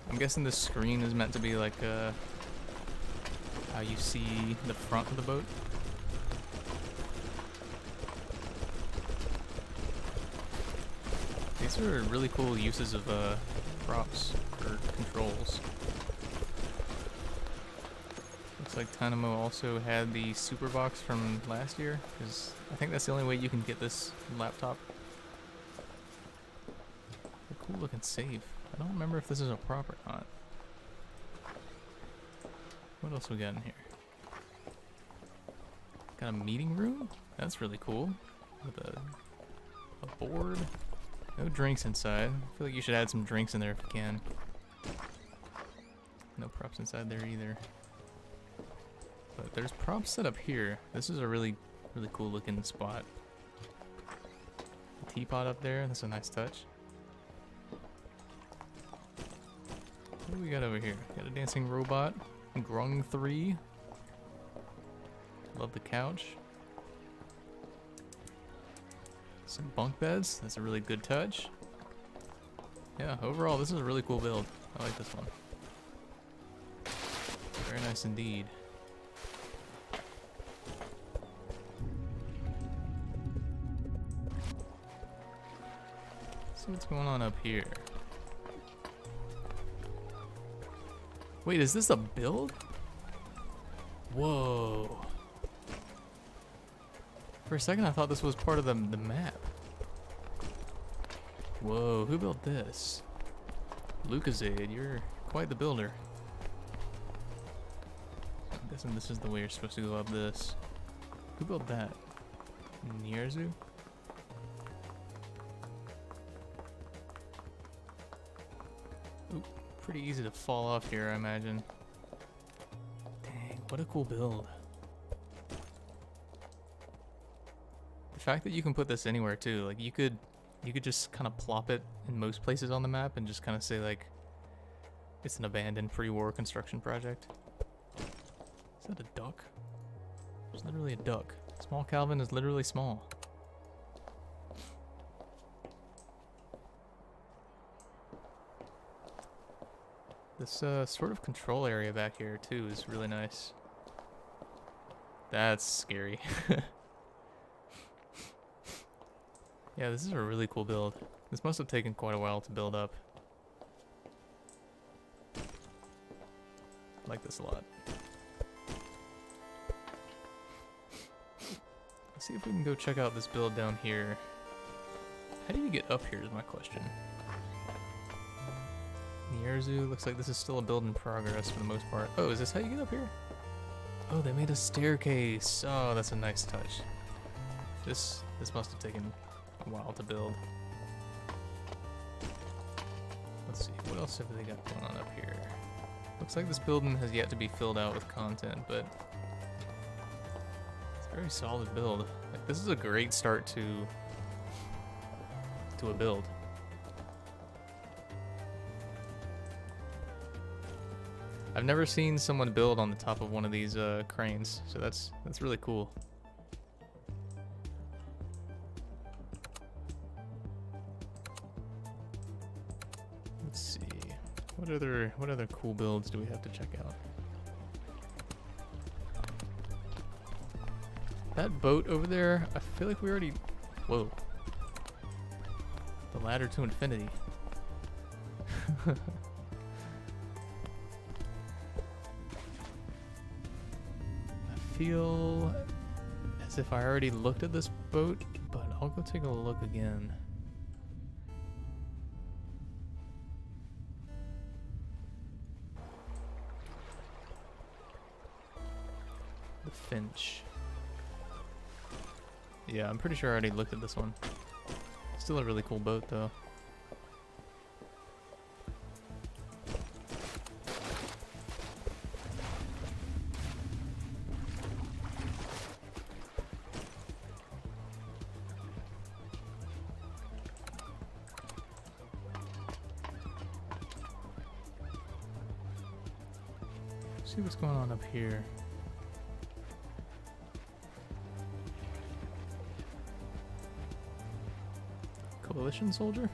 I'm guessing this screen is meant to be like how you see the front of the boat. These are really cool uses of props or controls. Looks like Dynamo also had the super box from last year, because I think that's the only way you can get this laptop. A cool looking safe. I don't remember if this is a prop or not. What else we got in here? Got a meeting room? That's really cool. With a board. No drinks inside. I feel like you should add some drinks in there if you can. No props inside there either. But there's props set up here. This is a really cool looking spot. A teapot up there. That's a nice touch. What do we got over here? Got a dancing robot. Grung 3. Love the couch. Some bunk beds. That's a really good touch. Yeah, overall, this is a really cool build. I like this one. Very nice indeed. Let's see what's going on up here. Wait, is this a build? Whoa. For a second I thought this was part of the map. Whoa, who built this? Lucasade, you're quite the builder. I'm guessing this is the way you're supposed to go up this. Who built that? Nierzu? Oop, pretty easy to fall off here, I imagine. Dang, what a cool build. The fact that you can put this anywhere too, like you could just kind of plop it in most places on the map and just kind of say like it's an abandoned pre-war construction project. Is that a duck? It's literally a duck. Small Calvin is literally small. This sort of control area back here too is really nice. That's scary. Yeah, this is a really cool build. This must have taken quite a while to build up. I like this a lot. Let's see if we can go check out this build down here. How do you get up here is my question. Nierzu, looks like this is still a build in progress for the most part. Oh, is this how you get up here? Oh, they made a staircase. Oh, that's a nice touch. This must have taken a while to build. Let's see, what else have they got going on up here? Looks like this building has yet to be filled out with content, but it's a very solid build. Like, this is a great start to a build. I've never seen someone build on the top of one of these cranes, so that's really cool. Let's see, what other cool builds do we have to check out? That boat over there, I feel like we already. Whoa. The ladder to infinity. Feel as if I already looked at this boat, but I'll go take a look again. The Finch. Yeah, I'm pretty sure I already looked at this one. Still a really cool boat though. See what's going on up here. Coalition soldier?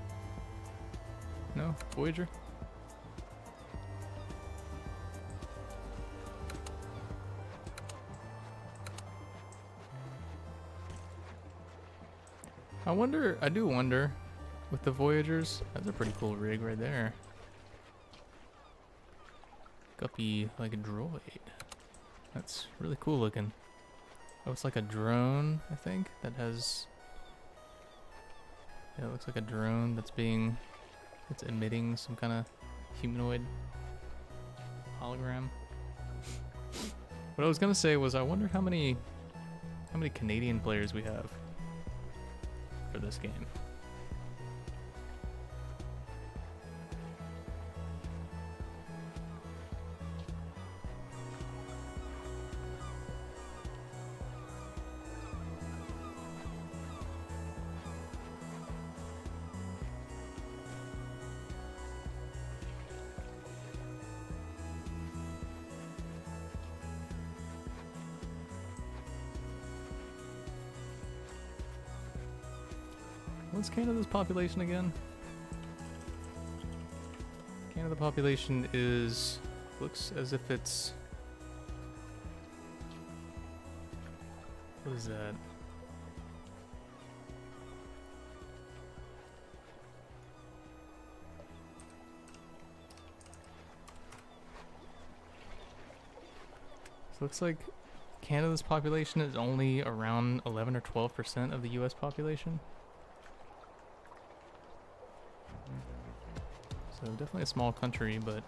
No? Voyager? I do wonder, with the Voyagers, that's a pretty cool rig right there. Guppy, like a droid. That's really cool looking. Oh, it's like a drone, I think, that has... Yeah, it looks like a drone it's emitting some kind of humanoid hologram. What I was gonna say was I wondered how many Canadian players we have for this game. What's Canada's population again? Canada population looks as if it's... What is that? So it looks like Canada's population is only around 11 or 12% of the US population. So definitely a small country, but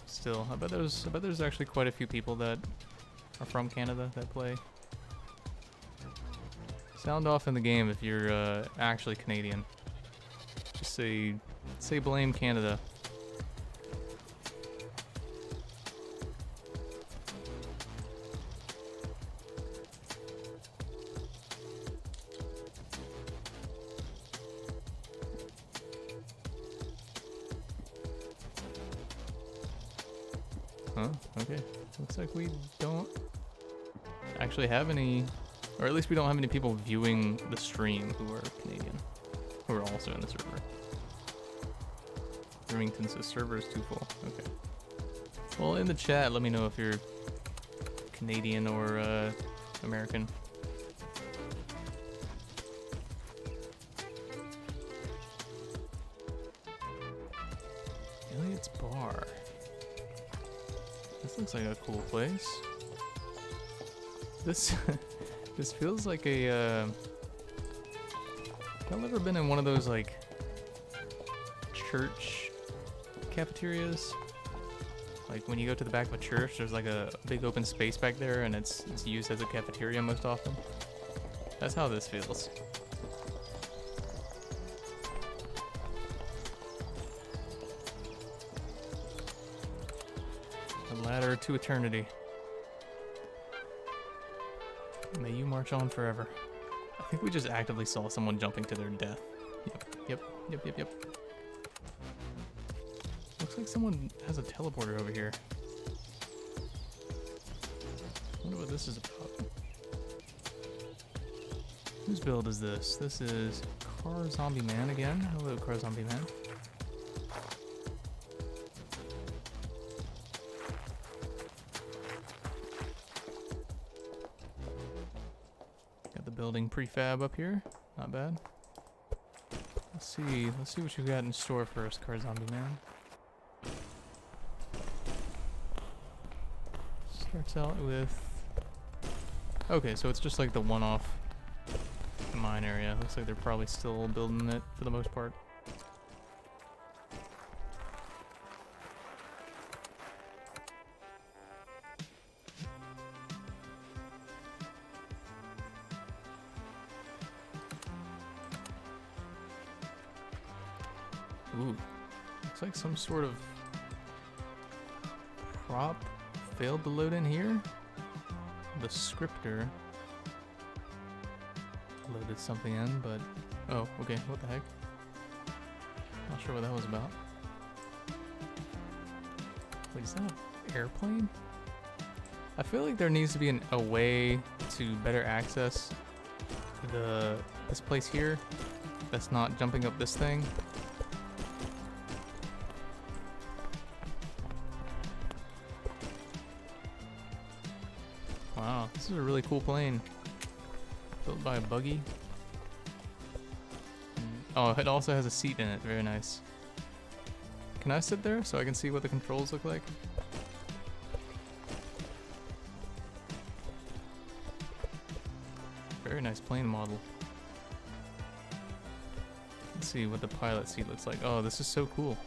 still, I bet there's actually quite a few people that are from Canada that play. Sound off in the game if you're actually Canadian. Just say blame Canada. Huh? Okay. Looks like we don't actually have any, or at least we don't have any people viewing the stream who are Canadian, who are also in the server. Remington says server is too full. Okay. Well, in the chat, let me know if you're Canadian or American. Elliot's Bar. This looks like a cool place. This this feels like a y'all ever been in one of those like church cafeterias? Like when you go to the back of a church, there's like a big open space back there and it's used as a cafeteria most often. That's how this feels. A ladder to eternity. May you march on forever. I think we just actively saw someone jumping to their death. Yep. Looks like someone has a teleporter over here. I wonder what this is about. Whose build is this? This is Car Zombie Man again. Hello, Car Zombie Man. Got the building prefab up here. Not bad. Let's see what you got in store for us, Car Zombie Man. Starts out with... Okay, so it's just like the one-off mine area. Looks like they're probably still building it for the most part. Ooh, looks like some sort of prop failed to load in here. The scripter loaded something in, but oh, okay, what the heck? Not sure what that was about. Wait, is that an airplane? I feel like there needs to be a way to better access this place here that's not jumping up this thing. Wow, this is a really cool plane. Built by a buggy. Oh, it also has a seat in it. Very nice. Can I sit there so I can see what the controls look like? Very nice plane model. Let's see what the pilot seat looks like. Oh, this is so cool.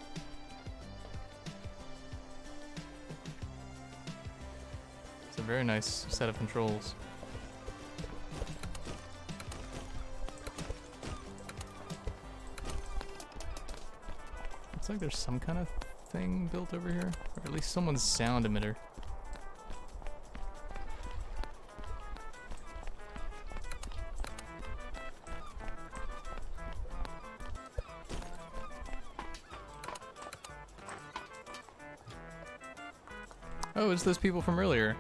It's a very nice set of controls. Looks like there's some kind of thing built over here, or at least someone's sound emitter. Oh, it's those people from earlier.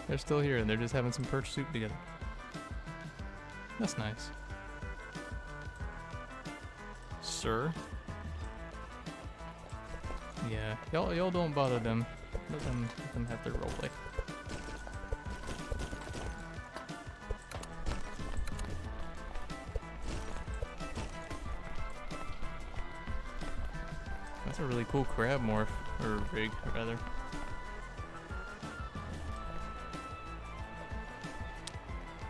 They're still here, and they're just having some perch soup together. That's nice. Sir? Yeah, y'all don't bother them. Let them have their roleplay. That's a really cool crab morph, or rig, rather.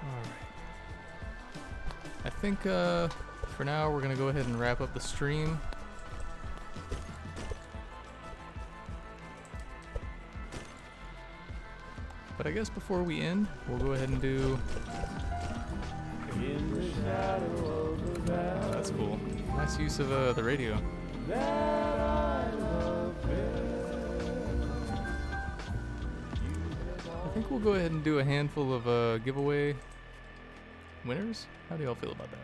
Alright. I think, for now, we're gonna go ahead and wrap up the stream. But I guess before we end, we'll go ahead and do... In the shadow of the valley. Oh, that's cool. Nice use of the radio. That I think we'll go ahead and do a handful of giveaway winners. How do y'all feel about that?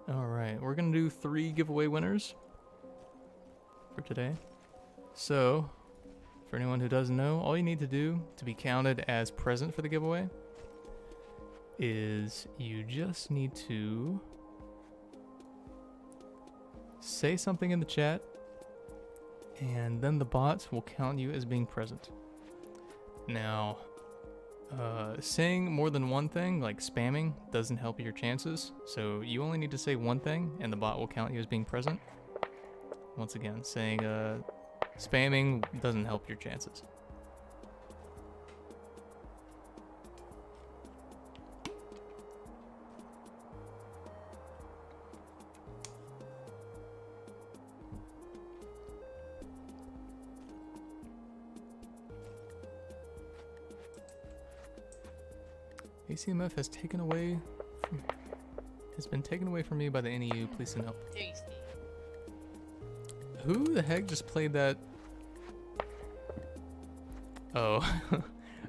Alright, we're gonna do 3 giveaway winners for today. So, for anyone who doesn't know, all you need to do to be counted as present for the giveaway is you just need to say something in the chat, and then the bots will count you as being present. Now, saying more than one thing, like spamming, doesn't help your chances. So you only need to say one thing, and the bot will count you as being present. Once again, saying spamming doesn't help your chances. ACMF has been taken away from me by the NEU. Please send help. Tasty. Who the heck just played that? Oh,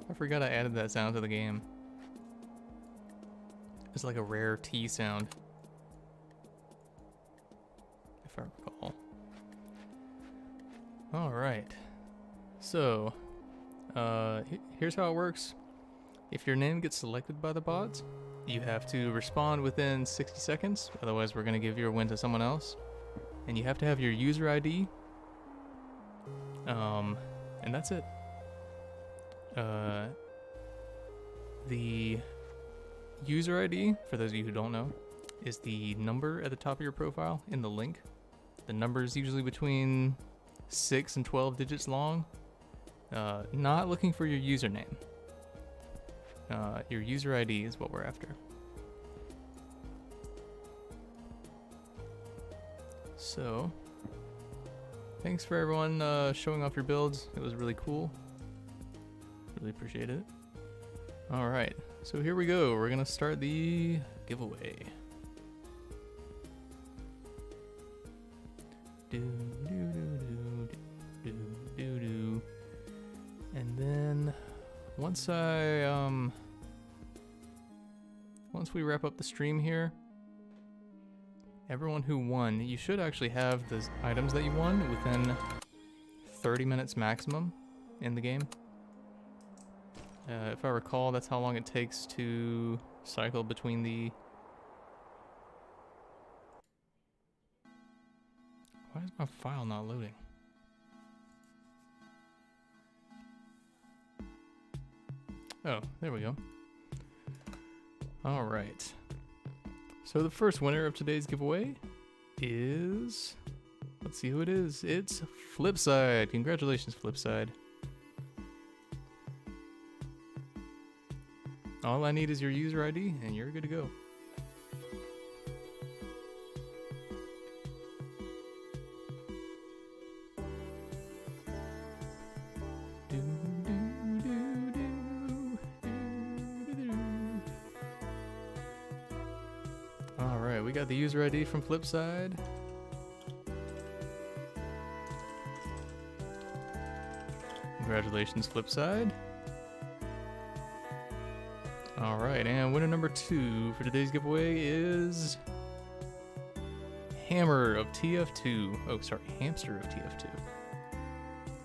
I forgot I added that sound to the game. It's like a rare T sound, if I recall. All right. So, here's how it works. If your name gets selected by the bots, you have to respond within 60 seconds, otherwise we're going to give your win to someone else. And you have to have your user ID. And that's it. The user ID, for those of you who don't know, is the number at the top of your profile in the link. The number is usually between 6 and 12 digits long. Not looking for your username. Your user ID is what we're after. So, thanks for everyone showing off your builds. It was really cool. Really appreciate it. Alright, so here we go. We're gonna start the giveaway. And then once we wrap up the stream here, everyone who won, you should actually have the items that you won within 30 minutes maximum in the game. If I recall, that's how long it takes to cycle between the... Why is my file not loading? Oh, there we go. Alright. So the first winner of today's giveaway is... Let's see who it is. It's Flipside. Congratulations, Flipside. All I need is your user ID, and you're good to go. Alright, we got the user ID from Flipside. Congratulations, Flipside. Alright, and winner number 2 for today's giveaway is... Hammer of TF2. Oh, sorry, Hamster of TF2.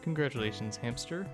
Congratulations, Hamster.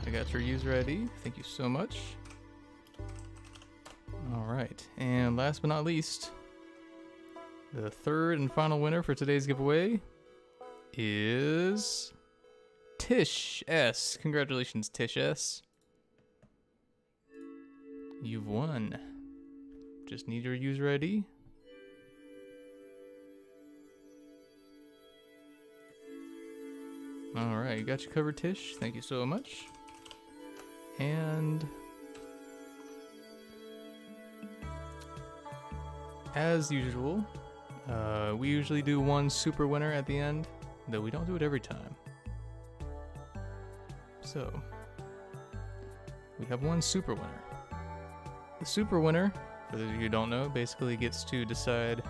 I got your user ID. Thank you so much. Alright, and last but not least, the third and final winner for today's giveaway is Tish S. Congratulations, Tish S. You've won. Just need your user ID. Alright, you got you covered, Tish. Thank you so much. And as usual, we usually do one super winner at the end, though we don't do it every time. So, we have one super winner. The super winner, for those of you who don't know, basically gets to decide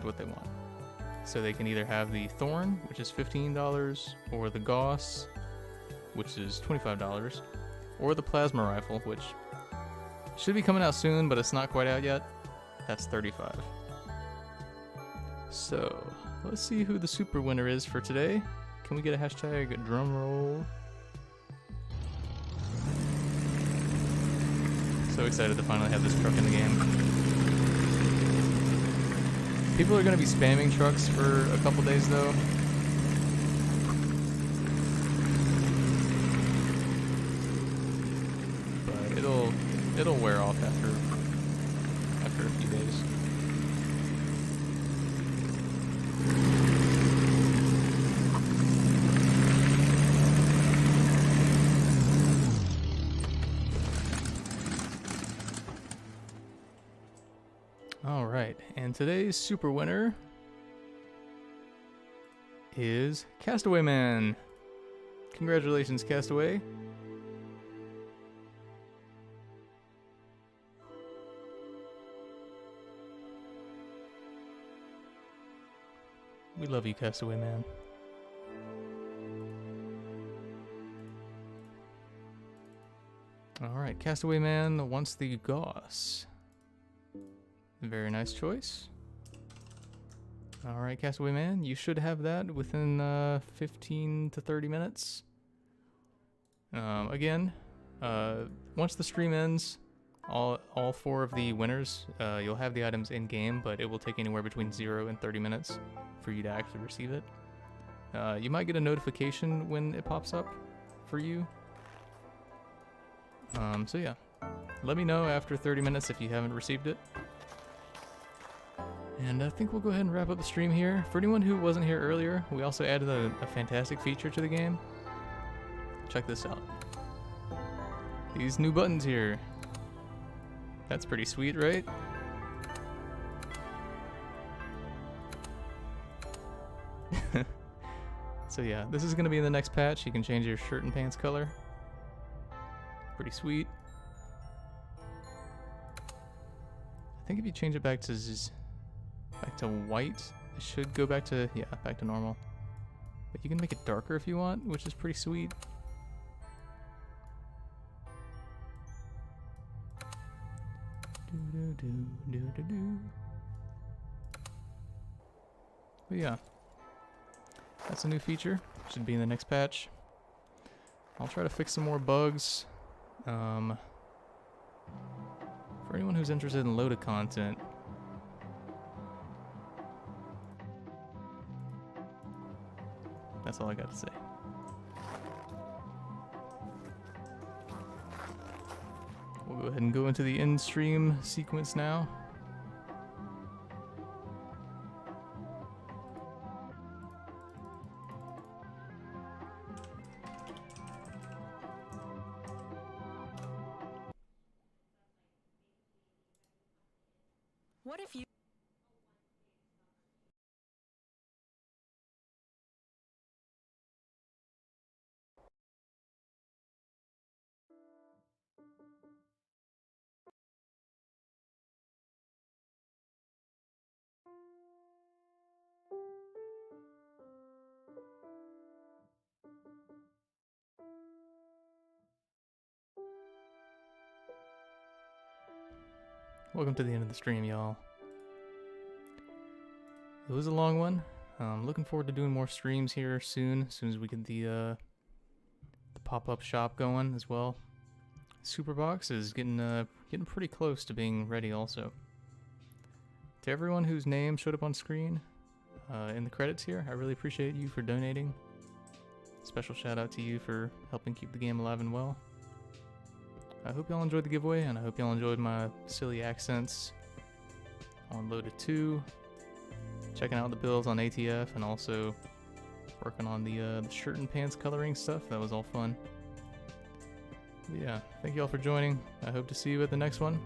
what they want. So they can either have the Thorn, which is $15, or the Gauss, which is $25, or the Plasma Rifle, which should be coming out soon, but it's not quite out yet. That's $35. So, let's see who the super winner is for today. Can we get a hashtag drum roll? So excited to finally have this truck in the game. People are going to be spamming trucks for a couple days though. But it'll wear off after a few days. Alright, and today's super winner is Castaway Man. Congratulations, Castaway. We love you, Castaway Man. Alright, Castaway Man wants the Gauss. Very nice choice. Alright, Castaway Man, you should have that within 15 to 30 minutes. Again, once the stream ends, All 4 of the winners, you'll have the items in game, but it will take anywhere between 0 and 30 minutes for you to actually receive it. You might get a notification when it pops up for you. So yeah, let me know after 30 minutes if you haven't received it. And I think we'll go ahead and wrap up the stream here. For anyone who wasn't here earlier, we also added a fantastic feature to the game. Check this out. These new buttons here. That's pretty sweet, right? So yeah, this is going to be in the next patch. You can change your shirt and pants color. Pretty sweet. I think if you change it back to white, it should go back to, yeah, back to normal. But you can make it darker if you want, which is pretty sweet. But yeah, that's a new feature. Should be in the next patch. I'll try to fix some more bugs. For anyone who's interested in Loda content, that's all I got to say. We'll go ahead and go into the in-stream sequence now. What if you... Welcome to the end of the stream, y'all. It was a long one. Looking forward to doing more streams here soon, as soon as we get the pop-up shop going as well. Superbox is getting pretty close to being ready also. To everyone whose name showed up on screen in the credits here, I really appreciate you for donating. Special shout out to you for helping keep the game alive and well. I hope y'all enjoyed the giveaway, and I hope y'all enjoyed my silly accents on Loda 2, checking out the builds on ATF, and also working on the shirt and pants coloring stuff. That was all fun. But yeah, thank y'all for joining. I hope to see you at the next one.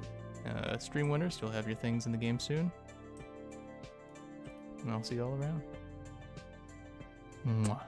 Stream winners, you'll have your things in the game soon. And I'll see y'all around. Mwah.